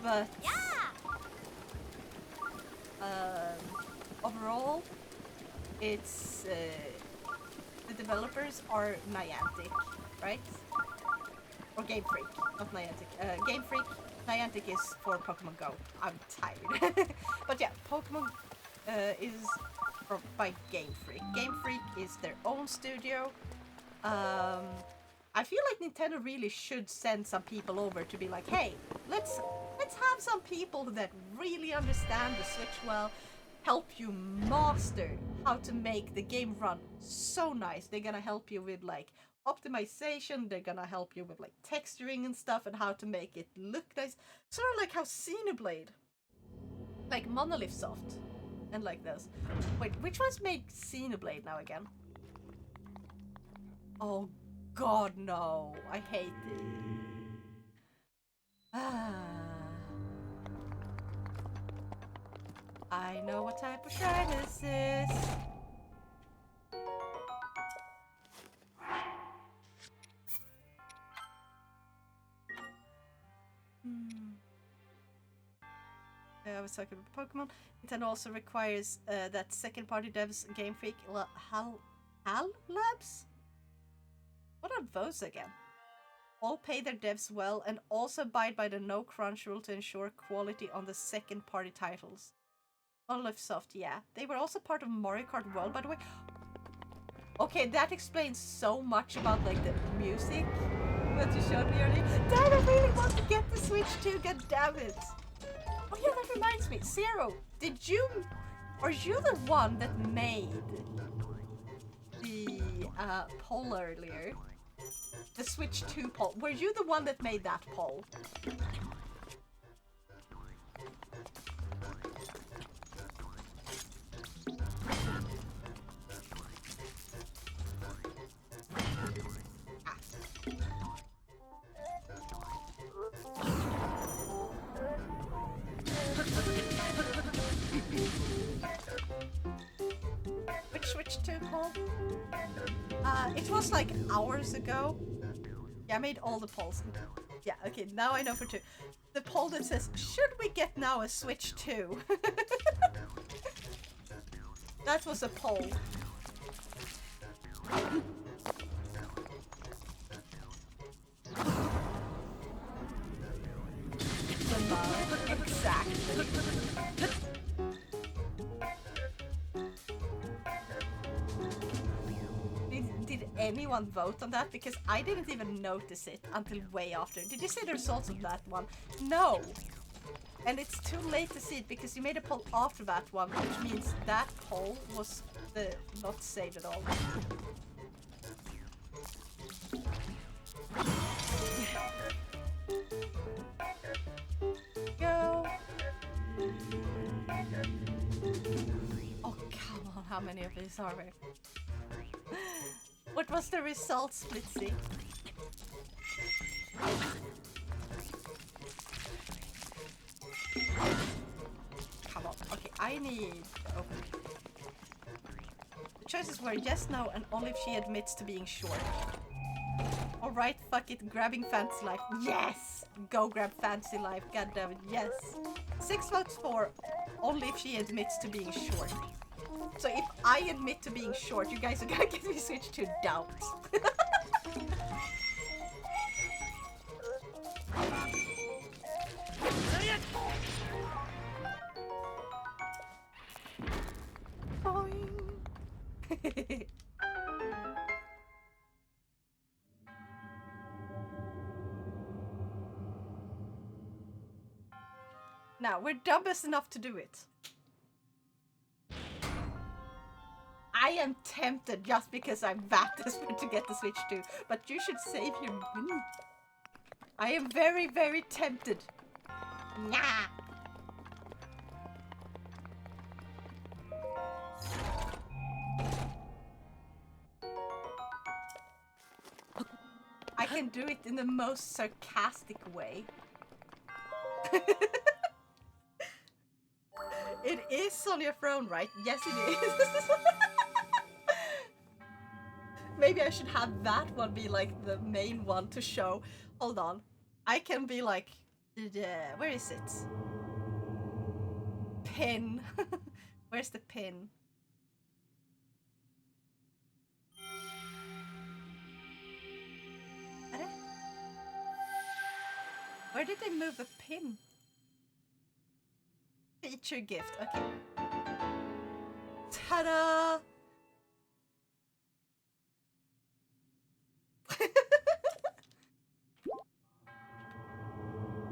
But overall, it's the developers are Niantic, right? Or Game Freak, not Niantic. Game Freak, Niantic is for Pokemon Go. I'm tired. But yeah, Pokemon is by Game Freak. Game Freak is their own studio. I feel like Nintendo really should send some people over to be like, hey, let's have some people that really understand the Switch well, help you master how to make the game run so nice. They're gonna help you with like optimization, they're gonna help you with like texturing and stuff and how to make it look nice. Sort of like how Xenoblade, like Monolith Soft and like this. Wait, which one's made Xenoblade now again? Oh god, no. I hate it. I know what type of shrine this is. I was talking about Pokemon. Nintendo also requires that second-party devs, Game Freak, HAL Labs? What are those again? All pay their devs well and also abide by the no crunch rule to ensure quality on the second-party titles. Monolith Soft, yeah. They were also part of Mario Kart World, by the way. Okay, that explains so much about like the music that you showed me earlier. Dad, I really want to get the Switch too, god damn it! Oh yeah, that reminds me. Zero, are you the one that made the poll earlier? The Switch 2 poll. Were you the one that made that poll? Which Switch 2 poll? It was like hours ago. Yeah, I made all the polls. Yeah, okay, now I know for 2. The poll that says, should we get now a Switch 2? That was a poll. Exactly. Did anyone vote on that? Because I didn't even notice it until way after. Did you see the results of that one? No. And it's too late to see it because you made a poll after that one, which means that poll was not saved at all. Go. Oh, come on, how many of these are there? What was the result, Splitzy? Come on. Okay, I need to open it. The choices were yes, no, and only if she admits to being short. Alright, fuck it, grabbing Fantasy Life. Yes! Go grab Fantasy Life, goddammit, yes! 6 votes for only if she admits to being short. So if I admit to being short, you guys are gonna get me switched to doubt. Boing. Now, we're dumbass enough to do it. I am tempted just because I'm that desperate to get the Switch too. But you should save your money. I am very, very tempted. Nah. I can do it in the most sarcastic way. It is on your throne, right? Yes, it is. Maybe I should have that one be like the main one to show. Hold on. I can be like, where is it? Pin. Where's the pin? Where did they move the pin? Feature gift. Okay. Ta-da!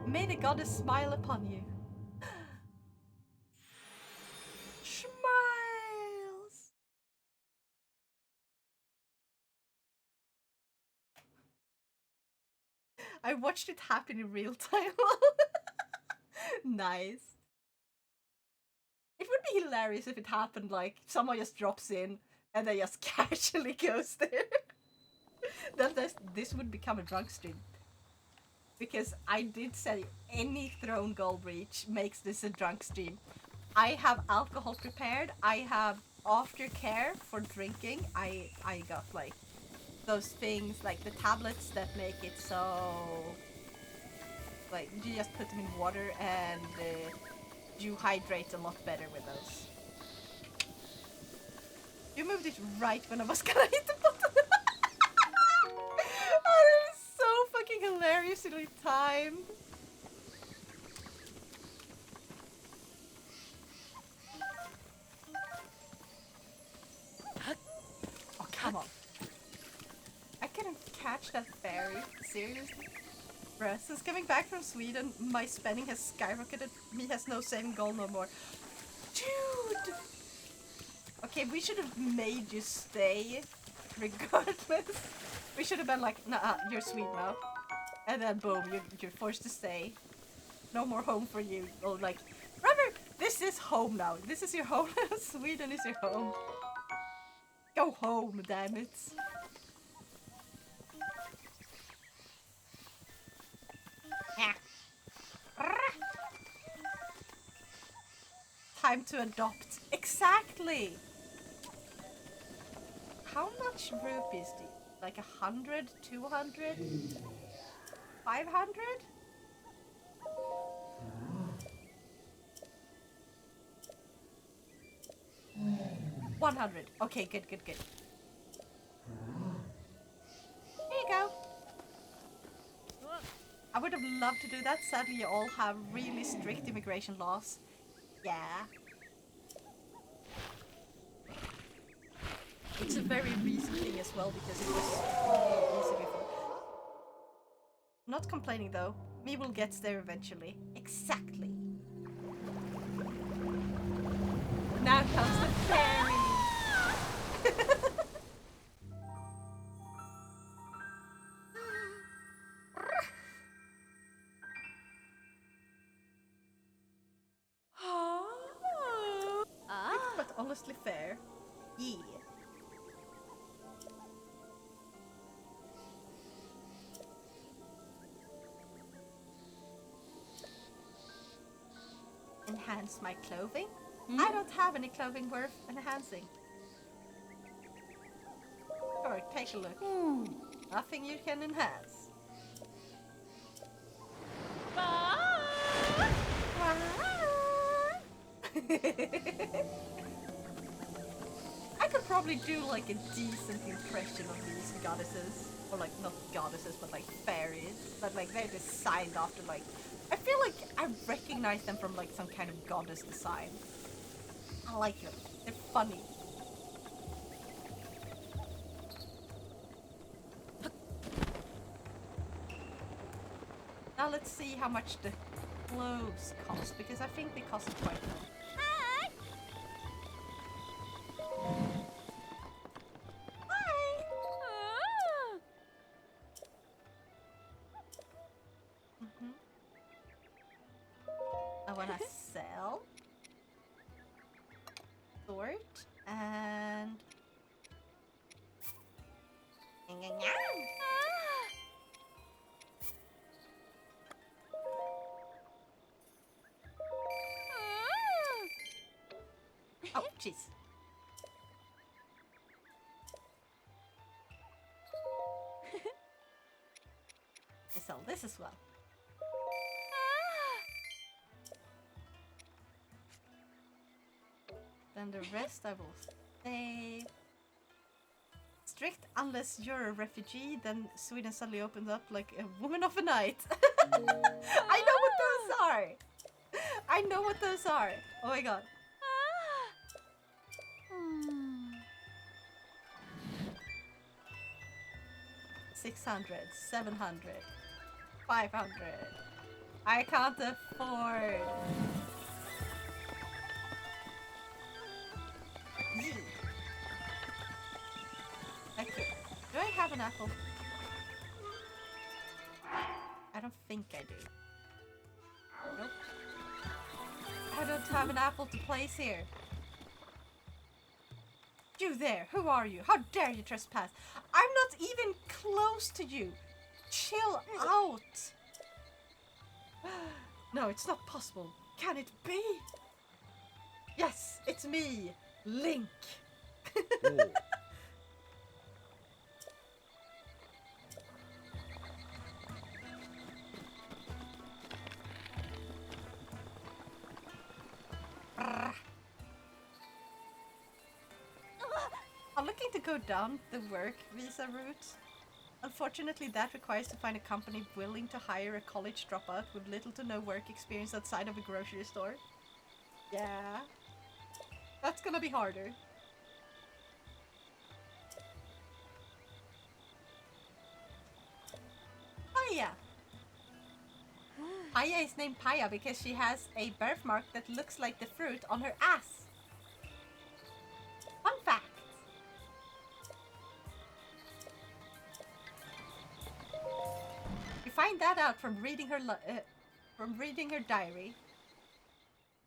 May the goddess smile upon you. Smiles! I watched it happen in real time. Nice. It would be hilarious if it happened like someone just drops in and then just casually goes there. Then this would become a drunk stream. Because I did say any throne goal breach makes this a drunk stream. I have alcohol prepared. I have aftercare for drinking. I got like those things like the tablets that make it so like you just put them in water and you hydrate a lot better with those. You moved it right when I was gonna hit the button. Oh, it is so fucking hilariously timed. Oh, come on. I couldn't catch that fairy. Seriously? Bruh, since coming back from Sweden, my spending has skyrocketed. Me has no saving goal no more. Dude! Okay, we should have made you stay regardless. We should have been like, nah, you're sweet now. And then boom, you're forced to stay. No more home for you. Or like, remember, this is home now. This is your home. Sweden is your home. Go home, damn it. Time to adopt. Exactly. How much rupees do you? Like 100, 200, 500? 100. Okay, good. Here you go. I would have loved to do that. Sadly, you all have really strict immigration laws. Yeah. It's a very recent thing as well because it was really easy before. Not complaining though. Me will get there eventually. Exactly. Now comes the fairy. But honestly fair. Yeah. Enhance my clothing? I don't have any clothing worth enhancing. Sure, take a look. Nothing you can enhance. I could probably do like a decent impression of these goddesses. Or like, not goddesses, but like fairies. But like they're designed after like... I feel like I recognize them from like some kind of goddess design. I like them. They're funny. Now let's see how much the clothes cost, because I think they cost quite a lot. wanna sell. Sort. And... Oh, jeez. I sell this as well. Then the rest I will save. Strict unless you're a refugee, then Sweden suddenly opens up like a woman of a night. I know what those are. I know what those are. Oh my god. 600, 700, 500. I can't afford. Yee. Okay. Do I have an apple? I don't think I do. Nope. I don't have an apple to place here. You there, who are you? How dare you trespass? I'm not even close to you. Chill out. No, it's not possible. Can it be? Yes, it's me, Link. Oh. I'm looking to go down the work visa route. Unfortunately, that requires to find a company willing to hire a college dropout with little to no work experience outside of a grocery store. Yeah. That's gonna be harder. Paya! Paya is named Paya because she has a birthmark that looks like the fruit on her ass. Fun fact! You find that out from reading her diary.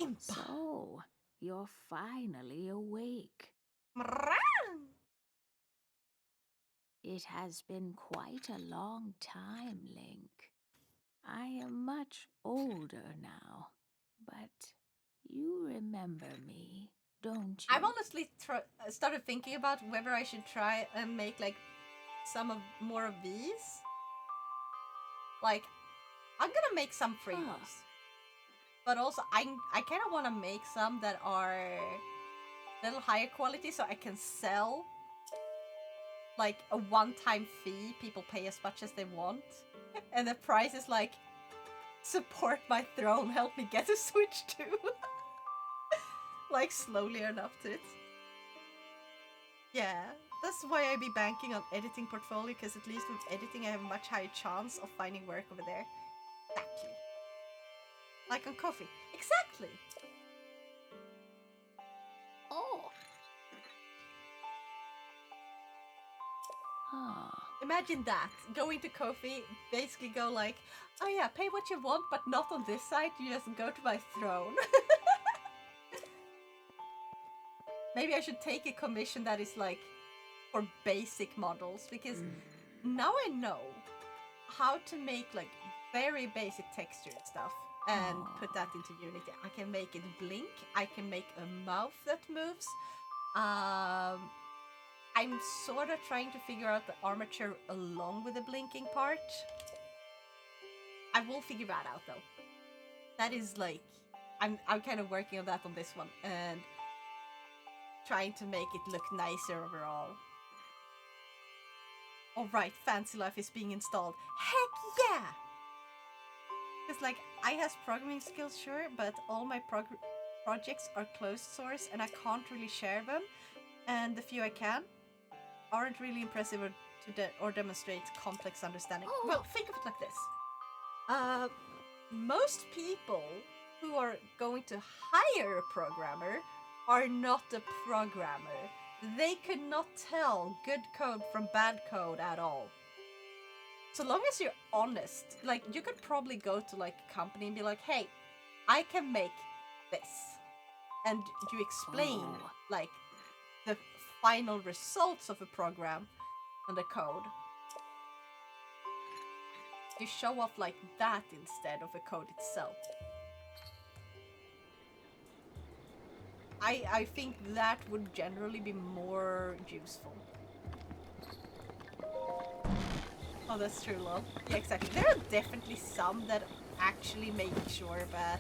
Impa. So, you're finally awake. Mrrrang! It has been quite a long time, Link. I am much older now, but you remember me, don't you? I've honestly started thinking about whether I should try and make like more of these. Like, I'm gonna make some free ones, but also I kind of want to make some that are a little higher quality, so I can sell like a one-time fee. People pay as much as they want, and the price is like, support my throne, help me get a Switch too. Like slowly enough to it. Yeah, that's why I be banking on editing portfolio, because at least with editing I have a much higher chance of finding work over there. Exactly. Like on coffee. Exactly! Oh. Huh. Imagine that. Going to coffee, basically go like, oh yeah, pay what you want, but not on this side, you just go to my throne. Maybe I should take a commission that is like for basic models, because now I know how to make like very basic textured stuff and put that into Unity. I can make it blink, I can make a mouth that moves. I'm sort of trying to figure out the armature along with the blinking part. I will figure that out though. That is like, I'm kind of working on that on this one and trying to make it look nicer overall. Alright, Fancy Life is being installed. Heck yeah! Because like, I has programming skills, sure, but all my projects are closed source and I can't really share them. And the few I can aren't really impressive or demonstrate complex understanding. Well, think of it like this. Most people who are going to hire a programmer are not a programmer. They could not tell good code from bad code at all. So long as you're honest, like you could probably go to like a company and be like, hey, I can make this. And you explain Oh. like the final results of a program and the code. You show off like that instead of the code itself. I think that would generally be more useful. Oh, that's true, love. Yeah, exactly. There are definitely some that actually make sure that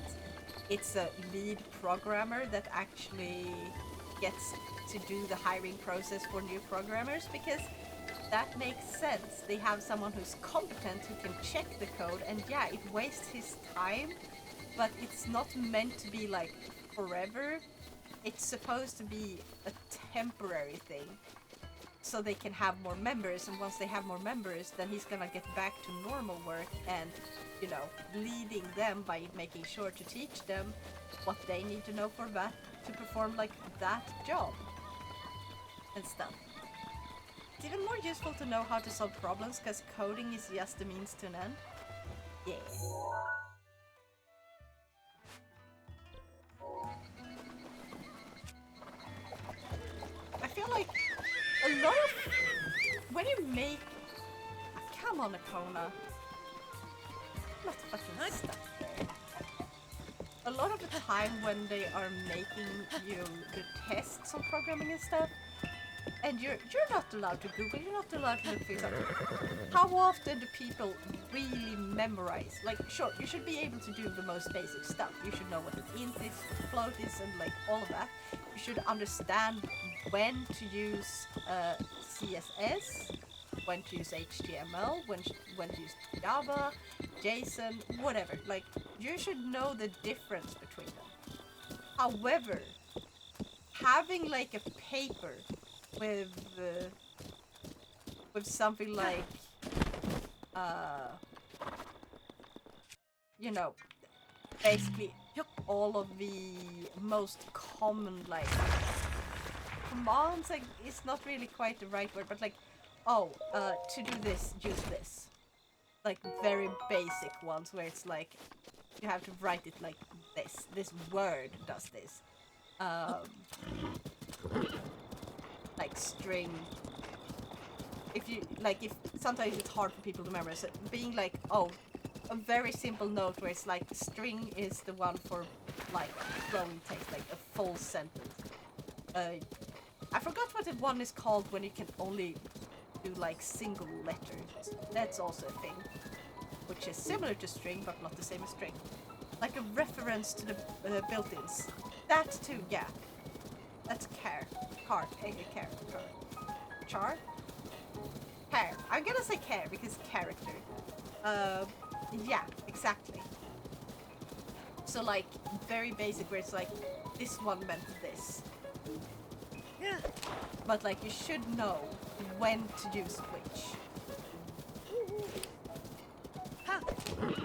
it's a lead programmer that actually gets to do the hiring process for new programmers, because that makes sense. They have someone who's competent who can check the code, and yeah, it wastes his time, but it's not meant to be like forever. It's supposed to be a temporary thing so they can have more members, and once they have more members, then he's gonna get back to normal work and, you know, leading them by making sure to teach them what they need to know for that to perform like that job and stuff. It's even more useful to know how to solve problems, because coding is just a means to an end. Yeah. I feel like a lot of when you make come on, Akona. Not fucking stuff there. A lot of the time when they are making you do tests on programming and stuff, and you're not allowed to Google, you're not allowed to look things up. How often do people really memorize? Like, sure, you should be able to do the most basic stuff. You should know what an int is, what a float is, and like all of that. You should understand when to use CSS, when to use HTML, when to use Java, JSON, whatever. Like, you should know the difference between them. However, having like a paper with something like you know, basically all of the most common like commands, like, it's not really quite the right word, but like, oh, to do this, use this. Like very basic ones where it's like you have to write it like this. This word does this. Like string. If you like, if sometimes it's hard for people to remember, so being like, oh, a very simple note where it's like string is the one for like flowing text, like a full sentence. I forgot what the one is called when you can only do like single letters. That's also a thing, which is similar to string but not the same as string. Like a reference to the built-ins. That too, yeah. That's care. Char? Care. I'm gonna say care because character. Yeah, exactly. So like very basic where it's like this one meant this. Yeah. But like you should know when to use which.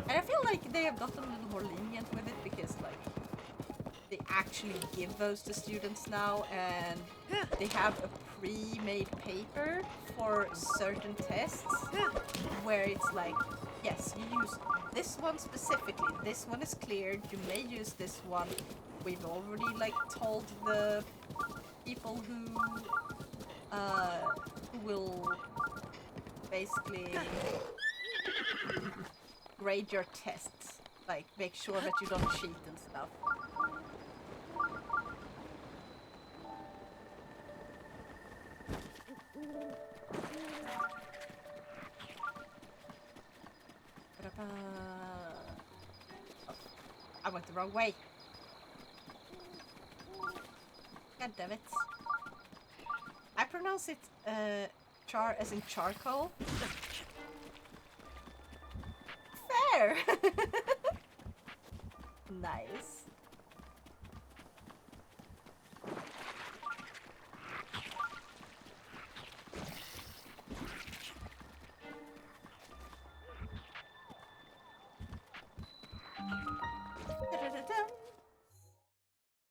And I feel like they have gotten a little more lenient with it because like they actually give those to students now, and they have a pre-made paper for certain tests where it's like, yes, you use this one specifically, this one is cleared, you may use this one. We've already like told the people who will basically grade your tests, like make sure that you don't cheat and stuff. Oh, I went the wrong way. God damn it. I pronounce it char as in charcoal. Fair! Nice.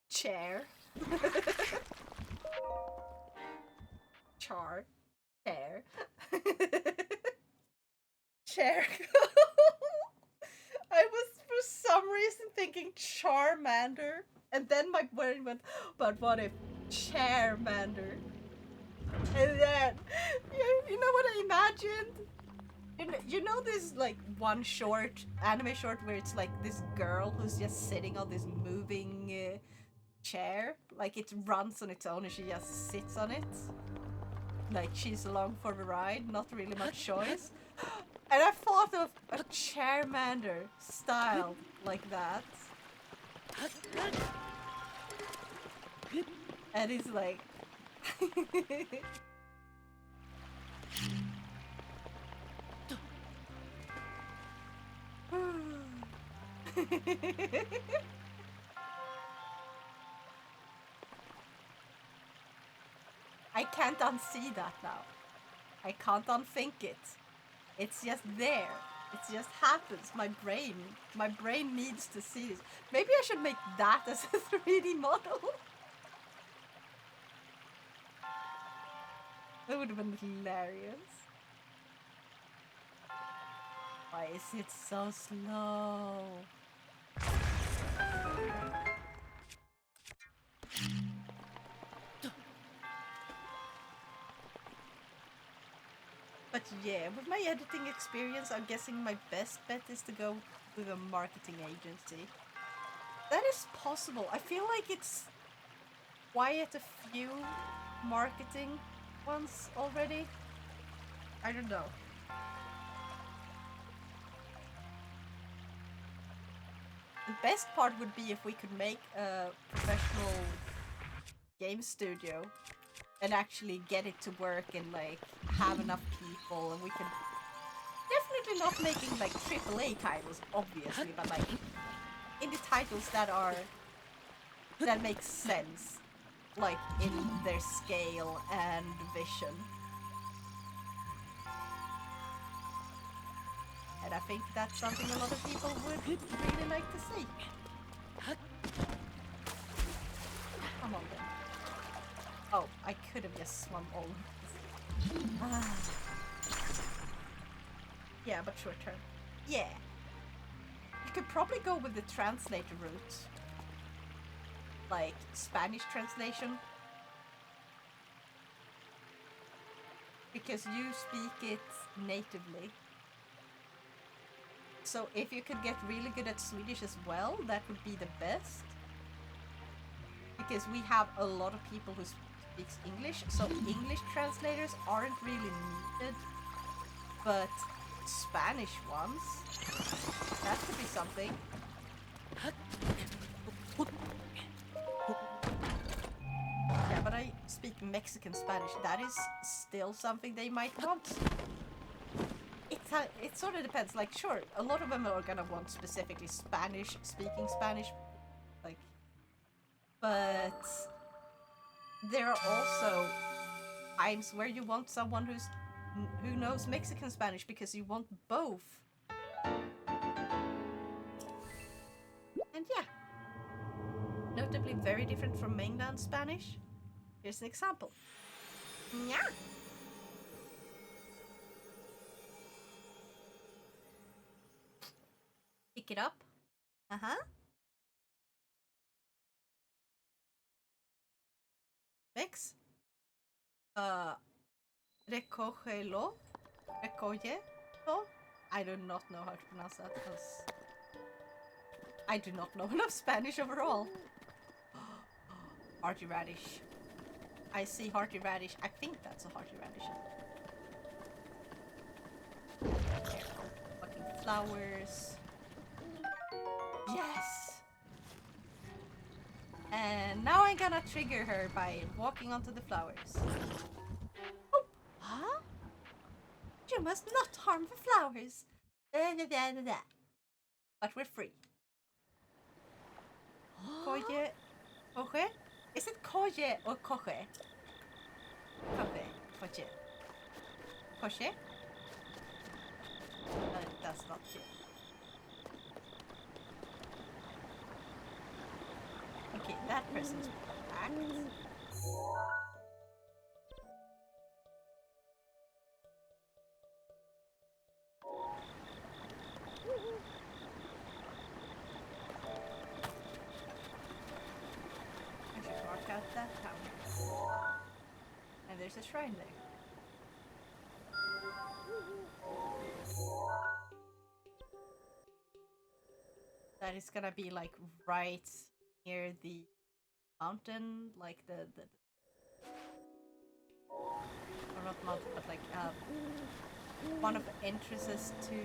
Chair. Char. Chair. Chair. I was some reason thinking Charmander, and then my brain went, but what if Chairmander? And then, you know what I imagined? You know this like one short, anime short, where it's like this girl who's just sitting on this moving chair, like it runs on its own and she just sits on it? Like she's along for the ride, not really much choice. And I thought of a Chairmander style like that. And it's like... I can't unsee that now. I can't unthink it. It's just there. It just happens. My brain needs to see this. Maybe I should make that as a 3D model. That would have been hilarious. Why is it so slow? But yeah, with my editing experience, I'm guessing my best bet is to go with a marketing agency. That is possible. I feel like it's quite a few marketing ones already. I don't know. The best part would be if we could make a professional game studio and actually get it to work and like have enough people, and we can definitely not making like AAA titles, obviously, but like indie titles that make sense, like in their scale and vision. And I think that's something a lot of people would really like to see. Come on then. Oh, I could have just swum all over. Yeah, but short term. Yeah. You could probably go with the translator route. Like Spanish translation. Because you speak it natively. So if you could get really good at Swedish as well, that would be the best. Because we have a lot of people who speaks English, so English translators aren't really needed. But Spanish ones, that could be something. Yeah, but I speak Mexican Spanish. That is still something they might want. It sort of depends. Like, sure, a lot of them are gonna want specifically Spanish, speaking Spanish, like, but there are also times where you want someone who knows Mexican Spanish because you want both. And yeah, notably very different from mainland Spanish. Here's an example. Yeah. Pick it up. Uh-huh. Mix. Recógelo. Recoge-lo. I do not know how to pronounce that because I do not know enough Spanish overall. Hearty radish. I see hearty radish. I think that's a hearty radish. Fucking flowers. Yes! And now I'm gonna trigger her by walking onto the flowers. Oh, huh? You must not harm the flowers. But we're free. Coge. Coge? Is it coge or coge? Coge. Coge. Coge? That's not it. Okay, that person's back. out that town. And there's a shrine there. That is gonna be like right near the mountain, like the or not mountain, but like one of the entrances to,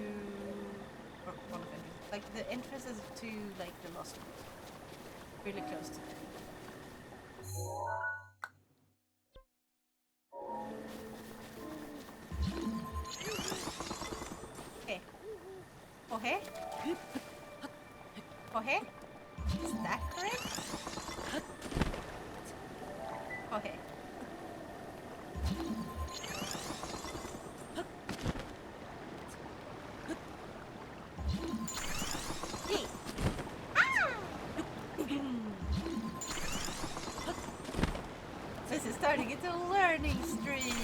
or one of the entrances, like the entrances to like the Lost World, really close to there. Okay. Okay. Okay. Is that correct? Okay. Yay. This is turning into a learning stream.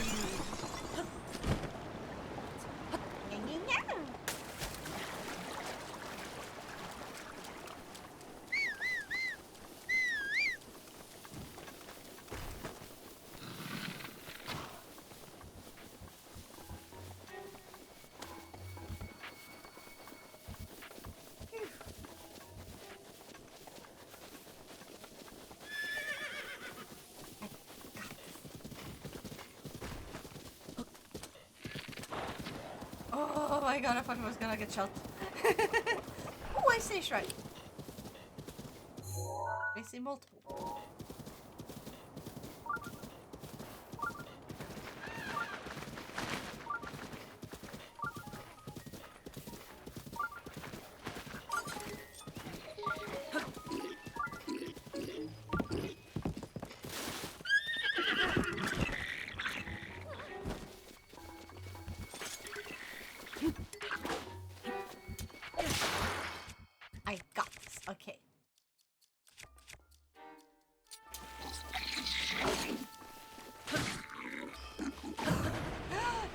Oh my god, I thought I was gonna get shot. Oh, I see a shrine. I see multiple. I got this. Okay.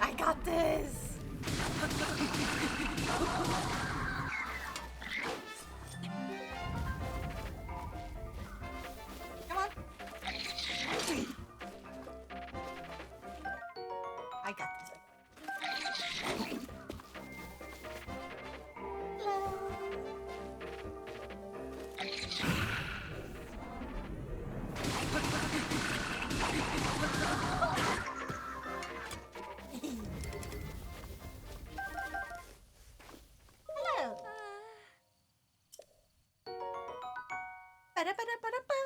I got this. Come on. I got this. Hello. Ba-da-ba-da-ba-da-ba.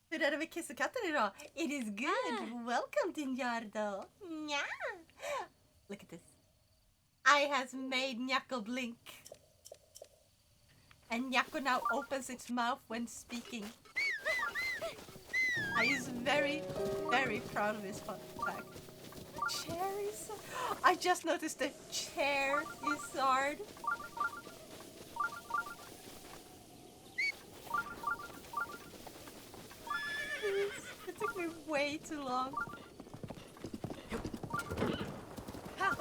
Hur är det med kissekatten idag? It is good. Welcome, Dinjardo. Nja. Look at this. I has made Nyako blink. And Nyako now opens its mouth when speaking. I is very, very proud of this fun fact. Cherries. I just noticed the chair is hard. It took me way too long. Ha.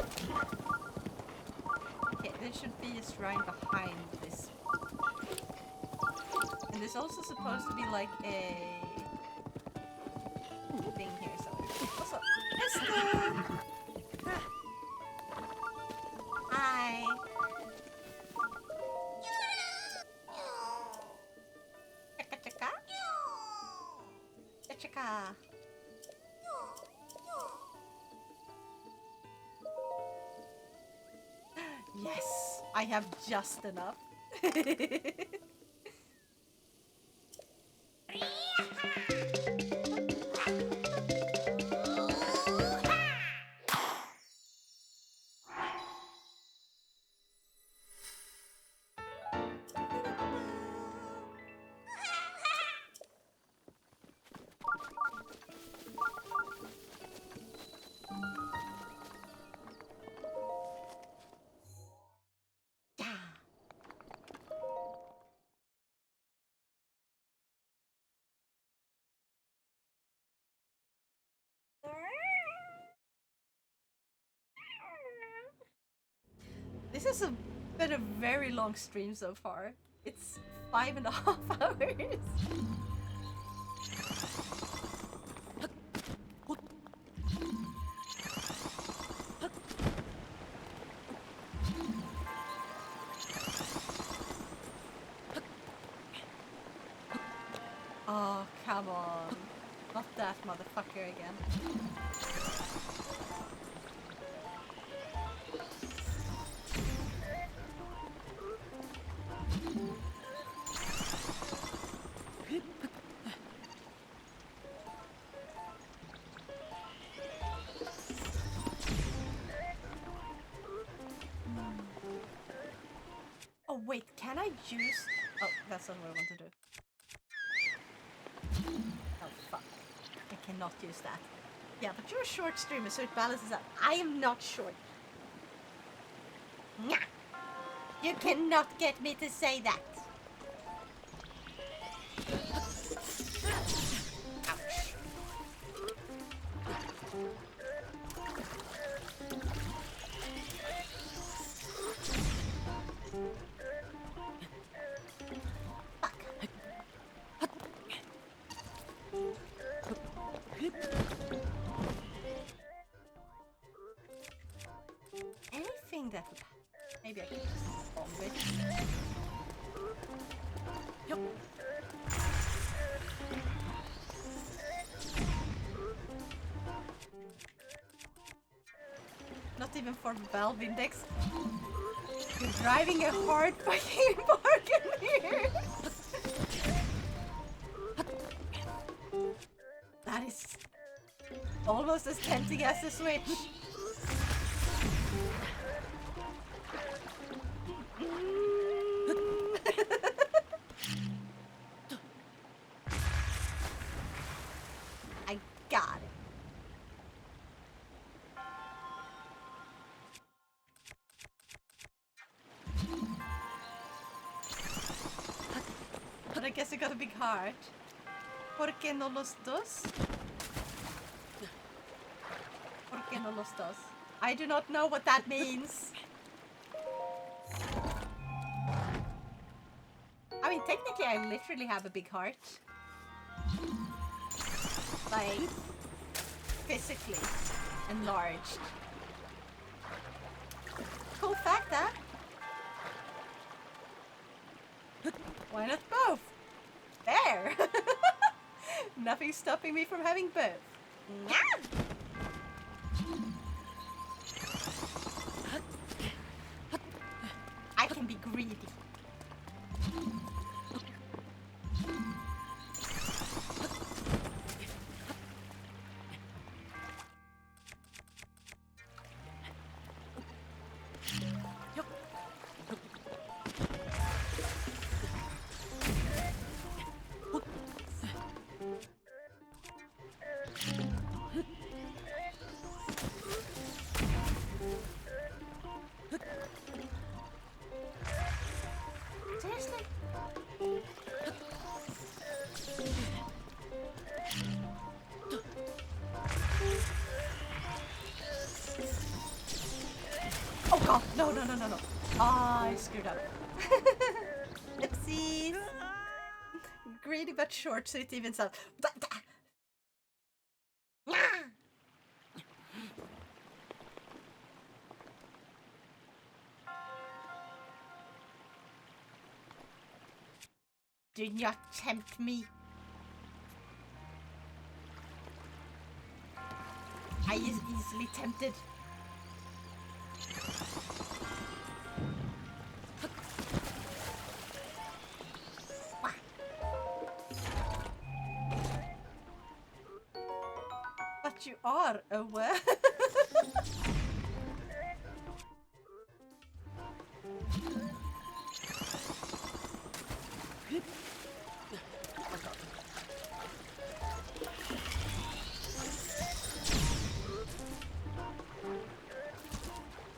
Okay, there should be a shrine behind this. And there's also supposed to be like a thing here, so also Esther! Hi! Chaka chaka? Chaka. Yes, I have just enough. This has been a very long stream so far. It's 5.5 hours. come on. Not that motherfucker again. Oh wait, can I use... Oh, that's not what I want to do. Oh fuck. I cannot use that. Yeah, but you're a short streamer, so it balances out. I am not short. Nyah. You cannot get me to say that. Ouch. Anything that would... Maybe I can just bomb it. Yup. Not even for Valve Index. You're driving a hard fucking bargain here. That is almost as tempting as the Switch. I got it. But I guess I got a big heart. ¿Por qué no los dos? ¿Por qué no los dos? I do not know what that means. I mean, technically I literally have a big heart. Like, physically enlarged. Cool fact, huh? Why not both? There! Nothing stopping me from having both. I can be greedy. Seriously? Oh god, no, no, no, no, no. Ah, I screwed up. Oopsies. Greedy but short, so it evens out. Do not tempt me. I is easily tempted. But you are aware.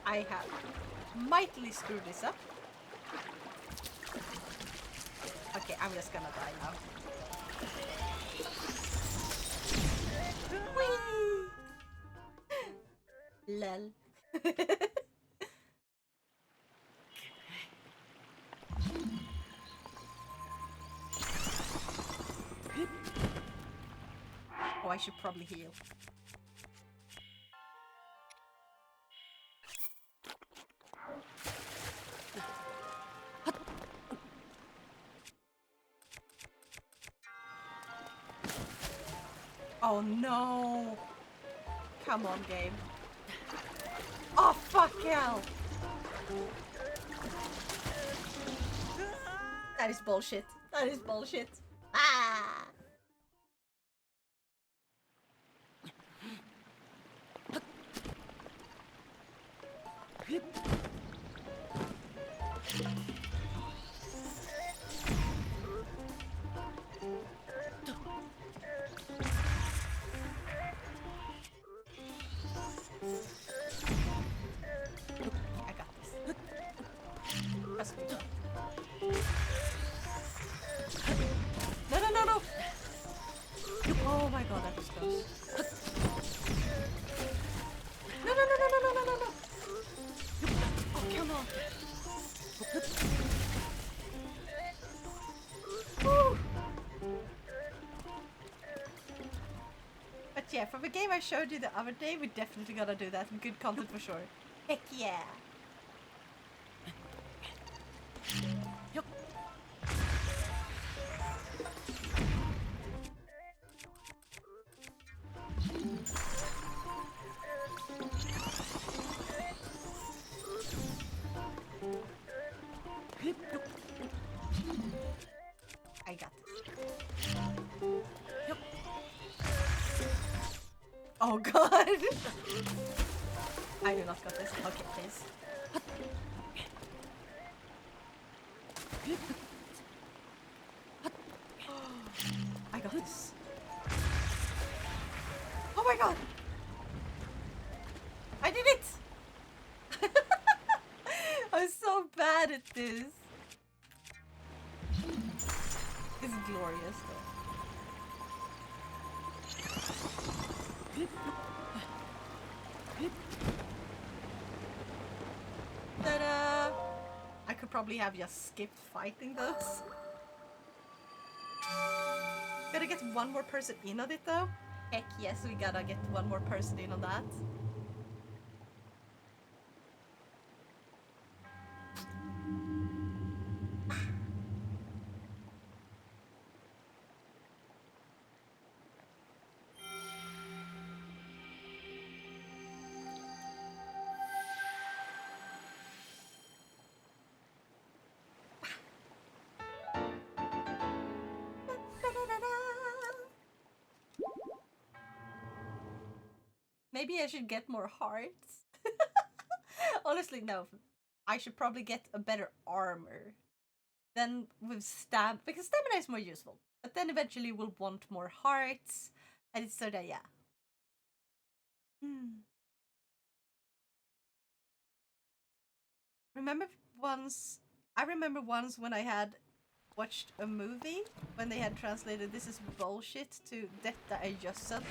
I have mightily screwed this up. Okay, I'm just gonna die now. Whee! Lol. Oh, I should probably heal. Oh no! Come on, game. Oh fuck hell! That is bullshit. That is bullshit. Ah! I got this. Trust me. No, no, no, no! Oh my god, that was close. No, no, no, no, no, no, no, no! Oh, come on. Woo. But yeah, from the game I showed you the other day, we definitely gotta do that. Good content for sure. Heck yeah! I got this. Oh god! I do not got this. Okay, please. I got this. Oh my god! I did it! I'm so bad at this. It's glorious though. Ta-da! I could probably have just skipped fighting those. Gotta get one more person in on it though. Heck yes, we gotta get one more person in on that. Maybe I should get more hearts. Honestly, no. I should probably get a better armor. Then with stamina, because stamina is more useful. But then eventually we'll want more hearts. And it's so that, yeah. Remember I remember once when I had watched a movie when they had translated "This is bullshit" to "Detta är gödsel."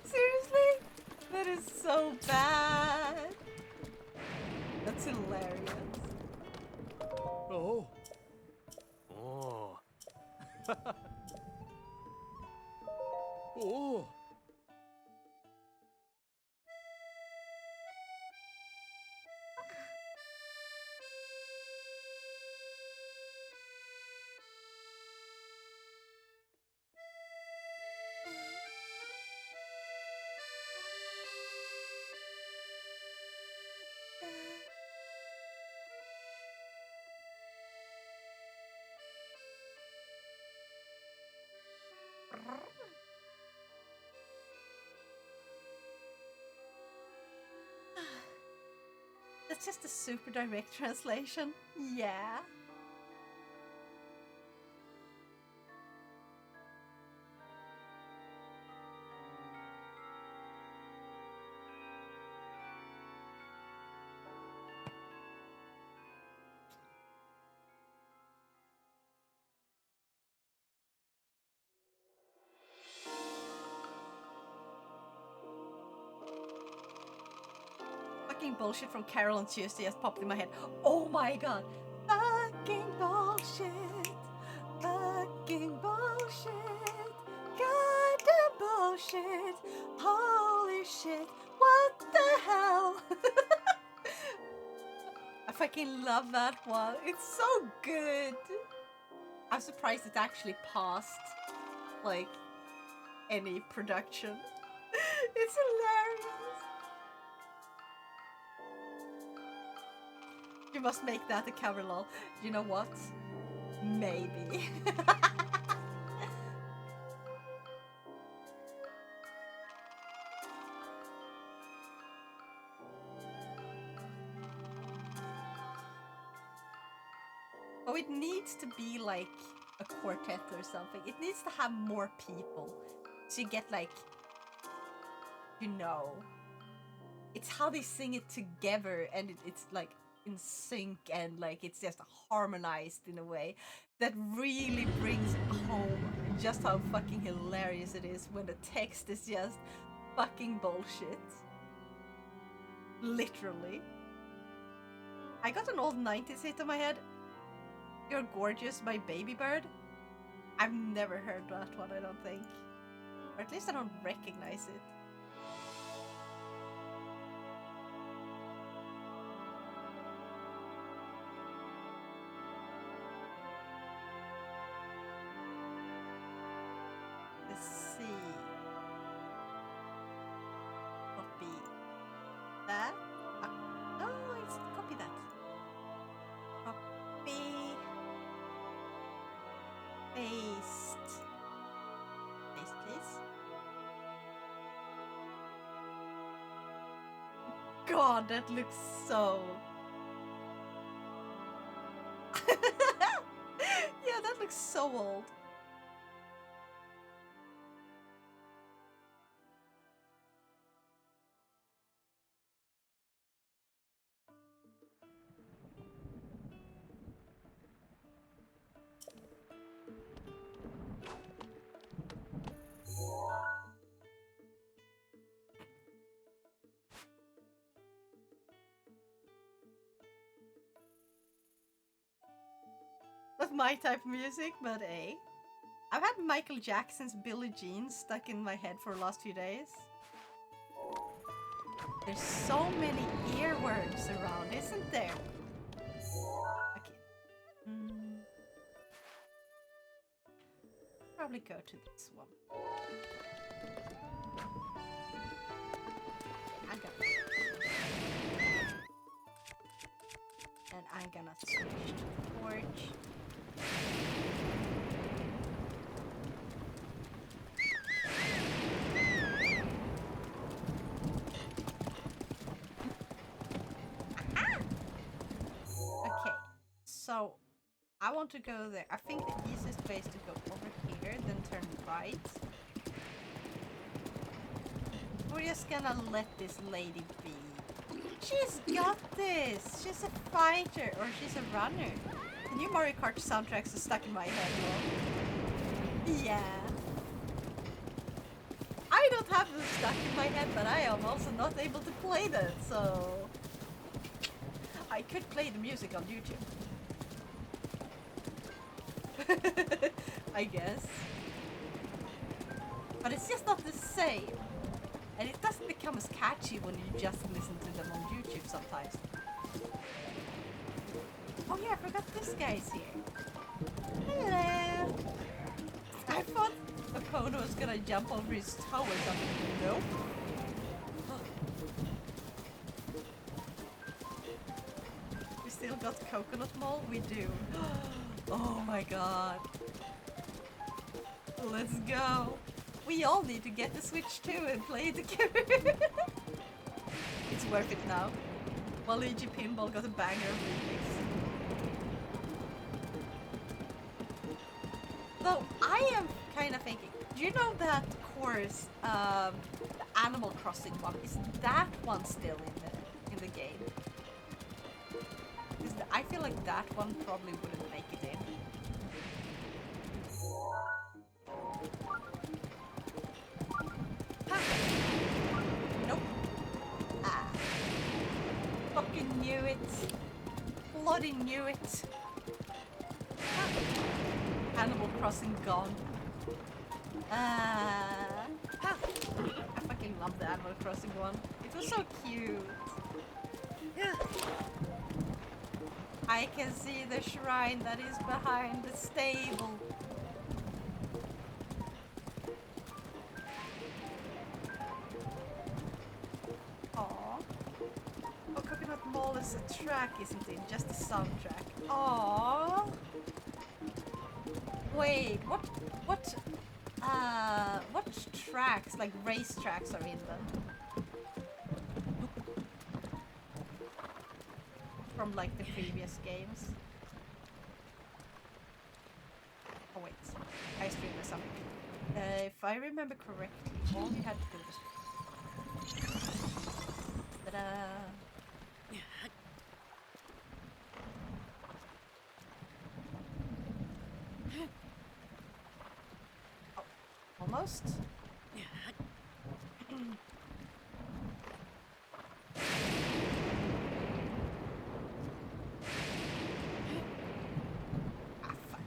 Seriously? That is so bad. That's hilarious. Oh. Oh. Oh. That's just a super direct translation. Yeah. Fucking bullshit from Carol on Tuesday has popped in my head. Oh my god. Fucking bullshit. Fucking bullshit. Goddamn bullshit. Holy shit. What the hell? I fucking love that one. It's so good. I'm surprised it actually passed, like, any production. It's hilarious. You must make that a cover, lol. You know what? Maybe. Oh, it needs to be like a quartet or something. It needs to have more people. So you get like, you know, it's how they sing it together and it's like in sync and like it's just harmonized in a way that really brings home just how fucking hilarious it is when the text is just fucking bullshit. Literally. I got an old 90s hit on my head. You're Gorgeous by Baby Bird. I've never heard that one, I don't think. Or at least I don't recognize it. Let's see. Copy that. No, it's copy that. Copy. Paste. Paste, please. God, that looks so... Yeah, that looks so old. Not my type of music, but eh. I've had Michael Jackson's Billie Jean stuck in my head for the last few days. There's so many earworms around, isn't there? Okay. Probably go to this one. I'm gonna... And I'm gonna switch to torch. Okay, so I want to go there. I think the easiest way is to go over here, then turn right. We're just gonna let this lady be. She's got this! She's a fighter, or she's a runner. The new Mario Kart soundtracks are stuck in my head, though. Yeah. I don't have them stuck in my head, but I am also not able to play them, so... I could play the music on YouTube. I guess. But it's just not the same. And it doesn't become as catchy when you just listen to them on YouTube sometimes. Oh yeah, I forgot this guy's here. Hello! I thought Akono was gonna jump over his toe or something. Nope. We still got Coconut Mall? We do. Oh my god. Let's go. We all need to get the Switch too and play it together. It's worth it now. Waluigi Pinball got a banger remix. Though I am kind of thinking, do you know that course, the Animal Crossing one? Is that one still in the game? I feel like that one probably wouldn't make it in. Nope. Ah. Fucking knew it. Bloody knew it. Animal Crossing gone. I fucking love the Animal Crossing one. It was so cute. Yeah. I can see the shrine that is behind the stable. Aww. Oh, Coconut Mall is a track, isn't it? Just a soundtrack. Aww. Wait, what tracks, like race tracks, are in them? From like the previous games. Oh wait, I streamed or something. If I remember correctly, all you had to do was ta-da. Oh, almost. Ah, fuck.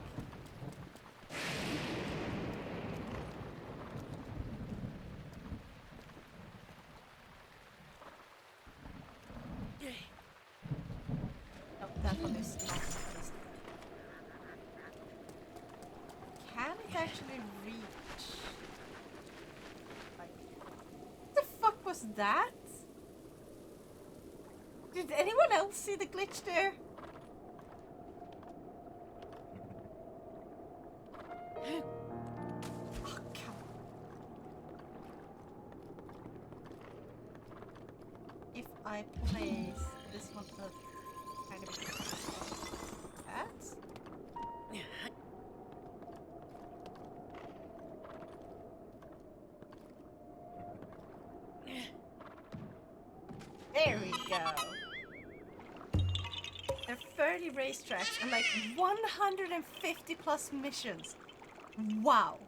No, that one is not supposed to. Can it actually reach? Like, what the fuck was that? Did anyone else see the glitch there? Oh, come on. If I place this one up kind of like that. There we go. There are 30 racetracks and like 150 plus missions. Wow.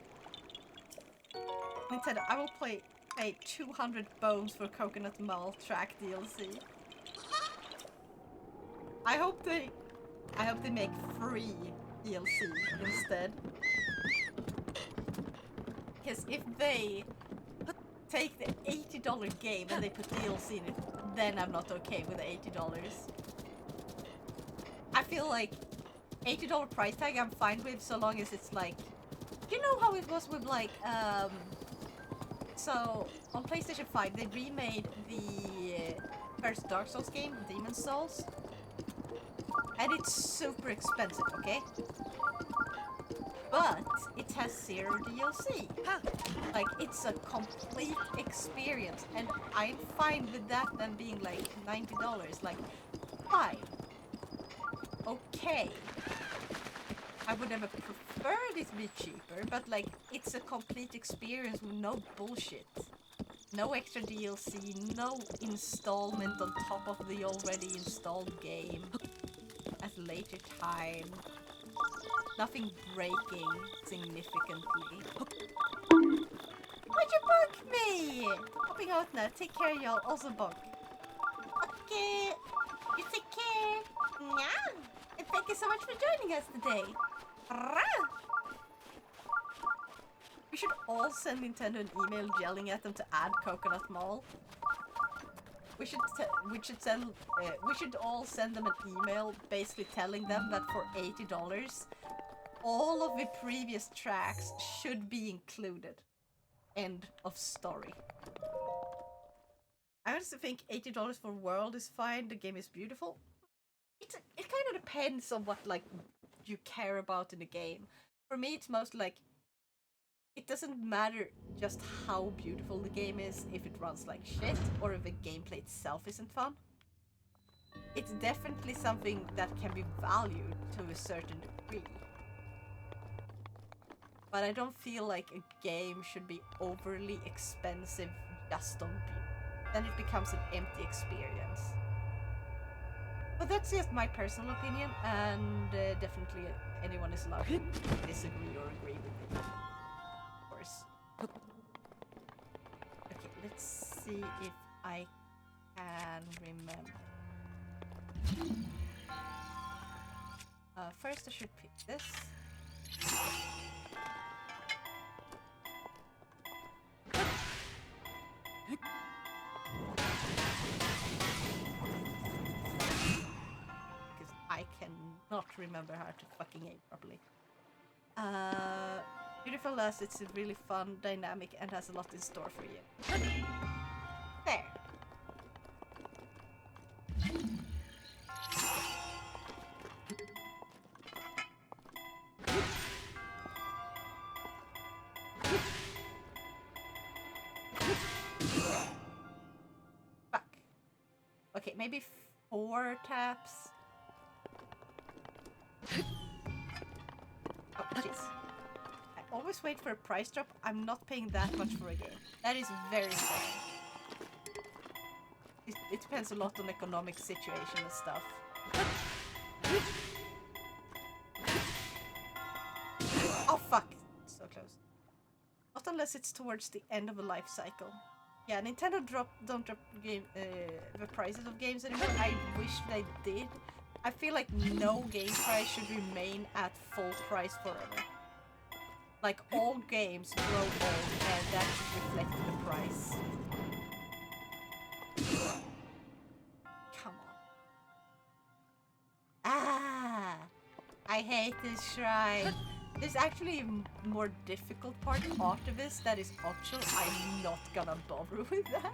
Nintendo, I will pay 200 bones for Coconut Mall track DLC. I hope they make free DLC instead. Because if they take the $80 game and they put DLC in it, then I'm not okay with the $80. I feel like $80 price tag I'm fine with so long as it's like, you know how it was with like so on PlayStation 5 they remade the first Dark Souls game, Demon Souls, and it's super expensive, okay? But it has 0 DLC. Like, it's a complete experience, and I'm fine with that than being like $90. Like, fine. Okay. I would have preferred it to be cheaper, but like, it's a complete experience with no bullshit. No extra DLC, no installment on top of the already installed game at a later time. Nothing breaking significantly. Why'd you bug me? Hopping out now. Take care, y'all. Also bug. Okay. You take care. Yeah. And thank you so much for joining us today. We should all send Nintendo an email yelling at them to add Coconut Mall. We should all send them an email basically telling them that for $80 all of the previous tracks should be included. End of story. I honestly think $80 for World is fine. The game is beautiful. It kind of depends on what like you care about in the game. For me, it's most like it doesn't matter just how beautiful the game is if it runs like shit or if the gameplay itself isn't fun. It's definitely something that can be valued to a certain degree. But I don't feel like a game should be overly expensive just on beauty. Then it becomes an empty experience. But that's just my personal opinion, and definitely anyone is allowed to disagree or agree with me. Of course. Okay, let's see if I can remember. First I should pick this. Because I can remember how to fucking aim properly. Beautiful Lust, it's really fun, dynamic, and has a lot in store for you. There. Fuck. Okay, maybe 4 taps. Oh, jeez. I always wait for a price drop. I'm not paying that much for a game. That is very fair. It depends a lot on economic situation and stuff. Oh fuck! So close. Not unless it's towards the end of a life cycle. Yeah, Nintendo don't drop game the prices of games anymore. I wish they did. I feel like no game price should remain at full price forever. Like all games grow old, and that should reflect in the price. Come on. Ah! I hate this shrine. There's actually a more difficult part, Artivist, that is optional. I'm not gonna bother with that.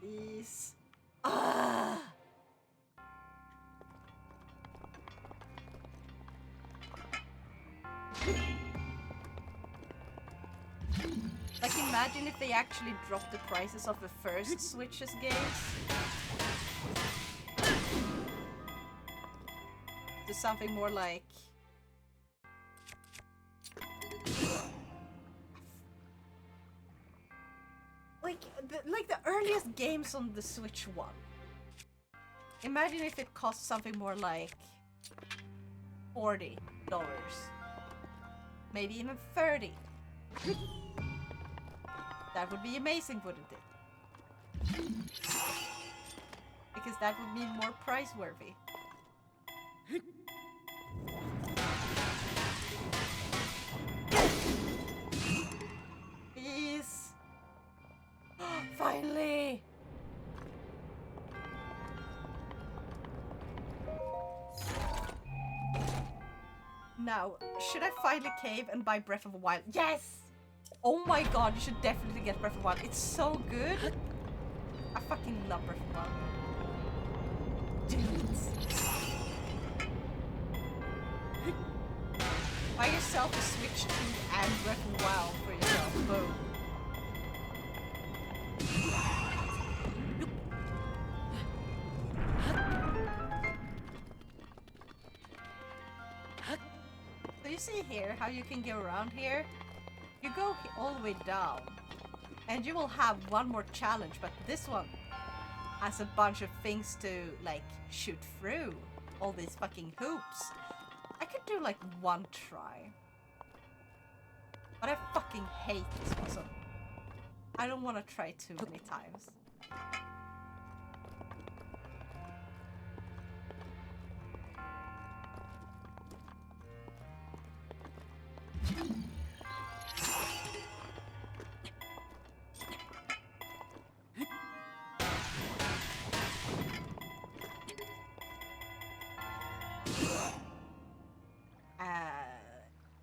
Please. Ah! Like, imagine if they actually dropped the prices of the first Switch's games to something more like... Like the earliest games on the Switch 1. Imagine if it cost something more like $40. Maybe even $30. That would be amazing, wouldn't it? Because that would mean more price-worthy. Please! Finally! Now, should I find a cave and buy Breath of the Wild? Yes! Oh my god, you should definitely get Breath of the Wild. It's so good. I fucking love Breath of the Wild. Dudes. Buy yourself a Switch 2 and Breath of the Wild for yourself. Boom. So you see here how you can go around here? You go all the way down and you will have one more challenge, but this one has a bunch of things to like shoot through all these fucking hoops. I could do like one try, but I fucking hate this puzzle. I don't want to try too many times.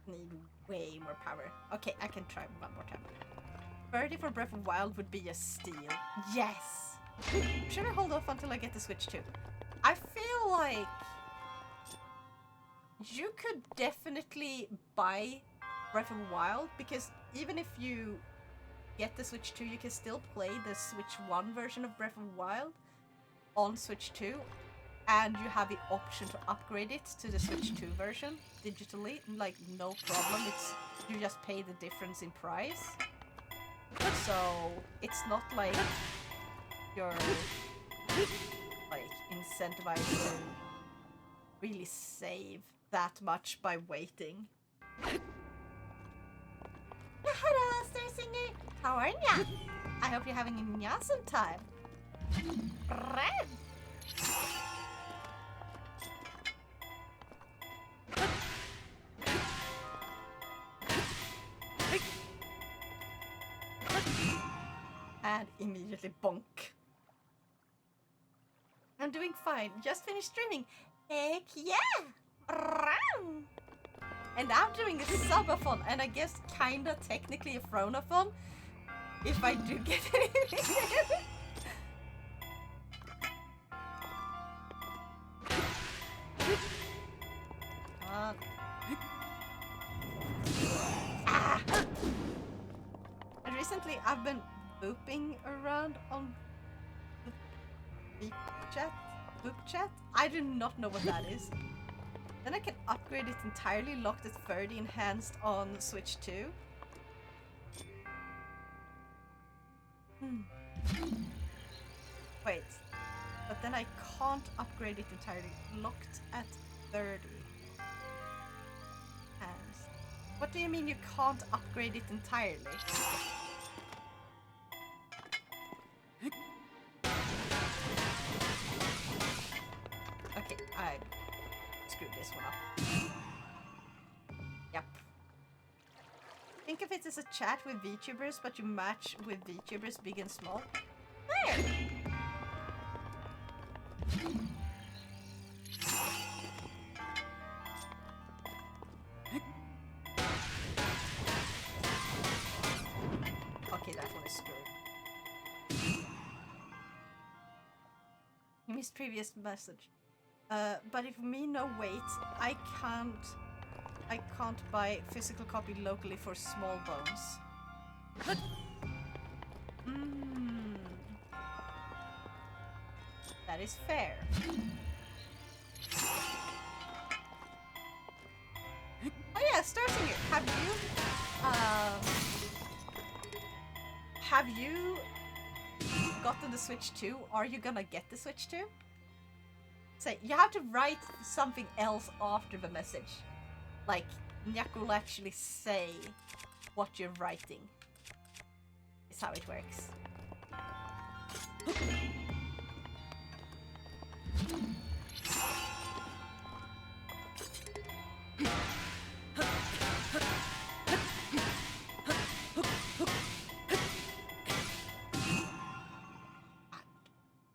Need way more power. Okay, I can try one more time. 30 for Breath of the Wild would be a steal. Yes! Should I hold off until I get the Switch 2? I feel like you could definitely buy Breath of the Wild, because even if you get the Switch 2, you can still play the Switch 1 version of Breath of the Wild on Switch 2. And you have the option to upgrade it to the Switch 2 version digitally, like no problem. You just pay the difference in price. So it's not like you're like incentivized to really save that much by waiting. Hello, Star Singer. How are ya? I hope you're having an awesome time. Red. and immediately bonk. I'm doing fine. Just finished streaming. Heck yeah! Ram! And I'm doing a subathon, and I guess kinda technically a phronathon. If I do get anything. Ah! And recently I've been booping around on the boop chat. I do not know what that is. Then I can upgrade it entirely, locked at 30, enhanced on Switch 2. Wait, but then I can't upgrade it entirely, locked at 30. Hands. What do you mean you can't upgrade it entirely? Okay, I screwed this one up. Yep. Think of it as a chat with VTubers, but you match with VTubers big and small. There! Okay, that one is screwed. You missed previous message. But if me no wait, I can't buy physical copy locally for small bones. That is fair. Oh yeah, starting it. Have you gotten the Switch 2? Are you gonna get the Switch 2? Say, you have to write something else after the message. Like, Nyak will actually say what you're writing. Is how it works.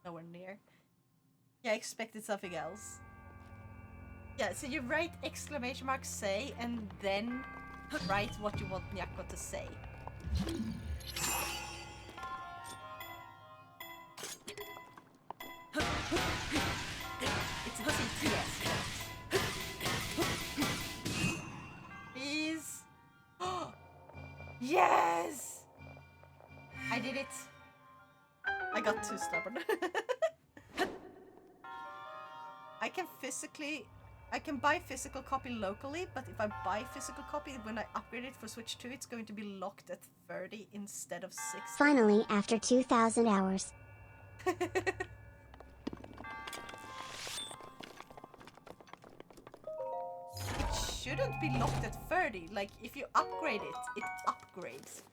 Nowhere near. Yeah, I expected something else. Yeah, so you write exclamation mark say and then write what you want Nyako to say. It's a TTS. Please. Yes! I did it. I got too stubborn. I can buy physical copy locally, but if I buy physical copy, when I upgrade it for Switch 2, it's going to be locked at 30 instead of 60. Finally, after 2,000 hours. It shouldn't be locked at 30. Like, if you upgrade it, it upgrades.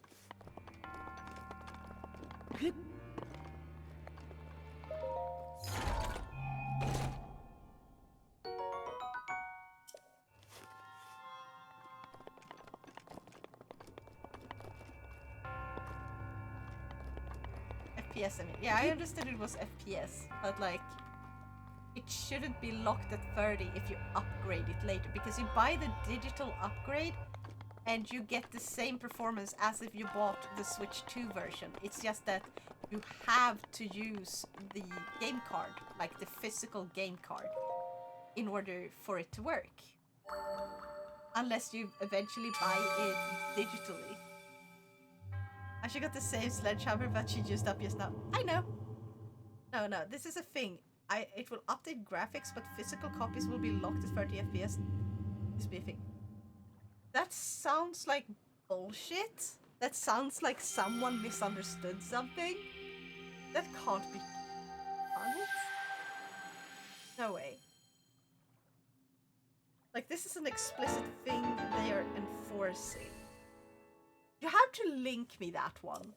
FPS, I mean. Yeah, I understood it was FPS, but like, it shouldn't be locked at 30 if you upgrade it later, because you buy the digital upgrade and you get the same performance as if you bought the Switch 2 version. It's just that you have to use the game card, like the physical game card, in order for it to work. Unless you eventually buy it digitally. She got the same sledgehammer that she used up just now. I know. No, this is a thing. It will update graphics, but physical copies will be locked at 30 FPS. This be a thing. That sounds like bullshit. That sounds like someone misunderstood something. That can't be right. No way. Like, this is an explicit thing they are enforcing. You have to link me that one.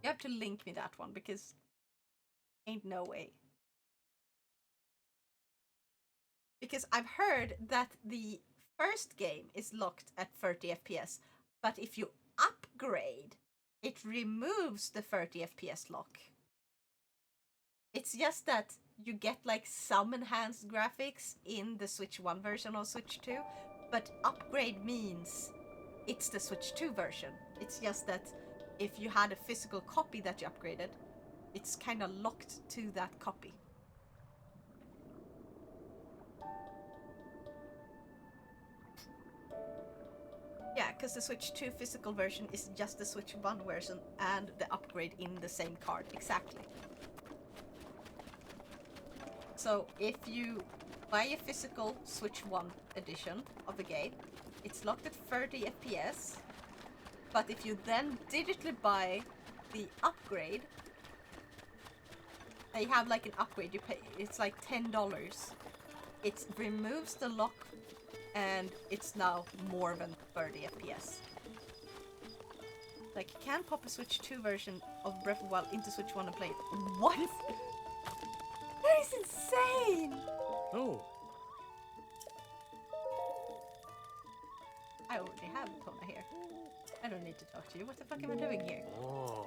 You have to link me that one, because ain't no way. Because I've heard that the first game is locked at 30 FPS, but if you upgrade it removes the 30 FPS lock. It's just that you get like some enhanced graphics in the Switch 1 version or Switch 2, but upgrade means it's the Switch 2 version. It's just that if you had a physical copy that you upgraded, it's kind of locked to that copy. Yeah, because the Switch 2 physical version is just the Switch 1 version and the upgrade in the same card, exactly. So if you buy a physical Switch 1 edition of the game, it's locked at 30 FPS, but if you then digitally buy the upgrade, they have like an upgrade, you pay, it's like $10. It removes the lock and it's now more than 30 FPS. Like, you can pop a Switch 2 version of Breath of the Wild into Switch 1 and play it. What? That is insane! Oh. I already have Kona here. I don't need to talk to you. What the fuck am I doing here? Oh.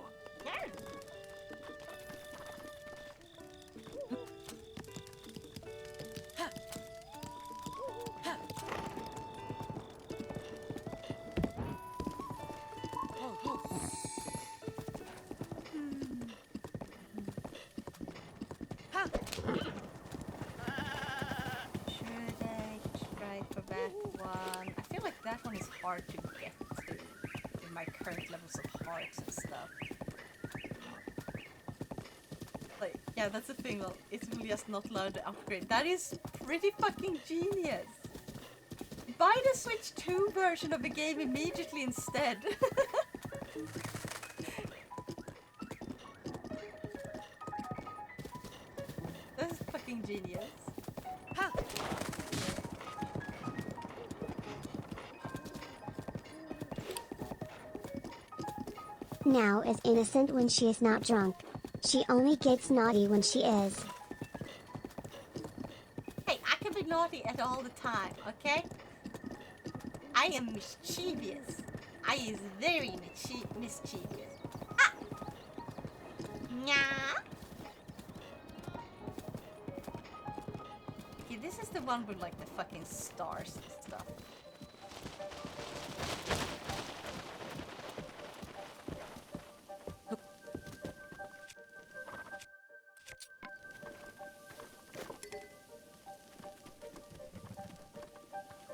Should I try for that one? I feel like that one is hard to get to in my current levels of hearts and stuff. Like, yeah, that's the thing. Well, it's really just not allowed to upgrade. That is pretty fucking genius. Buy the Switch 2 version of the game immediately instead. That's fucking genius. Now is innocent when she is not drunk. She only gets naughty when she is. Hey, I can be naughty at all the time, okay? I am mischievous. I is very mischievous. Ah! Nya! Okay, this is the one with like the fucking stars and stuff.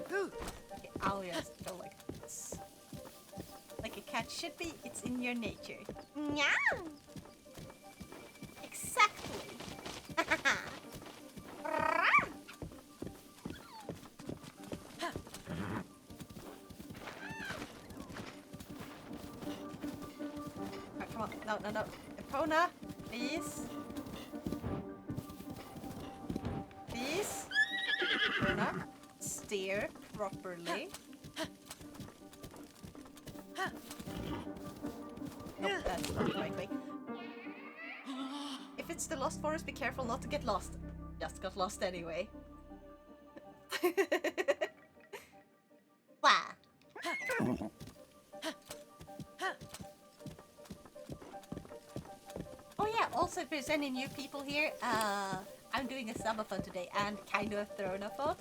Okay, I'll just go like this. Like a cat should be, it's in your nature. Meow! Exactly! Alright, come on. No. Epona, please. Please. Epona, steer properly. Nope, that's not the right way. If it's the Lost Forest, be careful not to get lost. Just got lost anyway. Wah. Oh yeah, also if there's any new people here, I'm doing a subathon today and kind of a throne-a-thon,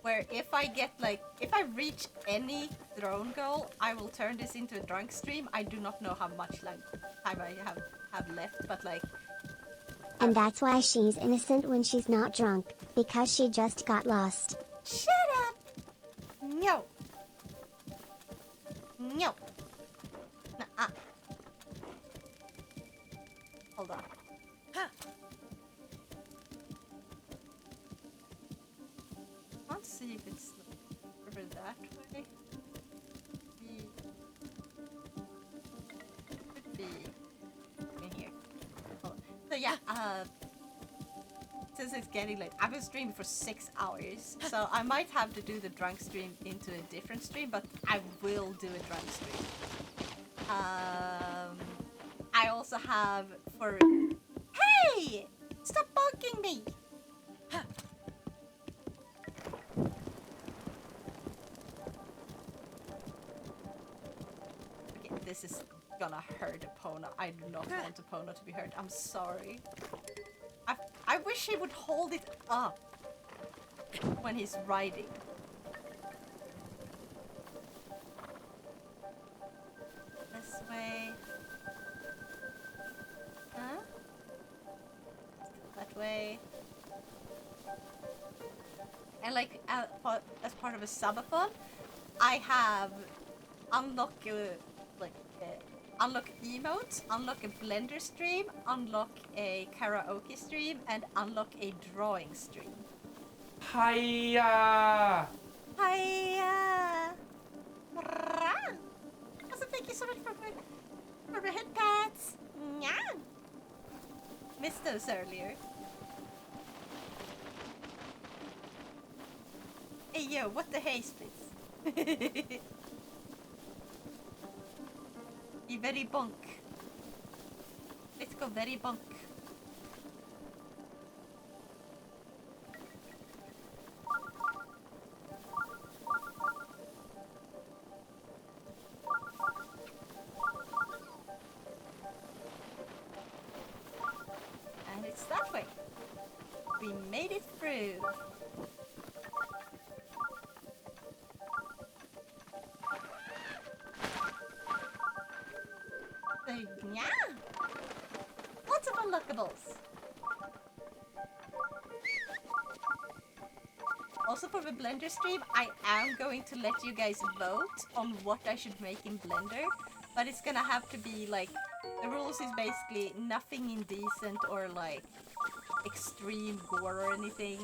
where if I get like, if I reach any throne goal, I will turn this into a drunk stream. I do not know how much time I have left, but like... And that's why she's innocent when she's not drunk, because she just got lost. Shut up! No! No! Nuh-uh. Hold on. Let's see if it's over that way. Could be in here. Hold on. So yeah, since it's getting late, I've been streaming for 6 hours, so I might have to do the drunk stream into a different stream, but I will do a drunk stream. I also have for... Hey! Stop bugging me! Okay, this is gonna hurt Epona. I do not want Epona to be hurt. I'm sorry. I wish he would hold it up when he's riding. This way. Huh? That way. And like as part of a subathon, I have unlock unlock emotes, unlock a blender stream, unlock a karaoke stream, and unlock a drawing stream. Hiya! Hiya! Also, thank you so much for the head pats. Yeah. Missed those earlier. Hey yo, what the hey, Splitz? You very bonk. Let's go very bonk. And it's that way. We made it through. So, yeah. Lots of unlockables. Also for the Blender stream, I am going to let you guys vote on what I should make in Blender. But it's gonna have to be like, the rules is basically nothing indecent or like extreme gore or anything.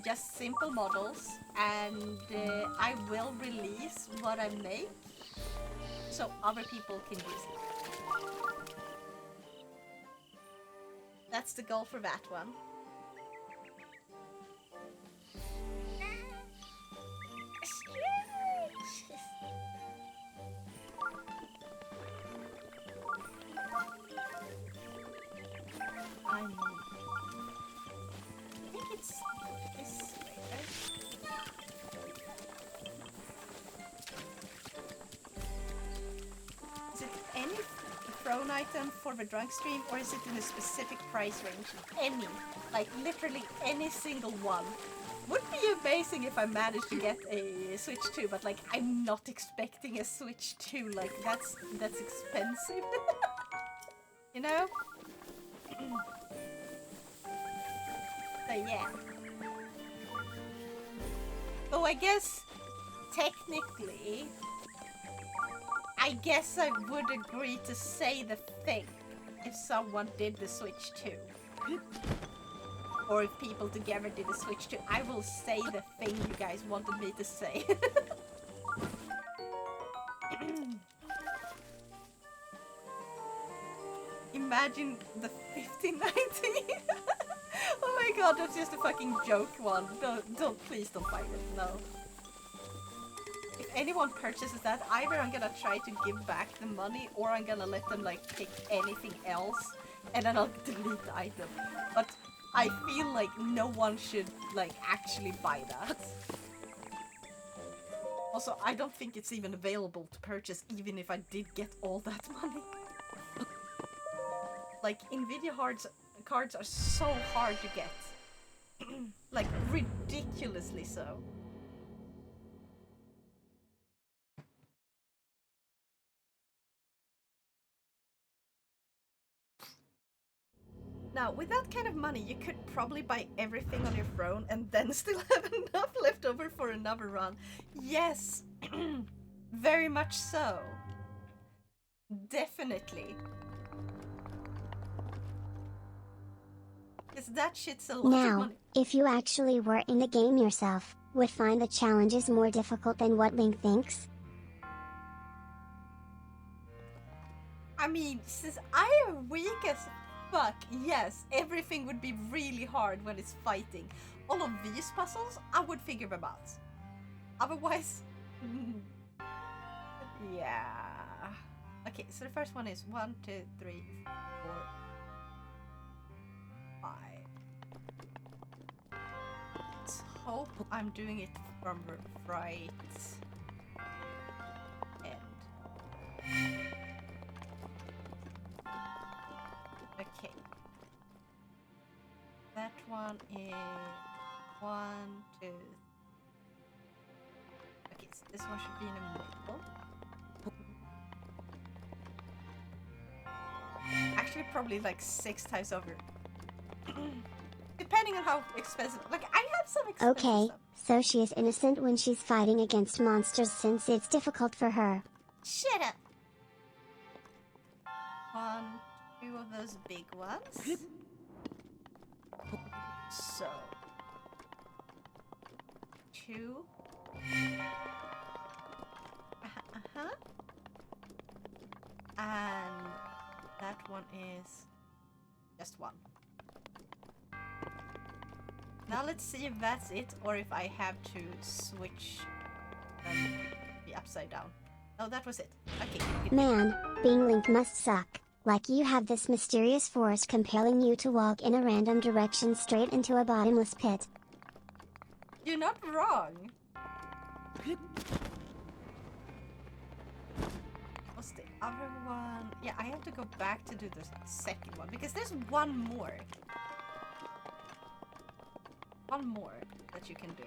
Just simple models. And I will release what I make so other people can use it. That's the goal for that one. I think it's this way, right? Is it any throne item for the drunk stream, or is it in a specific price range? Any. Like, literally any single one. Would be amazing if I managed to get a Switch 2, but like, I'm not expecting a Switch 2. Like, that's expensive. You know? So yeah. Oh, I guess technically, I guess I would agree to say the thing if someone did the Switch 2. Or if people together did the Switch 2. I will say the thing you guys wanted me to say. Imagine the 1590. Oh my god, that's just a fucking joke one. Please don't buy it, no. If anyone purchases that, either I'm gonna try to give back the money, or I'm gonna let them like pick anything else, and then I'll delete the item. But I feel like no one should like actually buy that. Also, I don't think it's even available to purchase, even if I did get all that money. Like, Nvidia cards are so hard to get. Like, ridiculously so. Now, with that kind of money, you could probably buy everything on your throne and then still have enough left over for another run. Yes! Very much so. Definitely. Because that shit's a lot of Now, money. if you actually were in the game yourself, would find the challenges more difficult than what Link thinks? I mean, since I am weak as fuck, yes, everything would be really hard when it's fighting. All of these puzzles, I would figure them out. Otherwise, yeah. Okay, so the first one is 1, 2, 3, 4, 5. Let's hope I'm doing it from the right end. That one is 1, 2. Okay, so this one should be in the middle. Actually, probably like 6 times over. Depending on how expensive. Like, I have some expensive Okay, stuff. so she is innocent when she's fighting against monsters since it's difficult for her. Shut up! 1, 2 of those big ones. So 2. And that one is just 1. Now let's see if that's it or if I have to switch them be upside down. No, that was it. Okay. Man, being Link must suck. Like you have this mysterious force compelling you to walk in a random direction straight into a bottomless pit. You're not wrong. What's the other one? Yeah, I have to go back to do the second one because there's one more. One more that you can do.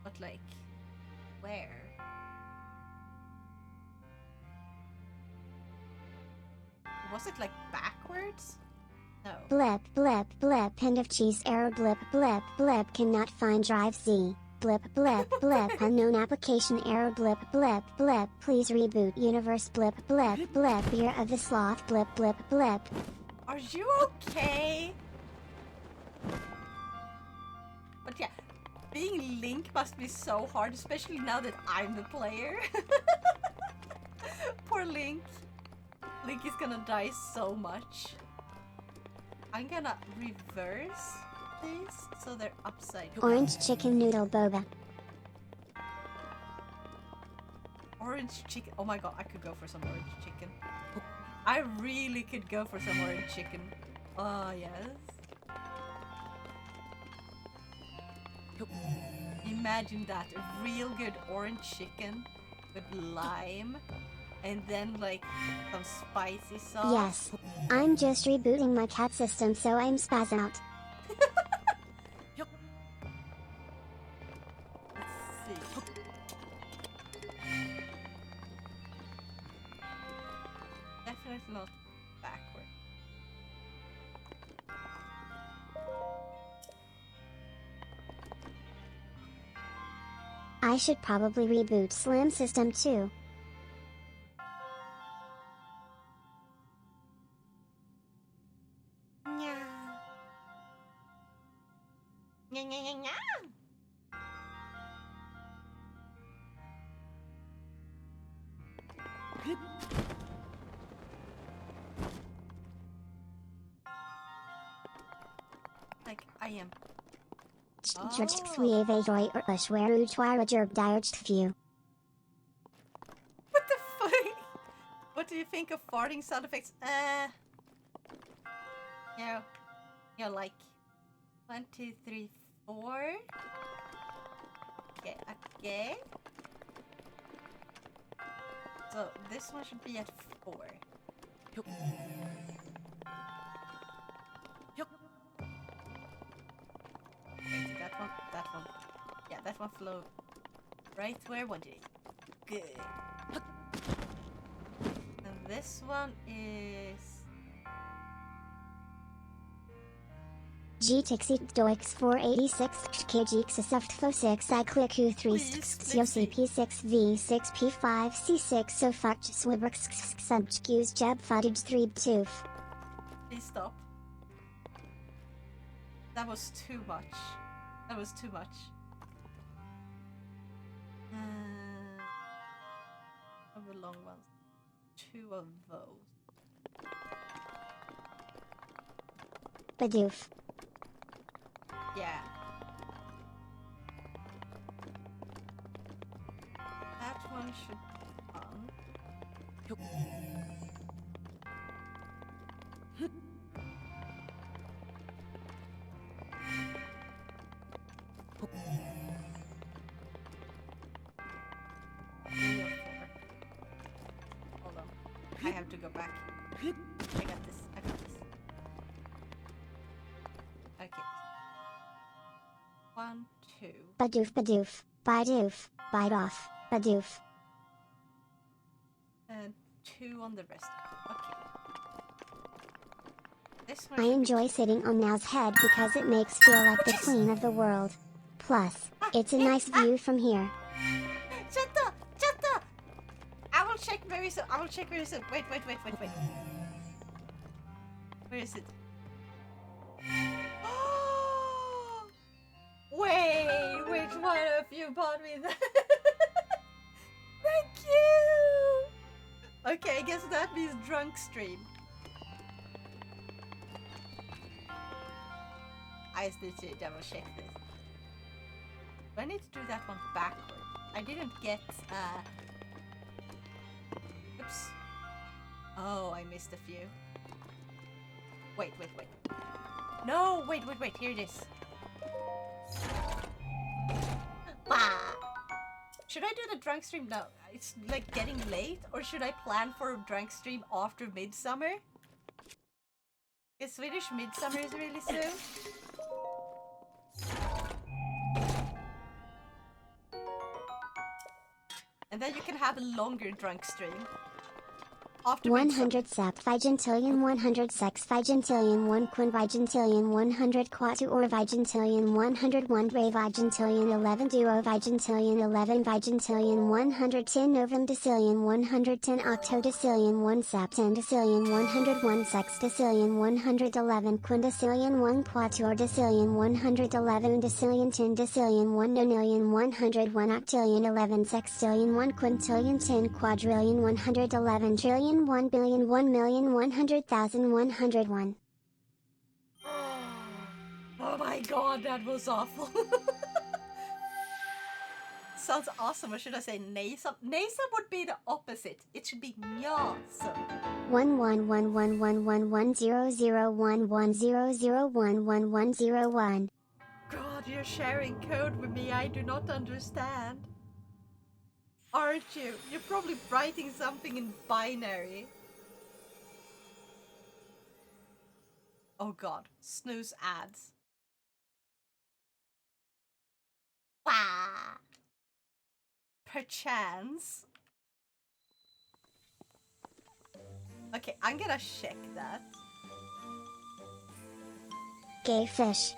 But like, where? Was it like backwards? No. Blip, blip, blip, end of cheese error blip, blip, blip, cannot find drive Z. Blip, blip, blip, unknown application error blip, blip, blip, please reboot universe blip, blip, blip, year of the sloth blip, blip, blip. Are you okay? But yeah, being Link must be so hard, especially now that I'm the player. Poor Link. Link is gonna die so much. I'm gonna reverse these so they're upside down. Orange chicken noodle boba. Orange chicken. Oh my god, I could go for some orange chicken. I really could go for some orange chicken. Oh, yes. Imagine that. A real good orange chicken with lime. And then, like, some spicy sauce. Yes. I'm just rebooting my cat system so I'm spaz out. Let's see. Definitely not backward. I should probably reboot Slim System too. Nya. Nya, nya, nya, nya. Like, I am. What the fuck? What do you think of farting sound effects? You know, like 1, 2, 3, 4. Okay, okay. So this one should be at 4. Wait, that one. Yeah, that one flowed right where I wanted it. Good. And this one is... G-Tixi Doix 486 kg Soft Fo 6 I click U3 CP6 V6 P5 C6 So fuck Swibrix Subscuse Jab Footage 3 2. Please stop. That was too much. That was too much. Of the long ones. 2 of those. Badoof. Yeah. That one should be on. Three or 4. I have to go back. I got this. I got this. Okay. 1, 2. Badoof badoof. Bidoof. Bite off. Badoof. And 2 on the rest. Okay. This one I should be enjoy sitting on Nao's head because it makes feel like the queen of the world. Plus, it's a nice view from here. Shut up! Shut up! I will check very soon. I will check very soon. Wait. Where is it? Wait, which one of you bought me that? Thank you! Okay, I guess that means drunk stream. I just need to double check this. Do I need to do that one backward? I didn't get, oops. Oh, I missed a few. Wait. No, wait. Here it is. Bah! Should I do the drunk stream now? It's like getting late, or should I plan for a drunk stream after midsummer? Is Swedish midsummer is really soon? And then you can have a longer drunk stream. After 100 sep vigentillion 100 sex vigentillion 1 quin vigentillion 100 quatu or vigentillion 101 ray vigentillion 11 duo vigentillion 11 vigentillion 110 novum decillion 110 octo decillion 1 septen decillion 101 sex decillion 111 quindecillion 1 quatuor decillion 111 decillion 10 decillion 1 nonillion 101 octillion 11 sextillion 1 quintillion 10 quadrillion 111 trillion 1 billion 1 million 100,000 101. Oh my god, that was awful. Sounds awesome, or should I say nasum? Nasum would be the opposite. It should be nyasum. 11111100110011101. God, you're sharing code with me I do not understand. Aren't you? You're probably writing something in binary. Oh god, snooze ads. Wah! Perchance. Okay, I'm gonna check that. Gay fish.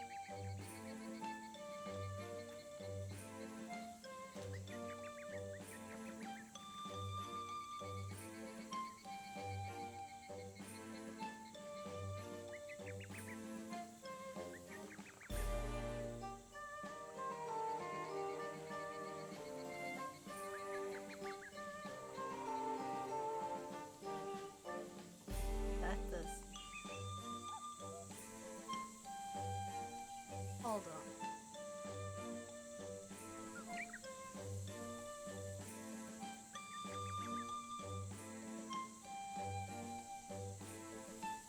That does. Hold on.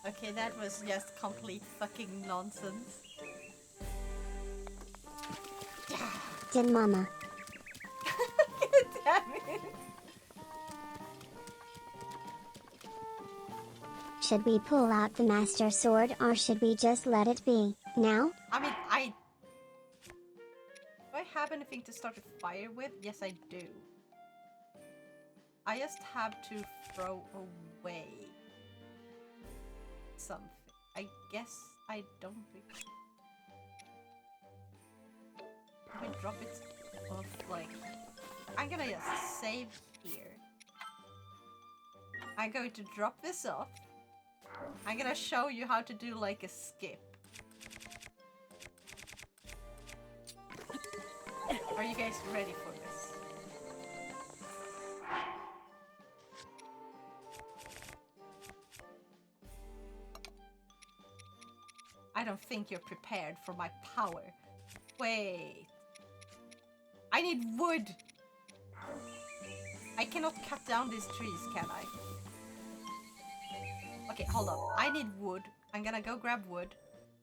Okay, that was just complete fucking nonsense. Din mama. Damn it. Should we pull out the master sword or should we just let it be? Now? I mean, do I have anything to start a fire with? Yes, I do. I just have to throw away something. I guess I don't really... Can I drop it off, like... I'm gonna just save here. I'm going to drop this off. I'm gonna show you how to do like a skip. Are you guys ready for this? I don't think you're prepared for my power. Wait. I need wood! I cannot cut down these trees, can I? Okay, hold on. I need wood. I'm gonna go grab wood.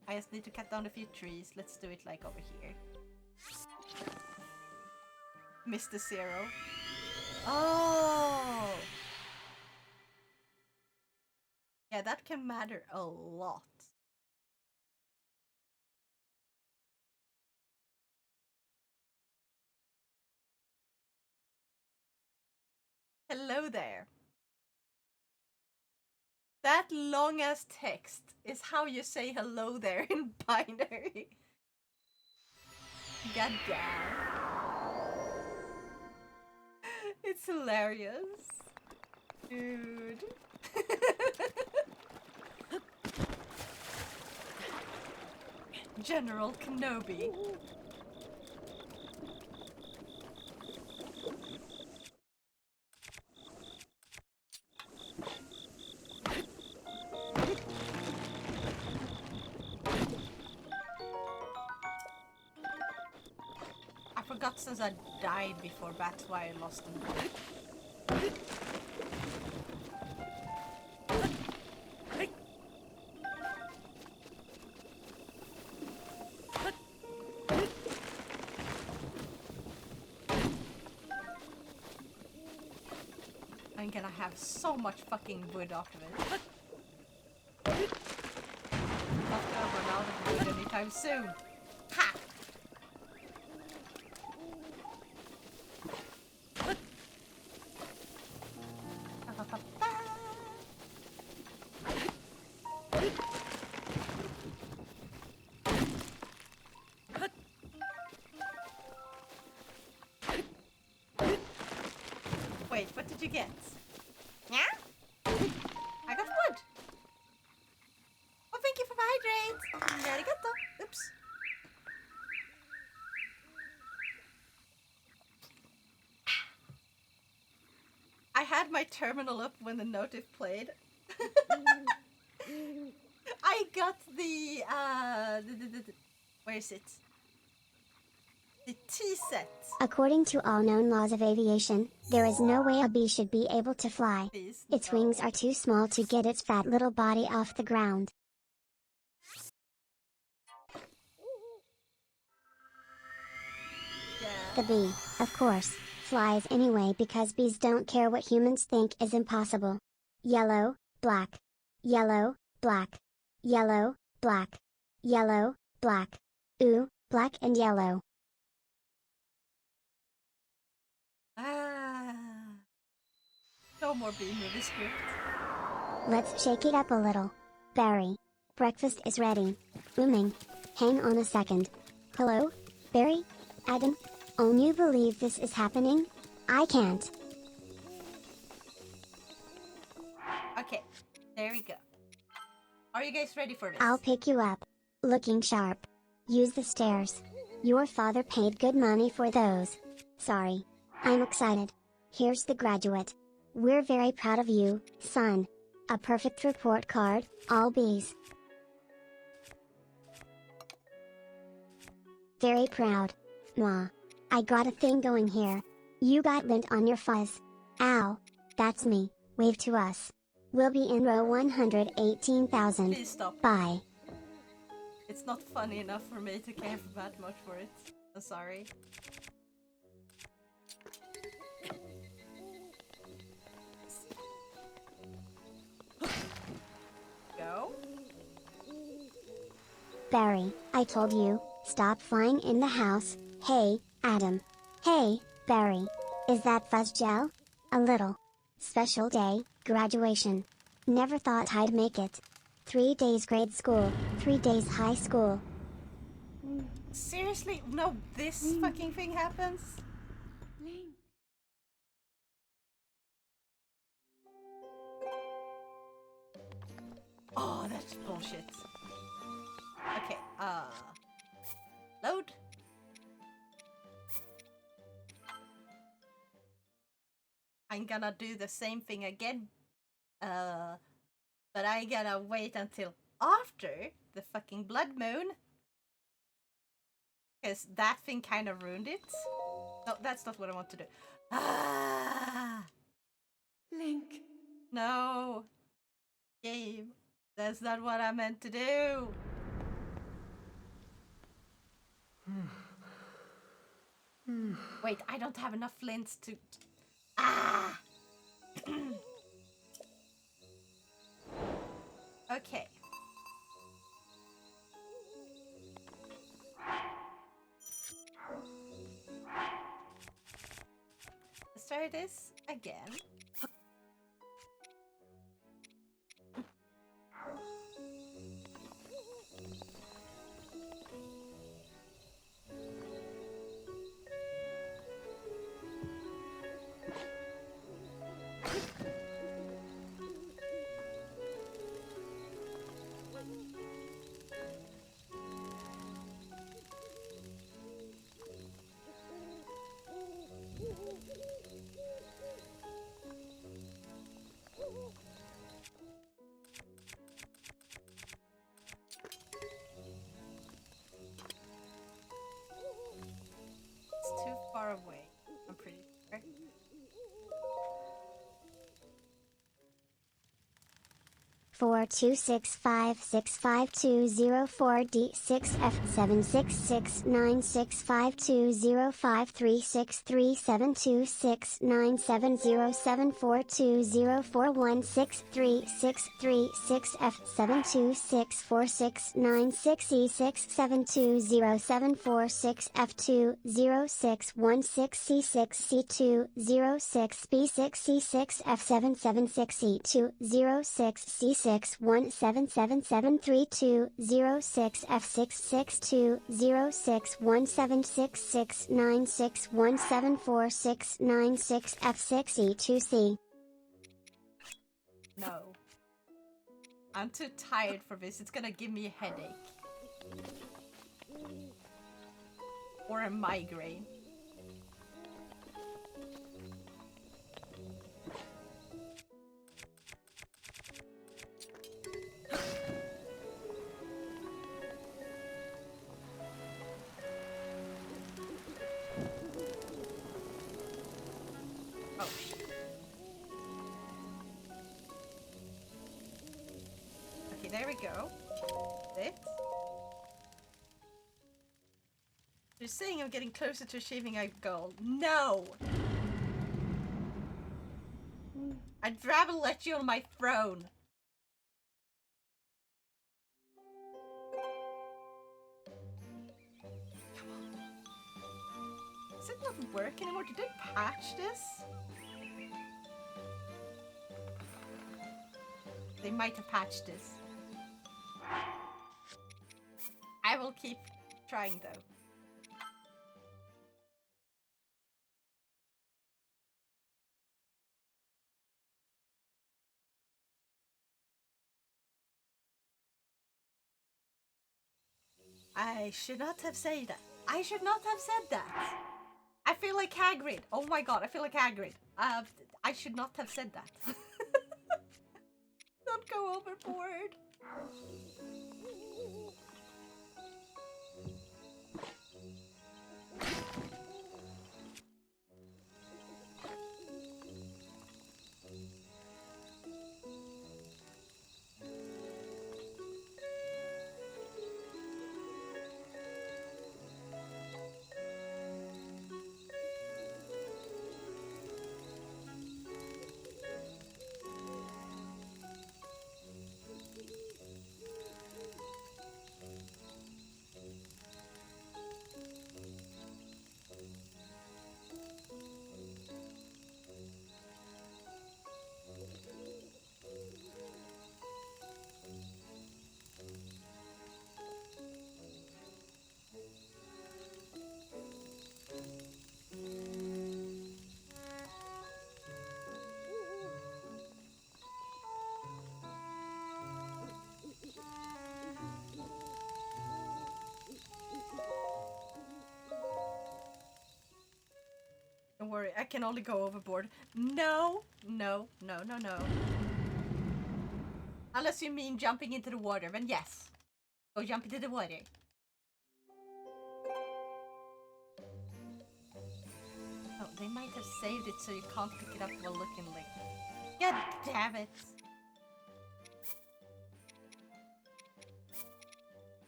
I just need to cut down a few trees. Let's do it like over here. Mr. Zero. Oh! Yeah, that can matter a lot. Hello there. That long ass text is how you say hello there in binary. God damn. It's hilarious. Dude. General Kenobi. I forgot since I died before, that's why I lost them. I'm gonna have so much fucking wood after this. Not gonna run out of wood anytime soon. Ha! Wait, what did you get? Yeah? I got wood. Oh, thank you for my hydrate. Arigato. Oops. I had my terminal up when the notif played. I got the where is it? The T set. According to all known laws of aviation, there is no way a bee should be able to fly. Please, Its no. wings are too small to get its fat little body off the ground. Yeah. The bee, of course, flies anyway because bees don't care what humans think is impossible. Yellow, black. Yellow, black. Yellow, black. Yellow, black. Ooh, black and yellow. Ah. No more B movie script. Let's shake it up a little. Barry. Breakfast is ready. Booming. Hang on a second. Hello? Barry? Adam? Can you believe this is happening? I can't. Okay, there we go. Are you guys ready for this? I'll pick you up. Looking sharp. Use the stairs. Your father paid good money for those. Sorry. I'm excited. Here's the graduate. We're very proud of you, son. A perfect report card, all B's. Very proud. Mwah. I got a thing going here. You got lint on your fuzz. Ow. That's me. Wave to us. We'll be in row 118,000. Please stop. Bye. It's not funny enough for me to care that much for it. I'm sorry. Go. Barry, I told you, stop flying in the house. Hey, Adam. Hey, Barry. Is that fuzz gel? A little. Special day, graduation. Never thought I'd make it. 3 days grade school, 3 days high school. Seriously? No, this fucking thing happens? Link. Oh, that's bullshit. Okay, load. I'm gonna do the same thing again. But I gotta wait until after the fucking blood moon. Because that thing kind of ruined it. No, that's not what I want to do. Ah! Link. No. Game. That's not what I meant to do. Wait, I don't have enough flints to... Ah! Okay. Let's try this again. It's too far away. I'm pretty sure. 426566204D6F766206B6C6F7776C206C6F6763206F6C617763696F6E2C. No. I'm too tired for this. It's gonna give me a headache. Or a migraine. Oh, shit. Okay, there we go. This. You're saying I'm getting closer to achieving a goal. No! I'd rather let you on my throne. Come on. Does it not work anymore? Did they patch this? They might have patched this. I will keep trying though. I should not have said that. I should not have said that. I feel like Hagrid. Oh my god, I feel like Hagrid. I should not have said that. Don't go overboard. Don't worry, I can only go overboard. No, no, no, no, no. Unless you mean jumping into the water, then yes. Go jump into the water. Oh, they might have saved it so you can't pick it up while looking like. God damn it!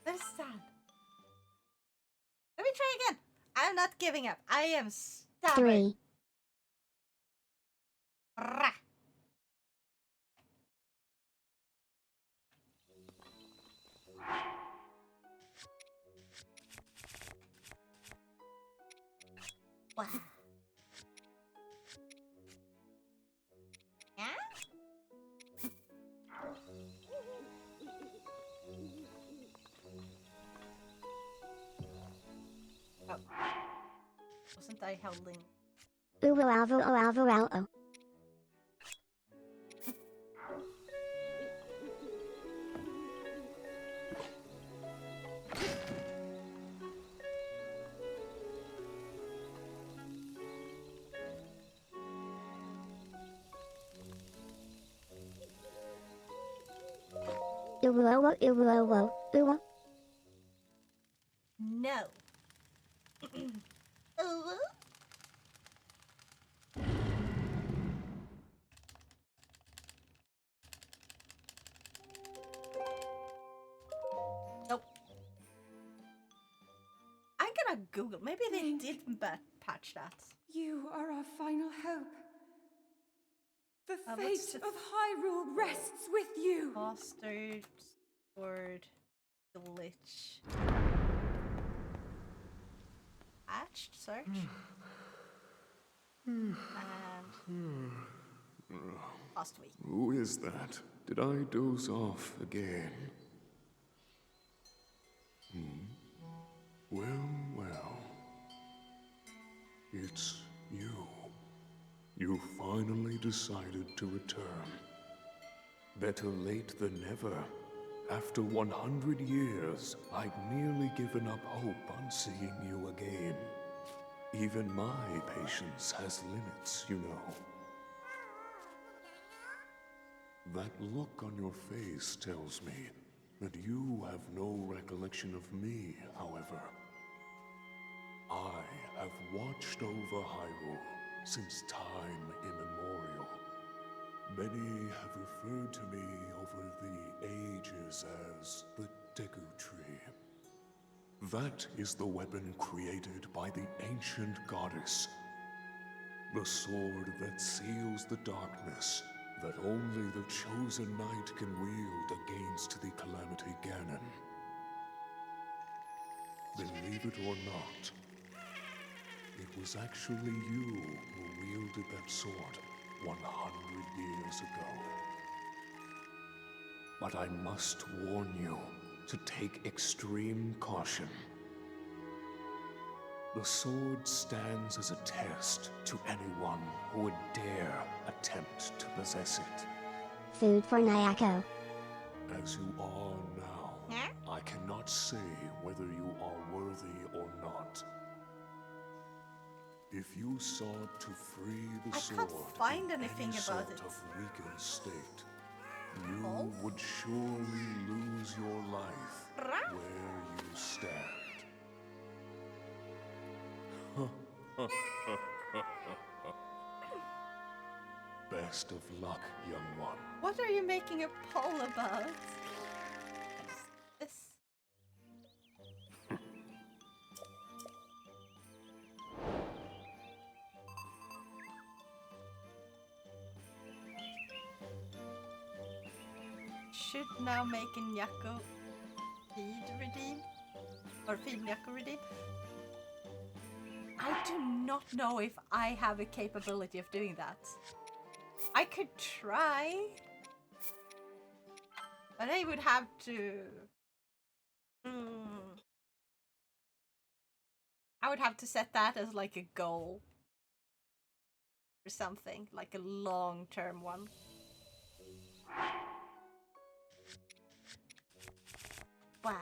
That is sad. Let me try again. I'm not giving up. I am stubborn. 3, Rah. Oh. Wasn't I holding? Uwu alvo o alvo al o. Uwu owo uwu owo uwu. No. Ooh. Nope. I'm gonna Google. Maybe they Link. did patch that. You are our final hope. The what's fate the of Hyrule rests with you. Fostered sword glitch. Patched search. And last week. Who is that? Did I doze off again? Well, well. It's you. You finally decided to return. Better late than never. After 100 years, I'd nearly given up hope on seeing you again. Even my patience has limits, you know. That look on your face tells me that you have no recollection of me, however. I have watched over Hyrule since time immemorial. Many have referred to me over the ages as the Deku Tree. That is the weapon created by the ancient goddess. The sword that seals the darkness that only the chosen knight can wield against the Calamity Ganon. Believe it or not, it was actually you who wielded that sword 100 years ago. But I must warn you to take extreme caution. The sword stands as a test to anyone who would dare attempt to possess it. Food for Nyako. As you are now, Huh? I cannot say whether you are worthy or not. If you sought to free the I sword can't find in anything any about sort it. of weakened state, you Oh? would surely lose your life Rah? where you stand. Best of luck, young one. What are you making a poll about? This. Should now make a Nyako feed redeem? Or feed Nyako redeem? I do not know if I have a capability of doing that. I could try. But I would have to... I would have to set that as like a goal. Or something. Like a long-term one. Wow.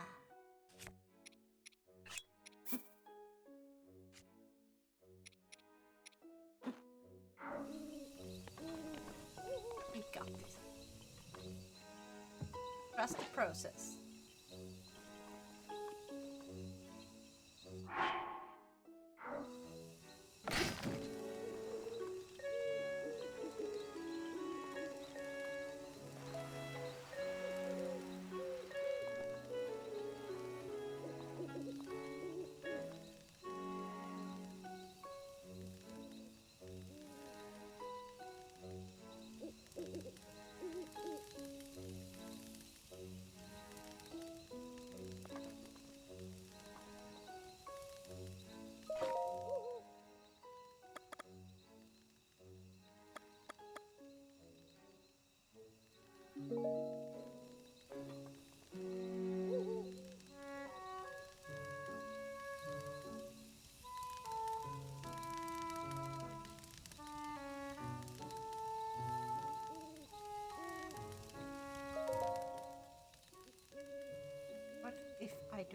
We got this. Trust the process.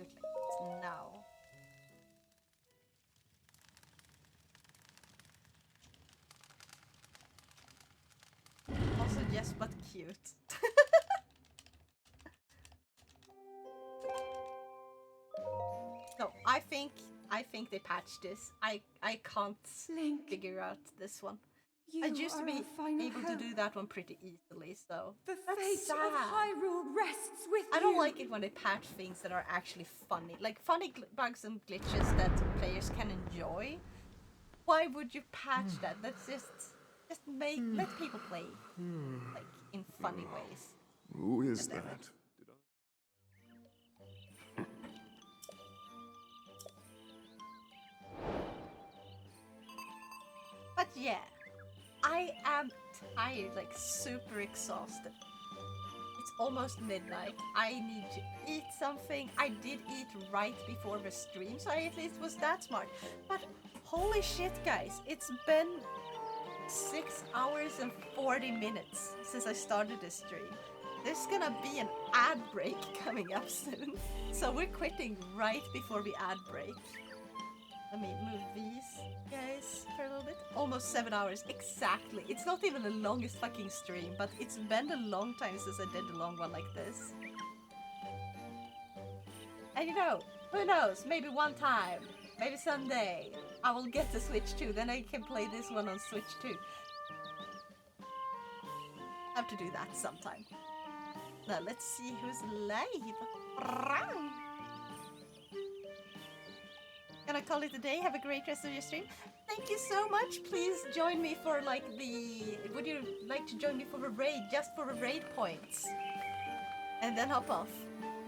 do it like now. Also, yes, but cute. No, I think they patched this. I can't Link, figure out this one. you I used to are be our final able to hope. do that one pretty easily, so The that's fate sad. of Hyrule rests with you. I don't like it when they patch things that are actually funny, like funny bugs and glitches that players can enjoy. Why would you patch that? That's just let people play like in funny ways. Who is Damn it. that? But yeah, I am tired, like super exhausted. It's almost midnight. I need to eat something. I did eat right before the stream, so at least was that smart. But holy shit, guys, it's been 6 hours and 40 minutes since I started this stream. There's gonna be an ad break coming up soon. So we're quitting right before the ad break. Let me move these guys for a little bit. Almost 7 hours, exactly. It's not even the longest fucking stream, but it's been a long time since I did a long one like this. And you know, who knows, maybe one time, maybe someday, I will get the Switch too, then I can play this one on Switch too. Have to do that sometime. Now let's see who's live. Gonna call it a day. Have a great rest of your stream. Thank you so much. Please join me for like the... Would you like to join me for a raid? Just for a raid points. And then hop off.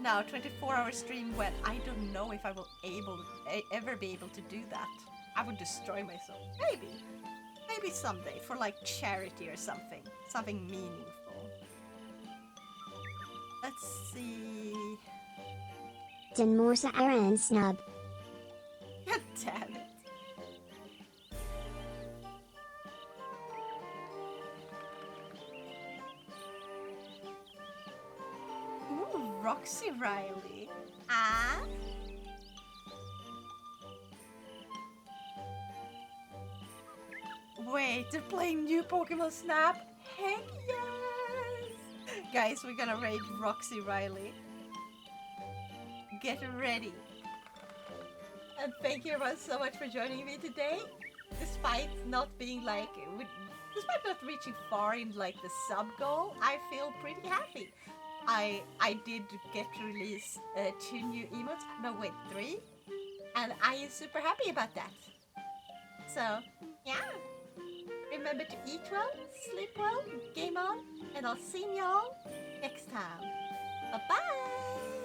Now, 24-hour stream when I don't know if I will ever be able to do that. I would destroy myself. Maybe. Maybe someday for like charity or something. Something meaningful. Let's see... Den Morsa Aran Snub. God damn it. Ooh, Roxy Riley. Ah? Wait, they're playing new Pokemon Snap? Heck yes! Guys, we're gonna raid Roxy Riley. Get ready. And thank you everyone so much for joining me today. Despite not being like, despite not reaching far in like the sub goal, I feel pretty happy. I did get to release 2 new emotes. No, wait, 3. And I am super happy about that. So, yeah. Remember to eat well, sleep well, game on, and I'll see y'all next time. Bye-bye!